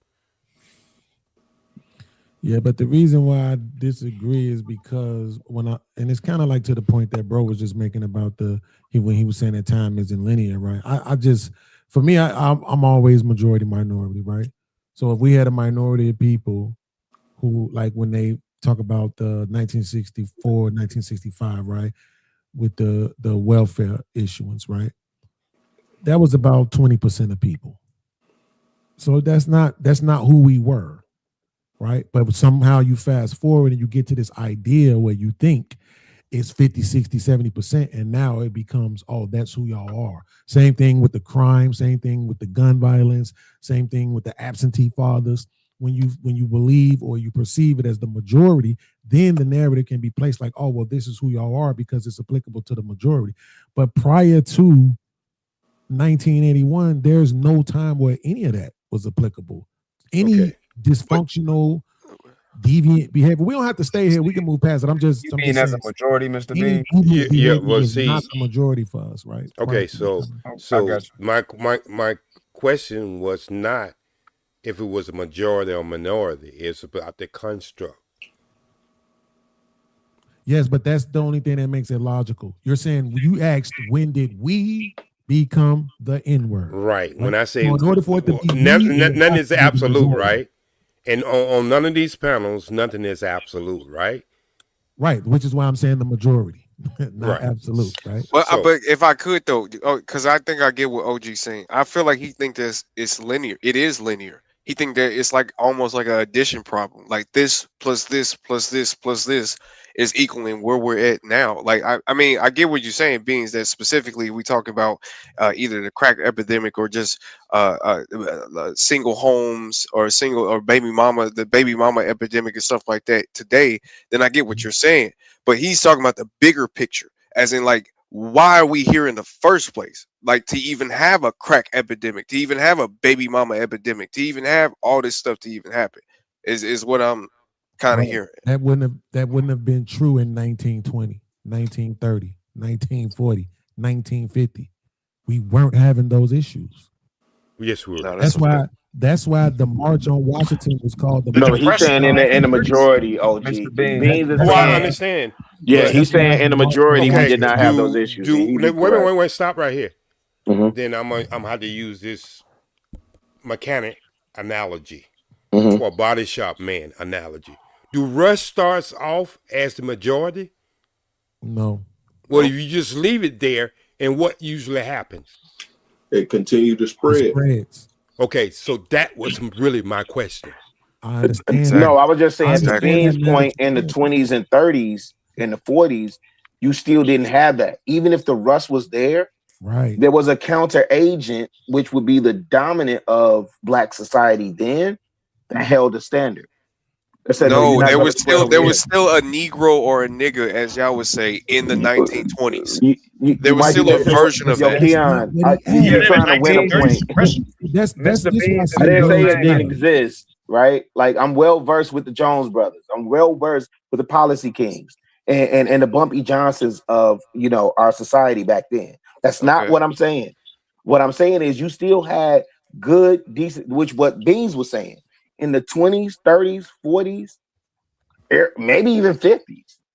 Yeah, but the reason why I disagree is because and it's kind of like to the point that bro was just making about when he was saying that time isn't linear, right? For me, I'm always majority minority, right? So if we had a minority of people who, like when they talk about the 1964, 1965, right, with the welfare issuance, right, that was about 20% of people. So that's not who we were, right? But somehow you fast forward and you get to this idea where you think it's 50, 60, 70%, and now it becomes, oh, that's who y'all are. Same thing with the crime, same thing with the gun violence, same thing with the absentee fathers. When you believe or you perceive it as the majority, then the narrative can be placed like, oh, well, this is who y'all are because it's applicable to the majority. But prior to 1981, there's no time where any of that was applicable. Any dysfunctional, deviant behavior. We don't have to stay here. We can move past it. I'm just saying, as a majority, Mr. B. Yeah, well, see, not the majority for us, right? Okay, so my question was not if it was a majority or minority. It's about the construct. Yes, but that's the only thing that makes it logical. You're saying you asked when did we become the N-word? Right. When I say in order for it to be none is absolute, right? And on none of these panels, nothing is absolute, right? Right, which is why I'm saying the majority, not right. absolute, right? Well, but if I could though, because I think I get what OG's saying. I feel like he thinks that it's linear. It is linear. He think that it's like almost like an addition problem. Like this plus this plus this plus this is equaling where we're at now. Like I mean, I get what you're saying, being that specifically we talk about either the crack epidemic or just single homes or the baby mama epidemic and stuff like that today. Then I get what you're saying. But he's talking about the bigger picture, as in like, why are we here in the first place? Like to even have a crack epidemic, to even have a baby mama epidemic, to even have all this stuff to even happen is what I'm kind of hearing. That wouldn't have been true in 1920, 1930, 1940, 1950. We weren't having those issues. Yes, we were. No, That's why. That's why the March on Washington was called the No, March. he's saying in the majority, OG. Beans is Well, I saying, understand. yeah, but he's saying in the majority we did not have those issues. And he wait, stop right here. Then I'm have to use this mechanic analogy or body shop man analogy. Do Rush starts off as the majority? No. Well, if you just leave it there, and what usually happens? It continued to spread. It spreads. Okay, so that was really my question. I understand. No, I was just saying to Bean's point, in the 20s and 30s and the 40s, you still didn't have that. Even if the rust was there, right, there was a counter agent, which would be the dominant of Black society then, that held the standard. No, there was still a Negro or a nigger, as y'all would say, in the 1920s. There was still a version of that. Keon, you're trying to win a point. I didn't say it didn't exist, right? Like, I'm well versed with the Jones brothers. I'm well versed with the Policy Kings and the Bumpy Johnsons of our society back then. That's not what I'm saying. What I'm saying is you still had good, decent, which what Beans was saying. In the 20s, 30s, 40s, maybe even 50s,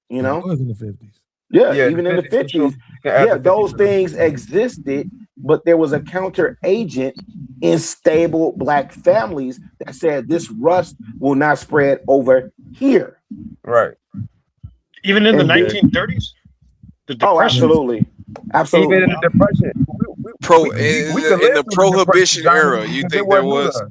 It was in the 50s. Yeah, even in the 50s. Yeah, those things existed, but there was a counter agent in stable Black families that said this rust will not spread over here. Right. Even in the 1930s? Absolutely. Absolutely. Even in the Depression. In the Prohibition era, you think there was...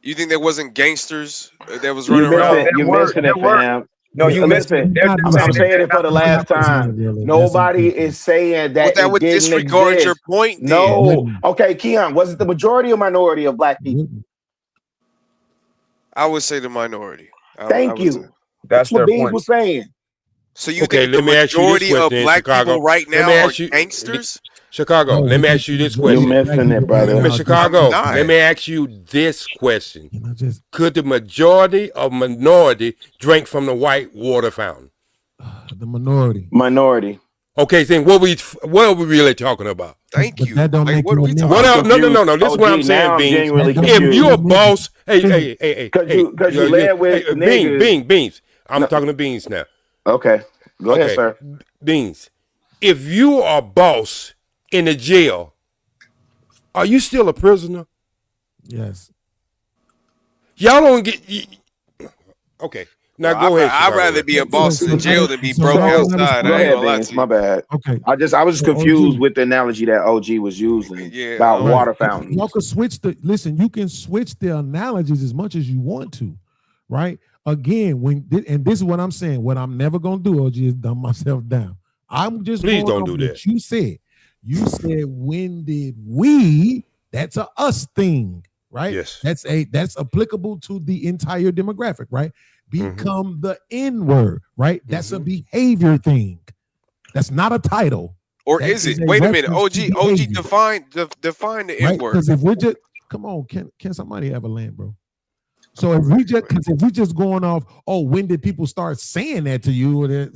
You think there wasn't gangsters that was running around? You're missing it, fam. No, you missed it. I'm saying it for the last time. Nobody is saying that that would disregard your point. No. Okay, Keon, was it the majority or minority of Black people? I would say the minority. Thank you. That's what Beans was saying. So you think the majority of Black people right now are gangsters? Chicago, let me ask you this question. You're missing it, brother. Chicago, let me ask you this question. Could the majority or minority drink from the white water fountain? The minority. Minority. Okay, then what are we really talking about? Thank you. That don't make what are we talking about? No. This is what I'm saying, Beans. If you're a boss, hey. Because you led with niggas. Beans. I'm talking to Beans now. Okay. Go ahead, sir. Beans. If you are a boss in the jail, are you still a prisoner? Yes. Y'all don't get... Okay. Now go ahead. I'd rather be a boss in the jail than be broke outside. I ain't gonna lie to you. My bad. Okay. I was just confused with the analogy that OG was using about water fountains. Y'all can switch you can switch the analogies as much as you want to, right? Again, and this is what I'm saying. What I'm never gonna do, OG, is dumb myself down. I'm just please don't do that. You said when did we? That's a us thing, right? Yes. That's applicable to the entire demographic, right? Become the N-word, right? That's a behavior thing. That's not a title. Or is it? Wait a minute. OG define the N-word. Because if we're just come on, can somebody have a land, bro? So if we just going off, when did people start saying that to you?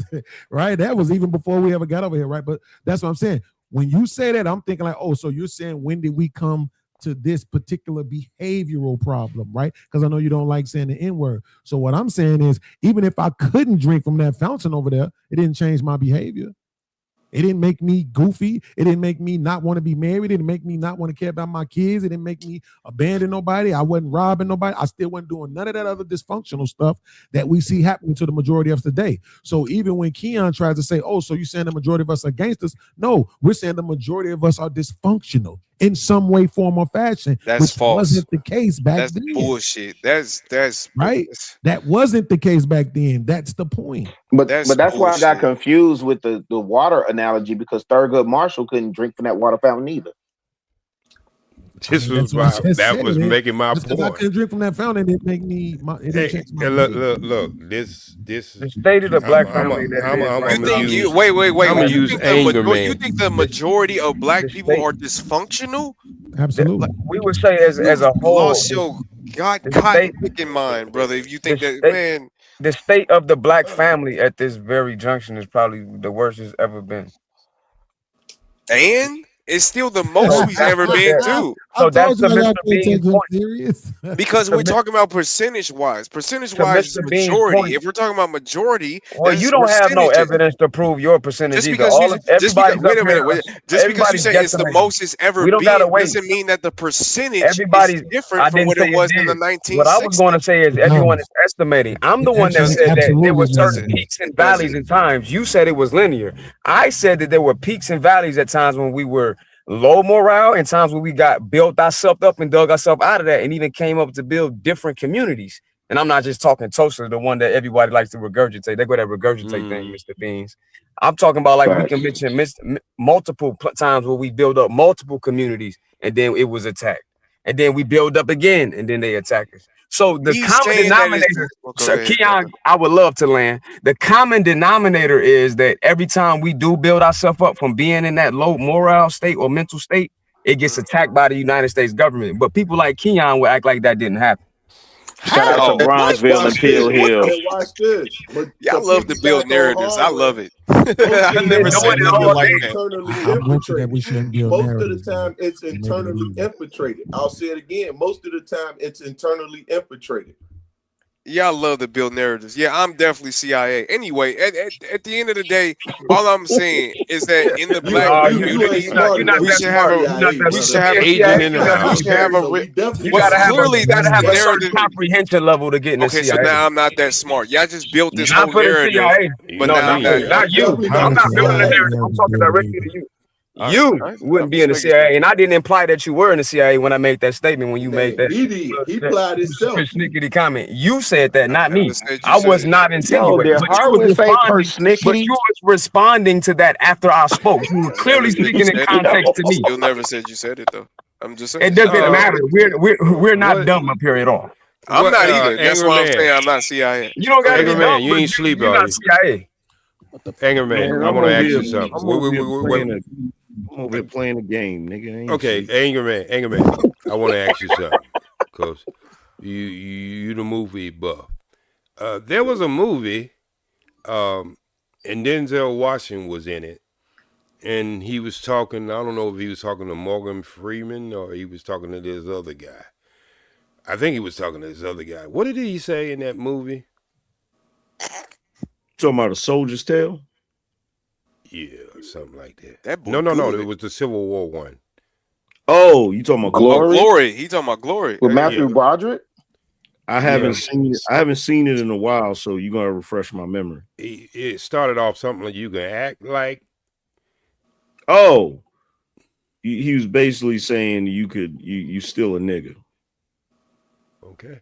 Right? That was even before we ever got over here, right? But that's what I'm saying. When you say that, I'm thinking like, so you're saying when did we come to this particular behavioral problem, right? Because I know you don't like saying the N-word. So what I'm saying is, even if I couldn't drink from that fountain over there, it didn't change my behavior. It didn't make me goofy. It didn't make me not want to be married. It didn't make me not want to care about my kids. It didn't make me abandon nobody. I wasn't robbing nobody. I still wasn't doing none of that other dysfunctional stuff that we see happening to the majority of today. So even when Keon tries to say, so you're saying the majority of us are gangsters? No, we're saying the majority of us are dysfunctional in some way, form, or fashion. That's false. Wasn't the case back then. That's bullshit. That's right. That wasn't the case back then. That's the point. But that's why I got confused with the water analogy, because Thurgood Marshall couldn't drink from that water fountain either. This was why that was making my point. I couldn't drink from that fountain. It make me. Look. This the state of the Black family. Wait. I'm gonna use anger, man. You think the majority of Black people are dysfunctional? Absolutely. We would say as a whole. Lost your cotton picking mind, brother. If you think that, man. The state of the Black family at this very junction is probably the worst it's ever been. And It's still the most we've ever been too. So that's the Mr. Bean point. Serious? Because we're talking about percentage-wise. Percentage-wise is majority. If we're talking about majority, well, you don't have no evidence to prove your percentage just either. because wait a minute. Just because you say it's the most it's ever been doesn't mean that the percentage is different from what it was in the 1960s. What I was going to say is everyone is estimating. I'm the one that said that there were certain peaks and valleys in times. You said it was linear. I said that there were peaks and valleys at times when we were low morale and times when we got built ourselves up and dug ourselves out of that and even came up to build different communities. And I'm not just talking Toaster, the one that everybody likes to regurgitate. They go that regurgitate thing, Mr. Beans. I'm talking about like we can mention multiple times where we build up multiple communities and then it was attacked. And then we build up again and then they attack us. So the common denominator, Sir Keon, I would love to land. The common denominator is that every time we do build ourselves up from being in that low morale state or mental state, it gets attacked by the United States government. But people like Keon will act like that didn't happen. Shout out to Bronzeville and Peel Hill. Watch this. Y'all love to build narratives. I love it. I never said nothing like that. Most of the time, it's internally infiltrated. I'll say it again. Most of the time, it's internally infiltrated. Y'all love to build narratives. Yeah, I'm definitely CIA. Anyway, at the end of the day, all I'm saying is that in the black community, we should have a agent in the house. We should have a clearly that's the narrative comprehension level to get in the CIA. Okay, so now I'm not that smart. Y'all just built this whole narrative. But not you. I'm not building a narrative. I'm talking directly to you. You wouldn't be in the CIA, and I didn't imply that you were in the CIA when I made that statement. When you made that, he implied himself. Snickety comment. You said that, not me. I was not insinuating. But you was responding to that after I spoke. You were clearly speaking in context to me. You never said you said it though. I'm just saying. It doesn't matter. We're not dumb up here at all. I'm not either. That's why I'm saying I'm not CIA. You don't got to be dumb. You ain't sleep, you're not CIA. Anger man, I want to ask you something. I'm over here playing a game, nigga. Okay, Anger man, I want to ask you something because you the movie buff. There was a movie, and Denzel Washington was in it, and he was talking. I don't know if he was talking to Morgan Freeman or he was talking to this other guy. I think he was talking to this other guy. What did he say in that movie? Talking about A Soldier's Tale? Yeah, something like that. That boy no. It was the Civil War one. Oh, you talking about Glory? He talking about Glory with Matthew Broderick. I haven't seen it. I haven't seen it in a while, so you're gonna refresh my memory. It started off something like you can act like. Oh, he was basically saying you still a nigga. Okay.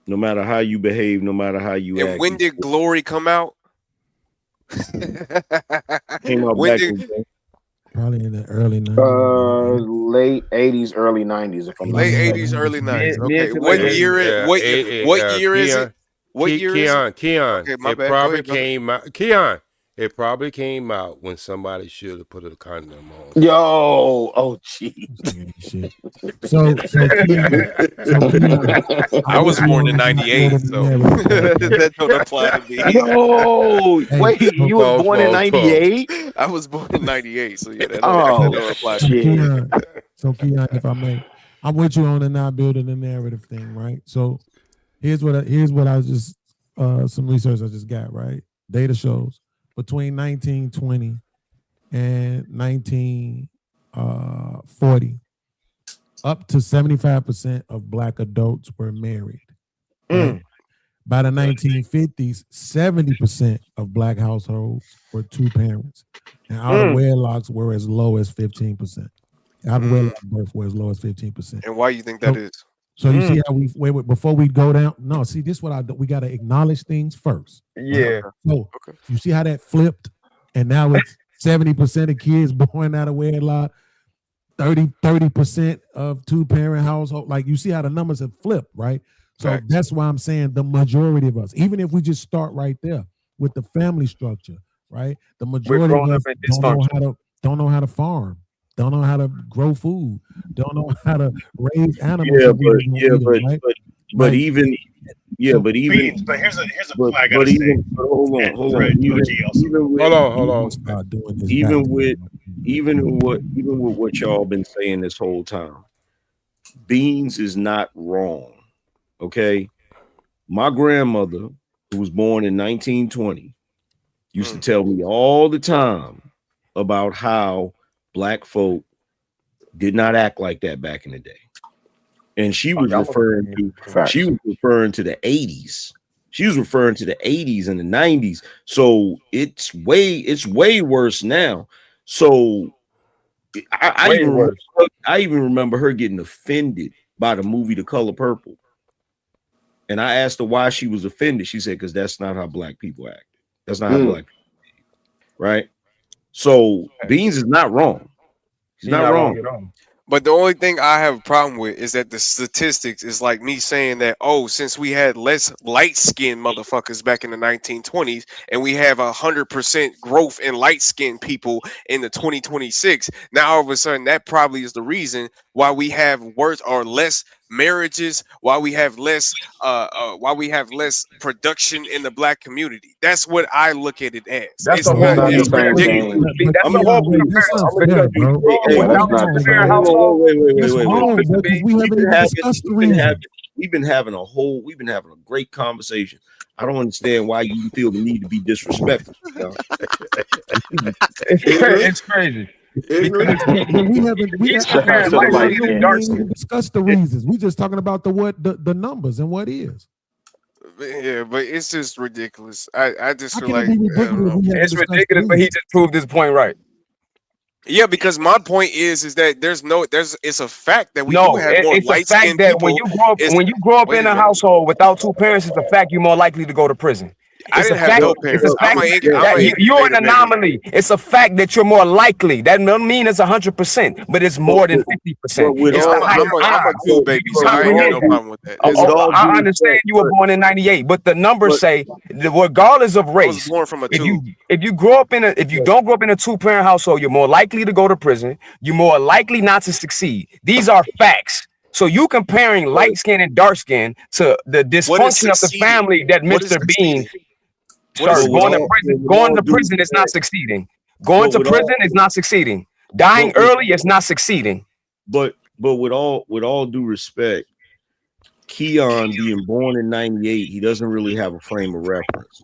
No matter how you behave, no matter how you act. And when did Glory come out? Came out probably in the early 90s. Late 80s, early 90s. If I'm late 80s, early 90s. Okay, what year is it? What year is it? What year is it? Keon. Okay, my it bad. Probably came out. Keon. It probably came out when somebody should have put a condom on. Yo, oh jeez. I was born in '98, so that don't apply to me. Yo, wait, you were born in '98? I was born in '98, so yeah, that don't apply to me. So Keon, if I may, I'm with you on the not building a narrative thing, right? So here's what I just some research I just got, right? Data shows between 1920 and 1940, up to 75% of Black adults were married. Right? By the 1950s, 70% of Black households were two parents, and out of wedlocks were as low as 15%. Out of wedlock birth were as low as 15%. And why you think that is? So you see how we wait before we go down. No, see this we got to acknowledge things first. Yeah. So you see how that flipped, and now it's 70% of kids born out of wedlock, 30% of two-parent household. Like you see how the numbers have flipped, right? So that's why I'm saying the majority of us, even if we just start right there with the family structure, right? The majority of us don't know how to farm. Don't know how to grow food. Don't know how to raise animals. But even But here's a point I gotta say. Hold on. even with what y'all been saying this whole time, Beans is not wrong. Okay. My grandmother, who was born in 1920, used to tell me all the time about how black folk did not act like that back in the day. And she was referring to the 80s. She was referring to the 80s and the 90s. So it's way worse now. So I even remember her getting offended by the movie The Color Purple. And I asked her why she was offended. She said, because that's not how black people act. That's not how black people act. Right? So Beans is not wrong. He's not wrong at all. But the only thing I have a problem with is that the statistics is like me saying that, oh, since we had less light-skinned motherfuckers back in the 1920s and we have 100% growth in light-skinned people in the 2026, now all of a sudden that probably is the reason why we have worse or less marriages, why we have less production in the black community. That's what I look at it as. That's the whole comparison. That's the whole comparison. We've been having a great conversation. I don't understand why you feel the need to be disrespectful. It's crazy. We haven't discussed the reasons. We just talking about the numbers and what is. Yeah, but it's just ridiculous. I just feel like it's ridiculous, but he just proved his point right. Yeah, because my point is that it's a fact that we do have more light-skinned people. When you grow up in a household without two parents, it's a fact you're more likely to go to prison. I didn't have no parents. You're an anomaly. It's a fact that you're more likely. That doesn't mean it's 100%, but it's more than 50%. I'm a cool baby, so I ain't got no problem with that. I understand you were born in '98, but the numbers say, regardless of race, I was born from a tube. If you don't grow up in a two-parent household, you're more likely to go to prison. You're more likely not to succeed. These are facts. So you comparing light skin and dark skin to the dysfunction of the family that Mr. Bean. Going to prison is not succeeding. Going to prison is not succeeding. Dying early is not succeeding. But with all due respect, Keon being born in '98, he doesn't really have a frame of reference.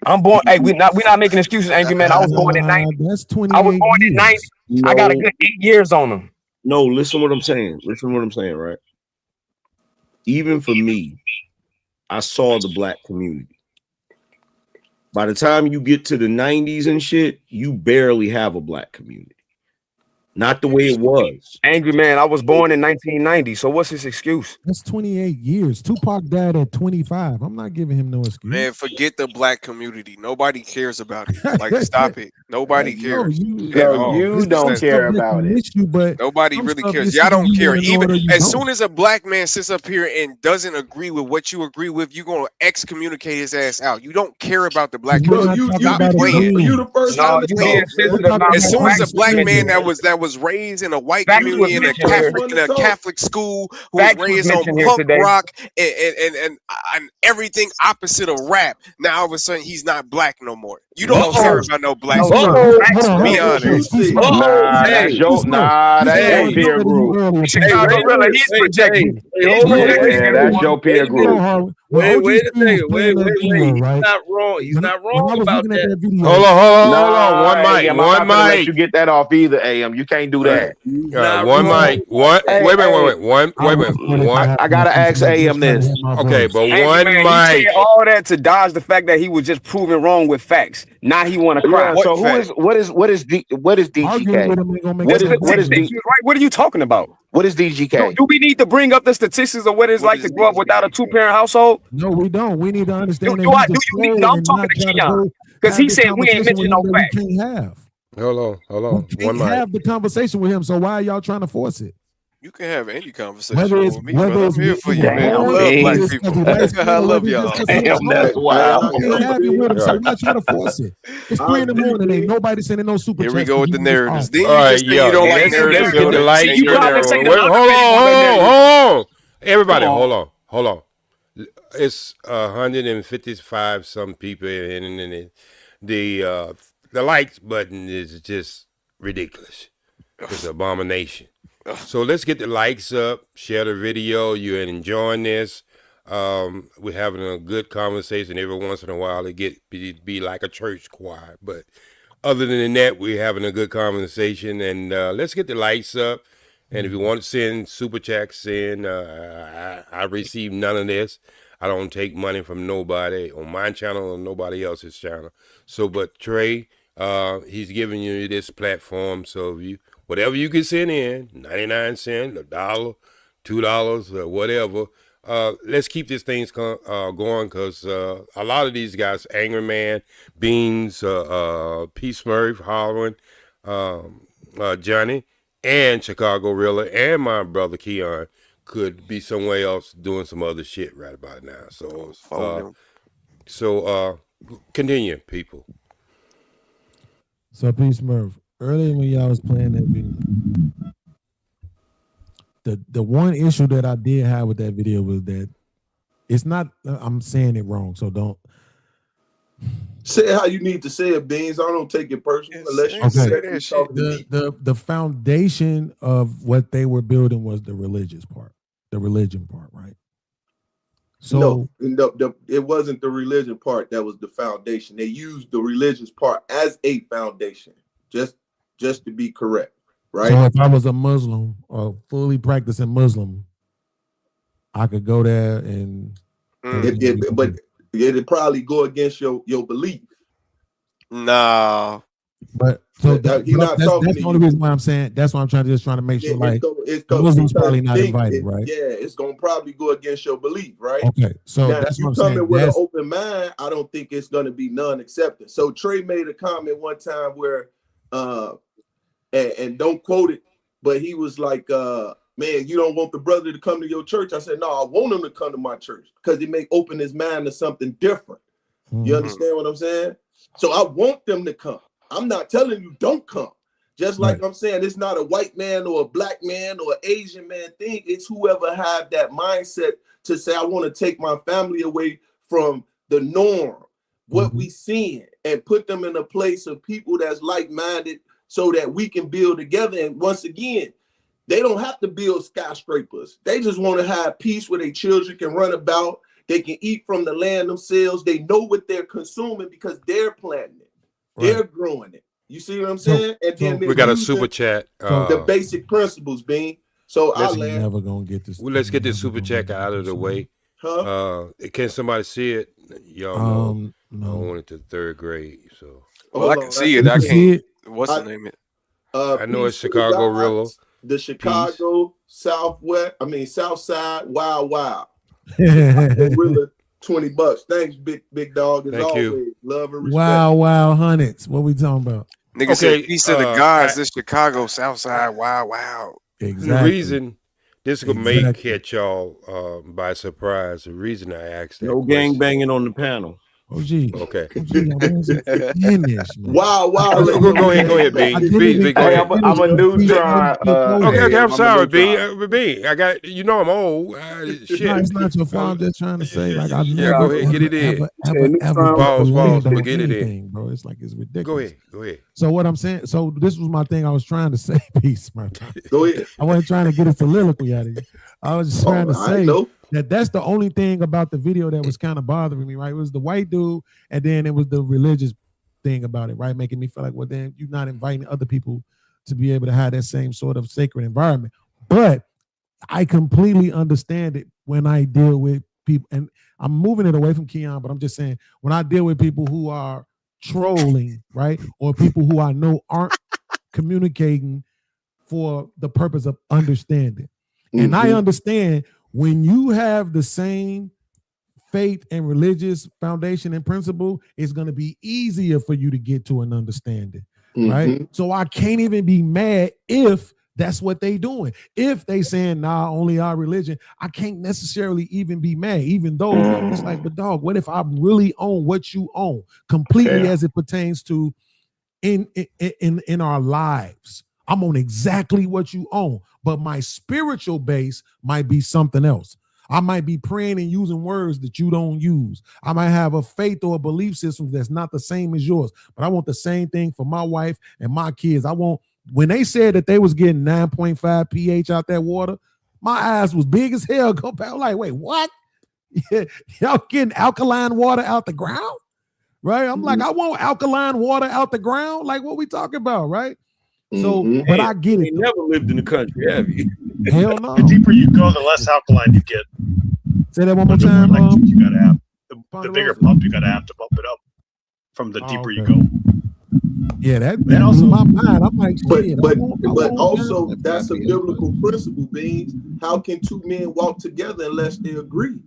I'm born. Hey, we're not making excuses, Angry Man. I was born in '90. That's 20. I was born in '90. I got a good 8 years on them. No, listen what I'm saying. Right? Even for me, I saw the black community. By the time you get to the 90s and shit, you barely have a black community. Not the way it was. Angry Man, I was born in 1990, so what's his excuse? That's 28 years. Tupac died at 25. I'm not giving him no excuse. Man, forget the black community. Nobody cares about it. Like, stop it. Nobody cares. You don't care about it. Nobody really cares. Y'all don't care. Even as soon as a black man sits up here and doesn't agree with what you agree with, you're gonna excommunicate his ass out. You don't care about the black community. You the first as soon as a black man that was raised in a white community in a Catholic school, who was raised on punk rock and everything opposite of rap, now all of a sudden he's not black no more. You don't care about no black. Be honest. That's your peer group. He's projecting. That's your peer group. Wait a second. He's not wrong. He's not wrong about that. Hold on. One mic. I'm not gonna let you get that off either, AM. You can't do that. One mic. Wait. I gotta ask AM this. Okay, but one mic. All that to dodge the fact that he was just proven wrong with facts. Now he want to cry. So what is DGK? What are you talking about? What is DGK? Do we need to bring up the statistics of what it's like to grow up without a two-parent household? No, we don't. We need to understand. I'm talking to Keon because he said we ain't mentioning no facts. Hold on. One mic. Have the conversation with him. So why are y'all trying to force it? You can have any conversation with me, but I'm here for you, man. I love black people. I love y'all. Damn, that's wild. I'm not trying to force it. It's 3 in the morning. Ain't nobody sending no super Here we go with the narratives. All right, you don't like narratives. Hold on. Everybody, hold on. It's 155 some people, and the likes button is just ridiculous. It's an abomination. So let's get the likes up, share the video. You're enjoying this. We're having a good conversation. Every once in a while it be like a church choir. But other than that, we're having a good conversation. And let's get the lights up. And if you want to send super chats in, I receive none of this. I don't take money from nobody on my channel or nobody else's channel. So, but Trey, he's giving you this platform. So if you, whatever you can send in, 99 cents, $1, $2, or whatever, let's keep this thing going, because a lot of these guys, Angry Man, Beans, P. Smurf, Hollering, Johnny, and Chicago Rilla, and my brother Keon could be somewhere else doing some other shit right about now. So, continue, people. So, P. Smurf, earlier when y'all was playing that video, the one issue that I did have with that video was that it's not, I'm saying it wrong, so don't. Say it how you need to say it, Beans. I don't take it personal unless you say that talking to me. The foundation of what they were building was the religious part, the religion part, right? So no, it wasn't the religion part that was the foundation. They used the religious part as a foundation, just to be correct, right? So if I was a Muslim or fully practicing Muslim, I could go there and but it'd probably go against your belief. Nah. But so that's the only reason why I'm saying, that's why I'm trying to make sure, like, Muslims probably not invited, right? Yeah, it's gonna probably go against your belief, right? Okay, so now, that's if what you I'm come saying. in with an open mind, I don't think it's gonna be non-accepting. So Trey made a comment one time where, and don't quote it, but he was like, man, you don't want the brother to come to your church. I said, no, I want him to come to my church because it may open his mind to something different. You understand what I'm saying? So I want them to come. I'm not telling you don't come. Just like I'm saying, it's not a white man or a black man or an Asian man thing. It's whoever have that mindset to say, I want to take my family away from the norm, what we seeing, and put them in a place of people that's like-minded so that we can build together. And once again, they don't have to build skyscrapers. They just want to have peace where their children can run about. They can eat from the land themselves. They know what they're consuming because they're planting it. They're growing it. You see what I'm saying? And then we got a super chat. The basic principles, Bean. So never gonna get this. Well, let's get this super chat out of the way. Can somebody see it? Y'all know. No. I went to third grade, so. Well, I can see it. I can't. What's the name? I know it's Chicago Rilla. The Chicago South Side Wild Wild. Rilla, $20. Thanks, big dog. As always, you. Love and respect. Wow, hundreds. What we talking about? Nigga said peace to the gods. This Chicago South Side. Wow. Exactly. The reason this may catch y'all by surprise. The reason I asked that. No gang banging on the panel. OG. Okay. Wow. Go ahead, B. I'm a neutron. Okay, I'm sorry, B. I got, I'm old. Shit. No, it's not your fault. I'm just trying to say, like, I've never. Go ahead, get it in. Ever Pause, but get it in, bro. It's like it's ridiculous. Go ahead. So what I'm saying, so this was my thing. I was trying to say, peace, man. Go ahead. I wasn't trying to get a soliloquy out of you. I was just trying to say that's the only thing about the video that was kind of bothering me, right? It was the white dude, and then it was the religious thing about it, right? Making me feel like, well, then you're not inviting other people to be able to have that same sort of sacred environment. But I completely understand it when I deal with people, and I'm moving it away from Keon, but I'm just saying, when I deal with people who are trolling, right? Or people who I know aren't communicating for the purpose of understanding. And I understand when you have the same faith and religious foundation and principle, it's going to be easier for you to get to an understanding, right? So I can't even be mad if that's what they doing. If they saying, nah, only our religion, I can't necessarily even be mad, even though it's like, but dog, what if I really own what you own completely as it pertains to in our lives? I'm on exactly what you own, but my spiritual base might be something else. I might be praying and using words that you don't use. I might have a faith or a belief system that's not the same as yours, but I want the same thing for my wife and my kids. I want, when they said that they was getting 9.5 pH out that water, my eyes was big as hell. Go back, like, wait, what? Y'all getting alkaline water out the ground? Right? I'm like, I want alkaline water out the ground. Like, what we talking about, right? So, but I get it. You never lived in the country, have you? Hell no. The deeper you go, the less alkaline you get. Say that one more time. You gotta have the bigger pump. You gotta have to bump it up from the deeper you go. Yeah, that blew my mind. I'm like, but also that's a biblical principle, Beans. How can two men walk together unless they agree?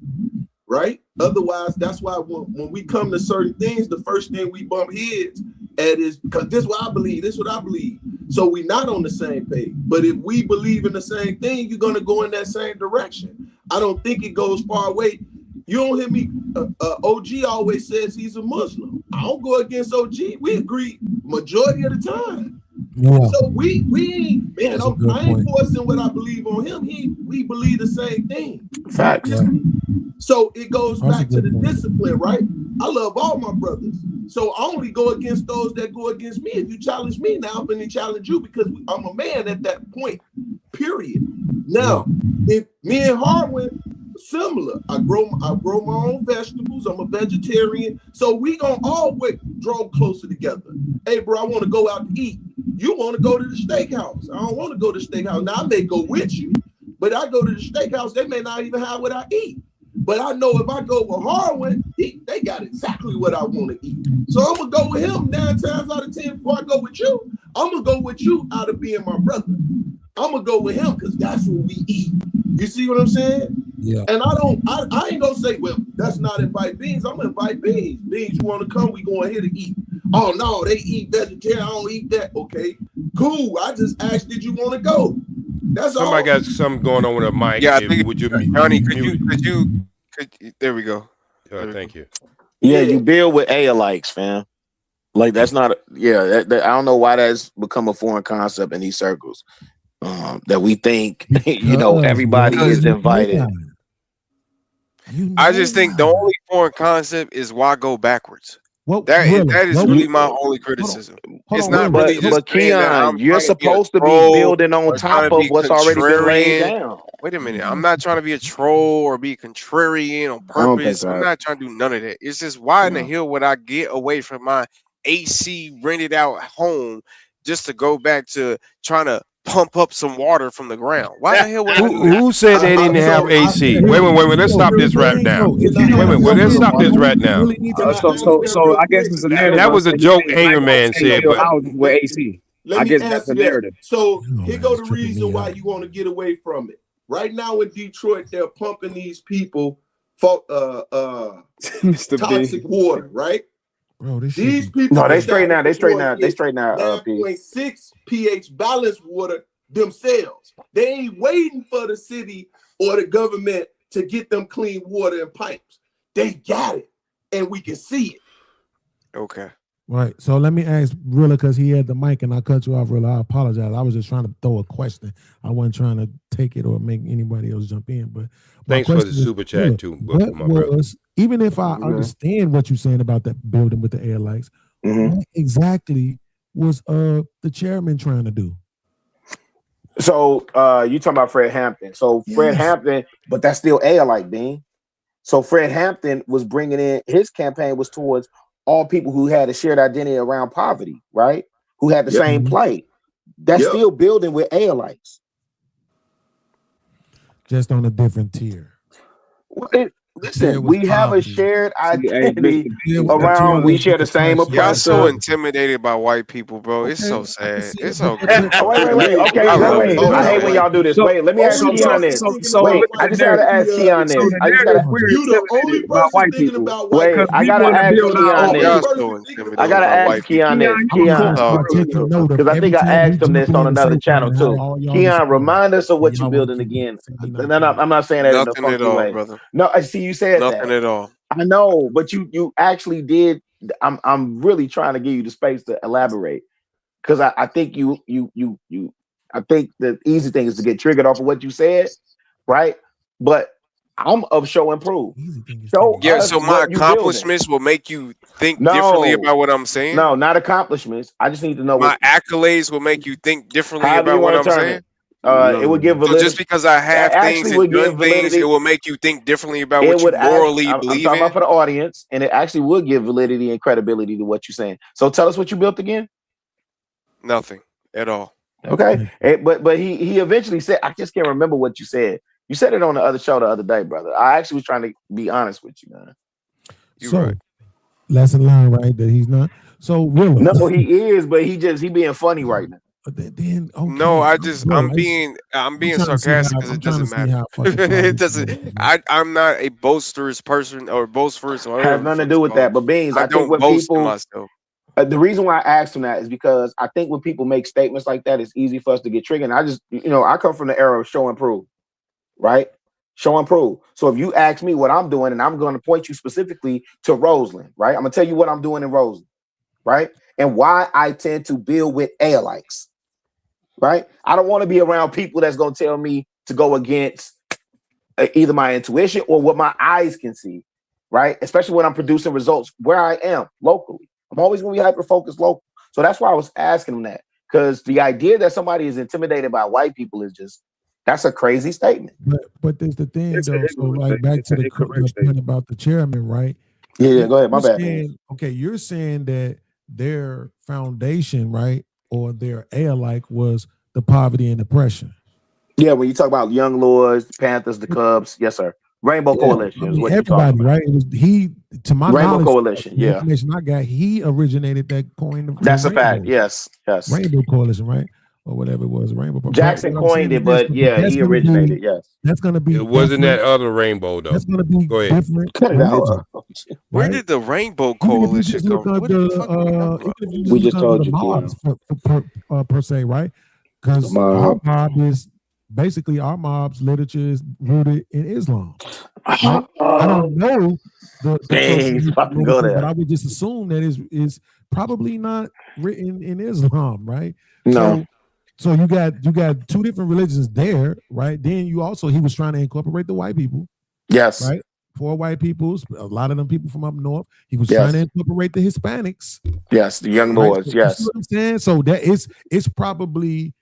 Right? Otherwise, that's why when we come to certain things, the first thing we bump heads at is because this is what I believe. This is what I believe. So we're not on the same page. But if we believe in the same thing, you're gonna go in that same direction. I don't think it goes far away. You don't hear me. OG always says he's a Muslim. I don't go against OG. We agree majority of the time. Yeah. So we man, I ain't forcing what I believe on him. We believe the same thing. Facts. So it goes back to the discipline, right? I love all my brothers. So I only go against those that go against me. If you challenge me now, I'm going to challenge you because I'm a man at that point, period. Now, if me and Harwin, similar. I grow my own vegetables. I'm a vegetarian. So we going to always draw closer together. Hey, bro, I want to go out to eat. You want to go to the steakhouse. I don't want to go to the steakhouse. Now, I may go with you, but I go to the steakhouse. They may not even have what I eat. But I know if I go with Harwin, they got exactly what I want to eat. So I'm going to go with him 9 times out of 10 before I go with you. I'm going to go with you out of being my brother. I'm going to go with him because that's what we eat. You see what I'm saying? Yeah. And I ain't going to say, well, that's not invite Beans. I'm going to invite Beans. Beans, you want to come? We going here to eat. Oh, no, they eat vegetarian. I don't eat that. Okay, cool. I just asked, did you want to go? That's Somebody all. got something going on with a mic. Yeah, I think would you, Johnny, could you, there we go. Thank you. Yeah, you build with A-alikes, fam. Like that's not, I don't know why that's become a foreign concept in these circles. That we think, everybody is invited. I just think the only foreign concept is why go backwards. That is really my only criticism. It's not really just but Keon, you're supposed to be building on top of what's already been laid down. Wait a minute. I'm not trying to be a troll or be contrarian on purpose. I'm not trying to do none of that. It's just why in the hell would I get away from my AC rented out home just to go back to trying to pump up some water from the ground? Why the hell would I do that? Who said they didn't have AC? Wait. Let's stop this right now. Let's stop this right now. So I guess it's a narrative. That was a joke Angry Man said, but with AC. I guess that's the narrative. So here go the reason why you want to get away from it. Right now in Detroit, they're pumping these people for toxic water, right? Bro, these people. No, they straighten out. 9.6 pH balanced water themselves. They ain't waiting for the city or the government to get them clean water and pipes. They got it, and we can see it. Okay. Right. So let me ask Rilla, because he had the mic and I cut you off, Rilla. I apologize. I was just trying to throw a question. I wasn't trying to take it or make anybody else jump in. But thanks for the super chat too, my brother. Even if I understand what you're saying about that building with the air lights, what exactly was the chairman trying to do? So you talking about Fred Hampton. So Fred Hampton, but that's still air-like, Bean. So Fred Hampton was bringing in, his campaign was towards all people who had a shared identity around poverty, right? Who had the same plight. That's still building with air-likes. Just on a different tier. Listen, we have a shared identity around. We share the same oppressor. Y'all so intimidated by white people, bro. It's so sad. It's so wait. Okay, wait. I hate when y'all do this. Wait, let me ask Keon this. Wait, I just gotta ask Keon this. You the only person thinking about white people. Wait, I gotta ask Keon this. I gotta ask Keon this. Keon, because I think I asked him this on another channel too. Keon, remind us of what you're building again. I'm not saying that in a funky way, brother. No, I see. You said nothing at all. I know, but you actually did. I'm really trying to give you the space to elaborate, because I think I think the easy thing is to get triggered off of what you said, right? But I'm of show and prove. Show us so my what you accomplishments will make you think No. differently about what I'm saying. No, not accomplishments. I just need to know my what accolades will make you think differently however about you what want to I'm turn saying. it. It would give validity. So just because I have things and done things, it will make you think differently about what you morally I'm believe talking in. about for the audience, and it actually would give validity and credibility to what you're saying. So tell us what you built again. Nothing at all. Okay, but he eventually said, I just can't remember what you said. You said it on the other show the other day, brother. I actually was trying to be honest with you, man. So lesson learned, right? That he's not. So Willow. No, he is, but he being funny right now. Then okay. No, I'm being sarcastic because it doesn't matter. It doesn't. I'm not a boisterous person or boisterous or has nothing to do with that. But Beans, I think don't when boast people, in myself. The reason why I asked him that is because I think when people make statements like that, it's easy for us to get triggered. And I just, I come from the era of show and prove, right? Show and prove. So if you ask me what I'm doing, and I'm going to point you specifically to Roseland, right? I'm going to tell you what I'm doing in Roseland, right? And why I tend to build with alikes, right? I don't want to be around people that's going to tell me to go against either my intuition or what my eyes can see, right? Especially when I'm producing results where I am locally. I'm always going to be hyper-focused local. So that's why I was asking him that. Because the idea that somebody is intimidated by white people is that's a crazy statement. But there's the thing, though. So like back to the point about the chairman, right? Yeah, go ahead. My bad. Okay, you're saying that their foundation, right, or their alike was the poverty and oppression. Yeah, when you talk about Young Lords, the Panthers, the Cubs, yes, sir. Rainbow Coalition is what everybody, right? It was to my Rainbow knowledge, Coalition, the information I got, he originated that coin. That's a fact. Yes. Rainbow Coalition, right? Or whatever it was, Rainbow. Jackson coined it, but he originated. Yes, that's going to be. It wasn't that other rainbow though. That's going to be different. Cut it out. Where did the Rainbow Coalition come from? We just told you mobs per se, right? Because our mob is basically our mob's literature is rooted in Islam. Right? I don't know but I would just assume that is probably not written in Islam, right? No. So you got two different religions there, right? Then he was trying to incorporate the white people. Yes. Right? 4 white peoples, a lot of them people from up north. He was trying to incorporate the Hispanics. Yes, the Young Lords. Right? Yes. You know what I'm saying? So that it's probably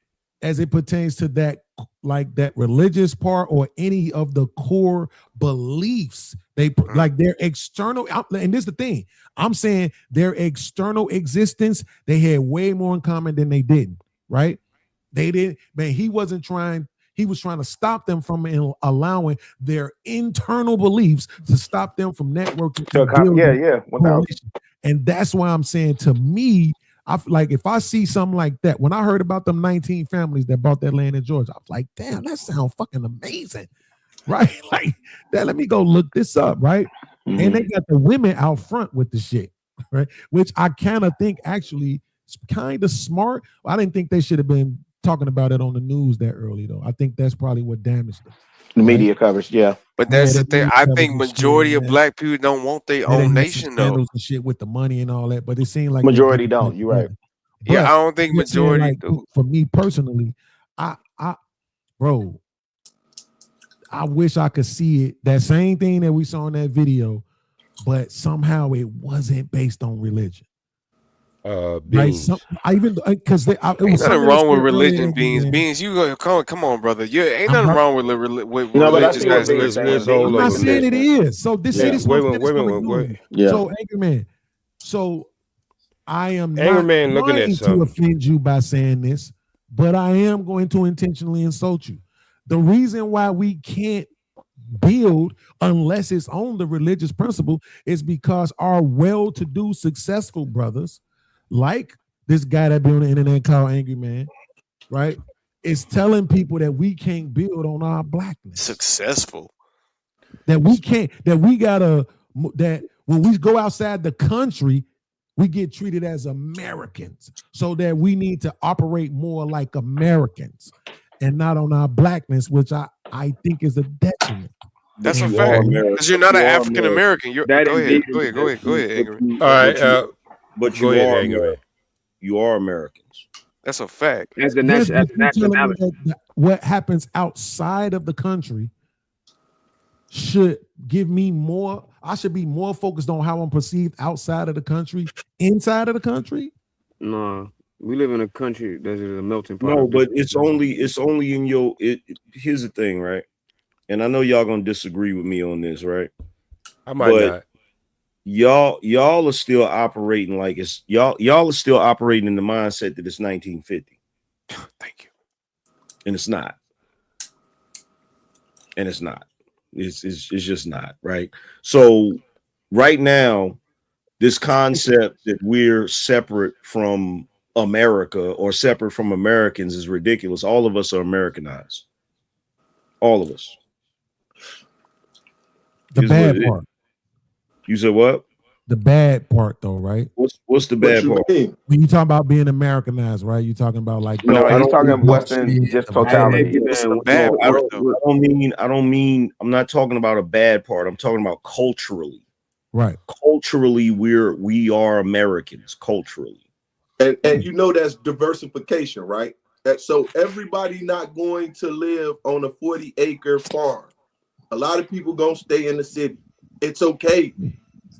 as it pertains to that, like that religious part or any of the core beliefs, like their external, and this is the thing, I'm saying their external existence, they had way more in common than they didn't, right? They didn't, man, he was trying to stop them from allowing their internal beliefs to stop them from networking. And that's why I'm saying, to me, I like if I see something like that, when I heard about them 19 families that bought that land in Georgia, I was like, damn, that sounds fucking amazing, right? Like that. Let me go look this up, right? Mm-hmm. And they got the women out front with the shit, right? Which I kind of think actually is kind of smart. I didn't think they should have been talking about it on the news that early, though. I think that's probably what damaged them. The media coverage, yeah. But that's the thing. I think majority of black people don't want their own nation, though. And shit with the money and all that, but it seemed like majority don't. You're right. Yeah, I don't think majority do. For me personally, bro, I wish I could see it. That same thing that we saw in that video, but somehow it wasn't based on religion. Beans. Because ain't nothing wrong with religion, Beans. You go, come on, brother. Ain't nothing wrong with religion. I'm not saying it is. So this shit is wait. So Anchorman, so I am not looking at to offend you by saying this, but I am going to intentionally insult you. The reason why we can't build unless it's on the religious principle is because our well-to-do, successful brothers, like this guy that be on the internet called Angry Man, right, is telling people that we can't build on our blackness. Successful. That we can't, that when we go outside the country, we get treated as Americans, so that we need to operate more like Americans and not on our blackness, which I think is a detriment. That's a fact. Because you're not an African American. Go ahead, Angry. All right. But you are Americans. That's a fact. As the nationality. What happens outside of the country should give me more. I should be more focused on how I'm perceived outside of the country, inside of the country. No, we live in a country that is a melting pot. No, but it's only in your. Here's the thing, right? And I know y'all gonna disagree with me on this, right? I might not. Y'all are still operating like it's y'all are still operating in the mindset that it's 1950. Thank you. And it's not. And it's not. It's just not, right? So right now, this concept that we're separate from America or separate from Americans is ridiculous. All of us are Americanized. All of us. The bad part. You said what? The bad part, though, right? What's the bad part? When you talk about being Americanized, right? You talking about like no, he's talking Western just totality. I don't mean. I'm not talking about a bad part. I'm talking about culturally. Right. Culturally, we are Americans. Culturally, and you know that's diversification, right? So everybody not going to live on a 40-acre farm. A lot of people gonna stay in the city. It's okay.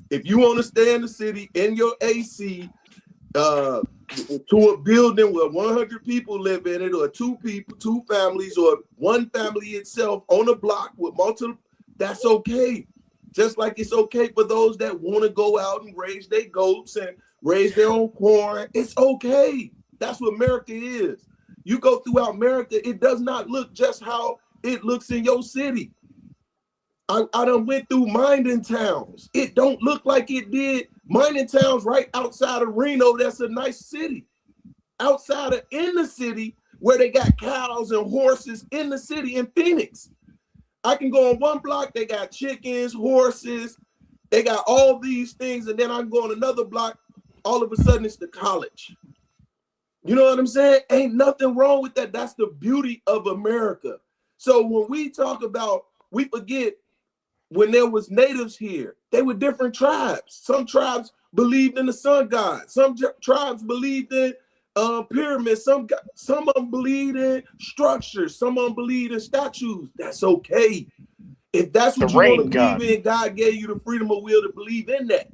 If you want to stay in the city in your AC, to a building where 100 people live in it, or two families, or one family itself on a block with multiple, that's okay. Just like it's okay for those that want to go out and raise their goats and raise their own corn. It's okay. That's what America is. You go throughout America, it does not look just how it looks in your city. I done went through mining towns. It don't look like it did. Mining towns right outside of Reno, that's a nice city. Outside of in the city, where they got cows and horses in the city in Phoenix. I can go on one block, they got chickens, horses, they got all these things, and then I can go on another block, all of a sudden it's the college. You know what I'm saying? Ain't nothing wrong with that. That's the beauty of America. So when we talk about, we forget, when there was natives here, they were different tribes. Some tribes believed in the sun god. Some tribes believed in pyramids. Some of them believed in structures. Some of them believed in statues. That's okay. If that's what you want to believe in, God gave you the freedom of will to believe in that.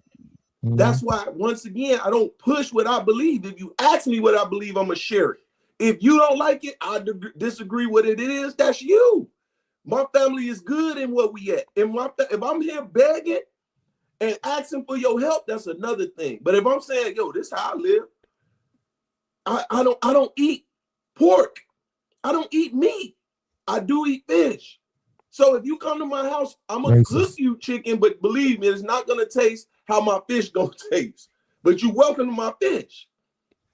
That's why, once again, I don't push what I believe. If you ask me what I believe, I'm going to share it. If you don't like it, I disagree with it is, that's you. My family is good in what we at. And if I'm here begging and asking for your help, that's another thing. But if I'm saying, yo, this is how I live, I don't eat pork. I don't eat meat. I do eat fish. So if you come to my house, I'm gonna cook you chicken, but believe me, it's not gonna taste how my fish gonna taste. But you're welcome to my fish.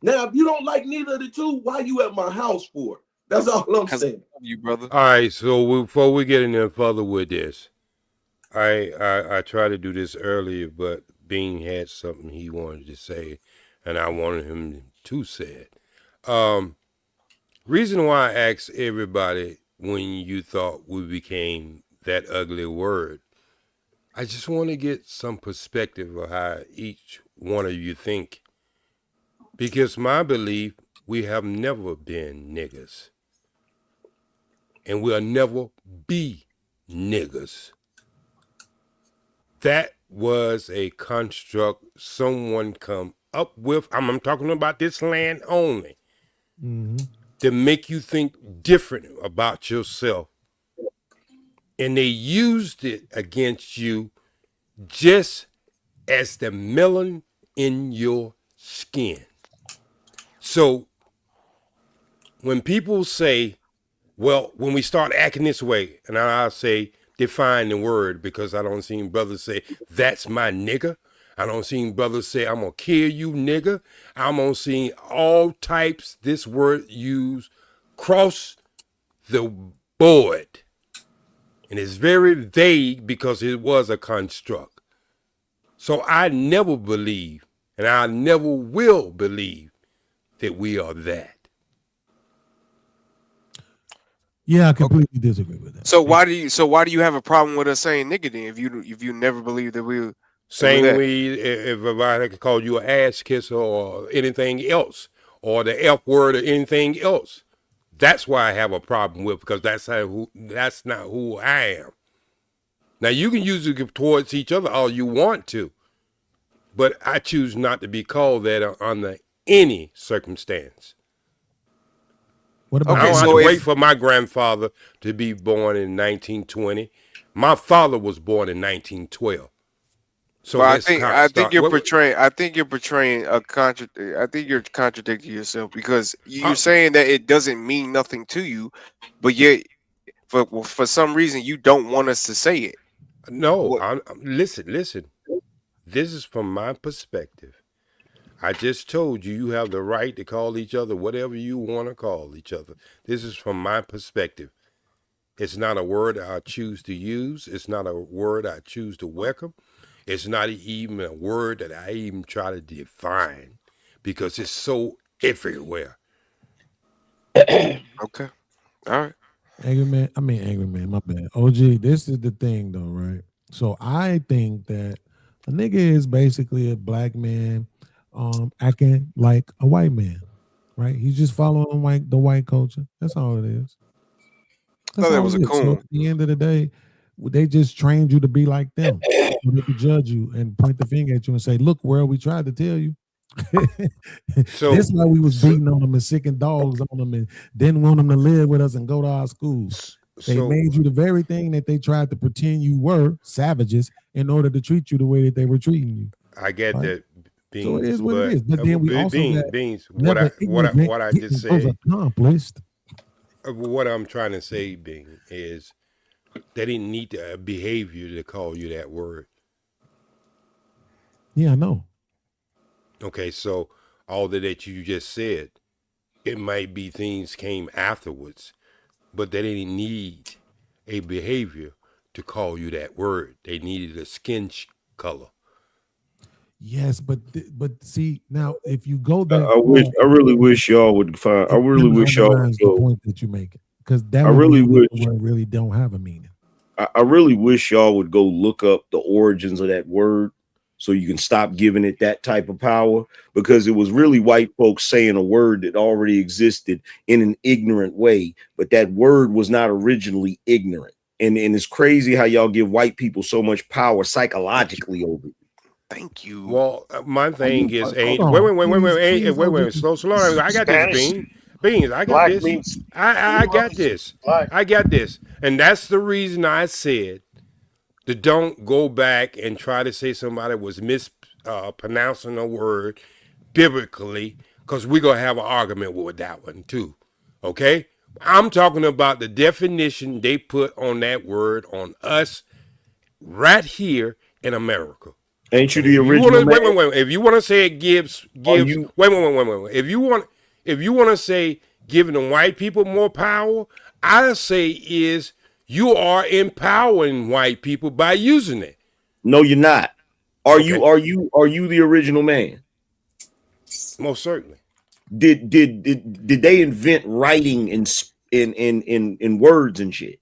Now, if you don't like neither of the two, why you at my house for? That's all I'm saying. You brother. All right, so before we get any further with this, I tried to do this earlier, but Bean had something he wanted to say, and I wanted him to say it. Reason why I asked everybody when you thought we became that ugly word, I just want to get some perspective of how each one of you think. Because my belief, we have never been niggas. And we'll never be niggas. That was a construct someone come up with. I'm talking about this land only. To make you think different about yourself. And they used it against you just as the melanin in your skin. So when people say, well, when we start acting this way, and I'll say, define the word, because I don't see brothers say, that's my nigga. I don't see brothers say, I'm going to kill you, nigga. I'm going to see all types, this word used, cross the board. And it's very vague because it was a construct. So I never believe, and I never will believe, that we are that. Yeah, I completely disagree with that. So why do you have a problem with us saying nigga then if you never believe that we same way if I could call you an ass kisser or anything else, or the F word or anything else. That's why I have a problem with, because that's not who I am. Now, you can use it towards each other all you want to, but I choose not to be called that under any circumstance. What about I don't have to wait for my grandfather to be born in 1920. My father was born in 1912. So I think you're portraying a contradiction. I think you're contradicting yourself because you're saying that it doesn't mean nothing to you, but yet for some reason you don't want us to say it. No, listen. This is from my perspective. I just told you have the right to call each other whatever you want to call each other. This is from my perspective. It's not a word I choose to use. It's not a word I choose to welcome. It's not even a word that I even try to define because it's so everywhere. Okay. All right. Angry man, my bad. OG, this is the thing though, right? So I think that a nigga is basically a black man acting like a white man, right? He's just following the white culture. That's all it is. That's all it is. So at the end of the day, they just trained you to be like them. So they could judge you and point the finger at you and say, look, world, we tried to tell you. So that's why we was beating on them and sicking dogs on them and didn't want them to live with us and go to our schools. They made you the very thing that they tried to pretend you were, savages, in order to treat you the way that they were treating you. I get that. Beans, so it is what it is. But then we also beans. What I just said. Accomplished. What I'm trying to say, Bing, is they didn't need the behavior to call you that word. Yeah, I know. Okay, so all that you just said, it might be things came afterwards, but they didn't need a behavior to call you that word. They needed a skin color. Yes, but see now, if you go that, I really wish y'all would find. I really wish y'all would go. The point that you make, because that I really wish really don't have a meaning. I really wish y'all would go look up the origins of that word, so you can stop giving it that type of power, because it was really white folks saying a word that already existed in an ignorant way, but that word was not originally ignorant. And it's crazy how y'all give white people so much power psychologically over it. Thank you. Well, my thing is, wait, slow down. I got this, Beans. I got this. I got this. I got this. And that's the reason I said to don't go back and try to say somebody was mispronouncing a word biblically, because we're going to have an argument with that one too. Okay? I'm talking about the definition they put on that word on us right here in America. Ain't you the original? Wait. If you want to say it gives. Wait. If you want to say giving the white people more power, I say is you are empowering white people by using it. No, you're not. Are you the original man? Most certainly. Did they invent writing in words and shit?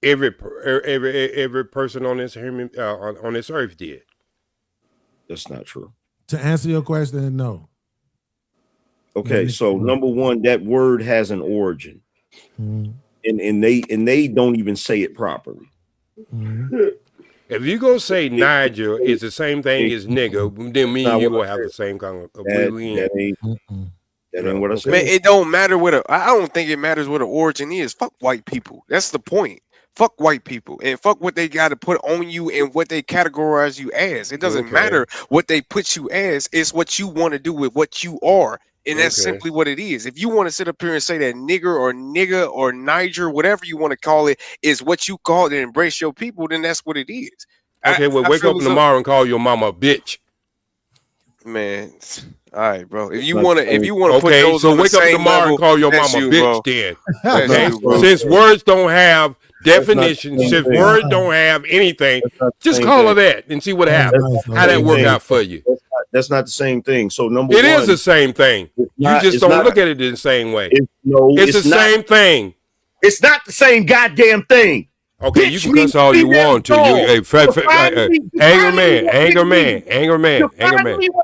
Every person on this on this earth did. That's not true. To answer your question, no. Okay, so number one, that word has an origin, and they don't even say it properly. If you go say Niger is the same thing as nigga, then me and you will have the same kind of. That ain't what I said. Man, it don't matter I don't think it matters what the origin is. Fuck white people. That's the point. Fuck white people and fuck what they got to put on you and what they categorize you as. It doesn't matter what they put you as. It's what you want to do with what you are. And that's simply what it is. If you want to sit up here and say that nigga or Niger, whatever you want to call it, is what you call it and embrace your people, then that's what it is. Okay, wake up tomorrow and call your mama a bitch. Man, all right, bro. If you wanna put those so on wake the up same tomorrow level, and call your mama you, bitch. Bro. Then, okay? Since words don't have definition, since words don't have anything, just call her that and see what happens. How that work out for you? That's not the same thing. So it is the same thing. You just don't look at it in the same way. It's the same thing. It's not the same goddamn thing. Okay, you can cuss all you want to. Anger man. What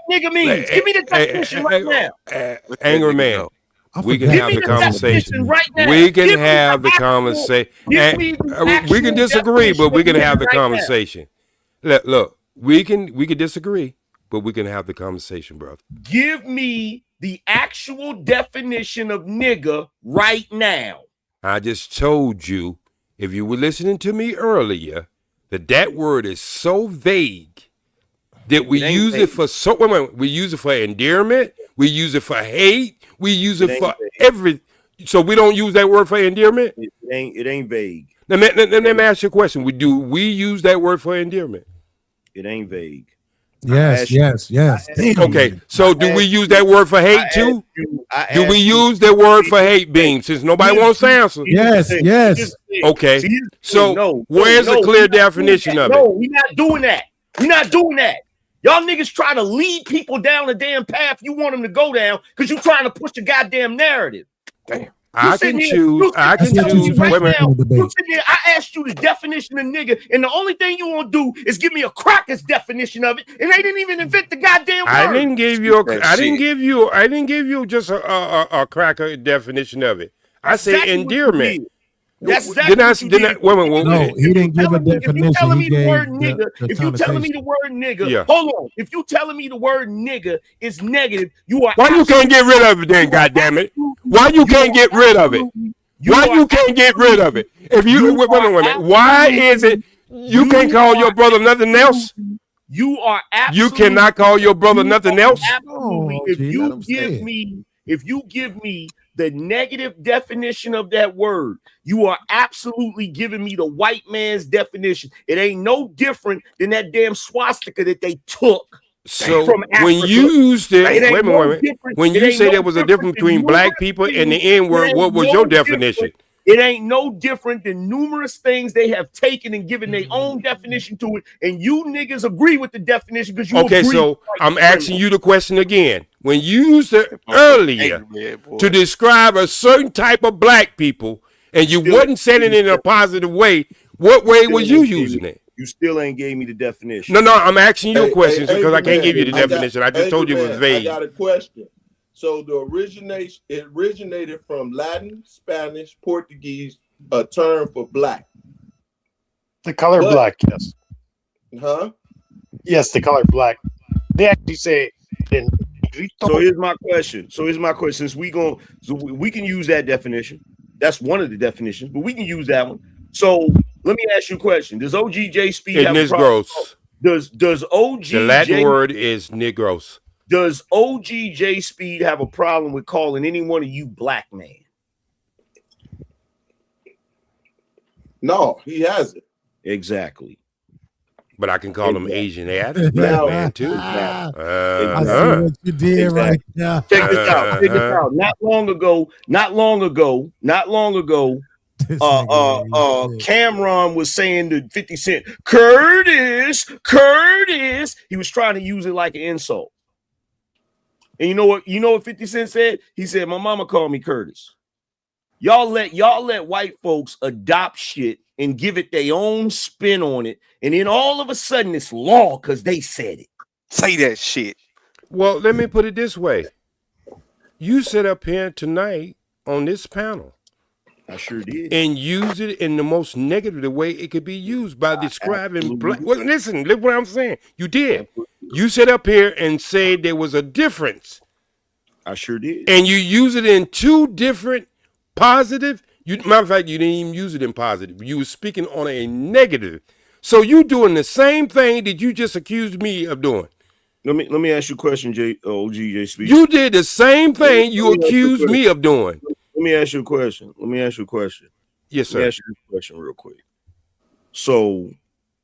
nigga means? Give me the definition right now. Anger man. We can have the conversation right now. We can have the conversation. We can disagree, but we can have the conversation. Look, we can disagree, but we can have the conversation, brother. Give me the actual definition of nigga right now. I just told you, if you were listening to me earlier, that word is so vague that we use it for we use it for endearment, we use it for hate, we use it for every. So we don't use that word for endearment. It ain't vague. Let me ask you a question. We use that word for endearment? It ain't vague. Yes. Okay, so do we use that word for hate too? Do we use that word for hate, Beam? Since nobody wants to answer. Yes. Okay, so where's the clear definition of it? No, we're not doing that. We're not doing that. Y'all niggas try to lead people down the damn path you want them to go down because you're trying to push the goddamn narrative. Damn. I can choose. Right now, I asked you the definition of nigga, and the only thing you want to do is give me a cracker's definition of it, and they didn't even invent the goddamn word. I didn't give you just a cracker definition of it. I say endearment. That's exactly what you did. No, he didn't give a definition. If you telling me the word nigga, if you telling me the word nigga, hold on. If you telling me the word nigga is negative, you are. Why you can't get rid of it then? Goddamn it! Why you can't get rid of it? Why you can't get rid of it? If you wait a minute, why is it you can't call your brother nothing else? You are You cannot call your brother nothing else. Absolutely. If you give me the negative definition of that word, you are absolutely giving me the white man's definition. It ain't no different than that damn swastika that they took. So from Africa. When you used it, wait a minute. When you say there was a difference between black people and the N-word, what was your definition? It ain't no different than numerous things they have taken and given their own definition to it, and you niggas agree with the definition because you okay. Agree So I'm asking you the question again. When you used it earlier to describe a certain type of black people, and you wasn't saying it in a positive way, what way was you using it? You still ain't gave me the definition. No, I'm asking you questions because I can't give you the definition. I just told you it was vague. I got a question. So it originated from Latin, Spanish, Portuguese, a term for black. The color black, yes. Huh? Yes, the color black. They actually say in. So here's my question. Since we can use that definition. That's one of the definitions, but we can use that one. So let me ask you a question. Does OGJ Speed have a problem? Does OGJ the Latin word is Negros. Does OGJ Speed have a problem with calling any one of you black man? No, he hasn't. Exactly. But I can call him Asian black man too. I see what you did right now. Check this out. Check this out. Not long ago. Cameron was saying to 50 Cent, Curtis. He was trying to use it like an insult. And you know what 50 Cent said? He said, my mama called me Curtis. Y'all let white folks adopt shit and give it their own spin on it, and then all of a sudden it's law because they said it. Say that shit. Well, let me put it this way. You sit up here tonight on this panel. I sure did. And use it in the most negative way it could be used by describing black. Well, listen, look what I'm saying. You did. You sit up here and said there was a difference. I sure did. And you use it in two different positive. Matter of fact, you didn't even use it in positive. You were speaking on a negative. So you doing the same thing that you just accused me of doing. Let me ask you a question, OGJ Speed. You did the same thing you accused me of doing. Let me ask you a question. Yes, sir. Let me ask you a question real quick. So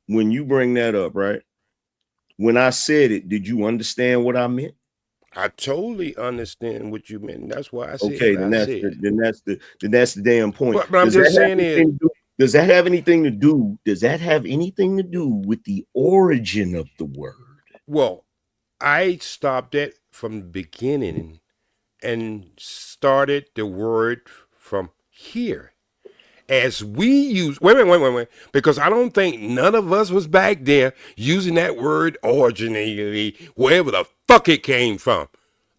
when you bring that up, right? When I said it, did you understand what I meant? I totally understand what you meant. That's why I said okay. Then that's the damn point. But I'm just saying does that have anything to do? Does that have anything to do with the origin of the word? Well, I stopped it from the beginning and started the word from here. As we use, wait, because I don't think none of us was back there using that word originally, wherever the fuck it came from.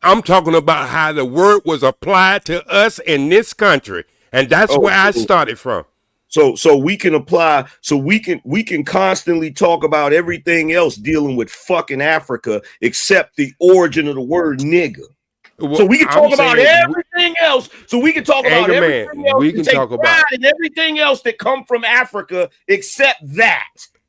I'm talking about how the word was applied to us in this country, and that's where I started from. So we can apply. So we can constantly talk about everything else dealing with fucking Africa except the origin of the word nigga. Well, so we can talk about everything else. So we can talk about everything else. We can take pride in everything else that come from Africa except that.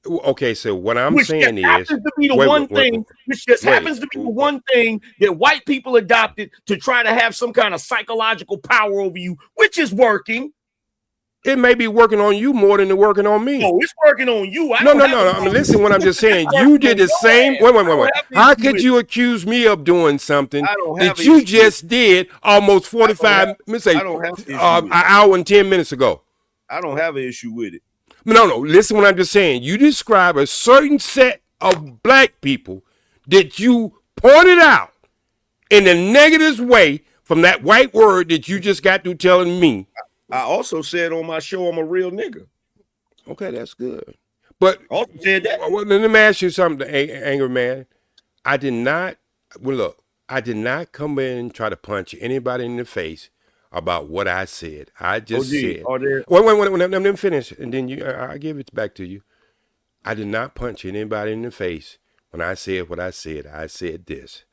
Okay, so what I'm saying is, happens to be the one thing, which just happens to be the one thing that white people adopted to try to have some kind of psychological power over you, which is working. It may be working on you more than it's working on me. No, it's working on you. No. I mean, listen, what I'm just saying, you did the same. Wait. How could you accuse me of doing something that you just did almost 45, let's say, an hour and 10 minutes ago? I don't have an issue with it. No. Listen, what I'm just saying. You describe a certain set of black people that you pointed out in a negative way from that white word that you just got through telling me. I also said on my show, I'm a real nigga. Okay, that's good. But also said that. Well, let me ask you something, Angry Man. I did not come in and try to punch anybody in the face about what I said. I just said. Wait, let me finish, and then I'll give it back to you. I did not punch anybody in the face when I said what I said. I said this.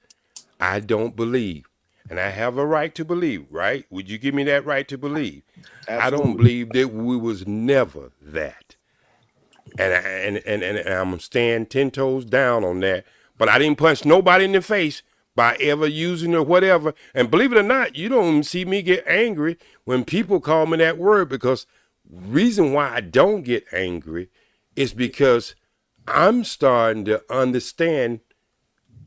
I don't believe, and I have a right to believe, right? Would you give me that right to believe? Absolutely. I don't believe that we was never that. And I'm going to stand 10 toes down on that. But I didn't punch nobody in the face by ever using or whatever. And believe it or not, you don't even see me get angry when people call me that word, because reason why I don't get angry is because I'm starting to understand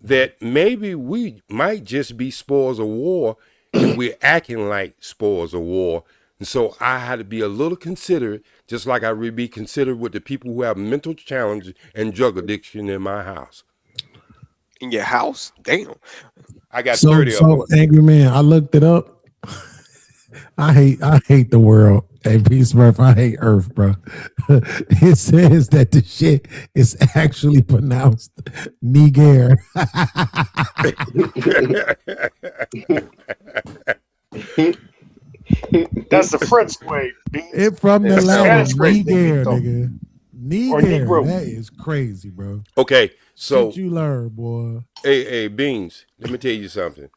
that maybe we might just be spoils of war and we're acting like spoils of war. And so I had to be a little considerate, just like I would be considerate with the people who have mental challenges and drug addiction in my house. In your house? Damn. I got 30 of them. Angry Man, I looked it up. I hate the world. Hey, Peace Murph, I hate Earth, bro. It says that the shit is actually pronounced Niger. That's the French way. It from the Latin, Niger, nigga. Or Negro. That is crazy, bro. Okay, so shit you learn, boy. Hey, Beans, let me tell you something.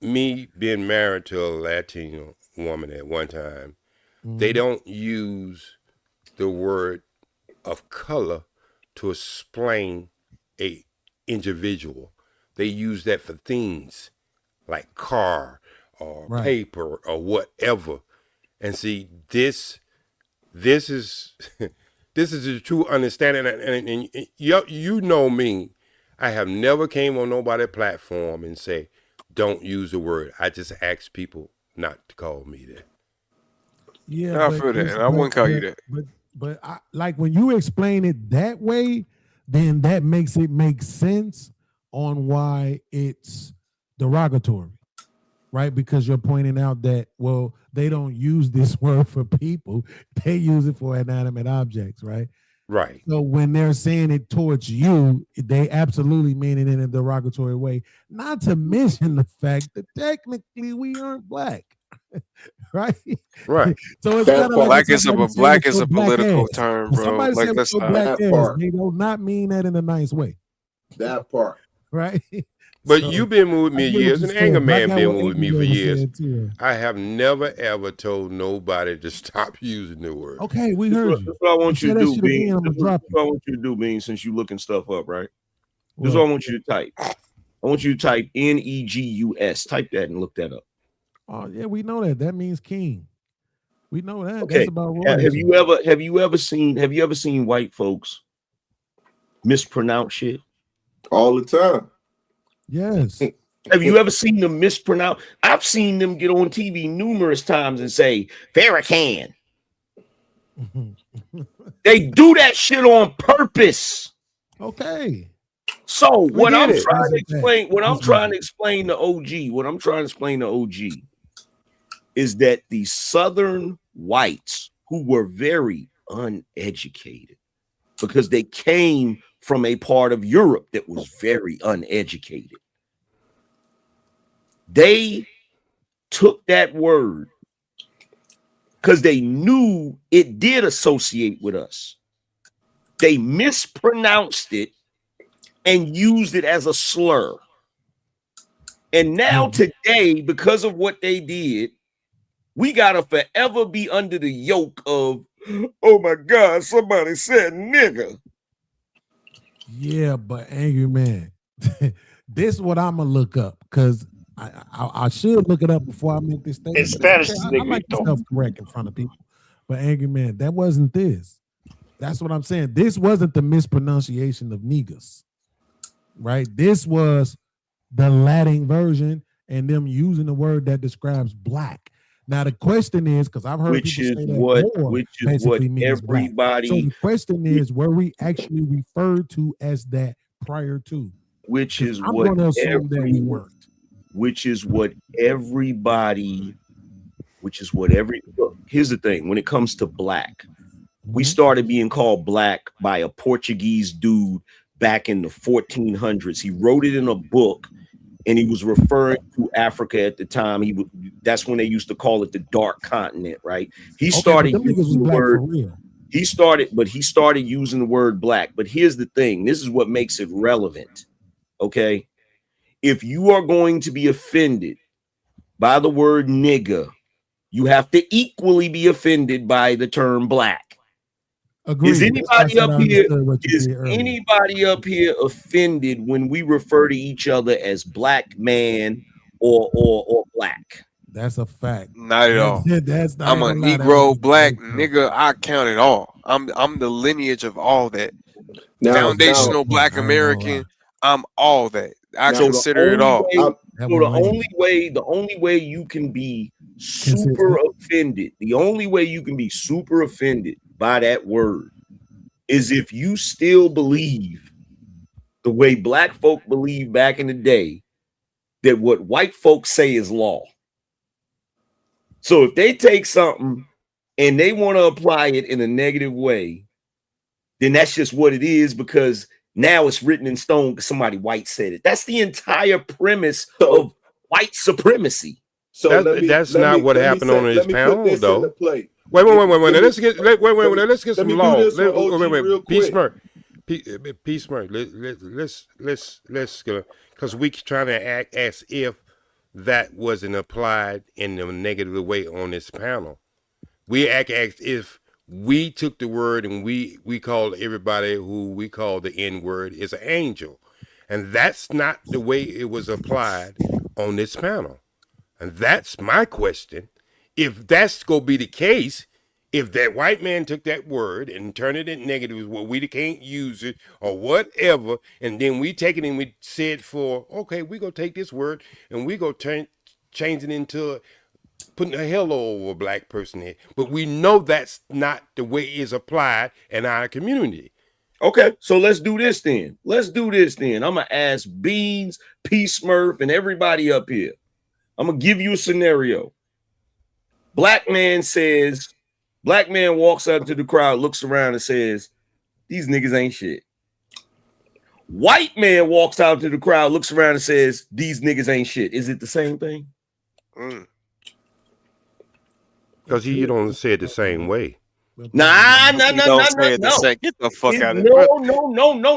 Me being married to a Latino woman at one time, they don't use the word of color to explain a individual. They use that for things like car or paper or whatever. And see, this is this is a true understanding. And you know me, I have never came on nobody's platform and say, don't use the word. I just ask people not to call me that. Yeah, I feel that, and I wouldn't call you that. But I, like when you explain it that way, then that makes it make sense on why it's derogatory, right? Because you're pointing out that, well, they don't use this word for people; they use it for inanimate objects, right? Right. So when they're saying it towards you, they absolutely mean it in a derogatory way. Not to mention the fact that technically we aren't black, right? Right. So it's kind of like black is a political term, bro. Somebody like said that's black ass, they do not mean that in a nice way. That part, right? But you've been with me years, and Anger Man been with me for years. I have never ever told nobody to stop using the word. Okay, we heard you. That's what I want you to do, Bean. That's what I want you to do, Bean, since you're looking stuff up, right? This is what I want you to type. I want you to type Negus. Type that and look that up. Oh yeah, we know that. That means king. We know that. Okay. That's about royalty. Have you ever seen white folks mispronounce shit? All the time. Yes. Have you ever seen them mispronounce? I've seen them get on TV numerous times and say Farrakhan. They do that shit on purpose. Okay. So what I'm trying to explain to OG is that the Southern whites who were very uneducated because they came from a part of Europe that was very uneducated. They took that word because they knew it did associate with us. They mispronounced it and used it as a slur. And now today, because of what they did, we gotta forever be under the yoke of, oh my God, somebody said nigga. Yeah, but Angry Man, this is what I'm gonna look up because I should look it up before I make this statement. In Spanish, it's I nigga. like to self-correct in front of people. But Angry Man, that wasn't this. That's what I'm saying. This wasn't the mispronunciation of niggas, right? This was the Latin version and them using the word that describes black. Now the question is, because I've heard people say that more basically means everybody. Black. So the question is, were we actually referred to as that prior to? Which is what everybody. Look, here's the thing: when it comes to black, we started being called black by a Portuguese dude back in the 1400s. He wrote it in a book. And he was referring to Africa at the time. That's when they used to call it the dark continent, right? He started using the word. He started using the word black. But here's the thing: this is what makes it relevant. Okay, if you are going to be offended by the word nigga, you have to equally be offended by the term black. Agreed. Is anybody up here offended when we refer to each other as black man or black? That's a fact. Not at all. I'm a Negro, black, nigga. I count it all. I'm the lineage of all that. Foundational black American. I'm all that. I consider it all. The only way you can be super offended, the only way you can be super offended by that word is if you still believe the way black folk believed back in the day that what white folks say is law. So if they take something and they want to apply it in a negative way, then that's just what it is, because now it's written in stone because somebody white said it. That's the entire premise of white supremacy. So that's not what happened on this panel, though. Wait. Let's get some law. Peace Murray. Let's go, because we trying to act as if that wasn't applied in a negative way on this panel. We act as if we took the word and we called everybody who we call the N-word is an angel, and that's not the way it was applied on this panel. And that's my question. If that's going to be the case, if that white man took that word and turned it in negative, well, we can't use it or whatever, and then we take it and we said okay, we going to take this word and we going to change it into putting a hello over a black person here. But we know that's not the way it's applied in our community. Okay, so let's do this then. I'm going to ask Beans, P. Smurf, and everybody up here. I'm going to give you a scenario. Black man walks out into the crowd, looks around and says, these niggas ain't shit. White man walks out into the crowd, looks around and says, these niggas ain't shit. Is it the same thing? Because you don't say it the same way. No. Get the fuck out of here.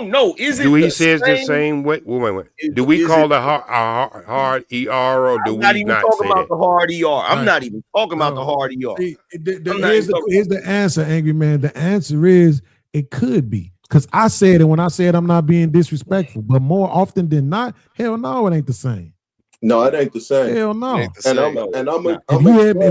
No. Do he say it the same way? Wait. Do we call the hard ER or do we not say that? I'm not even talking about the hard ER. I'm not even talking about the hard ER. Here's the answer, Angry Man. The answer is it could be. Because I said it when I said I'm not being disrespectful. But more often than not, hell no, it ain't the same. No, it ain't the same. Hell no. If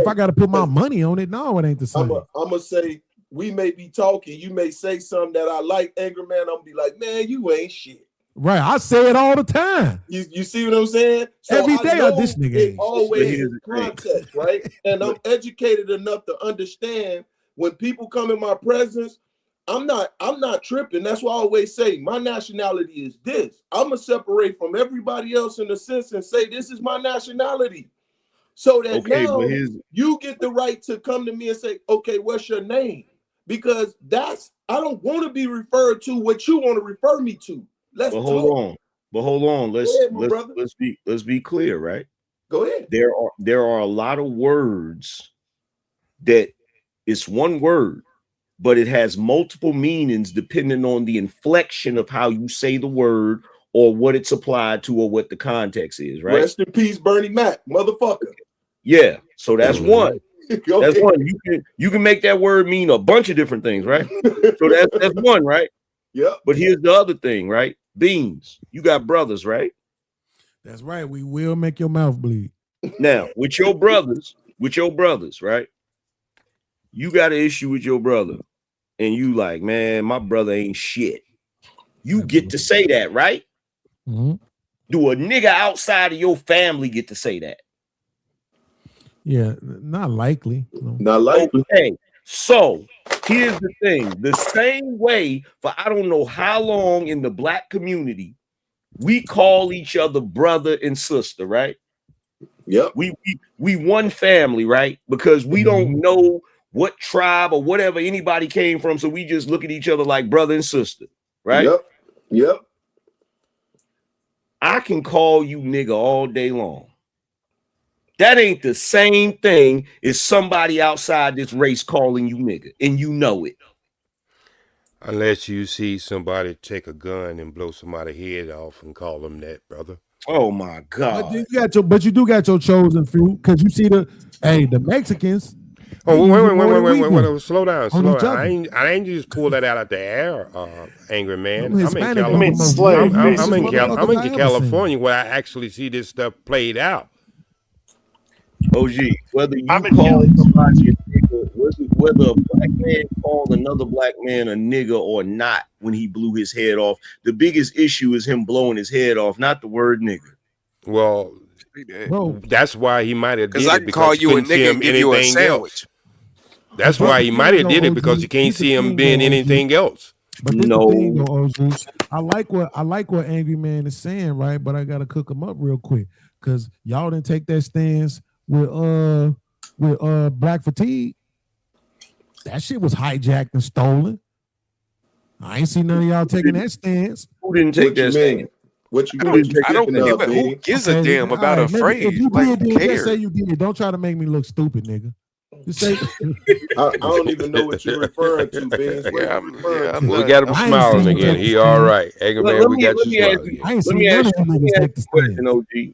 I got to put my money on it, no, it ain't the same. I'm gonna say, we may be talking, you may say something that I like, Angry Man. I'm gonna be like, man, you ain't shit. Right, I say it all the time. You see what I'm saying? So every day, this nigga always in context, right? And I'm educated enough to understand when people come in my presence, I'm not tripping. That's why I always say my nationality is this. I'm gonna separate from everybody else in a sense and say this is my nationality. So that now you get the right to come to me and say, okay, what's your name? Because I don't want to be referred to what you want to refer me to. Hold on. Let's be clear, right? Go ahead. There are a lot of words that it's one word, but it has multiple meanings depending on the inflection of how you say the word or what it's applied to or what the context is, right? Rest in peace, Bernie Mac, motherfucker. Yeah, so that's one. That's one. You can make that word mean a bunch of different things, right? So that's one, right? Yeah. But here's the other thing, right? Beans. You got brothers, right? That's right. We will make your mouth bleed. Now, with your brothers, right? You got an issue with your brother, and you like, man, my brother ain't shit. You get to say that, right? Mm-hmm. Do a nigga outside of your family get to say that? Yeah, not likely. No. Not likely. Okay, so here's the thing. The same way for I don't know how long in the black community, we call each other brother and sister, right? Yep. We one family, right? Because we don't know what tribe or whatever anybody came from, so we just look at each other like brother and sister, right? Yep. I can call you nigga all day long. That ain't the same thing as somebody outside this race calling you nigga, and you know it. Unless you see somebody take a gun and blow somebody's head off and call them that, brother. Oh my God! But you do got your chosen few, because you see the Mexicans. Oh, wait, slow down. I ain't just pull that out of the air, angry man. I'm in California where I actually see this stuff played out. OG, whether you call somebody a nigga, whether a black man called another black man a nigga or not when he blew his head off, the biggest issue is him blowing his head off, not the word nigga. Well, that's why he might have did it, I can call you a nigga and give you a sandwich. That's why he might have did it, because you can't see him being anything else. But this the thing, though, OG. I like what Angry Man is saying, right? But I gotta cook him up real quick, because y'all didn't take that stance with Black Fatigue. That shit was hijacked and stolen. I ain't seen none of y'all taking that stance. Who didn't take that stance? I don't give a who gives a damn about a phrase. If you like, did, just say you did. Don't try to make me look stupid, nigga. Just say. I don't even know what you're referring to, Vince. We got him smiling again. He all right. Angry man, we got you smiling.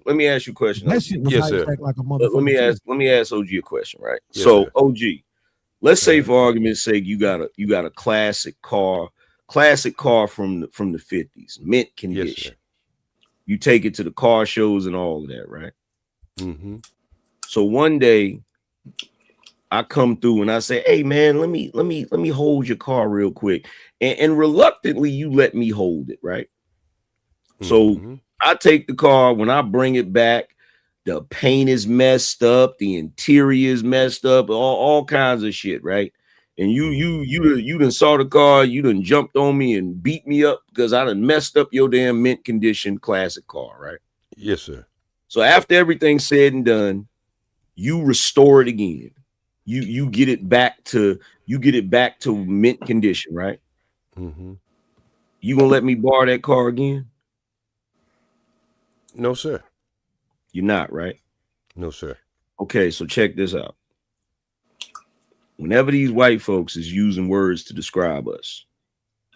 Let me ask you a question. That shit was hijacked like a motherfucker. Let me ask OG a question, right? So OG, let's say for argument's sake, you got a classic car from the 50s, mint condition. You take it to the car shows and all of that, right? Mm-hmm. So one day I come through and I say, hey man, let me hold your car real quick. And reluctantly you let me hold it, right? So I take the car. When I bring it back, the paint is messed up, the interior is messed up, all kinds of shit, right? And you done saw the car, you done jumped on me and beat me up because I done messed up your damn mint condition classic car, right? Yes, sir. So after everything's said and done, you restore it again. You get it back to mint condition, right? Mm-hmm. You gonna let me borrow that car again? No, sir. You're not, right? No, sir. Okay, so check this out. Whenever these white folks is using words to describe us,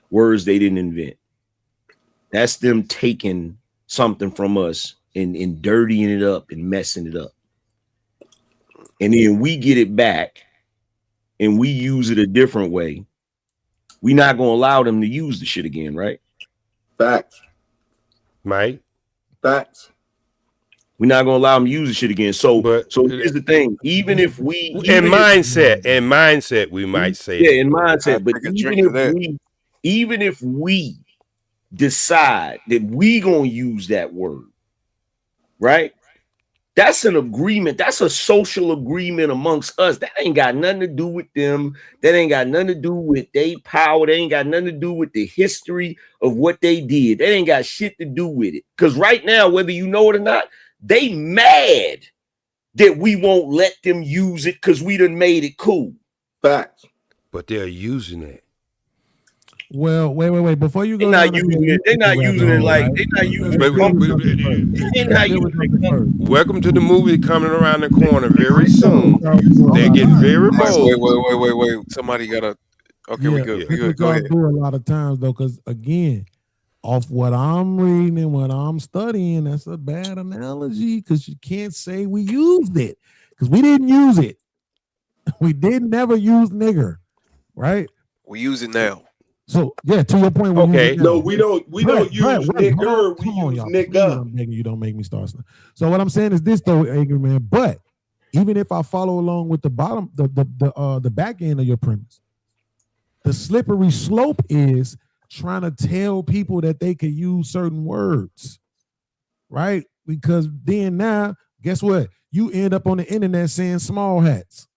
words they didn't invent, that's them taking something from us and dirtying it up and messing it up. And then we get it back and we use it a different way. We're not going to allow them to use the shit again, right? Facts. Right? Facts. We're not going to allow them to use the shit again. So here's the thing. Even if we... In mindset, we might say... Yeah, in mindset. But even if we decide that we going to use that word, right? That's an agreement. That's a social agreement amongst us. That ain't got nothing to do with them. That ain't got nothing to do with their power. That ain't got nothing to do with the history of what they did. That ain't got shit to do with it. Because right now, whether you know it or not, they mad that we won't let them use it because we done made it cool. Facts. But they're using it. Well, wait. Before you go, they're not using it. They're not using it like they're not using it. Welcome to the movie coming around the corner very soon. They're getting very bold. Wait. Somebody gotta. Okay, we good. We good. Go ahead. Do a lot of times though, because again, off what I'm reading and what I'm studying, that's a bad analogy because you can't say we used it because we didn't use it. We did never use nigger, right? We use it now. So yeah, to your point. Okay. No, we don't use nigger. We use nigga. I'm begging you, don't make me start. So what I'm saying is this though, angry man. But even if I follow along with the bottom, the back end of your premise, the slippery slope is trying to tell people that they could use certain words, right? Because then now, guess what? You end up on the internet saying small hats.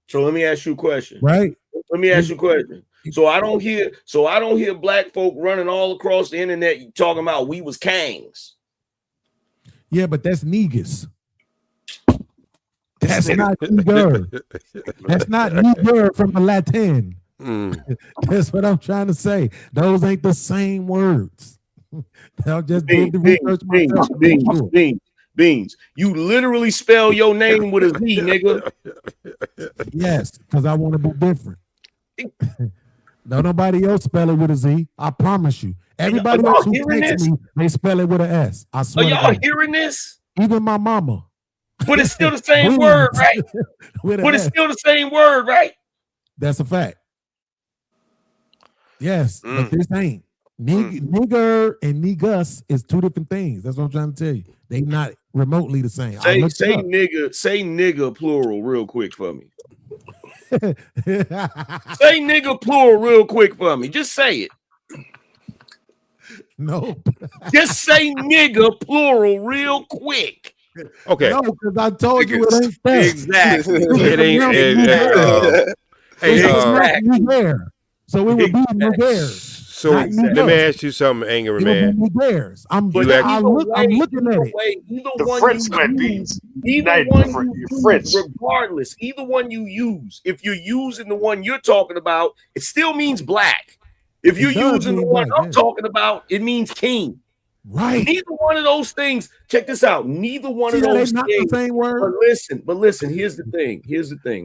So let me ask you a question. Right? Let me ask you a question. So I don't hear black folk running all across the internet talking about we was kangs. Yeah, but that's niggas. That's not nigger. That's not nigger from the Latin. That's what I'm trying to say. Those ain't the same words. I'll just did the research myself. Beans. You literally spell your name with a Z, nigga. Yes, because I want to be different. No, nobody else spell it with a Z. I promise you. Everybody else who texts me, they spell it with an S. I swear. Are y'all hearing this? Even my mama. But it's still the same word, right? But it's still the same word, right? That's a fact. Yes, but this ain't. Nigger and niggas is two different things. That's what I'm trying to tell you. They not remotely the same. Say nigga plural real quick for me. Say nigga plural real quick for me. Just say it. No. Just say nigga plural real quick. Okay. No, because I told you it ain't that. Exactly. It ain't. It's there. So it would be niggers. So let me ask you something, angry man. I'm looking at it. The French might be either one you use, regardless. Either one you use, if you're using the one you're talking about, it still means black. If you're using the one I'm talking about, it means king. Right. Neither one of those things. Check this out. Neither one of those not things. The same word. But listen. Here's the thing.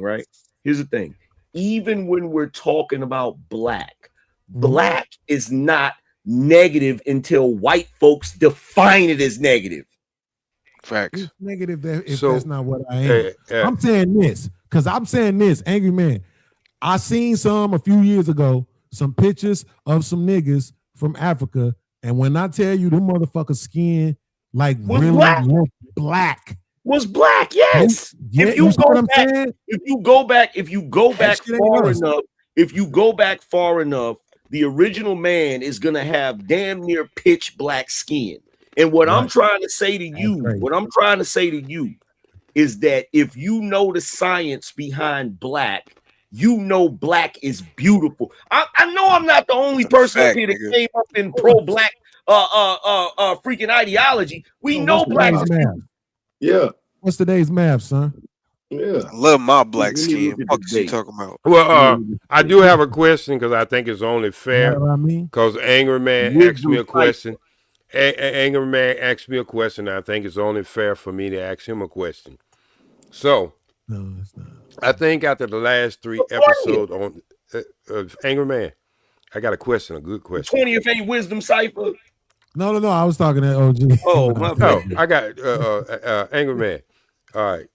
Right. Here's the thing. Even when we're talking about black, black is not negative until white folks define it as negative. Facts. It's negative if that's not what I am. I'm saying this because I'm saying this, angry man. I seen a few years ago, some pictures of some niggas from Africa, and when I tell you them motherfuckers skin like was really black. Was black, yes. Yeah, if you go back far enough, the original man is gonna have damn near pitch black skin. And what I'm trying to say to you, is that if you know the science behind black, you know black is beautiful. I know I'm not the only person up here that came up in pro-black freaking ideology. We know black is beautiful. Yeah. What's today's math, son? Yeah. I love my black skin. What is you talking about? Well, I do have a question because I think it's only fair. Because Angry Man asked me a question. Angry Man asked me a question. I think it's only fair for me to ask him a question. So, no, it's not. I think after the last 3 episodes on Angry Man, I got a question, a good question. 20th ain't wisdom cipher. No. I was talking to OG. Oh, my bad. I got Angry Man. All right.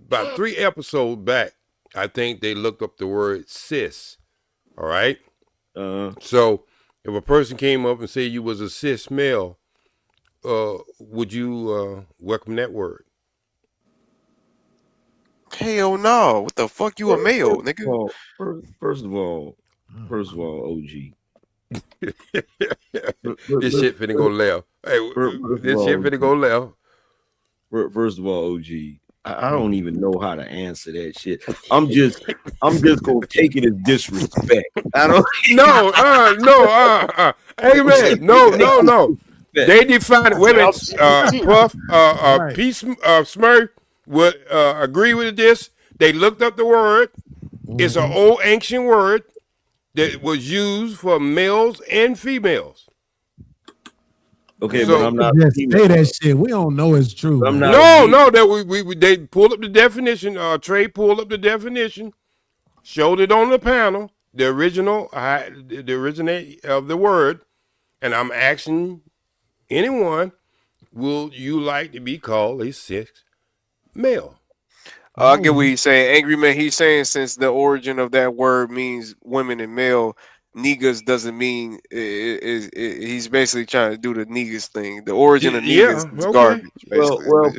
About 3 episodes back, I think they looked up the word cis. All right. So if a person came up and said you was a cis male, would you welcome that word? Hell no. What the fuck? You a male, nigga? First of all, OG. This shit finna go left. Hey, this shit finna go left. First of all, OG, I don't even know how to answer that shit. I'm just gonna take it as disrespect. I don't. No. Hey man, no. They define it. Wait a minute. Puff, Peace, Smurf would agree with this. They looked up the word. It's an old ancient word. that was used for males and females. Okay, so, but I'm not. Just say that shit. We don't know it's true. I'm man. No, that they pulled up the definition. Trey pulled up the definition, showed it on the panel, the original of the word, and I'm asking anyone, will you like to be called a cis male? I get what he's saying. Angry man, he's saying since the origin of that word means women and male, niggas doesn't mean he's basically trying to do the niggas thing. The origin of niggas is garbage. Basically. Well,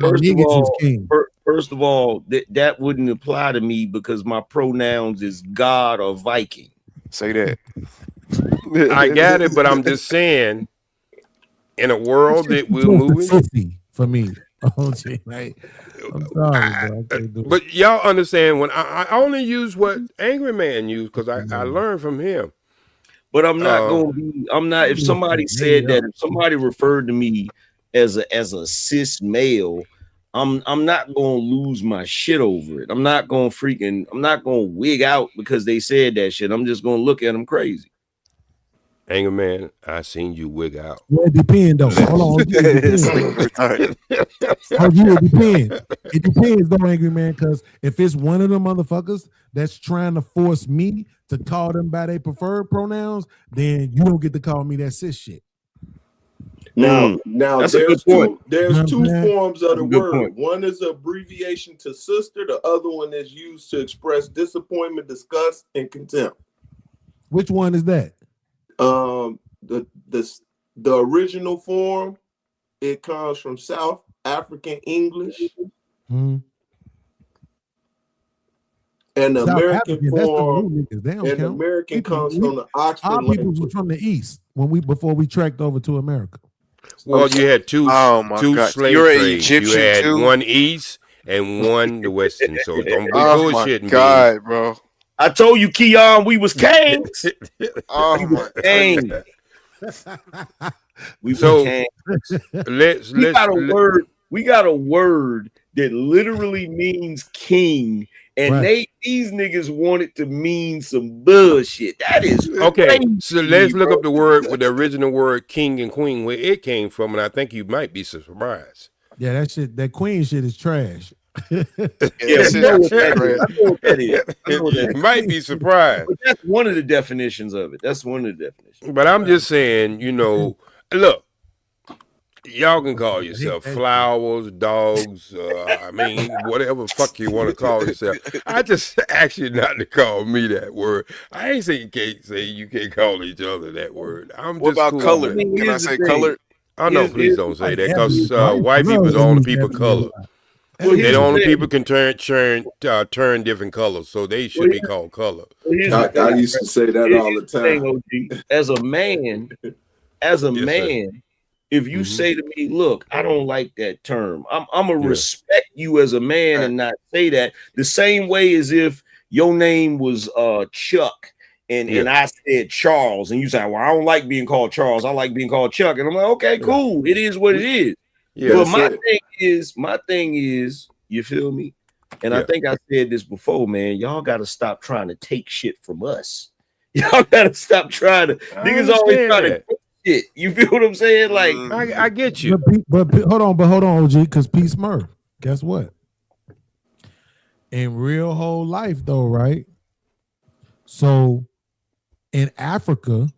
first of all, that wouldn't apply to me because my pronouns is God or Viking. Say that. I got it, but I'm just saying, in a world that we're moving for me. Right? I'm sorry, bro. But y'all understand when I only use what Angry Man used because I learned from him. But I'm not going to be. I'm not. If somebody said that, if somebody referred to me as a cis male, I'm not going to lose my shit over it. I'm not going to wig out because they said that shit. I'm just going to look at them crazy. Angry Man, I seen you wig out. Well, it depends though. Hold on. It depends. It depends though, Angry Man, because if it's one of them motherfuckers that's trying to force me to call them by their preferred pronouns, then you don't get to call me that cis shit. Now there's two forms of the word. Point. One is an abbreviation to sister. The other one is used to express disappointment, disgust, and contempt. Which one is that? The original form, it comes from South African English. Mm-hmm. And the South American African, form, and American comes from the Oxford our people language. were from the East before we trekked over to America. Well, you had two slave You're an trades. Egyptian you had too? one East and one the Western. So don't be Oh my bullshitting, God, bro. I told you, Keon, we was kings. Oh my kings. We so kings. We got a word that literally means king, and these niggas want it to mean some bullshit. That is okay. crazy, So let's look up the word with the original word king and queen where it came from, and I think you might be surprised. Yeah, that queen shit is trash. Yes, I know what that is. You might be surprised. But that's one of the definitions of it. That's one of the definitions. But I'm just saying, look, y'all can call yourself flowers, dogs, I mean, whatever fuck you want to call yourself. I just ask you not to call me that word. I ain't saying you can't call each other that word. What about cool color? Can I say color? Oh no, please don't say that because white people are the only people color. Well, they're the only people can turn different colors, so they should be called color. I used to say that all the time. As a man, if you say to me, "Look, I don't like that term," I'm gonna respect you as a man and not say that the same way as if your name was Chuck and I said Charles, and you say, "Well, I don't like being called Charles. I like being called Chuck," and I'm like, "Okay, cool. It is what it is." Yeah, but my thing is, you feel me? And I think I said this before, man. Y'all got to stop trying to take shit from us. Y'all got to stop trying to. Niggas always try to take shit. You feel what I'm saying? Like, I get you. But hold on, OG, because P. Smurf, guess what? In real whole life, though, right? So in Africa,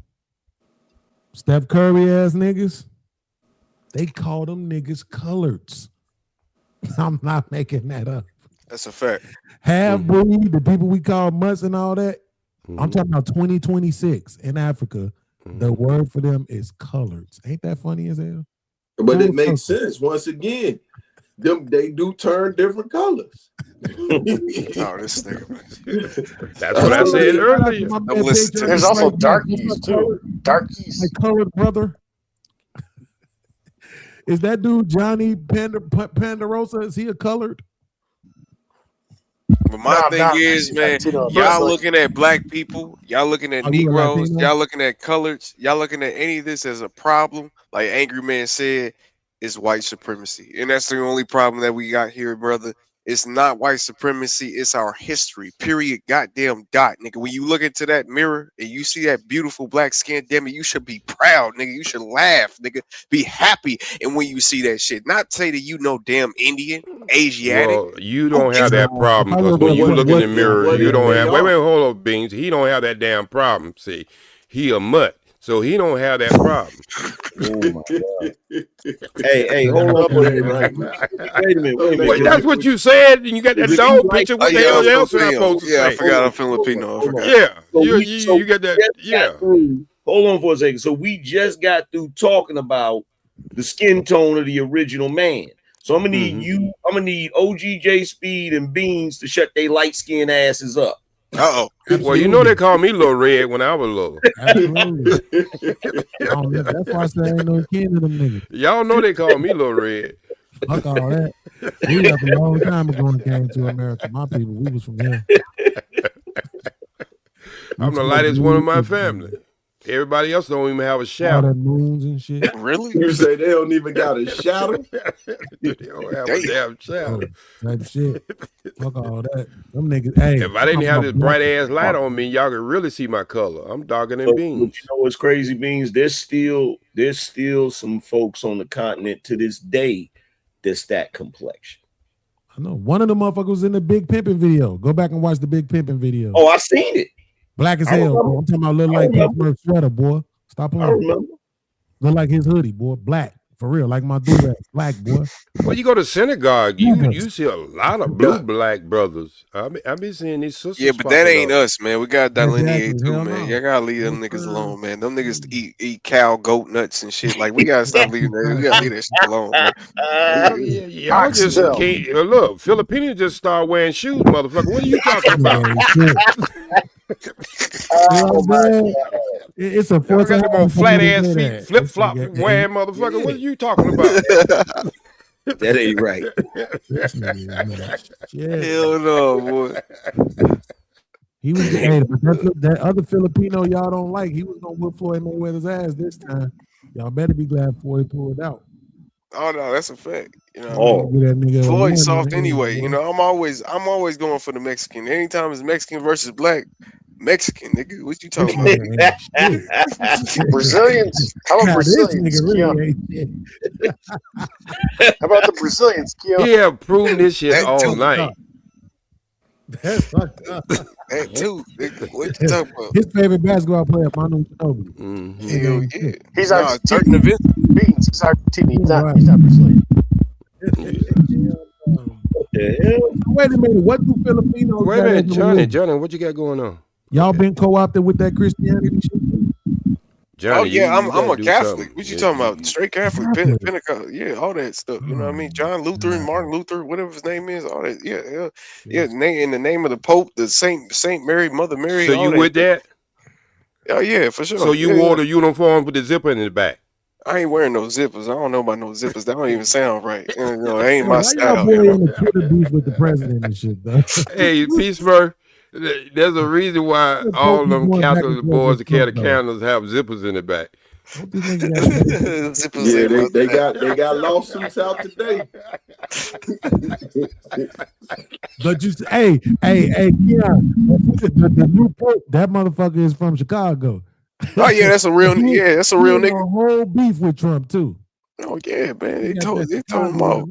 Steph Curry ass niggas, they call them niggas coloreds. I'm not making that up. That's a fact. Half breed, the people we call mutts and all that. I'm talking about 2026 in Africa. The word for them is coloreds. Ain't that funny as hell? But it makes sense. Once again, they do turn different colors. This thing. That's what I said earlier. There's also darkies too. Darkies. My colored brother. Is that dude Johnny Panderosa? Is he a colored? But my thing is, man, y'all looking at black people, y'all looking at Negroes, y'all looking at coloreds, y'all looking at any of this as a problem. Like Angry Man said, it's white supremacy, and that's the only problem that we got here, brother. It's not white supremacy. It's our history. Period. Goddamn dot, nigga. When you look into that mirror and you see that beautiful black skin, damn it, you should be proud, nigga. You should laugh, nigga. Be happy. And when you see that shit, not say that you know damn Indian, Asiatic. Well, you don't have that problem because when you look in the mirror, you don't have. Wait, hold up, Beans. He don't have that damn problem. See, he a mutt, so he don't have that problem. Oh my God. Hey, hold up. Wait a minute. That's what you said, and you got that dog picture. What the hell else am I supposed to say? I forgot I'm Filipino. I forgot. Yeah, So you got that. Yeah. Hold on for a second. So we just got through talking about the skin tone of the original man. So I'm gonna need you. I'm gonna need OGJ Speed and Beans to shut their light skinned asses up. Uh-oh. Well, you know they called me Little Red when I was little. Absolutely. That's why I say I ain't no kin to them niggas. Y'all know they called me Little Red. Fuck all that. We left a long time ago and came to America. My people, we was from there. I'm the lightest one of my family. Everybody else don't even have a shadow. Moons and shit. Really? You say they don't even got a shadow? They don't have a damn shadow. Type shit. Fuck all that. Them niggas. Hey, if I didn't have this bright ass light on me, y'all could really see my color. I'm darker than Beans. But you know what's crazy, Beans? There's still some folks on the continent to this day that's that complexion. I know. One of the motherfuckers was in the Big Pimpin' video. Go back and watch the Big Pimpin' video. Oh, I seen it. Black as hell, bro. I'm talking about little like Pink sweater, boy. Stop playing. I remember. Look like his hoodie, boy. Black. For real. Like my dude, black, boy. Well, you go to synagogue, you see a lot of blue black brothers. I been seeing these sisters. Yeah, but that ain't us, man. We got to delineate too, man. Y'all gotta leave them niggas alone, man. Them niggas eat cow, goat nuts and shit. Like we gotta stop leaving that. We gotta leave that shit alone, man. Y'all just can't look. Filipinos just start wearing shoes, motherfucker. What are you talking about? It's a got them on flat ass feet, flip flop wearing motherfucker. What are you talking about? That ain't right. Hell no, boy. He was that other Filipino y'all don't like. He was gonna whip Floyd Mayweather's ass this time. Y'all better be glad Floyd pulled out. Oh no, that's a fact. You know, Floyd's soft anyway. You know, I'm always going for the Mexican. Anytime it's Mexican versus black, Mexican, nigga. What you talking about? Brazilians. How about Brazilians? How about the Brazilians? He have proven this shit all night. That's fucked up. That too. What you talking about? His favorite basketball player, Manu Ginobili. Hell yeah. He's Argentinian. Beans. He's Argentinian. He's not Brazilian. Wait a minute. What do Filipinos? Wait a minute, Johnny. What you got going on? Y'all been co-opted with that Christianity shit? Johnny, oh yeah, I'm a Catholic. Something. What you talking about? Straight Catholic, Pentecost, yeah, all that stuff. You know what I mean? John Luther and Martin Luther, whatever his name is, all that. Yeah. In the name of the Pope, the Saint Mary, Mother Mary. So you with that? Oh yeah, for sure. So you wore the uniform with the zipper in the back? I ain't wearing no zippers. I don't know about no zippers. That don't even sound right. You know, that ain't my style. Beef with the president and shit, though. Hey, Peaceburg. There's a reason why all them Catholic boys that carry the candles have zippers in the back. Yeah, they got lawsuits out today. But you, hey, the new Pope, that motherfucker is from Chicago. Oh yeah, that's a real nigga. A whole beef with Trump too. Oh yeah, man. They told him off.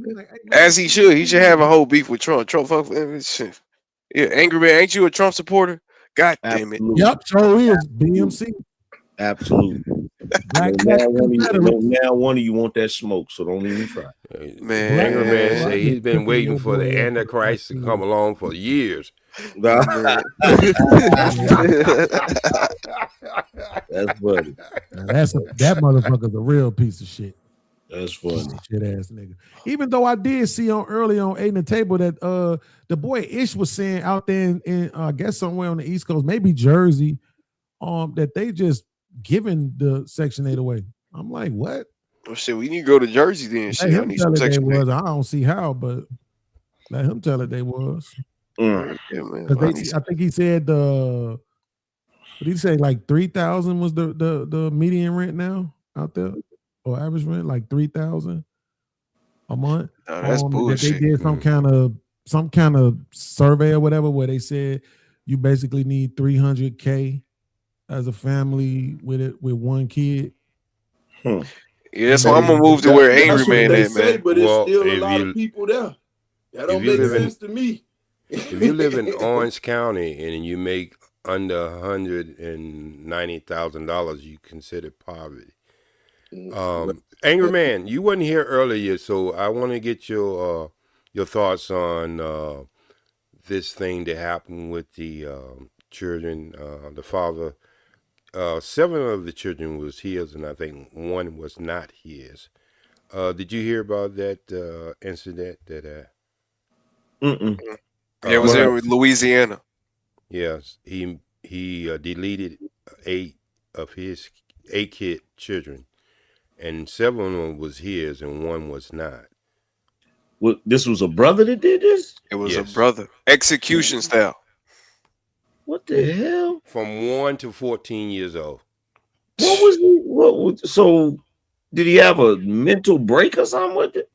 As he should. He should have a whole beef with Trump. Trump fuck shit. Yeah, angry man. Ain't you a Trump supporter? God damn it. Yep, so is BMC. Absolutely. Now one of you want that smoke, so don't even try. Man, angry man say he's been waiting for the Antichrist to come along for years. That's funny. That motherfucker's a real piece of shit. That's funny. Shit ass nigga. Even though I did see early on 8 in the table that the boy Ish was saying out there in I guess somewhere on the East Coast, maybe Jersey, that they just giving the Section 8 away. I'm like, what? Oh shit, we need to go to Jersey then. Shit, I need some Section 8. I don't see how, but let him tell it they was. Yeah, man. I think he said what did he say? Like 3,000 was the median rent now out there, or average rent like 3,000 a month. No, that's bullshit. They did some kind of some kind of survey or whatever where they said you basically need $300K as a family with one kid. Hmm. Yeah, that's why I'm gonna move to where Angry Man they at, say, man. but it's still a lot of people there. That don't make sense to me. If you live in Orange County and you make under $190,000, you consider poverty. Angry Man, you wasn't here earlier, so I want to get your thoughts on this thing that happened with the children. The father, 7 of the children was his, and I think 1 was not his. Did you hear about that incident? That Yeah, it was in Louisiana. Yes, he deleted 8 of his 8 kid children, and 7 of them was his, and 1 was not. Well, this was a brother that did this? It was a brother. Execution style. What the hell? From 1 to 14 years old. What was he? So did he have a mental break or something with it?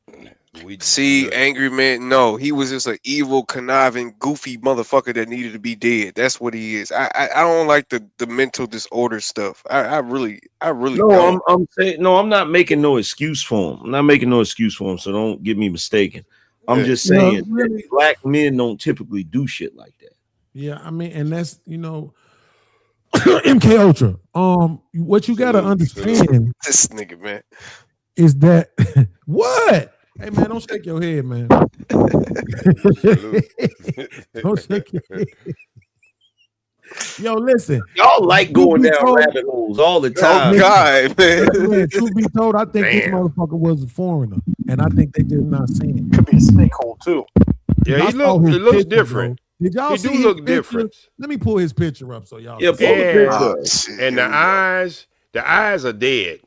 See, Angry Man, no, he was just an evil, conniving, goofy motherfucker that needed to be dead. That's what he is. I don't like the mental disorder stuff. I really no, don't. I'm saying no, I'm not making no excuse for him. I'm not making no excuse for him, so don't get me mistaken. I'm just saying that black men don't typically do shit like that. Yeah, I mean, and that's MK Ultra. What you gotta understand This nigga, man, is that what? Hey man, don't shake your head, man. Don't shake your head. Yo, listen. Y'all like going down rabbit holes all the time. Oh God, man. Truth be told, I think this motherfucker was a foreigner, and I think they did not see him. Could be a snake hole too. Yeah, it looks different. Did y'all see do look different? Let me pull his picture up so y'all. Yeah, pull the picture up. And the eyes are dead.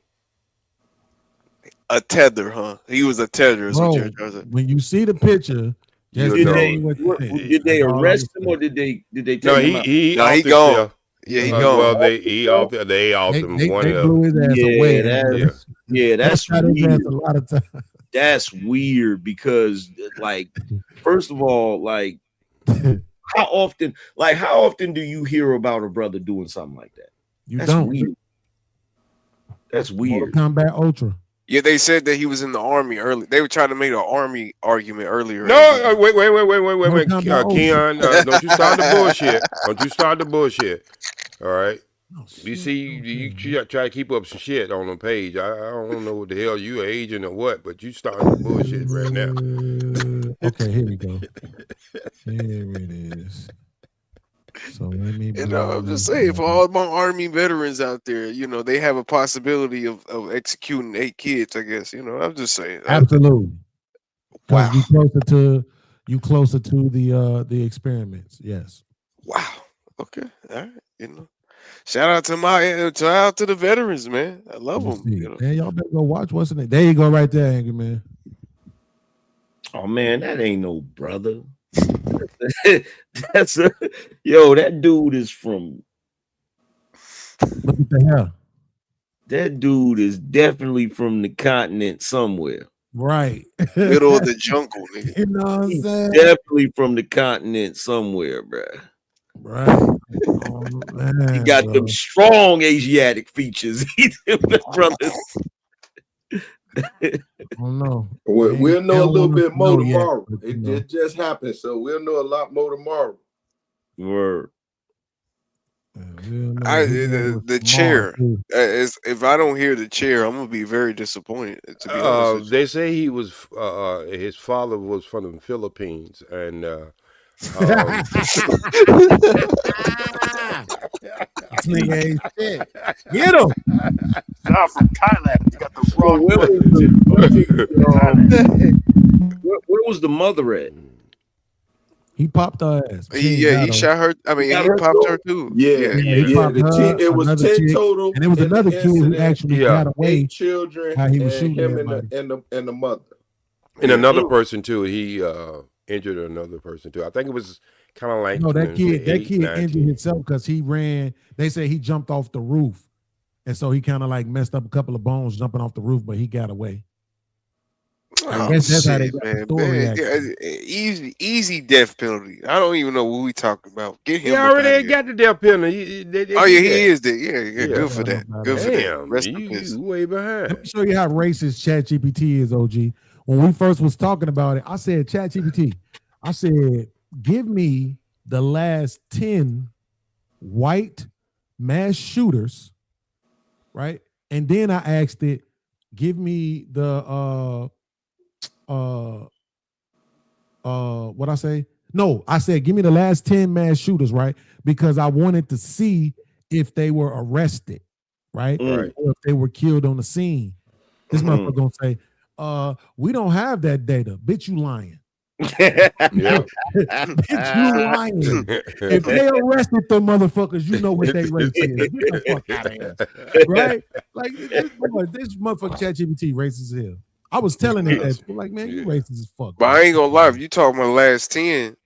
A tether, huh? He was a tether. Bro, when you see the picture, did they arrest him or did they take him out? He gone. Yeah, he gone. Well, they off him. They blew his ass away. That's weird. A lot of time. That's weird because, like, first of all, like, how often do you hear about a brother doing something like that? That's weird. That's weird. Combat Ultra. Yeah, they said that he was in the army early. They were trying to make an army argument earlier. No, wait, Keon, don't you start the bullshit. Don't you start the bullshit. All right. You see, you try to keep up some shit on the page. I don't know what the hell you agent or what, but you starting the bullshit right now. Okay, here we go. Here it is. So let me. I'm just saying, for all my army veterans out there, they have a possibility of executing 8 kids. I guess, I'm just saying. Absolutely. Wow. You closer to the experiments. Yes. Wow. Okay. All right. Shout out to the veterans, man. I love them. Man, y'all better go watch what's in it. There you go, right there, Angry Man. Oh man, that ain't no brother. That dude is from. Look at the hair. That dude is definitely from the continent somewhere. Right. Middle of the jungle, nigga. You know what I'm saying? Definitely from the continent somewhere, bro. Right. Oh, man, he got them strong Asiatic features. Brothers. Oh no. We'll know a little bit more tomorrow. It just happened, so we'll know a lot more tomorrow. Word. The chair. If I don't hear the chair, I'm gonna be very disappointed. To be honest, they say he was his father was from the Philippines, and nigga ain't shit. Get him. Not from Thailand. You got the wrong. Where was the mother at? He popped her ass. He shot her. I mean, he popped her too. It was 10 total, and it was another kid who actually got away. 8 children, how he was shooting him and the mother, and another person too. He injured another person too. I think it was kind of like that kid injured himself because he ran. They say he jumped off the roof, and so he kind of like messed up a couple of bones jumping off the roof, but he got away. Oh, that's how they shit, got the man, story. man. Easy death penalty. I don't even know what we talking about. Get He him up out of already here. got the death penalty. Oh yeah, he is dead. Yeah. Good for that. Good for that. Damn, Rest in peace. you way behind. Let me show you how racist ChatGPT is, OG. When we first was talking about it, I said, ChatGPT, I said, give me the last 10 white mass shooters, right? And then I asked it, give me the what I say? No, I said, give me the last 10 mass shooters, right? Because I wanted to see if they were arrested, right? Right. Or if they were killed on the scene. This motherfucker gonna say, we don't have that data. Bitch, you lying. Bitch, you lying. If they arrested the motherfuckers, you know what they race is. Get the fuck out of here. Right? Like this motherfucker ChatGPT racist as hell. I was telling it that, like, man, you racist as fuck. But I ain't gonna lie, if you talking about last 10,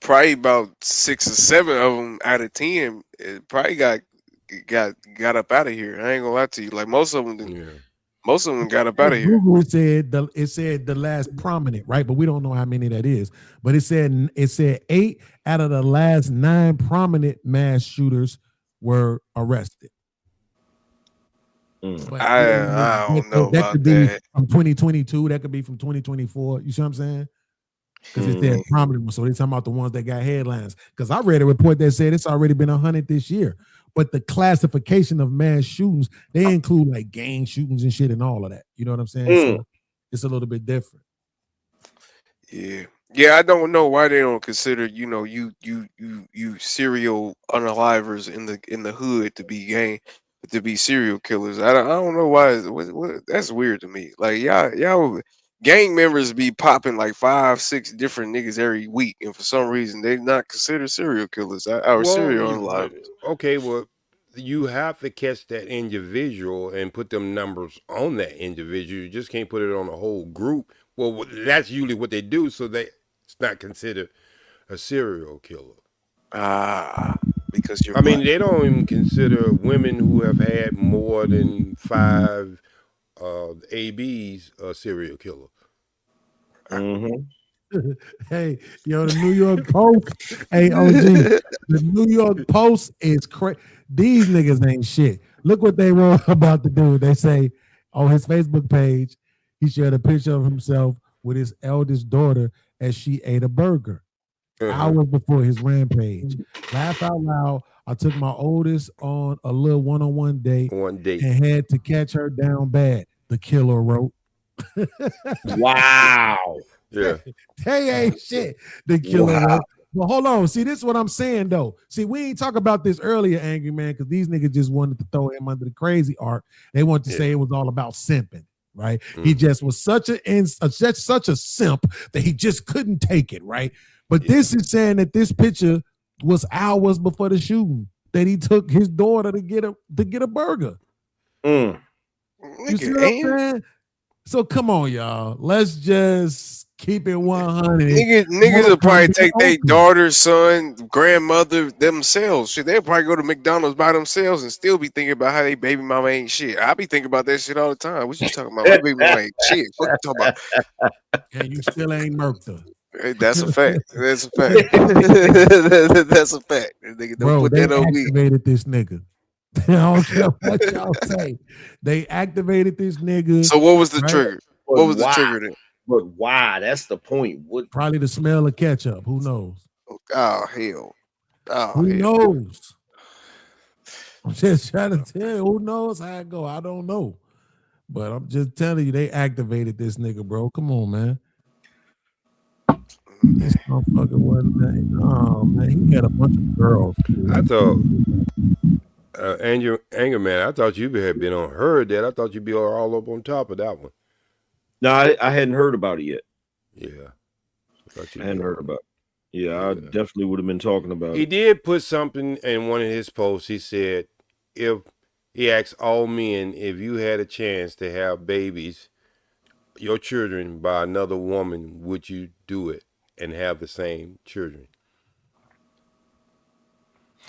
probably about 6 or 7 of them out of 10 probably got up out of here. I ain't gonna lie to you. Like most of them got up out of here. Google said the last prominent, right? But we don't know how many that is. But it said 8 out of the last 9 prominent mass shooters were arrested. But I don't know that about could be that. from 2022. That could be from 2024. You see what I'm saying? Because it's that prominent one. So they're talking about the ones that got headlines. Because I read a report that said it's already been 100 this year. But the classification of mass shootings, they include like gang shootings and shit and all of that. You know what I'm saying? So it's a little bit different. Yeah, I don't know why they don't consider, you serial unalivers in the hood to be serial killers. I don't know why. That's weird to me. Like y'all gang members be popping like 5-6 different niggas every week, and for some reason they not considered serial killers or serial unalivers. Okay, well, you have to catch that individual and put them numbers on that individual. You just can't put it on a whole group. Well, that's usually what they do, so it's not considered a serial killer. Because I mean, they don't even consider women who have had more than 5 ABs a serial killer. Hey, yo, the New York Post. Hey, OG, the New York Post is crazy. These niggas ain't shit. Look what they wrote about the dude. They say on his Facebook page, he shared a picture of himself with his eldest daughter as she ate a burger. Hours before his rampage. Laugh out loud. I took my oldest on a little one-on-one date and had to catch her down bad. The killer wrote. Wow. Yeah. They ain't shit. The killer wrote. Well, hold on. See, this is what I'm saying, though. See, we ain't talk about this earlier, Angry Man, because these niggas just wanted to throw him under the crazy arc. They wanted to say it was all about simping, right? He just was such a simp that he just couldn't take it, right? But this is saying that this picture was hours before the shooting, that he took his daughter to get a burger. You see what I'm saying? So come on, y'all. Let's just keep it 100. Niggas will probably take their daughter, son, grandmother themselves. Shit, they'll probably go to McDonald's by themselves and still be thinking about how they baby mama ain't shit. I be thinking about that shit all the time. What you talking about? My baby mama ain't shit. What you talking about? And you still ain't murked her. That's a fact. That's a fact. That's a fact. Nigga, don't put that on me. Activated this nigga. I don't care what y'all say. They activated this nigga. So what was the trigger? What was the trigger then? But why? That's the point. What? Probably the smell of ketchup. Who knows? Oh hell. Who knows? I'm just trying to tell you. Who knows how it go? I don't know. But I'm just telling you, they activated this nigga, bro. Come on, man. This motherfucker wasn't that. Oh man, he had a bunch of girls. I thought, Anger Man, I thought you had been on heard that. I thought you'd be all up on top of that one. No, I hadn't heard about it yet. Yeah, I hadn't heard about it. Yeah, I definitely would have been talking about it. He did put something in one of his posts. He said, if he asked all men, if you had a chance to have babies, your children by another woman, would you do it and have the same children?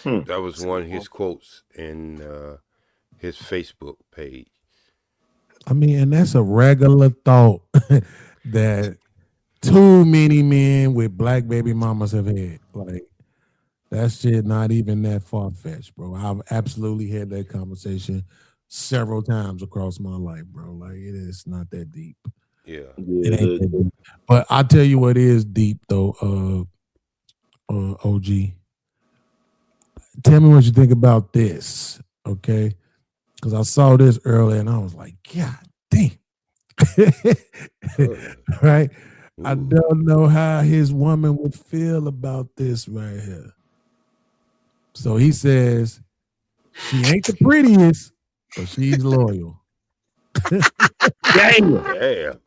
That was one of his quotes in his Facebook page. I mean, and that's a regular thought. that too many men with black baby mamas have had. Like, that shit not even that far-fetched, bro. I've absolutely had that conversation several times across my life, bro. Like, it is not that deep. Yeah. It ain't that deep. But I tell you what is deep though, OG. Tell me what you think about this, okay? Because I saw this earlier and I was like, God damn. Right? I don't know how his woman would feel about this right here. So he says, she ain't the prettiest, but she's loyal. Damn.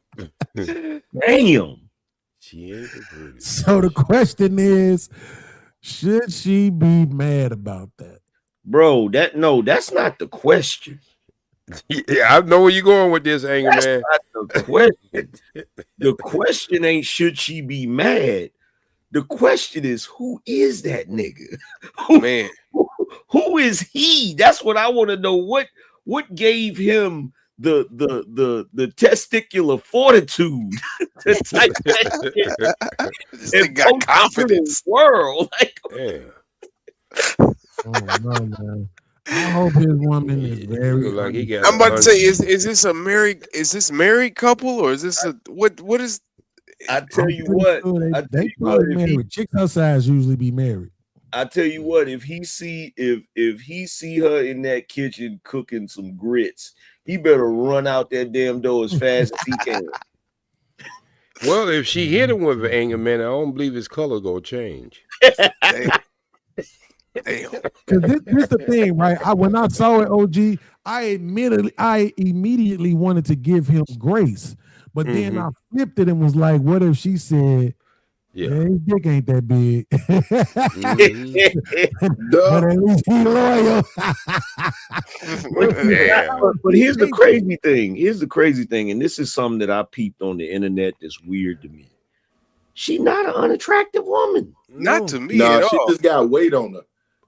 She ain't the prettiest. So the question is, should she be mad about that? Bro, that's not the question. Yeah, I know where you're going with this, Anger Man. That's not the question. The question ain't should she be mad. The question is, who is that nigga? Man. Who is he? That's what I want to know. What gave him the testicular fortitude to type that shit? This nigga got confidence. World. Like, oh no, man. I hope his woman is very. Like he got I'm about to say, is this a married couple or is this a what is? I tell you what, Sure they probably married. Chicks her size usually be married. I tell you what, if he see her in that kitchen cooking some grits, he better run out that damn door as fast as he can. Well, if she hit him with an Anger Man, I don't believe his color gonna change. Damn. Because this the thing, right? When I saw it, OG, I immediately wanted to give him grace, but then I flipped it and was like, "What if she said, yeah, his dick ain't that big, but at least he loyal." But here's the crazy thing. Here's the crazy thing, and this is something that I peeped on the internet that's weird to me. She's not an unattractive woman. Not to me. No, at she all. just got weight on her.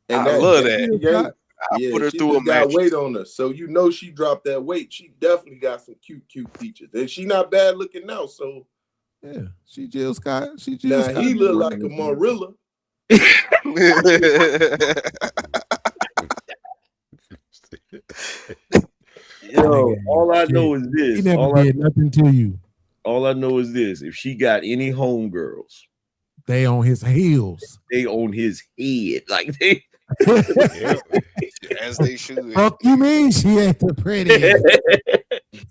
And I love that. Yeah, put her she through just a got match. weight on her. So you know she dropped that weight. She definitely got some cute features. And she not bad looking now. So yeah, she Jill Scott. Now he look like a Marilla. Yo, all I know is this. He never did nothing to you. All I know is this. If she got any homegirls, they on his heels. They on his head. Like they as they should. Fuck you mean she ain't the prettiest?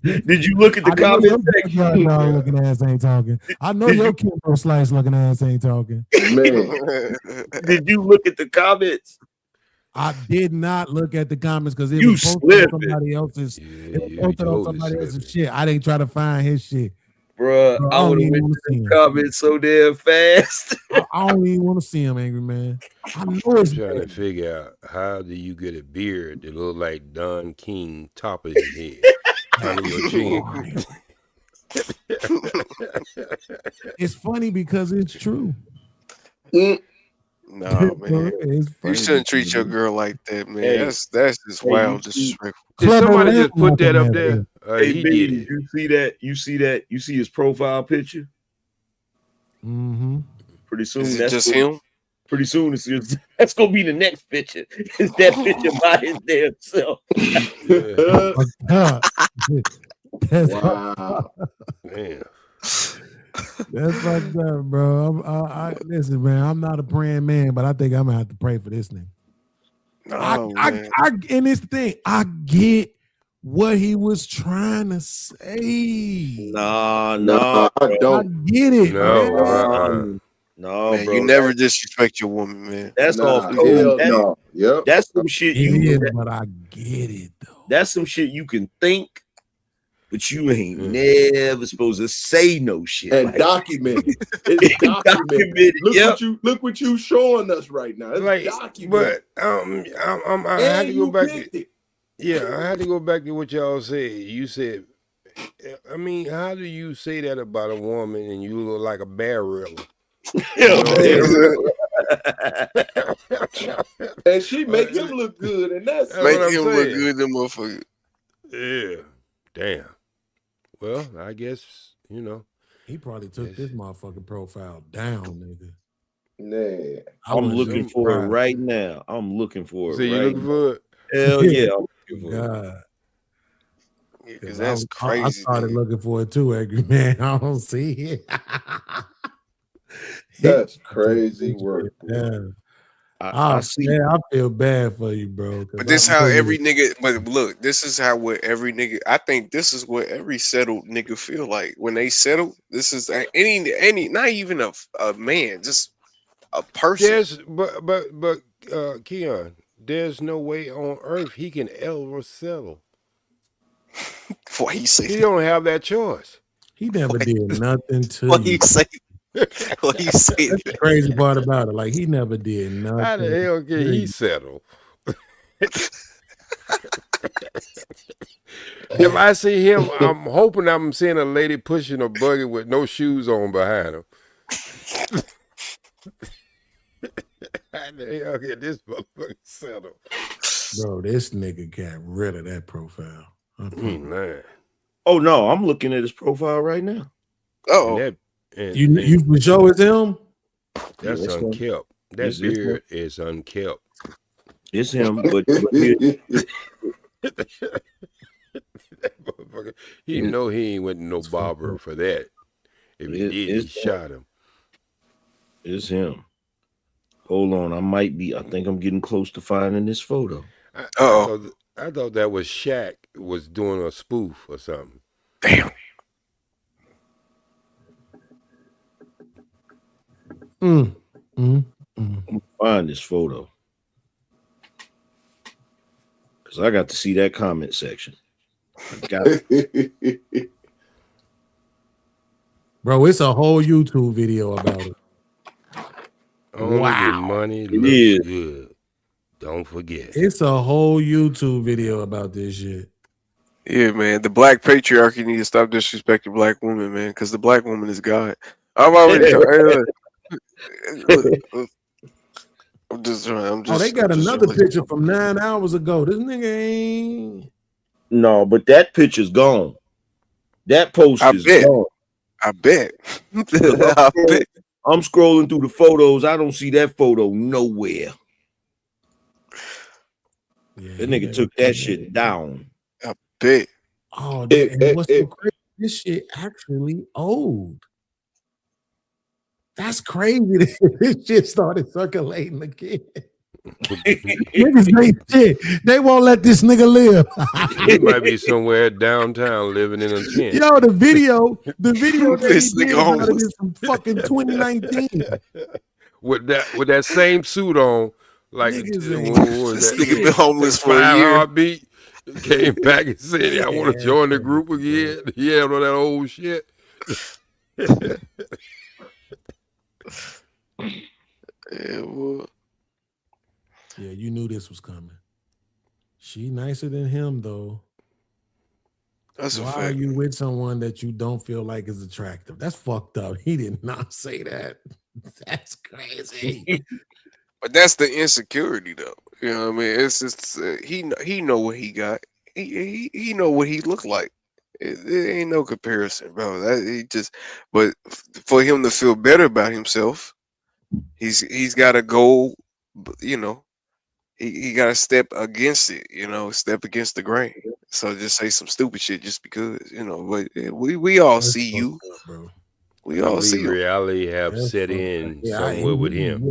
Did you look at the comment section? Y'all looking ass ain't talking. I know your Kimbo Slice looking ass ain't talking. Man. Did you look at the comments? I did not look at the comments because it You was posted on slipping. somebody else's. It was posted on somebody else's shit. I didn't try to find his shit. Bruh, I would have went to the comments so damn fast. I don't even want to see him, Angry Man. I know it's trying to figure out how do you get a beard that look like Don King top of your head under your chin. It's funny because it's true. No, man. You shouldn't treat your girl like that, man. Hey. That's just wild disrespectful. Did somebody just put that up there? Hey, He baby, did it. you see that? You see that? You see his profile picture? Mm-hmm. Pretty soon, Is it that's just gonna- him? Pretty soon, that's gonna be the next picture. It's that picture by his damn self. Wow. Man. That's fucked up, bro. Listen, man, I'm not a praying man, but I think I'm gonna have to pray for this nigga. And it's the thing, I get what he was trying to say. No, I don't. I get it. No, Man, bro. you never disrespect your woman, man. That's off hell code. no. Yep. That's some shit It you. is, but I get it though. That's some shit you can think, but you ain't never supposed to say no shit. And like documented. It's documented. Look what you showing us right now. It's Like, documented. but I had to go back to, I had to go back to what y'all said. You said, I mean, how do you say that about a woman and you look like a barrel? And she make him look good, and that's Make what I'm him look saying. good, them motherfucker. Yeah. Damn. Well, I guess, He probably took this motherfucking profile down, nigga. Nah. I'm looking for it right now. I'm looking for it. So you looking for it? Hell yeah. I'm looking for God. Because that's I crazy. started looking for it too, Angry Man. I don't see it. That's crazy work. Yeah. I see. Man, I feel bad for you, bro. But this how every nigga. But look, this is how what every nigga. I think this is what every settled nigga feel like when they settle. This is any not even a man, just a person. There's but Keon, there's no way on earth he can ever settle. What he say? He don't have that choice. He never did nothing to what you. You say? What you say? That's the crazy part about it. Like he never did nothing. How the hell can he settle? If I see him, I'm hoping I'm seeing a lady pushing a buggy with no shoes on behind him. How the hell can this motherfucker settle? Bro, this nigga got rid of that profile. Man. Oh no, I'm looking at his profile right now. Oh, you for sure it's him? That's unkept. That beard is unkept. It's him, but he know he ain't with no barber for that. If he did, he shot him. It's him. Hold on, I think I'm getting close to finding this photo. I thought that was Shaq was doing a spoof or something. Damn. Find this photo. Because I got to see that comment section. I got it. Bro, it's a whole YouTube video about it. Wow. Money It looks is. good. Don't forget. It's a whole YouTube video about this shit. Yeah, man. The black patriarchy need to stop disrespecting black women, man, because the black woman is God. I'm already I'm just trying. They got another picture from 9 hours ago. This nigga ain't. No, but that picture's gone. That post is gone. I bet. I'm scrolling through the photos. I don't see that photo nowhere. That nigga took that shit down. I bet. Oh, and what's so crazy? This shit actually old. That's crazy. This shit started circulating again. Niggas ain't shit. They won't let this nigga live. He might be somewhere downtown living in a tent. Yo, the video that he did about it homeless. is from fucking 2019. With that same suit on, like This nigga been homeless for a 5 year. Heartbeat. Came back and said, I want to join the group again. Yeah, all that old shit. Yeah, boy. Yeah, you knew this was coming. She nicer than him, though. That's Why are you with someone that you don't feel like is attractive? That's fucked up. He did not say that. That's crazy. But that's the insecurity, though. You know what I mean? It's just he know what he got. He know what he look like. It ain't no comparison, bro. But for him to feel better about himself, he's got to go. You know, he got to step against it. You know, step against the grain. So just say some stupid shit just because. You know, but we all see you. Bro. We all see him. Reality have set in somewhere with him.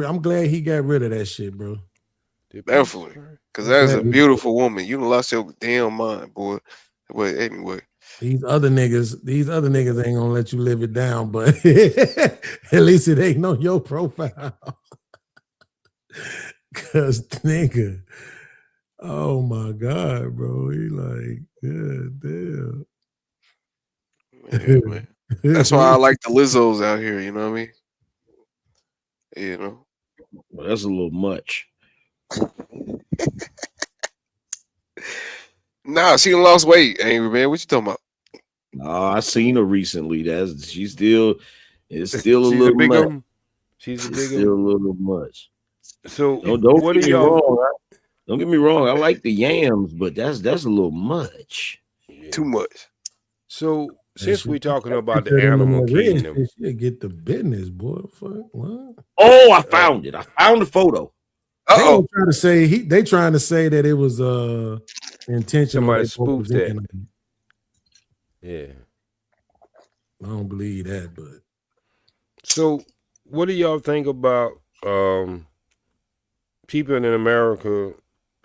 I'm glad he got rid of that shit, bro. Definitely, because that's a beautiful woman. You done lost your damn mind, boy. But anyway, these other niggas ain't gonna let you live it down, but at least it ain't on your profile. Cause nigga, oh my god, bro, he like, god damn. Yeah, man. That's why I like the Lizzos out here. You know what I mean? You know, well, that's a little much. Nah, she done lost weight, Angry Man. What you talking about? I seen her recently. It's still a little much. She's a big still a little much. So don't what get are me y'all? wrong. Don't get me wrong. I like the yams, but that's a little much. Too much. So since we're talking about the animal kingdom, she'll get the business, boy. Fuck, what? Oh, I found it. I found the photo. They trying to say they trying to say that it was intentional. Somebody spoofed that. Yeah, I don't believe that, but so what do y'all think about people in America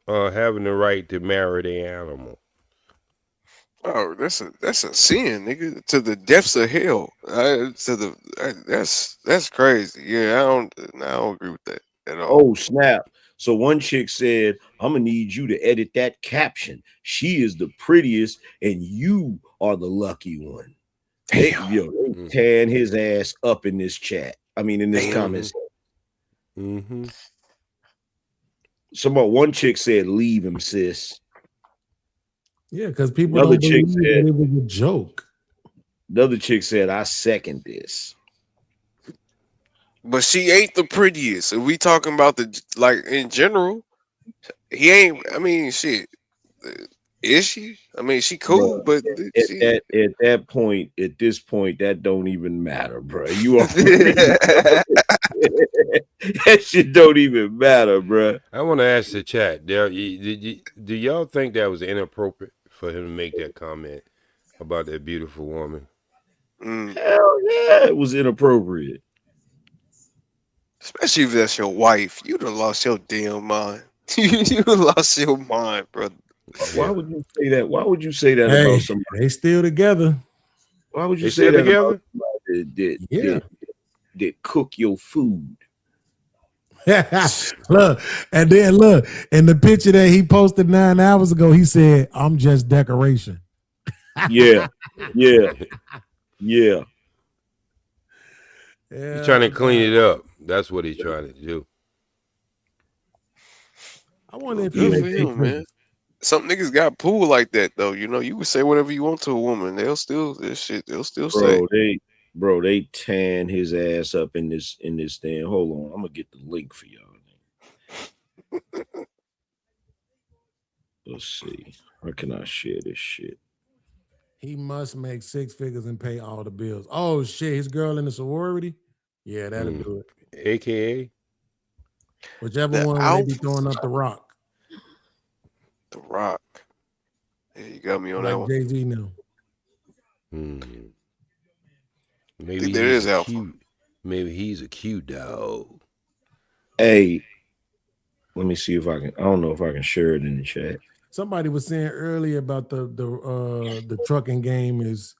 having the right to marry their animal? Oh, that's a sin, nigga. To the depths of hell. That's crazy. Yeah, I don't agree with that at all. Oh, snap. So one chick said, I'm gonna need you to edit that caption. She is the prettiest, and you are the lucky one. They tan his ass up in this chat. I mean, in this comment. One chick said, leave him, sis. Yeah, because people don't believe that it was a joke. The other chick said, I second this. But she ain't the prettiest. If we talking about in general, he ain't. I mean, shit. Is she? I mean, she cool, but at this point, that don't even matter, bro. You are that shit don't even matter, bro. I want to ask the chat. Do y'all think that was inappropriate for him to make that comment about that beautiful woman? Hell yeah, it was inappropriate. Especially if that's your wife. You'd have lost your damn mind. You lost your mind, brother. Why would you say that? Why would you say that about somebody? They still together. Why would you say that together? About somebody that cook your food? Look, and then look, in the picture that he posted 9 hours ago, he said, I'm just decoration. Yeah. He's trying to clean it up. That's what he's trying to do. I wonder if man. Some niggas got pool like that though. You know, you would say whatever you want to a woman. They'll still say. Bro, they tan his ass up in this thing. Hold on, I'm gonna get the link for y'all. Let's see. How can I share this shit? He must make 6 figures and pay all the bills. Oh shit, his girl in the sorority? Yeah, that'll do it. AKA whichever one they be throwing up the rock. The Rock. Yeah, you got me on like that one. Jay-Z now. Maybe there is alpha. Maybe he's a cute dog. Hey, let me see if I can. I don't know if I can share it in the chat. Somebody was saying earlier about the trucking game is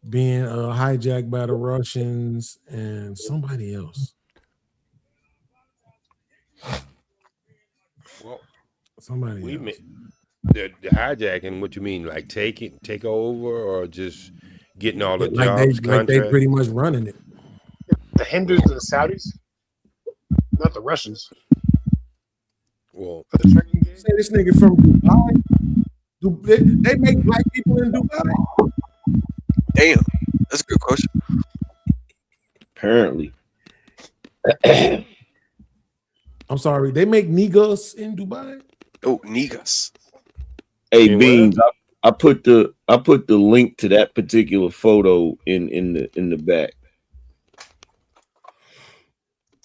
being hijacked by the Russians and somebody else. Well, somebody else. The hijacking, what you mean? Like take over or just getting all the jobs? Like they pretty much running it. The Hindus and the Saudis, not the Russians. Well, for the trucking game. Say this nigga from Dubai. They make black people in Dubai. Damn, that's a good question. Apparently. I'm sorry, they make niggas in Dubai. Oh, niggas. Hey, Beans, I put the link to that particular photo in the back.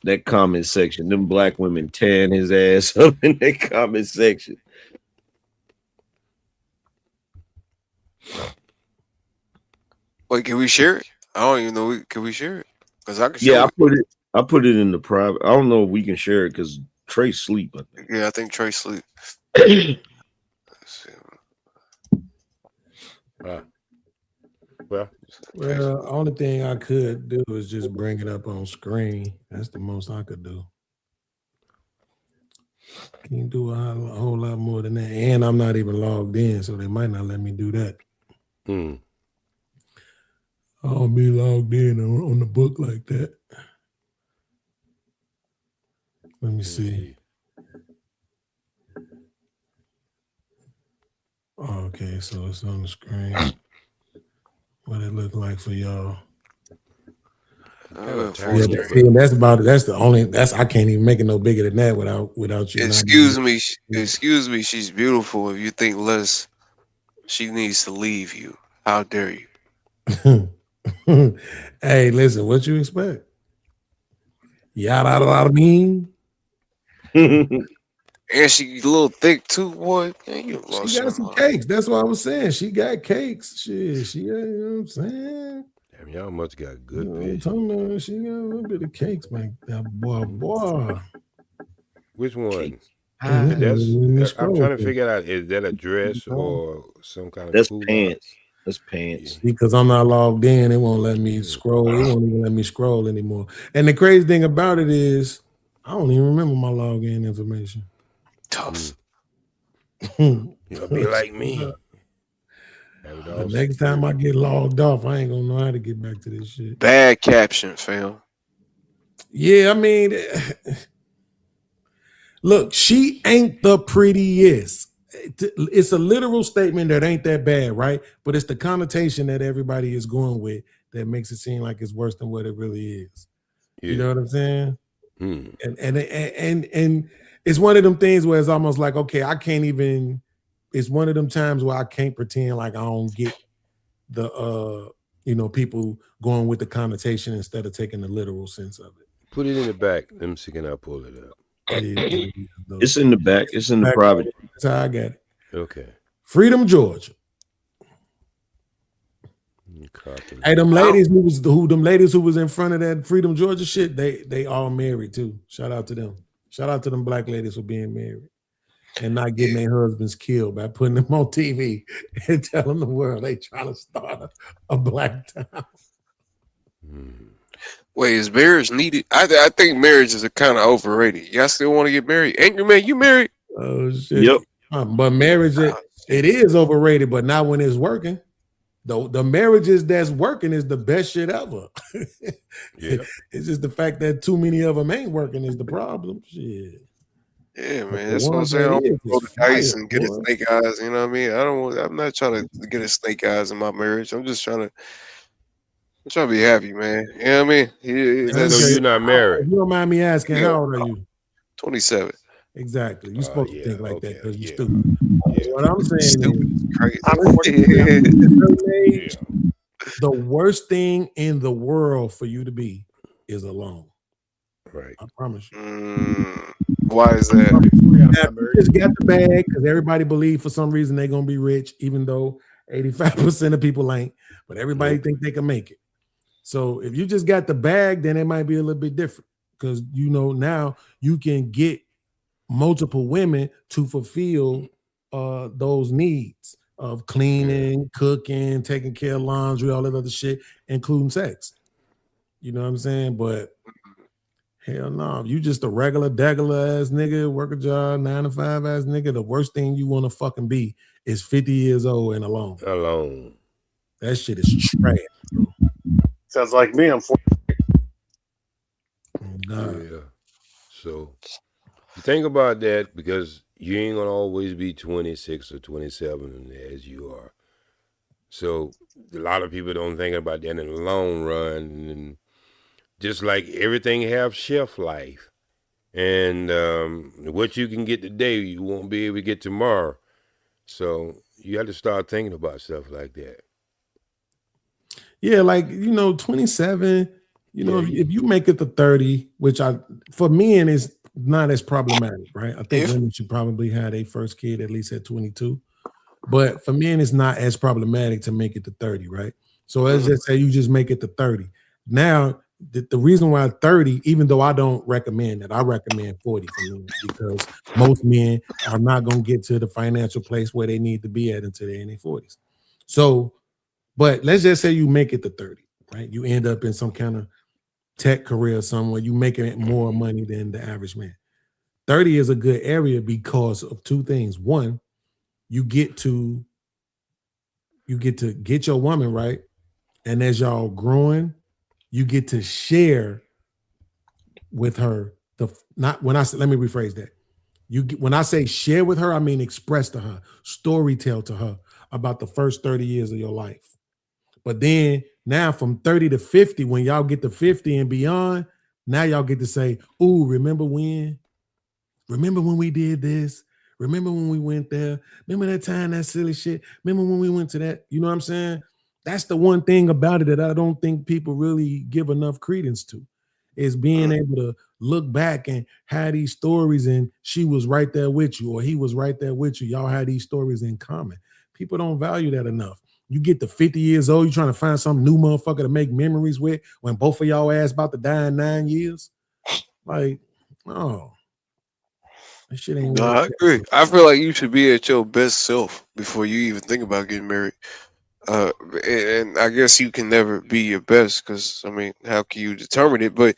That comment section. Them black women tan his ass up in that comment section. Wait, can we share it? I don't even know. Can we share it? Because I can share it. I put it in the private. I don't know if we can share it because Trey sleep. I think. Yeah, I think Trey sleep. Well, the only thing I could do is just bring it up on screen. That's the most I could do. Can't do a whole lot more than that. And I'm not even logged in, so they might not let me do that. I'll be logged in on the book like that. Let me see. Okay, so it's on the screen. What it look like for y'all? That's the only. I can't even make it no bigger than that without you. Excuse me, she's beautiful. If you think less, she needs to leave you. How dare you? Hey, listen, what you expect? Yada mean. And she a little thick too, boy. Man, you She lost got your some mind. cakes. That's what I was saying. She got cakes. Shit, you know what I'm saying? Damn, y'all must got good You know vision. I'm talking about? She got a little bit of cakes, man. That boy. Which one? That's I'm trying to figure out, is that a dress or some kind of That's cool pants. That's pants. Because I'm not logged in, it won't let me scroll. It won't even let me scroll anymore. And the crazy thing about it is, I don't even remember my login information. Tough. You'll be like me. The next time I get logged off, I ain't gonna know how to get back to this shit. Bad caption, fam. Yeah, I mean, look, she ain't the prettiest. It's a literal statement that ain't that bad, right? But it's the connotation that everybody is going with that makes it seem like it's worse than what it really is. Yeah. You know what I'm saying? And it's one of them things where it's almost like, okay, I can't even. It's one of them times where I can't pretend like I don't get the people going with the connotation instead of taking the literal sense of it. Put it in the back. Let me see, can I pull it up? It's in the back. It's in the private. That's how I got it. Okay. Freedom, Georgia. Hey, them ladies who was in front of that Freedom, Georgia shit, they all married too. Shout out to them. Shout out to them black ladies for being married and not getting their husbands killed by putting them on TV and telling the world they trying to start a black town. Wait, is marriage needed? I think marriage is kind of overrated. Y'all still want to get married? Angry Man, you married? Oh shit. Yep. But marriage, it is overrated, but not when it's working. The marriages that's working is the best shit ever. Yeah. It's just the fact that too many of them ain't working is the problem. Shit. Yeah, man. That's what I'm saying. I don't roll the dice and get a snake eyes. You know what I mean? I'm not trying to get a snake eyes in my marriage. I'm just trying to be happy, man. You know what I mean? So you're not married. If you don't mind me asking, how old are you? 27. Exactly. You're supposed to think like that because you're stupid. Yeah. What I'm saying is crazy. The worst thing in the world for you to be is alone. Right. I promise you. Why is that? Now, you just got the bag because everybody believe for some reason they're gonna be rich, even though 85% of people ain't. But everybody think they can make it. So if you just got the bag, then it might be a little bit different because now you can get multiple women to fulfill those needs of cleaning, cooking, taking care of laundry, all that other shit, including sex. You know what I'm saying? But hell no, you just a regular ass nigga, work a job, 9 to 5 ass nigga. The worst thing you want to fucking be is 50 years old and alone. Alone. That shit is trash, bro. Sounds like me. I'm 40. Yeah. So you think about that because you ain't gonna always be 26 or 27 as you are. So a lot of people don't think about that in the long run, and just like everything have shelf life, and what you can get today, you won't be able to get tomorrow. So you have to start thinking about stuff like that. Yeah, like 27. If you make it to 30, which for men is not as problematic, right? I think women should probably have their first kid at least at 22. But for men, it's not as problematic to make it to 30, right? So let's just say you just make it to 30. Now, the reason why 30, even though I don't recommend it, I recommend 40 for men because most men are not going to get to the financial place where they need to be at until they're in their 40s. So, but let's just say you make it to 30, right? You end up in some kind of tech career somewhere, you making more money than the average man. 30 is a good area because of two things. One, you get to get your woman right, and as y'all growing, you get to share with her let me rephrase that. When I say share with her, I mean express to her, storytell to her about the first 30 years of your life. But then now from 30 to 50, when y'all get to 50 and beyond, now y'all get to say, "Ooh, remember when we did this? Remember when we went there? Remember that time, that silly shit? Remember when we went to that?" You know what I'm saying? That's the one thing about it that I don't think people really give enough credence to, is being able to look back and have these stories, and she was right there with you, or he was right there with you. Y'all had these stories in common. People don't value that enough. You get to 50 years old, you're trying to find some new motherfucker to make memories with when both of y'all ass about to die in 9 years. Like, oh, that shit ain't. No, I agree. I feel like you should be at your best self before you even think about getting married. And I guess you can never be your best because I mean, how can you determine it? But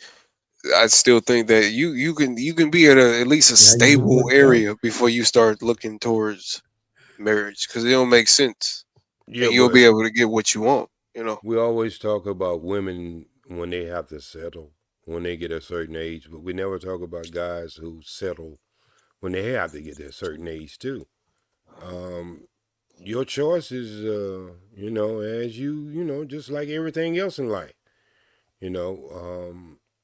I still think that you can be at least a stable area before you start looking towards marriage because it don't make sense. Yeah, and you'll be able to get what you want. You know, we always talk about women when they have to settle when they get a certain age, but we never talk about guys who settle when they have to get to a certain age too. Your choice is, you know, as you know, just like everything else in life. You know,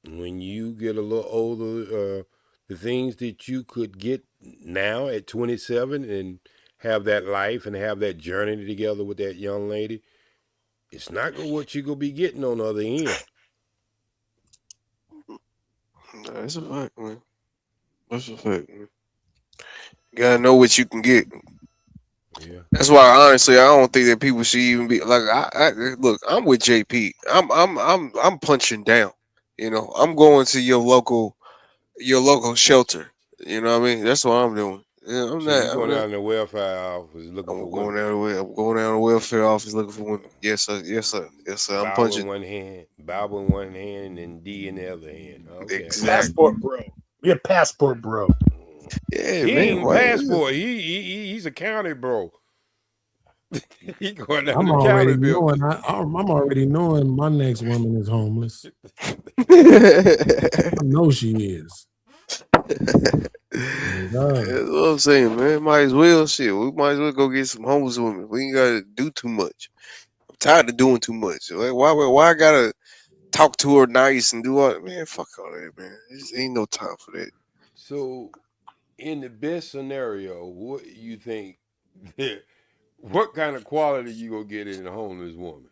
when you get a little older, the things that you could get now at 27 and have that life and have that journey together with that young lady, it's not what you're going to be getting on the other end. That's a fact, man. That's a fact, man. You gotta know what you can get. Yeah. That's why, honestly, I don't think that people should even be like. Look, I'm with JP. I'm punching down. You know, I'm going to your local shelter. You know what I mean? That's what I'm doing. Yeah, I'm going down to the welfare office looking for women. I'm going down to the welfare office looking for women. Yes, sir. Yes, sir. Yes, sir. I'm punching. Bible in one hand, and D in the other hand. Okay. Exactly. Passport bro. Be a passport bro. Yeah, he man. Ain't passport. He's a county bro. He going down I'm to the already county bill. knowing. I'm already knowing my next woman is homeless. I know she is. That's what I'm saying, man. Might as well, shit. We might as well go get some homeless women. We ain't gotta do too much. I'm tired of doing too much. Like, why I gotta talk to her nice and do all? Man, fuck all that, man. There ain't no time for that. So, in the best scenario, what you think? What kind of quality you gonna get in a homeless woman?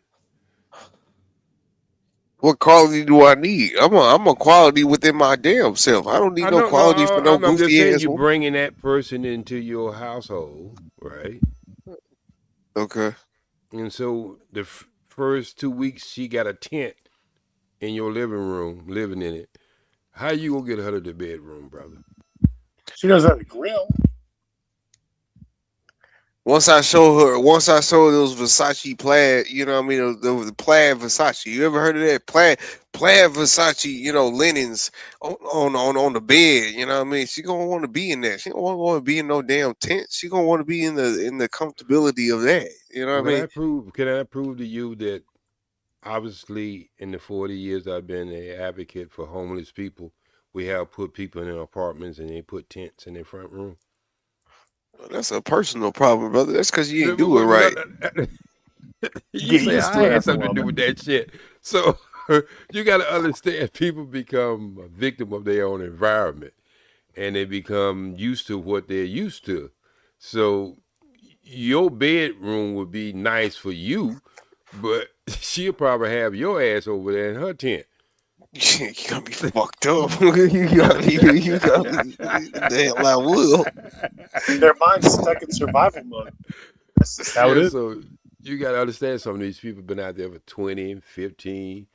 What quality do I need? I'm a quality within my damn self. I don't need no quality for no I'm just goofy saying ass you're woman. bringing that person into your household, right? Okay. And so the first 2 weeks she got a tent in your living room, living in it. How you gonna get her to the bedroom, brother? She doesn't have a grill. Once I show her those Versace plaid, you know what I mean, the plaid Versace. You ever heard of that plaid Versace? You know, linens on the bed. You know what I mean. She gonna want to be in that. She don't want to be in no damn tent. She gonna want to be in the comfortability of that. You know what I mean. Can I prove to you that obviously in the 40 years I've been an advocate for homeless people, we have put people in their apartments and they put tents in their front room. That's a personal problem, brother. That's because you ain't do it right. You say I had something to do with that shit. So you got to understand, people become a victim of their own environment, and they become used to what they're used to. So your bedroom would be nice for you, but she'll probably have your ass over there in her tent. You gotta be fucked up. you gotta be damn, I will. Their mind's stuck in survival mode. That's how it is. So you gotta understand, some of these people have been out there for 20, 15,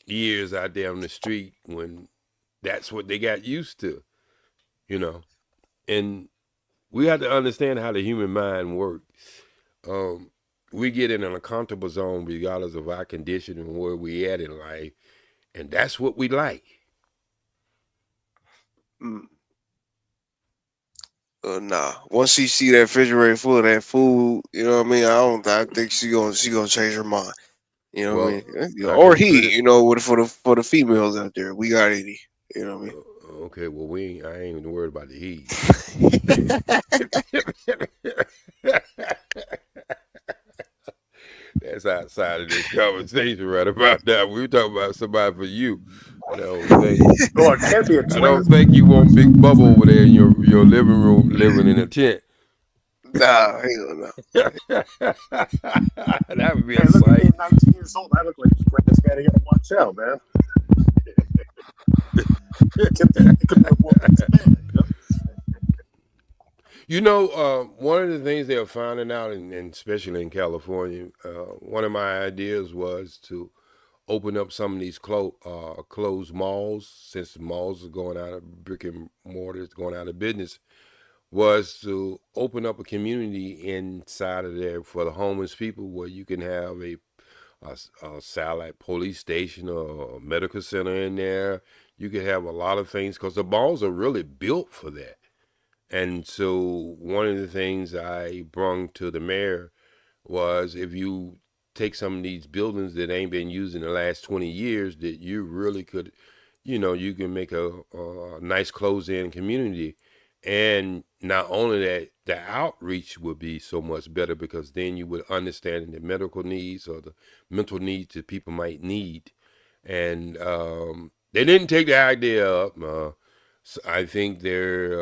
years out there on the street when that's what they got used to, and we have to understand how the human mind works. We get in an uncomfortable zone regardless of our condition and where we at in life, and that's what we like. Nah. Once she see that refrigerator full of that food, you know what I mean. I think she gonna change her mind. You know what I mean? Or he, for the females out there, we got 80. You know what I mean? Okay, well I ain't even worried about the he. That's outside of this conversation right about now. We were talking about somebody for you. I don't think you want Big Bubba over there in your living room living in a tent. Nah, hell no. That would be Hey, a look at me sight. at 19 years old. I look like this greatest guy. You gotta watch out, man. It could be a woman's man, you know? You know, one of the things they are finding out, and especially in California, one of my ideas was to open up some of these closed malls, since the malls are going out of brick and mortar, going out of business, was to open up a community inside of there for the homeless people, where you can have a satellite police station or a medical center in there. You could have a lot of things, because the malls are really built for that. And so one of the things I brung to the mayor was, if you take some of these buildings that ain't been used in the last 20 years, that you really could, you can make a nice closed-in community. And not only that, the outreach would be so much better, because then you would understand the medical needs or the mental needs that people might need. And they didn't take the idea up. So I think there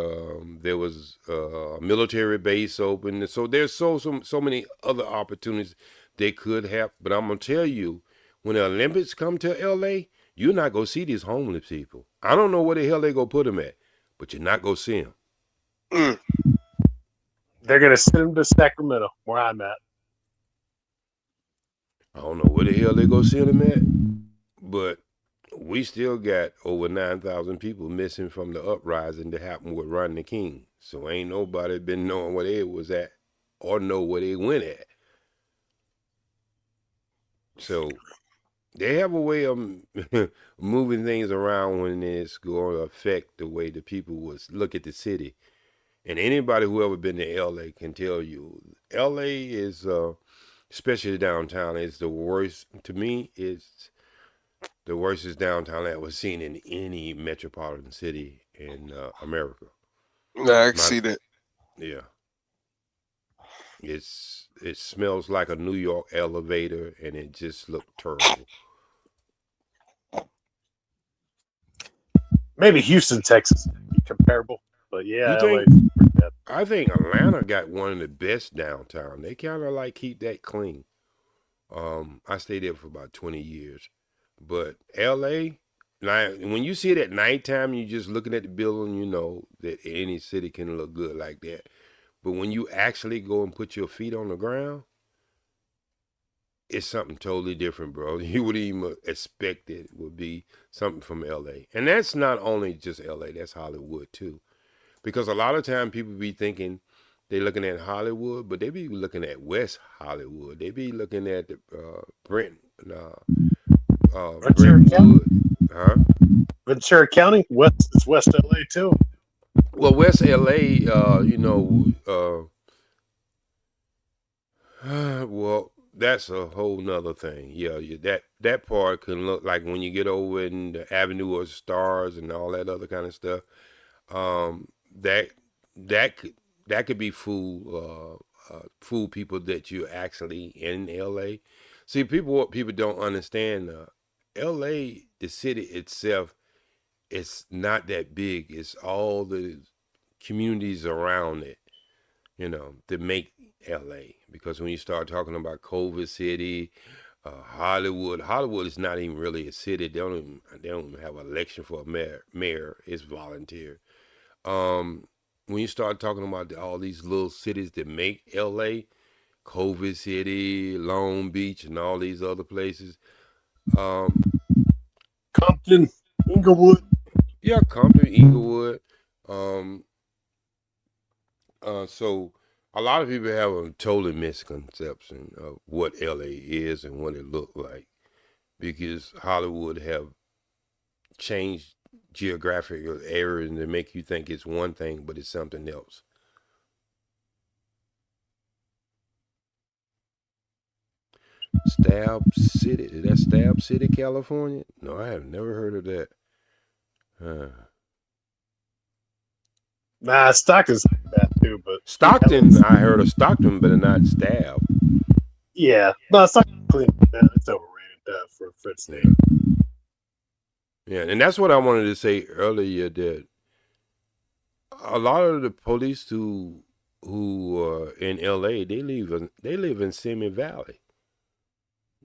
was a military base open, so there's so many other opportunities they could have. But I'm gonna tell you, when the Olympics come to LA, you're not gonna see these homeless people. I don't know where the hell they gonna put them at, but you're not gonna see them. They're gonna send them to Sacramento, where I'm at. I don't know where the hell they gonna send them at, but we still got over 9,000 people missing from the uprising that happened with Rodney King. So ain't nobody been knowing where they was at or know where they went at. So they have a way of moving things around when it's going to affect the way the people would look at the city. And anybody who ever been to LA can tell you, LA is, especially downtown, is the worst. To me, it's the worst downtown that was seen in any metropolitan city in America. Nah, I can see that. Yeah. It smells like a New York elevator, and it just looked terrible. Maybe Houston, Texas, comparable, but yeah, LA. I think Atlanta got one of the best downtown. They kind of like keep that clean. I stayed there for about 20 years. But LA, now when you see it at nighttime, you just looking at the building, you know that any city can look good like that. But when you actually go and put your feet on the ground, it's something totally different, bro. You wouldn't even expect it would be something from LA. And that's not only just LA, that's Hollywood too. Because a lot of time people be thinking they looking at Hollywood, but they be looking at West Hollywood. They be looking at the Ventura County? Huh? Ventura County? It's West LA too. Well, West LA, well, that's a whole nother thing. Yeah, that part can look like when you get over in the Avenue of Stars and all that other kind of stuff. That could be fool people that you're actually in LA. See, what people don't understand, LA, the city itself, it's not that big. It's all the communities around it, that make LA. Because when you start talking about Culver City, Hollywood is not even really a city. They don't even have an election for a mayor. It's volunteer. When you start talking about all these little cities that make LA, Culver City, Long Beach, and all these other places, Compton, Inglewood. Yeah, Compton, Inglewood. So a lot of people have a totally misconception of what LA is and what it looked like, because Hollywood have changed geographical areas and they make you think it's one thing, but it's something else. Stab City. Is that Stab City, California? No, I have never heard of that. Nah, Stockton's bad too, but Stockton, I heard of Stockton, but not Stab. Yeah, no, Stockton, man, it's overrated for its name. Yeah, and that's what I wanted to say earlier, that a lot of the police who who are in LA, they live in Simi Valley.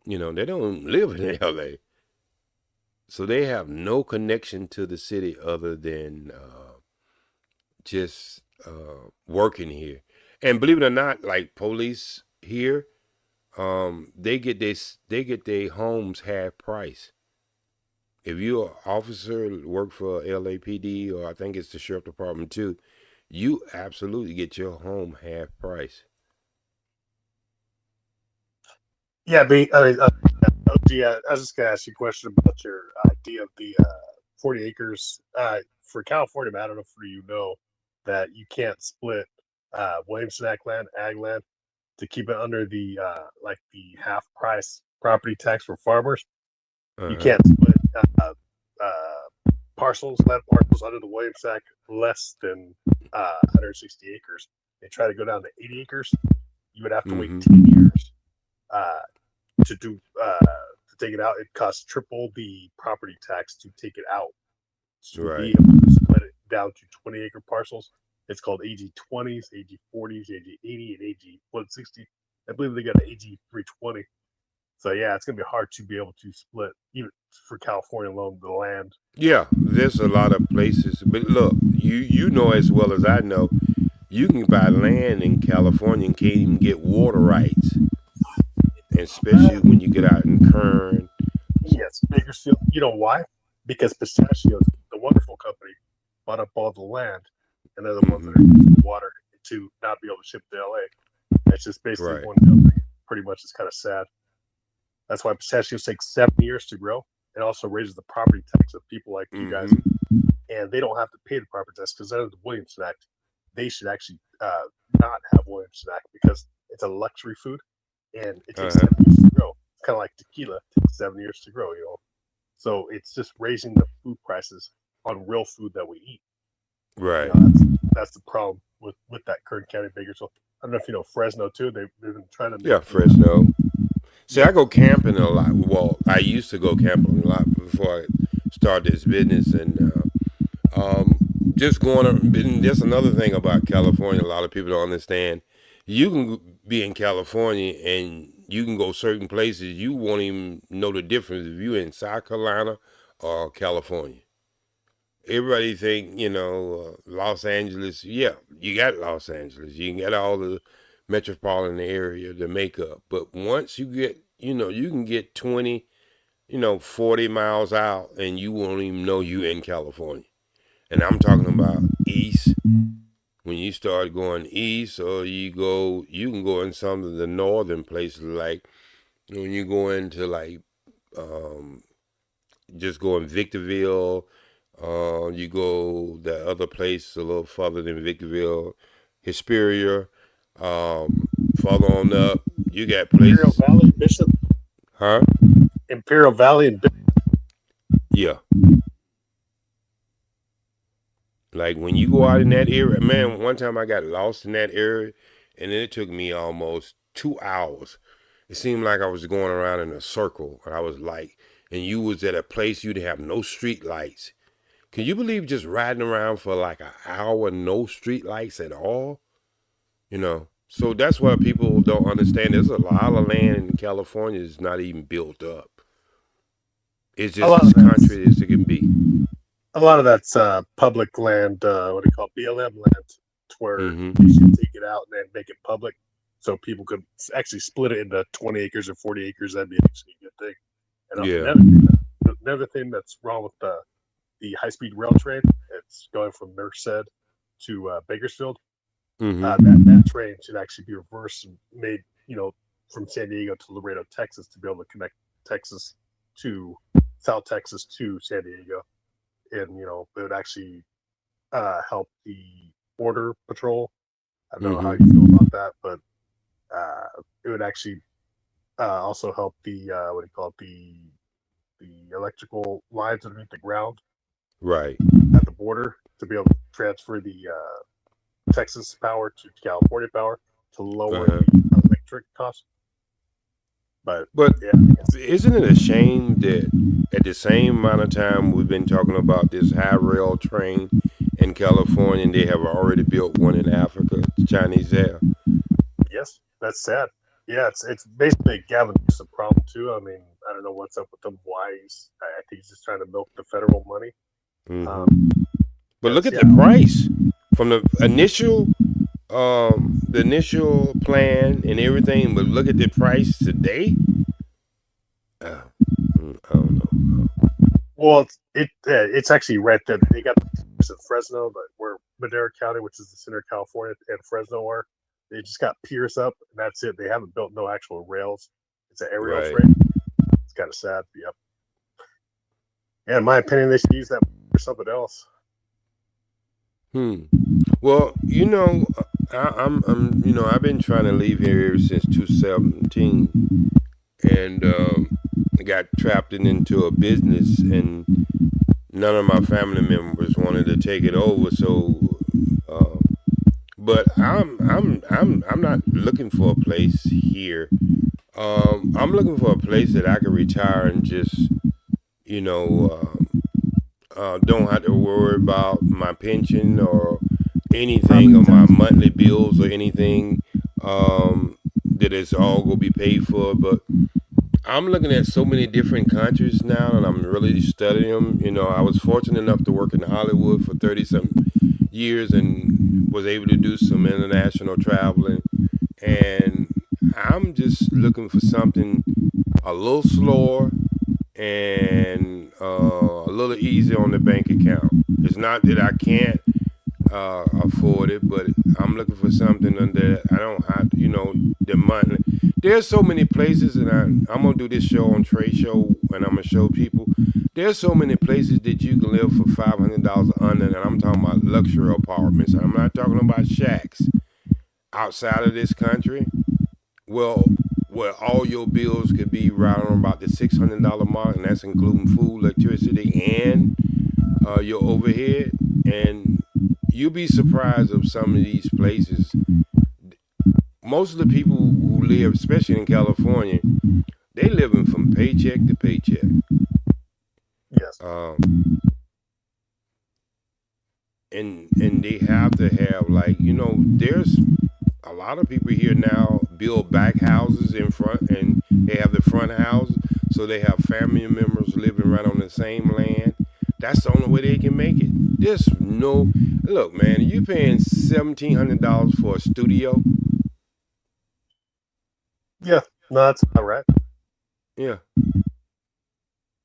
You know, they don't live in LA. So they have no connection to the city other than just working here. And believe it or not, like police here, they get their homes half price. If you're an officer, work for LAPD, or I think it's the sheriff department too, you absolutely get your home half price. Yeah, I was just gonna ask you a question about your idea of the 40 acres for California. I don't know if you know that you can't split Williamson Act land, ag land, to keep it under the like the half price property tax for farmers. You can't split land parcels under the Williamson Act less than 160 acres. They try to go down to 80 acres. You would have to wait 10 years to take it out. It costs triple the property tax to take it out. To be able to split it down to 20-acre parcels. It's called AG 20s, AG 40s, AG 80, and AG 160. I believe they got an AG 320. So yeah, it's gonna be hard to be able to split, even for California alone, the land. Yeah, there's a lot of places, but look, you know as well as I know, you can buy land in California and can't even get water rights, and especially when you get out in Kern. Yes, Bakersfield. You know why? Because Pistachios, the wonderful company, bought up all the land, and they're the ones that are using the water to not be able to ship to LA. It's just basically one company. Pretty much, it's kind of sad. That's why pistachios take 7 years to grow. It also raises the property tax of people like you guys, and they don't have to pay the property tax because under the Williamson Act, they should actually not have Williamson Act because it's a luxury food, and it takes 7 years to grow. It's kind of like tequila; it takes 7 years to grow. You know, so it's just raising the food prices on real food that we eat. Right. You know, that's the problem with that Kern County Bakersfield. I don't know if you know Fresno too. They've been trying to. Yeah, Fresno. See, I go camping a lot. Well, I used to go camping a lot before I started this business, and just going. And there's another thing about California. A lot of people don't understand. You can be in California and you can go certain places. You won't even know the difference if you're in South Carolina or California. Everybody think, you know, Los Angeles. Yeah, you got Los Angeles. You can get all the metropolitan area to make up. But once you get, you know, you can get 20, 40 miles out and you won't even know you in California. And I'm talking about east. When you start going east, or you can go in some of the northern places, like when you go into like just go in Victorville. You go the other place a little further than Victorville, Hesperia. Further on up, you got places. Imperial Valley, Bishop. Huh? Imperial Valley and Bishop. Yeah. Like when you go out in that area, man, one time I got lost in that area and it took me almost 2 hours. It seemed like I was going around in a circle, and I was like, and you was at a place you'd have no street lights. Can you believe just riding around for like an hour, no street lights at all? You know, so that's what people don't understand. There's a lot of land in California that's not even built up. It's just as country as it can be. A lot of that's public land, what do you call it, BLM land, where you should take it out and then make it public so people could actually split it into 20 acres or 40 acres. That'd be actually a good thing. And another thing that's wrong with the high-speed rail train, it's going from Merced to Bakersfield. That train should actually be reversed and made, from San Diego to Laredo, Texas, to be able to connect Texas to South Texas to San Diego. And, it would actually help the border patrol. I don't know how you feel about that, but it would actually also help the, the electrical lines underneath the ground. Right. At the border to be able to transfer the Texas power to California power to lower the electric cost. But yeah. Isn't it a shame that at the same amount of time we've been talking about this high rail train in California, and they have already built one in Africa. The Chinese have. Yes, that's sad. Yeah, it's basically Gavin Newsom problem too. I mean, I don't know what's up with him. Why I think he's just trying to milk the federal money. But look at the price from the initial plan and everything. But look at the price today. I don't know. Well, it's actually right there. They got in Fresno, but where Madera County, which is the center of California, and Fresno are. They just got piers up, and that's it. They haven't built no actual rails. It's an aerial freight. It's kind of sad. Yep. Yeah, in my opinion, they should use that for something else. Well, I'm I've been trying to leave here since 2017, and I got trapped into a business, and none of my family members wanted to take it over. So, but I'm not looking for a place here. I'm looking for a place that I can retire and just, don't have to worry about my pension or anything or my monthly bills or anything. That it's all gonna be paid for. But I'm looking at so many different countries now, and I'm really studying them. I was fortunate enough to work in Hollywood for 30-something years and was able to do some international traveling. And I'm just looking for something a little slower and a little easier on the bank account. It's not that I can't afford it, but I'm looking for something that I don't have, the money. There's so many places, and I'm gonna do this show on Trade Show, and I'm gonna show people. There's so many places that you can live for $500 under, and I'm talking about luxury apartments. I'm not talking about shacks outside of this country. Well, where all your bills could be right on about the $600 mark, and that's including food, electricity, and your overhead. And you'll be surprised of some of these places. Most of the people who live, especially in California, they living from paycheck to paycheck. Yes. And they have to have, there's a lot of people here now build back houses in front, and they have the front houses, so they have family members living right on the same land. That's the only way they can make it. Look, man, you paying $1,700 for a studio? Yeah, no, that's about right. Yeah.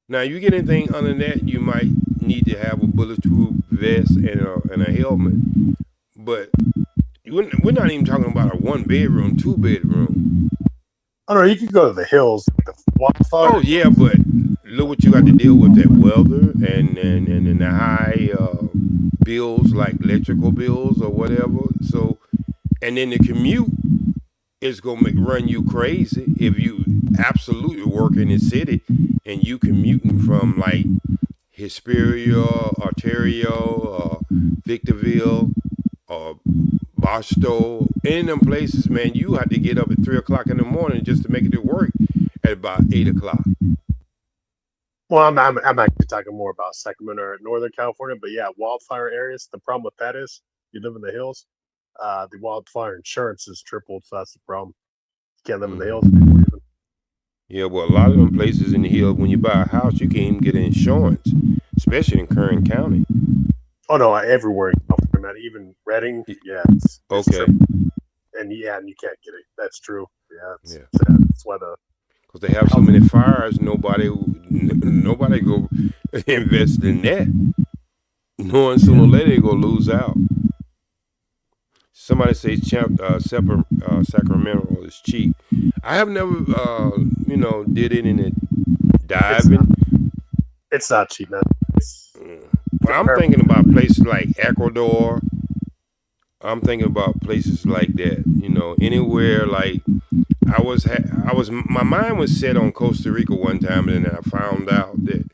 Now, you get anything under that, you might need to have a bulletproof vest and a helmet. But we're not even talking about a 1-bedroom, 2-bedroom. Oh no, you could go to the hills, the wildfire. Oh yeah, but look what you got to deal with, that weather and the high bills, like electrical bills or whatever. So, and then the commute is gonna run you crazy if you absolutely work in the city and you commuting from like Hesperia, Ontario, Victorville, or Barstow, any of them places, man. You have to get up at 3 o'clock in the morning just to make it to work at about 8 o'clock. Well, I'm actually talking more about Sacramento or Northern California, but yeah, wildfire areas. The problem with that is you live in the hills. The wildfire insurance is tripled, so that's the problem. You can't live in the hills anymore. Even. Yeah, well, a lot of them places in the hills, when you buy a house, you can't even get insurance, especially in Kern County. Oh no, everywhere in California, even Redding. Yeah, it's okay. Tripled. And you can't get it. That's true. Yeah, it's sad. That's why because they have so many fires, nobody go invest in that. Knowing sooner or later they're gonna lose out. Somebody says Sacramento is cheap. I have never, did it in it diving. It's not cheap, man. But I'm thinking about places like Ecuador. I'm thinking about places like that. Anywhere like my mind was set on Costa Rica one time, and then I found out that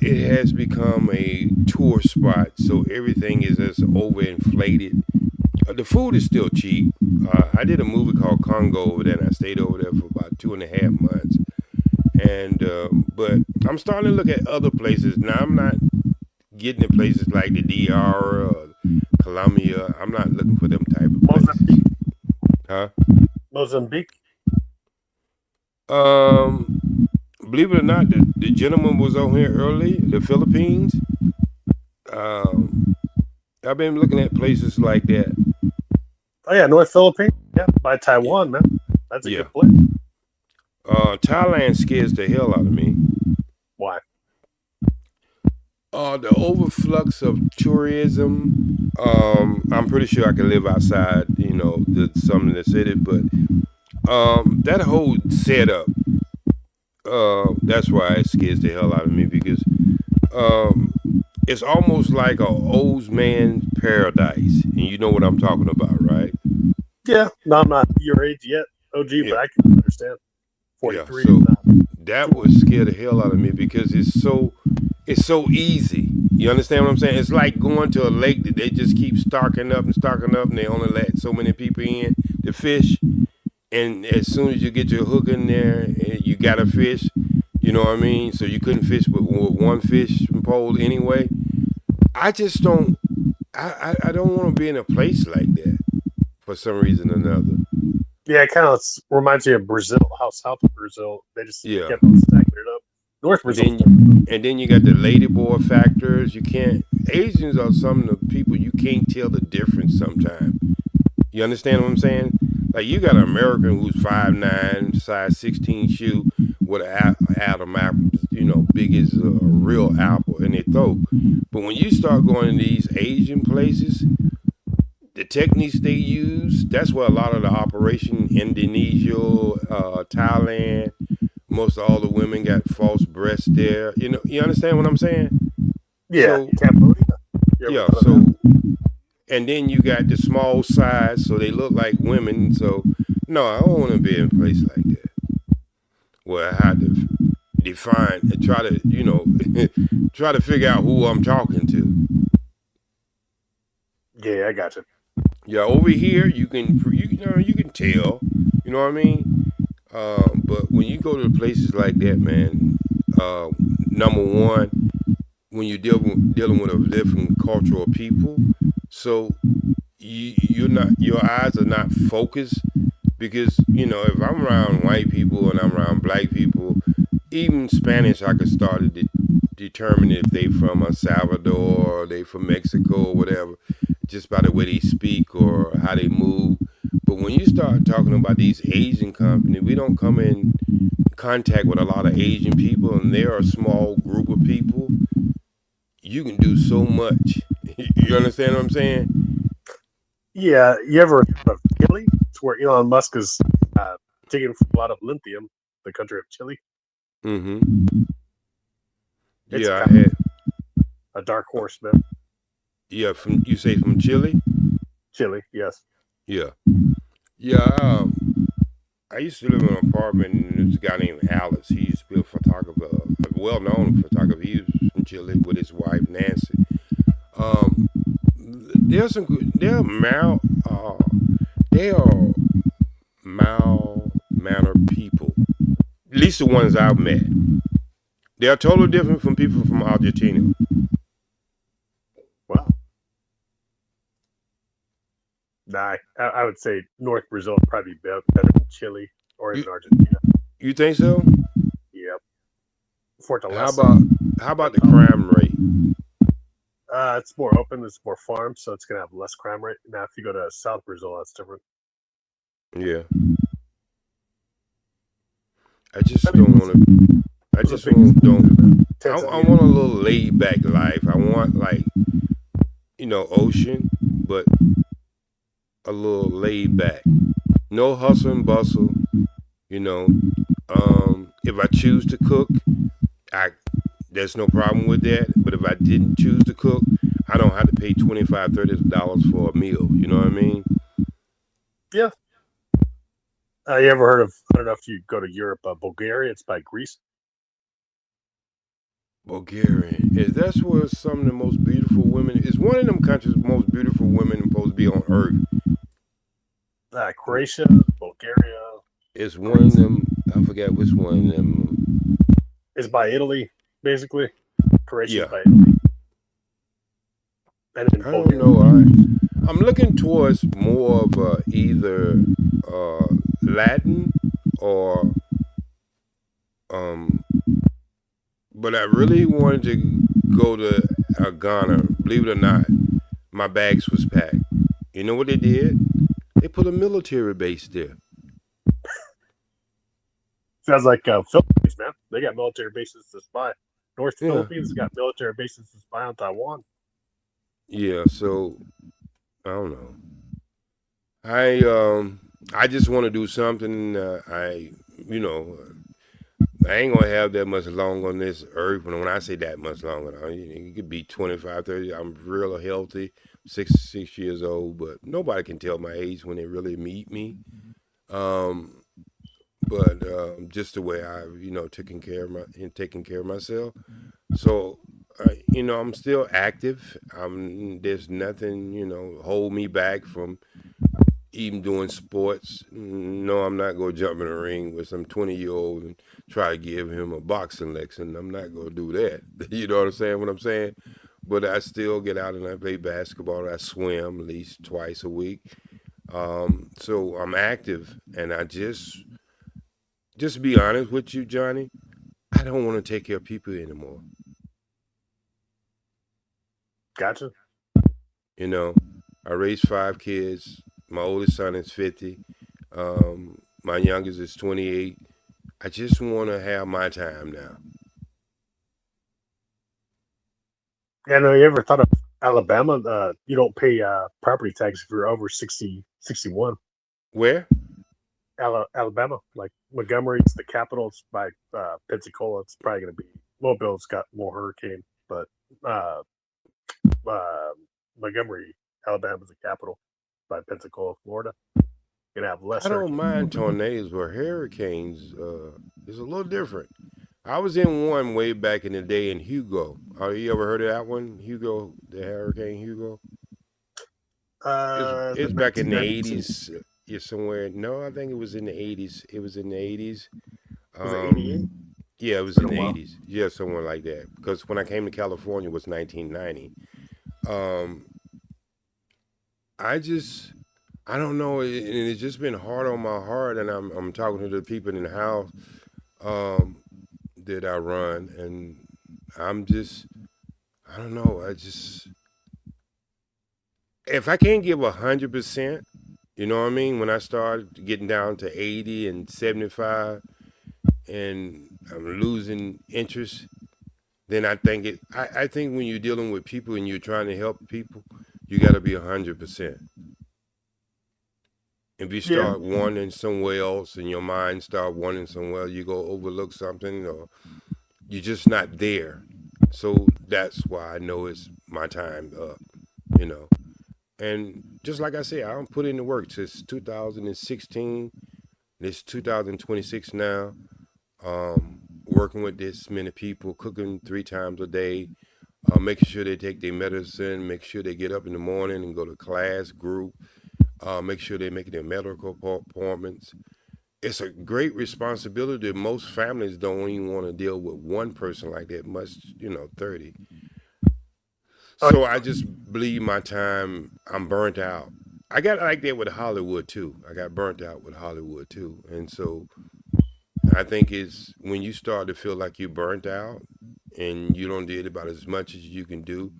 it has become a tour spot, so everything is just overinflated. The food is still cheap. I did a movie called Congo over there, and I stayed over there for about 2.5 months. And but I'm starting to look at other places now. I'm not getting in places like the DR or Colombia. I'm not looking for them type of places. Mozambique. Huh? Mozambique. Believe it or not, the gentleman was on here early, the Philippines. I've been looking at places like that. Oh yeah, North Philippines. Yeah, by Taiwan, man. That's a good place. Thailand scares the hell out of me. Why? The overflux of tourism. I'm pretty sure I can live outside, some of the city, but that whole setup. That's why it scares the hell out of me, because it's almost like a old man's paradise, and you know what I'm talking about, right? Yeah, no, I'm not your age yet, OG, but I can understand. 43. Yeah, so that would scare the hell out of me, because it's so easy. You understand what I'm saying? It's like going to a lake that they just keep stocking up, and they only let so many people in to fish. And as soon as you get your hook in there, you got to fish. You know what I mean? So you couldn't fish with one fishing pole anyway. I just don't. I don't want to be in a place like that for some reason or another. Yeah, it kind of reminds me of Brazil, how south of Brazil they just kept on stacking it up. North Brazil. And then you got the ladyboy factors. You can't. Asians are some of the people you can't tell the difference sometimes. You understand what I'm saying? Like, you got an American who's 5'9", size 16 shoe with an atom apple, big as a real apple in their throat. But when you start going to these Asian places, the techniques they use, that's where a lot of the operation, Indonesia, Thailand, most of all the women got false breasts there. You understand what I'm saying? Yeah, Cambodia. Yeah, and then you got the small size, so they look like women. So, no, I don't want to be in a place like that, where I had to define and try to, try to figure out who I'm talking to. Yeah, I got you. Yeah, over here you can tell, you know what I mean. But when you go to places like that, man, number one, when you're dealing with a different cultural people, so your eyes are not focused, because if I'm around white people and I'm around black people, even Spanish, I could start to determine if they from El Salvador or they from Mexico or whatever, just by the way they speak or how they move. But when you start talking about these Asian companies, we don't come in contact with a lot of Asian people, and they're a small group of people. You can do so much. You understand what I'm saying? Yeah, you ever heard of Chile? It's where Elon Musk is taking a lot of lithium, the country of Chile. Mm-hmm. It's I had a dark horse, man. Yeah, you say from Chile? Chile, yes. Yeah. I used to live in an apartment, and there's a guy named Alice. He used to be a photographer, a well-known photographer. He was from Chile with his wife Nancy. They are mild-mannered people. At least the ones I've met. They are totally different from people from Argentina. Wow. Nah, I would say North Brazil would probably be better than Chile or even Argentina. You think so? Yep. Fortaleza. How about the crime rate? It's more open. It's more farms, so it's gonna have less crime rate. Now, if you go to South Brazil, that's different. Yeah. I just don't want to. I just don't. I want a little laid back life. I want ocean, but a little laid back. No hustle and bustle. If I choose to cook, there's no problem with that. But if I didn't choose to cook, I don't have to pay $25, $30 for a meal. You know what I mean? Yeah. You ever heard of? I don't know if you go to Europe, Bulgaria. It's by Greece. Bulgaria. That's where some of the most beautiful women. It's one of them countries with most beautiful women supposed to be on earth. Croatia, Bulgaria. It's one of them. I forget which one of them. It's by Italy, basically. Croatia Yeah. by Italy. And I don't know. I'm looking towards more of either Latin or but I really wanted to go to Ghana. Believe it or not, my bags was packed. You know what they did? They put a military base there. Sounds like Philippines, man. They got military bases to spy. North Philippines got military bases to spy on Taiwan. Yeah, so I don't know. I just want to do something. I ain't gonna have that much longer on this earth. But when I say that much longer, it could be 25, 30. I'm real healthy, 66 years old, but nobody can tell my age when they really meet me. But just the way I've taking care of myself. So I'm still active. There's nothing hold me back from even doing sports. No, I'm not gonna jump in a ring with some 20-year-old and try to give him a boxing lesson. I'm not gonna do that. You know what I'm saying? What I'm saying? But I still get out and I play basketball. I swim at least twice a week. So I'm active, and I just to be honest with you, Johnny, I don't want to take care of people anymore. Gotcha. I raised 5 kids. My oldest son is 50. My youngest is 28. I just want to have my time now. Yeah, no, you ever thought of Alabama? You don't pay property tax if you're over 61. Where? Alabama, like Montgomery's the capital. It's by Pensacola. It's probably going to be Mobile's got more hurricane, but Montgomery, Alabama's the capital by Pensacola, Florida. You're gonna have less. I don't mind tornadoes, but hurricanes is a little different. I was in one way back in the day in Hugo. You ever heard of that one? Hugo, the Hurricane Hugo. It's back in the 80s. Yeah, somewhere. No, I think it was in the 80s. It was in the 80s. Was it 88? Yeah, it was in the 80s. Yeah, somewhere like that. Because when I came to California, it was 1990. I don't know, and it's just been hard on my heart, and I'm talking to the people in the house that I run, and I don't know, if I can't give 100%, you know what I mean? When I start getting down to 80 and 75, and I'm losing interest, then I think I think when you're dealing with people and you're trying to help people, you got to be 100%. If you start wanting somewhere else and your mind start wanting somewhere, you go overlook something or you're just not there. So that's why I know it's my time up, And just like I said, I don't put in the work since 2016. It's 2026 now. Working with this many people, cooking 3 times a day, making sure they take their medicine, make sure they get up in the morning and go to class, group. Make sure they're making their medical appointments. It's a great responsibility. Most families don't even want to deal with one person like that, much, 30. So I just believe my time, I'm burnt out. I got like that with Hollywood too. I got burnt out with Hollywood too. And so I think it's when you start to feel like you're burnt out and you don't do about as much as you can do.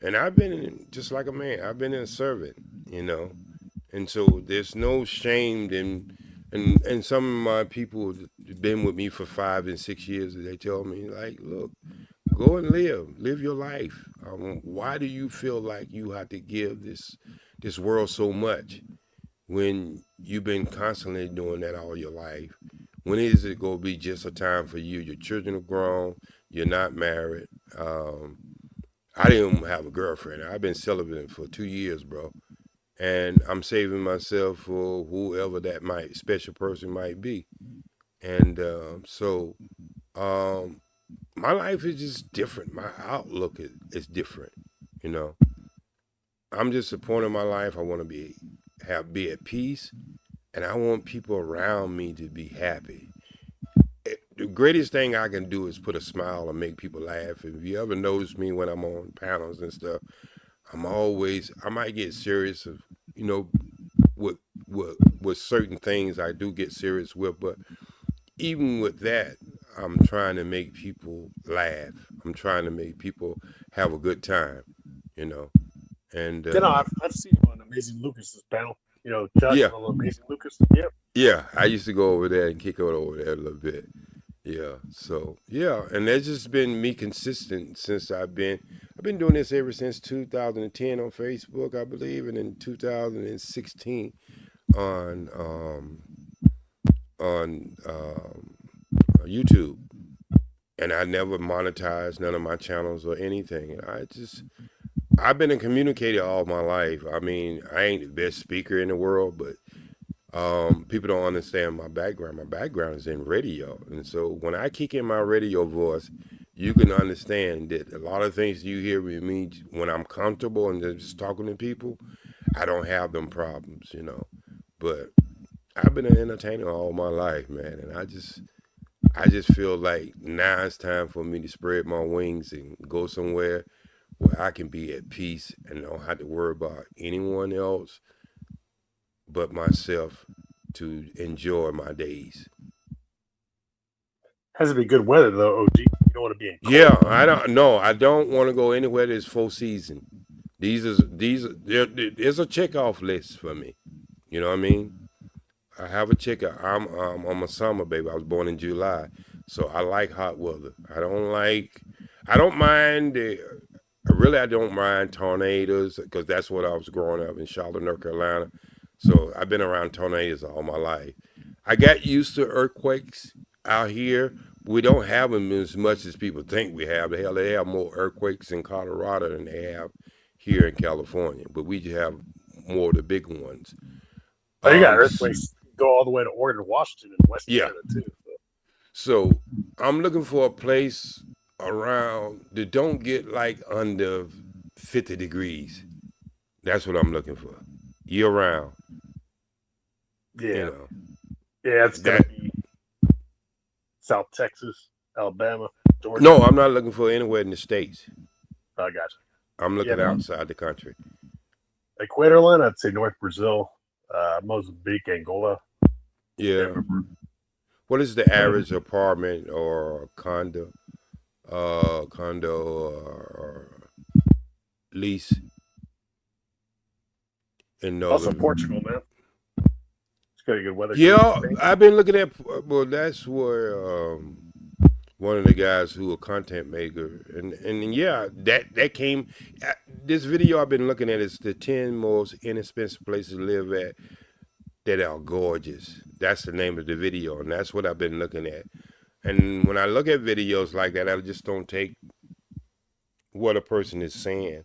And I've been just like a man. I've been a servant, And so there's no shame and some of my people have been with me for 5 and 6 years. They tell me, like, look, go and live your life. Why do you feel like you have to give this world so much when you've been constantly doing that all your life? When is it going to be just a time for you? Your children are grown. You're not married. I didn't even have a girlfriend. I've been celibate for 2 years, bro. And I'm saving myself for whoever that special person might be. And so my life is just different. My outlook is different, I'm just at a point in my life I want to be at peace, and I want people around me to be happy. The greatest thing I can do is put a smile and make people laugh. If you ever notice me when I'm on panels and stuff, I might get serious of, you know, with certain things I do get serious with, but even with that, I'm trying to make people laugh. I'm trying to make people have a good time, you know. And I've seen you on Amazing Lucas's panel. You know, Chuck on Amazing Lucas. Yep. Yeah, I used to go over there and kick it over there a little bit. Yeah. So yeah, and that's just been me consistent since I've been doing this ever since 2010 on Facebook, I believe, and in 2016 on YouTube. And I never monetized none of my channels or anything. I've been a communicator all my life. I mean, I ain't the best speaker in the world, but people don't understand my background. My background is in radio. And so when I kick in my radio voice, you can understand that a lot of things you hear with me when I'm comfortable and just talking to people, I don't have them problems, you know. But I've been an entertainer all my life, man. And I just feel like now it's time for me to spread my wings and go somewhere where I can be at peace and don't have to worry about anyone else but myself to enjoy my days. Has to be good weather though, OG. You don't want to be in cold. Yeah, I don't want to go anywhere that's full season. There's a checkoff list for me. You know what I mean? I have a checker. I'm a summer baby. I was born in July, so I like hot weather. I don't mind tornadoes because that's what I was growing up in Charlotte, North Carolina. So I've been around tornadoes all my life. I got used to earthquakes out here. We don't have them as much as people think we have. Hell, they have more earthquakes in Colorado than they have here in California, but we have more of the big ones. Oh, you got earthquakes go all the way to Oregon, Washington, and West Canada too. So I'm looking for a place around that don't get like under 50 degrees. That's what I'm looking for. Year round. Yeah. You know. Yeah, it's gonna be South Texas, Alabama, Georgia. No, I'm not looking for anywhere in the States. I got you. I'm looking outside the country. Equatorland, I'd say North Brazil, Mozambique, Angola. Yeah. What is the average apartment or condo or lease in Northern? Also Portugal, man. It's got a good weather. Yeah, I've been looking at. Well, that's where one of the guys who a content maker and yeah, that came. This video I've been looking at is the 10 most inexpensive places to live at that are gorgeous. That's the name of the video, and that's what I've been looking at. And when I look at videos like that, I just don't take what a person is saying.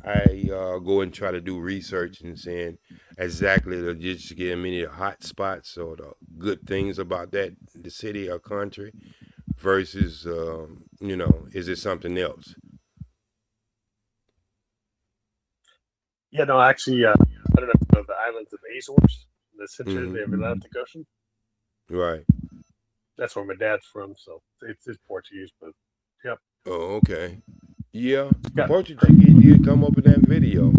I go and try to do research and saying exactly to just get many of the hot spots or the good things about the city or country versus, is it something else? Yeah, no, actually, I don't know if you know the islands of the Azores, the center of the Atlantic Ocean. Right. That's where my dad's from, so it's Portuguese, but yep. Oh, okay. Yeah, Portuguese did come up in that video,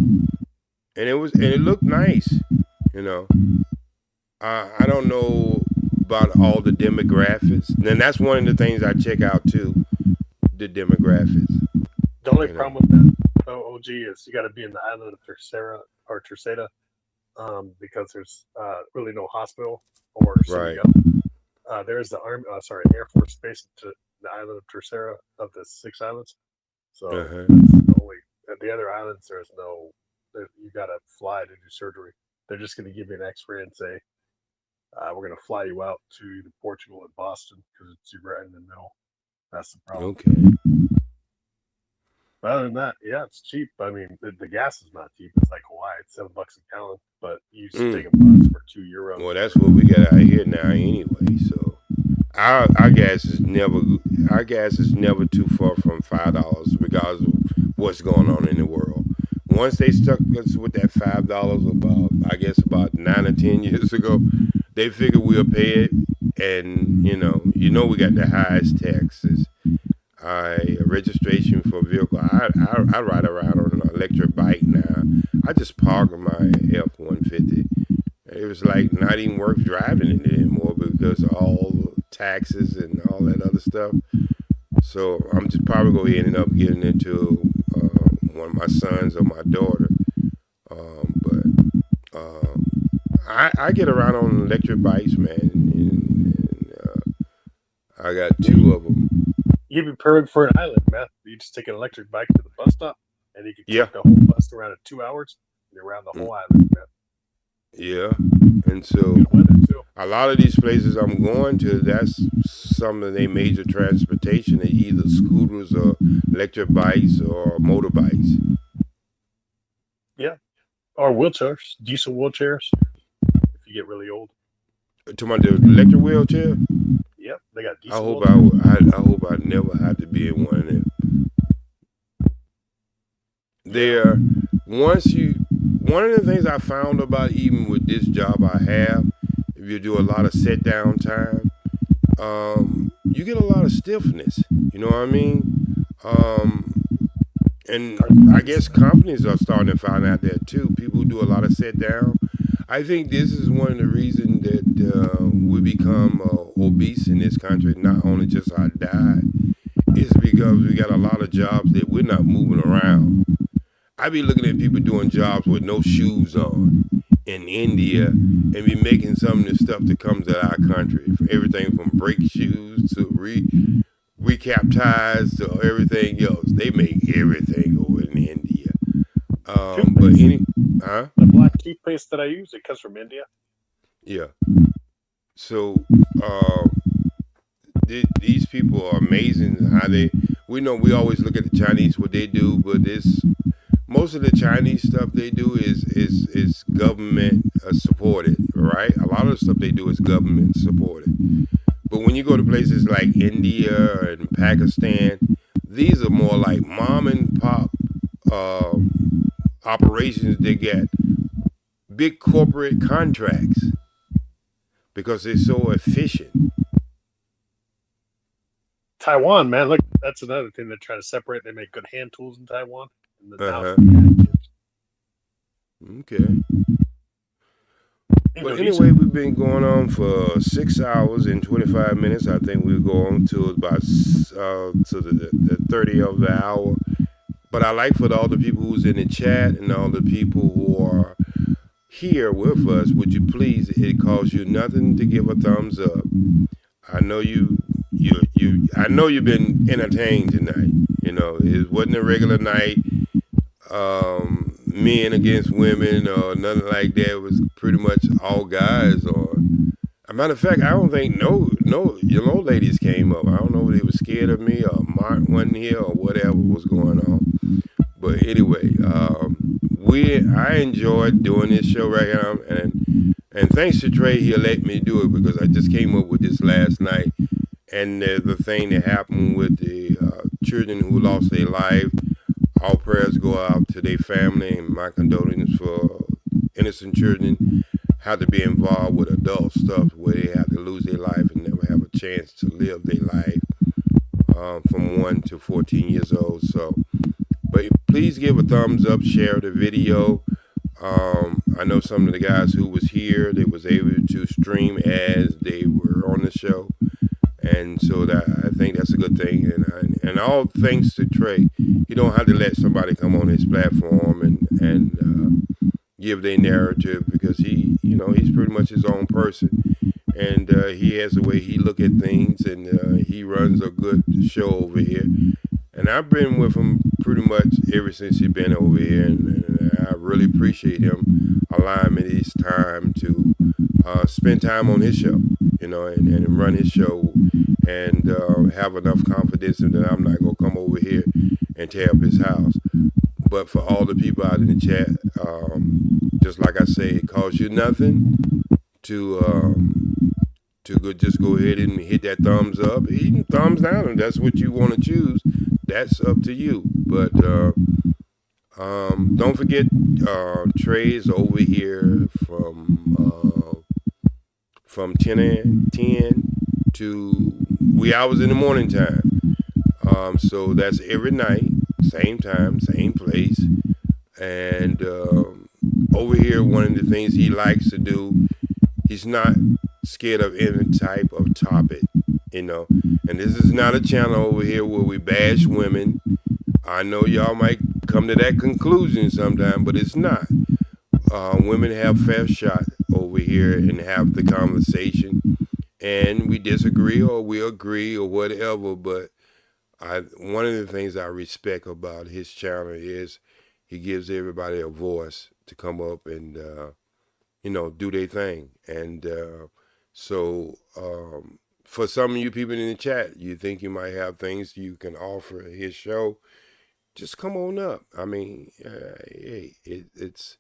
and it looked nice, you know. I don't know about all the demographics, and that's one of the things I check out too, the demographics. The only problem with that, OG, is you got to be in the island of Terceira, because there's really no hospital or city. Right. There's the Air Force base to the island of Terceira of the 6 islands. So the other islands, you got to fly to do surgery. They're just going to give you an X-ray and say, we're going to fly you out to either Portugal or Boston because it's right in the middle. That's the problem. Okay. But other than that, yeah, it's cheap. I mean, the gas is not cheap. It's like Hawaii. It's $7 a gallon, but you just take a bus for €2. Well, that's what we got out here now anyway. So our gas is never too far from $5, regardless of what's going on in the world. Once they stuck us with that $5 about 9 or 10 years ago, they figured we'll pay it, and you know we got the highest taxes. a registration for a vehicle. I ride around on an electric bike now. I just park my F-150. It was like not even worth driving it anymore because of all the taxes and all that other stuff. So I'm just probably going to end up getting into one of my sons or my daughter. I get around on electric bikes, man. And I got 2 of them. You'd be perfect for an island, man. You just take an electric bike to the bus stop, and you can take the whole bus around in 2 hours. And you're around the whole island, man. Yeah, and so a lot of these places I'm going to, that's some of their major transportation, either scooters or electric bikes or motorbikes. Yeah, or wheelchairs, diesel wheelchairs. If you get really old. To my electric wheelchair. Yep, they got diesel. I hope I never have to be in one of them. One of the things I found about even with this job I have, if you do a lot of sit down time, you get a lot of stiffness. You know what I mean? And I guess companies are starting to find out that too. People who do a lot of sit down. I think this is one of the reasons that we become obese in this country, not only just our diet, it's because we got a lot of jobs that we're not moving around. I be looking at people doing jobs with no shoes on in India and be making some of the stuff that comes out of our country. Everything from brake shoes to recap ties to everything else. They make everything over in India. The black toothpaste that I use, it comes from India. Yeah. So these people are amazing. We know we always look at the Chinese, what they do, but most of the Chinese stuff they do is government supported, right? A lot of the stuff they do is government supported. But when you go to places like India and Pakistan, these are more like mom and pop operations. They get big corporate contracts because they're so efficient. Taiwan, man, look, that's another thing they're trying to separate. They make good hand tools in Taiwan. Okay. But anyway, we've been going on for 6 hours and 25 minutes. I think we'll go on to about to the 30 of the hour. But I like for all the people who's in the chat and all the people who are here with us, would you please, it costs you nothing to give a thumbs up. I know I know you've been entertained tonight. You know, it wasn't a regular night. Men against women or nothing like that. It was pretty much all guys. Or a matter of fact, I don't think no young ladies came up. I don't know if they were scared of me or Mark wasn't here or whatever was going on. But anyway, I enjoyed doing this show right now, and thanks to Trey, he let me do it because I just came up with this last night, and the thing that happened with the children who lost their life. All prayers go out to their family, and my condolences for innocent children have to be involved with adult stuff where they have to lose their life and never have a chance to live their life from 1 to 14 years old. So, but please give a thumbs up, share the video. I know some of the guys who was here, they was able to stream as they were on the show. And so I think that's a good thing. And all thanks to Trey. You don't have to let somebody come on his platform and give their narrative because he's pretty much his own person. And he has the way he look at things, and he runs a good show over here. And I've been with him pretty much ever since he's been over here. And I really appreciate him allowing me this time to spend time on his show, and run his show and have enough confidence in that I'm not going to come over here and tear up his house. But for all the people out in the chat, just like I say, it costs you nothing to just go ahead and hit that thumbs up, even thumbs down, and that's what you want to choose. That's up to you. But don't forget, Trey's over here from 10 to wee hours in the morning time. So that's every night, same time, same place. And over here, one of the things he likes to do, he's not scared of any type of topic, you know. And this is not a channel over here where we bash women. I know y'all might come to that conclusion sometime, but it's not. Women have fair shot over here and have the conversation, and we disagree or we agree or whatever. But one of the things I respect about his channel is he gives everybody a voice to come up and you know, do their thing. And so for some of you people in the chat, you think you might have things you can offer his show, just come on up. I mean, hey, it's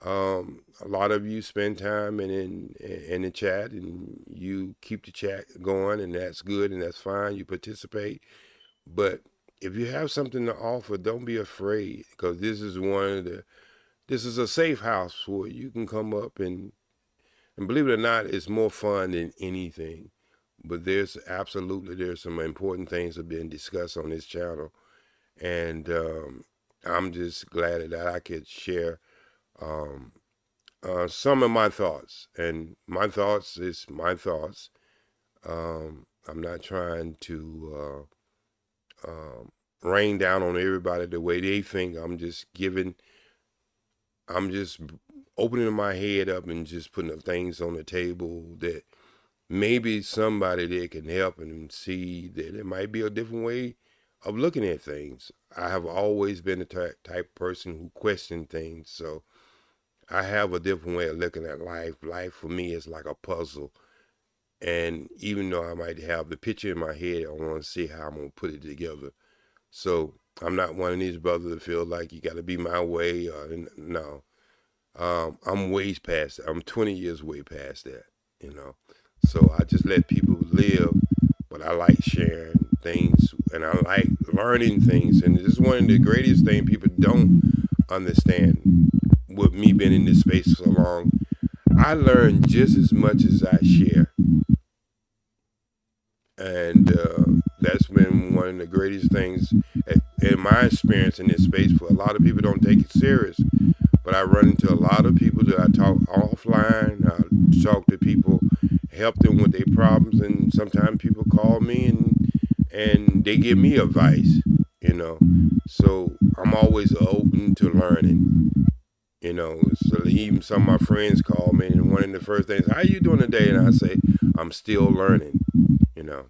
a lot of you spend time in the chat, and you keep the chat going, and that's good and that's fine. You participate, but if you have something to offer, don't be afraid, because this is this is a safe house where you can come up and believe it or not, it's more fun than anything. But there's some important things that are being discussed on this channel. And I'm just glad that I could share some of my thoughts. And my thoughts is my thoughts. I'm not trying to rain down on everybody the way they think. I'm just opening my head up and just putting up things on the table that maybe somebody there can help and see that it might be a different way of looking at things. I have always been the type of person who questioned things, so I have a different way of looking at life. Life for me is like a puzzle, and even though I might have the picture in my head, I want to see how I'm going to put it together. So I'm not one of these brothers that feel like you got to be my way. No. I'm way past that. I'm 20 years way past that, you know. So I just let people live, but I like sharing things, and I like learning things. And this is one of the greatest things people don't understand with me being in this space so long. I learn just as much as I share. And that's been one of the greatest things in my experience in this space. For a lot of people don't take it serious. But I run into a lot of people that I talk offline. I talk to people, help them with their problems, and sometimes people call me and they give me advice, you know. So I'm always open to learning, you know. So even some of my friends call me, and one of the first things, "How you doing today?" And I say, "I'm still learning," you know.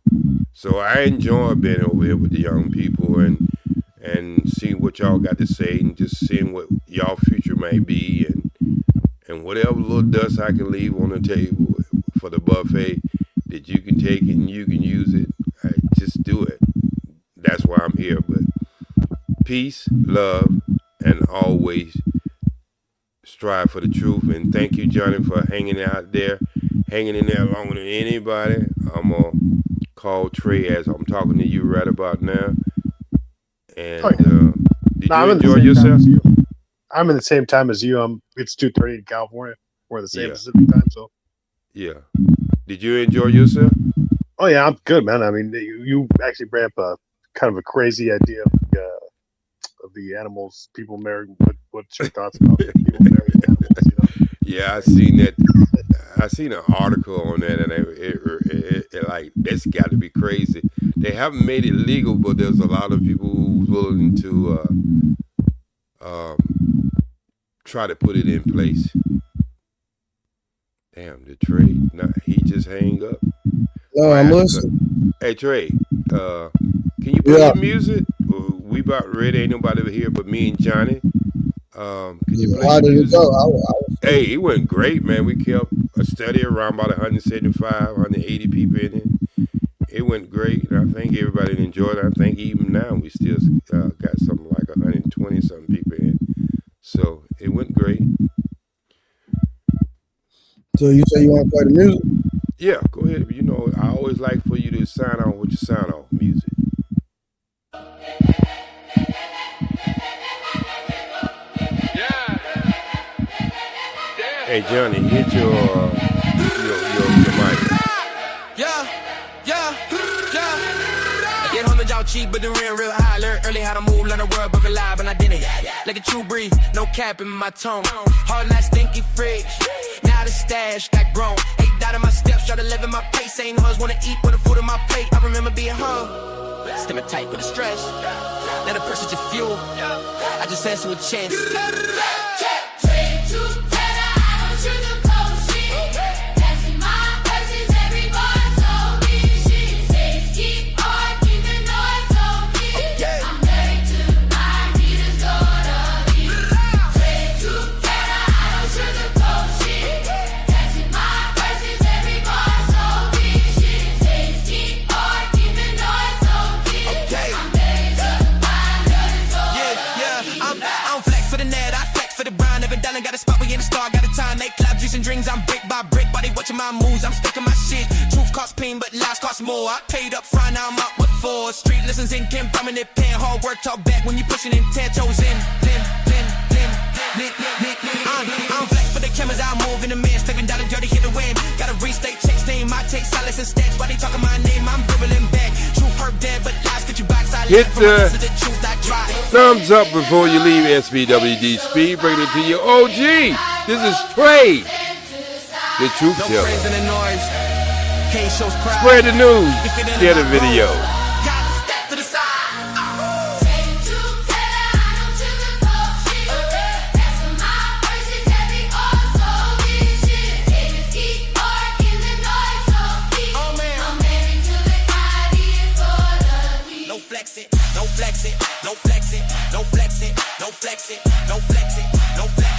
So I enjoy being over here with the young people and seeing what y'all got to say, and just seeing what y'all future may be, and whatever little dust I can leave on the table for the buffet that you can take and you can use it, just do it. That's why I'm here. But peace, love, and always strive for the truth. And thank you, Johnny, for hanging out there, hanging in there longer than anybody. I'm going to call Trey as I'm talking to you right about now. And did you enjoy yourself? I'm in the same time as you. It's 2:30 in California. We're in the same Pacific time, so. Yeah. Did you enjoy yourself? Oh yeah, I'm good, man. I mean, you actually brought up a kind of a crazy idea of the animals people marrying. What's your thoughts about people marrying animals? You know? Yeah, I seen that. I seen an article on that, and it like, that's got to be crazy. They haven't made it legal, but there's a lot of people who's willing to try to put it in place. Damn, the Trey, he just hang up. No, I'm listening. Hey Trey, can you play your music? We about ready. Ain't nobody here but me and Johnny. Can you play How your did it music? go? Hey, it went great, man. We kept a study around about 175, 180 people in it. It went great. I think everybody enjoyed it. I think even now we still got something like 120 something people in. So it went great. So you say you want to play the music? Yeah, go ahead. You know, I always like for you to sign on with your sign off music. Hey Johnny, hit your mic. Yeah. Get $100 out cheap, but the real high. Learn early how to move, learn the word, book alive, and I did it. Like a true breeze, no cap in my tone. Hard night, stinky fridge. Now the stash got grown. 8 out of my steps, try to live in my pace. Ain't hoes wanna eat with the food on my plate. I remember being home, stimming tight with the stress. Now the pressure's your fuel. I just answer with chance. Got a spot, we in the star, got a time, make cloud juicing drinks. I'm brick by brick, body watching my moves. I'm sticking my shit. Truth costs pain, but lies cost more. I paid up front, now I'm up with 4. Street listens in, Kim, prominent pen. Hard work, talk back when you pushing in 10 toes in. I'm flex for the cameras, I move in the man. Stepping down the dirty, hit the win. Gotta restate, checks, name, I take silence and stats. Why they talking my name? I'm dribbling back. Truth hurt dead, but lies get you back. Hit the thumbs up before you leave. SBWD Speed, bring it to you. OG, this is Trey, the truth teller. Spread the news, share the video. Don't flex it, don't flex it, don't flex it, don't flex it, don't flex it, don't flex it, don't flex it.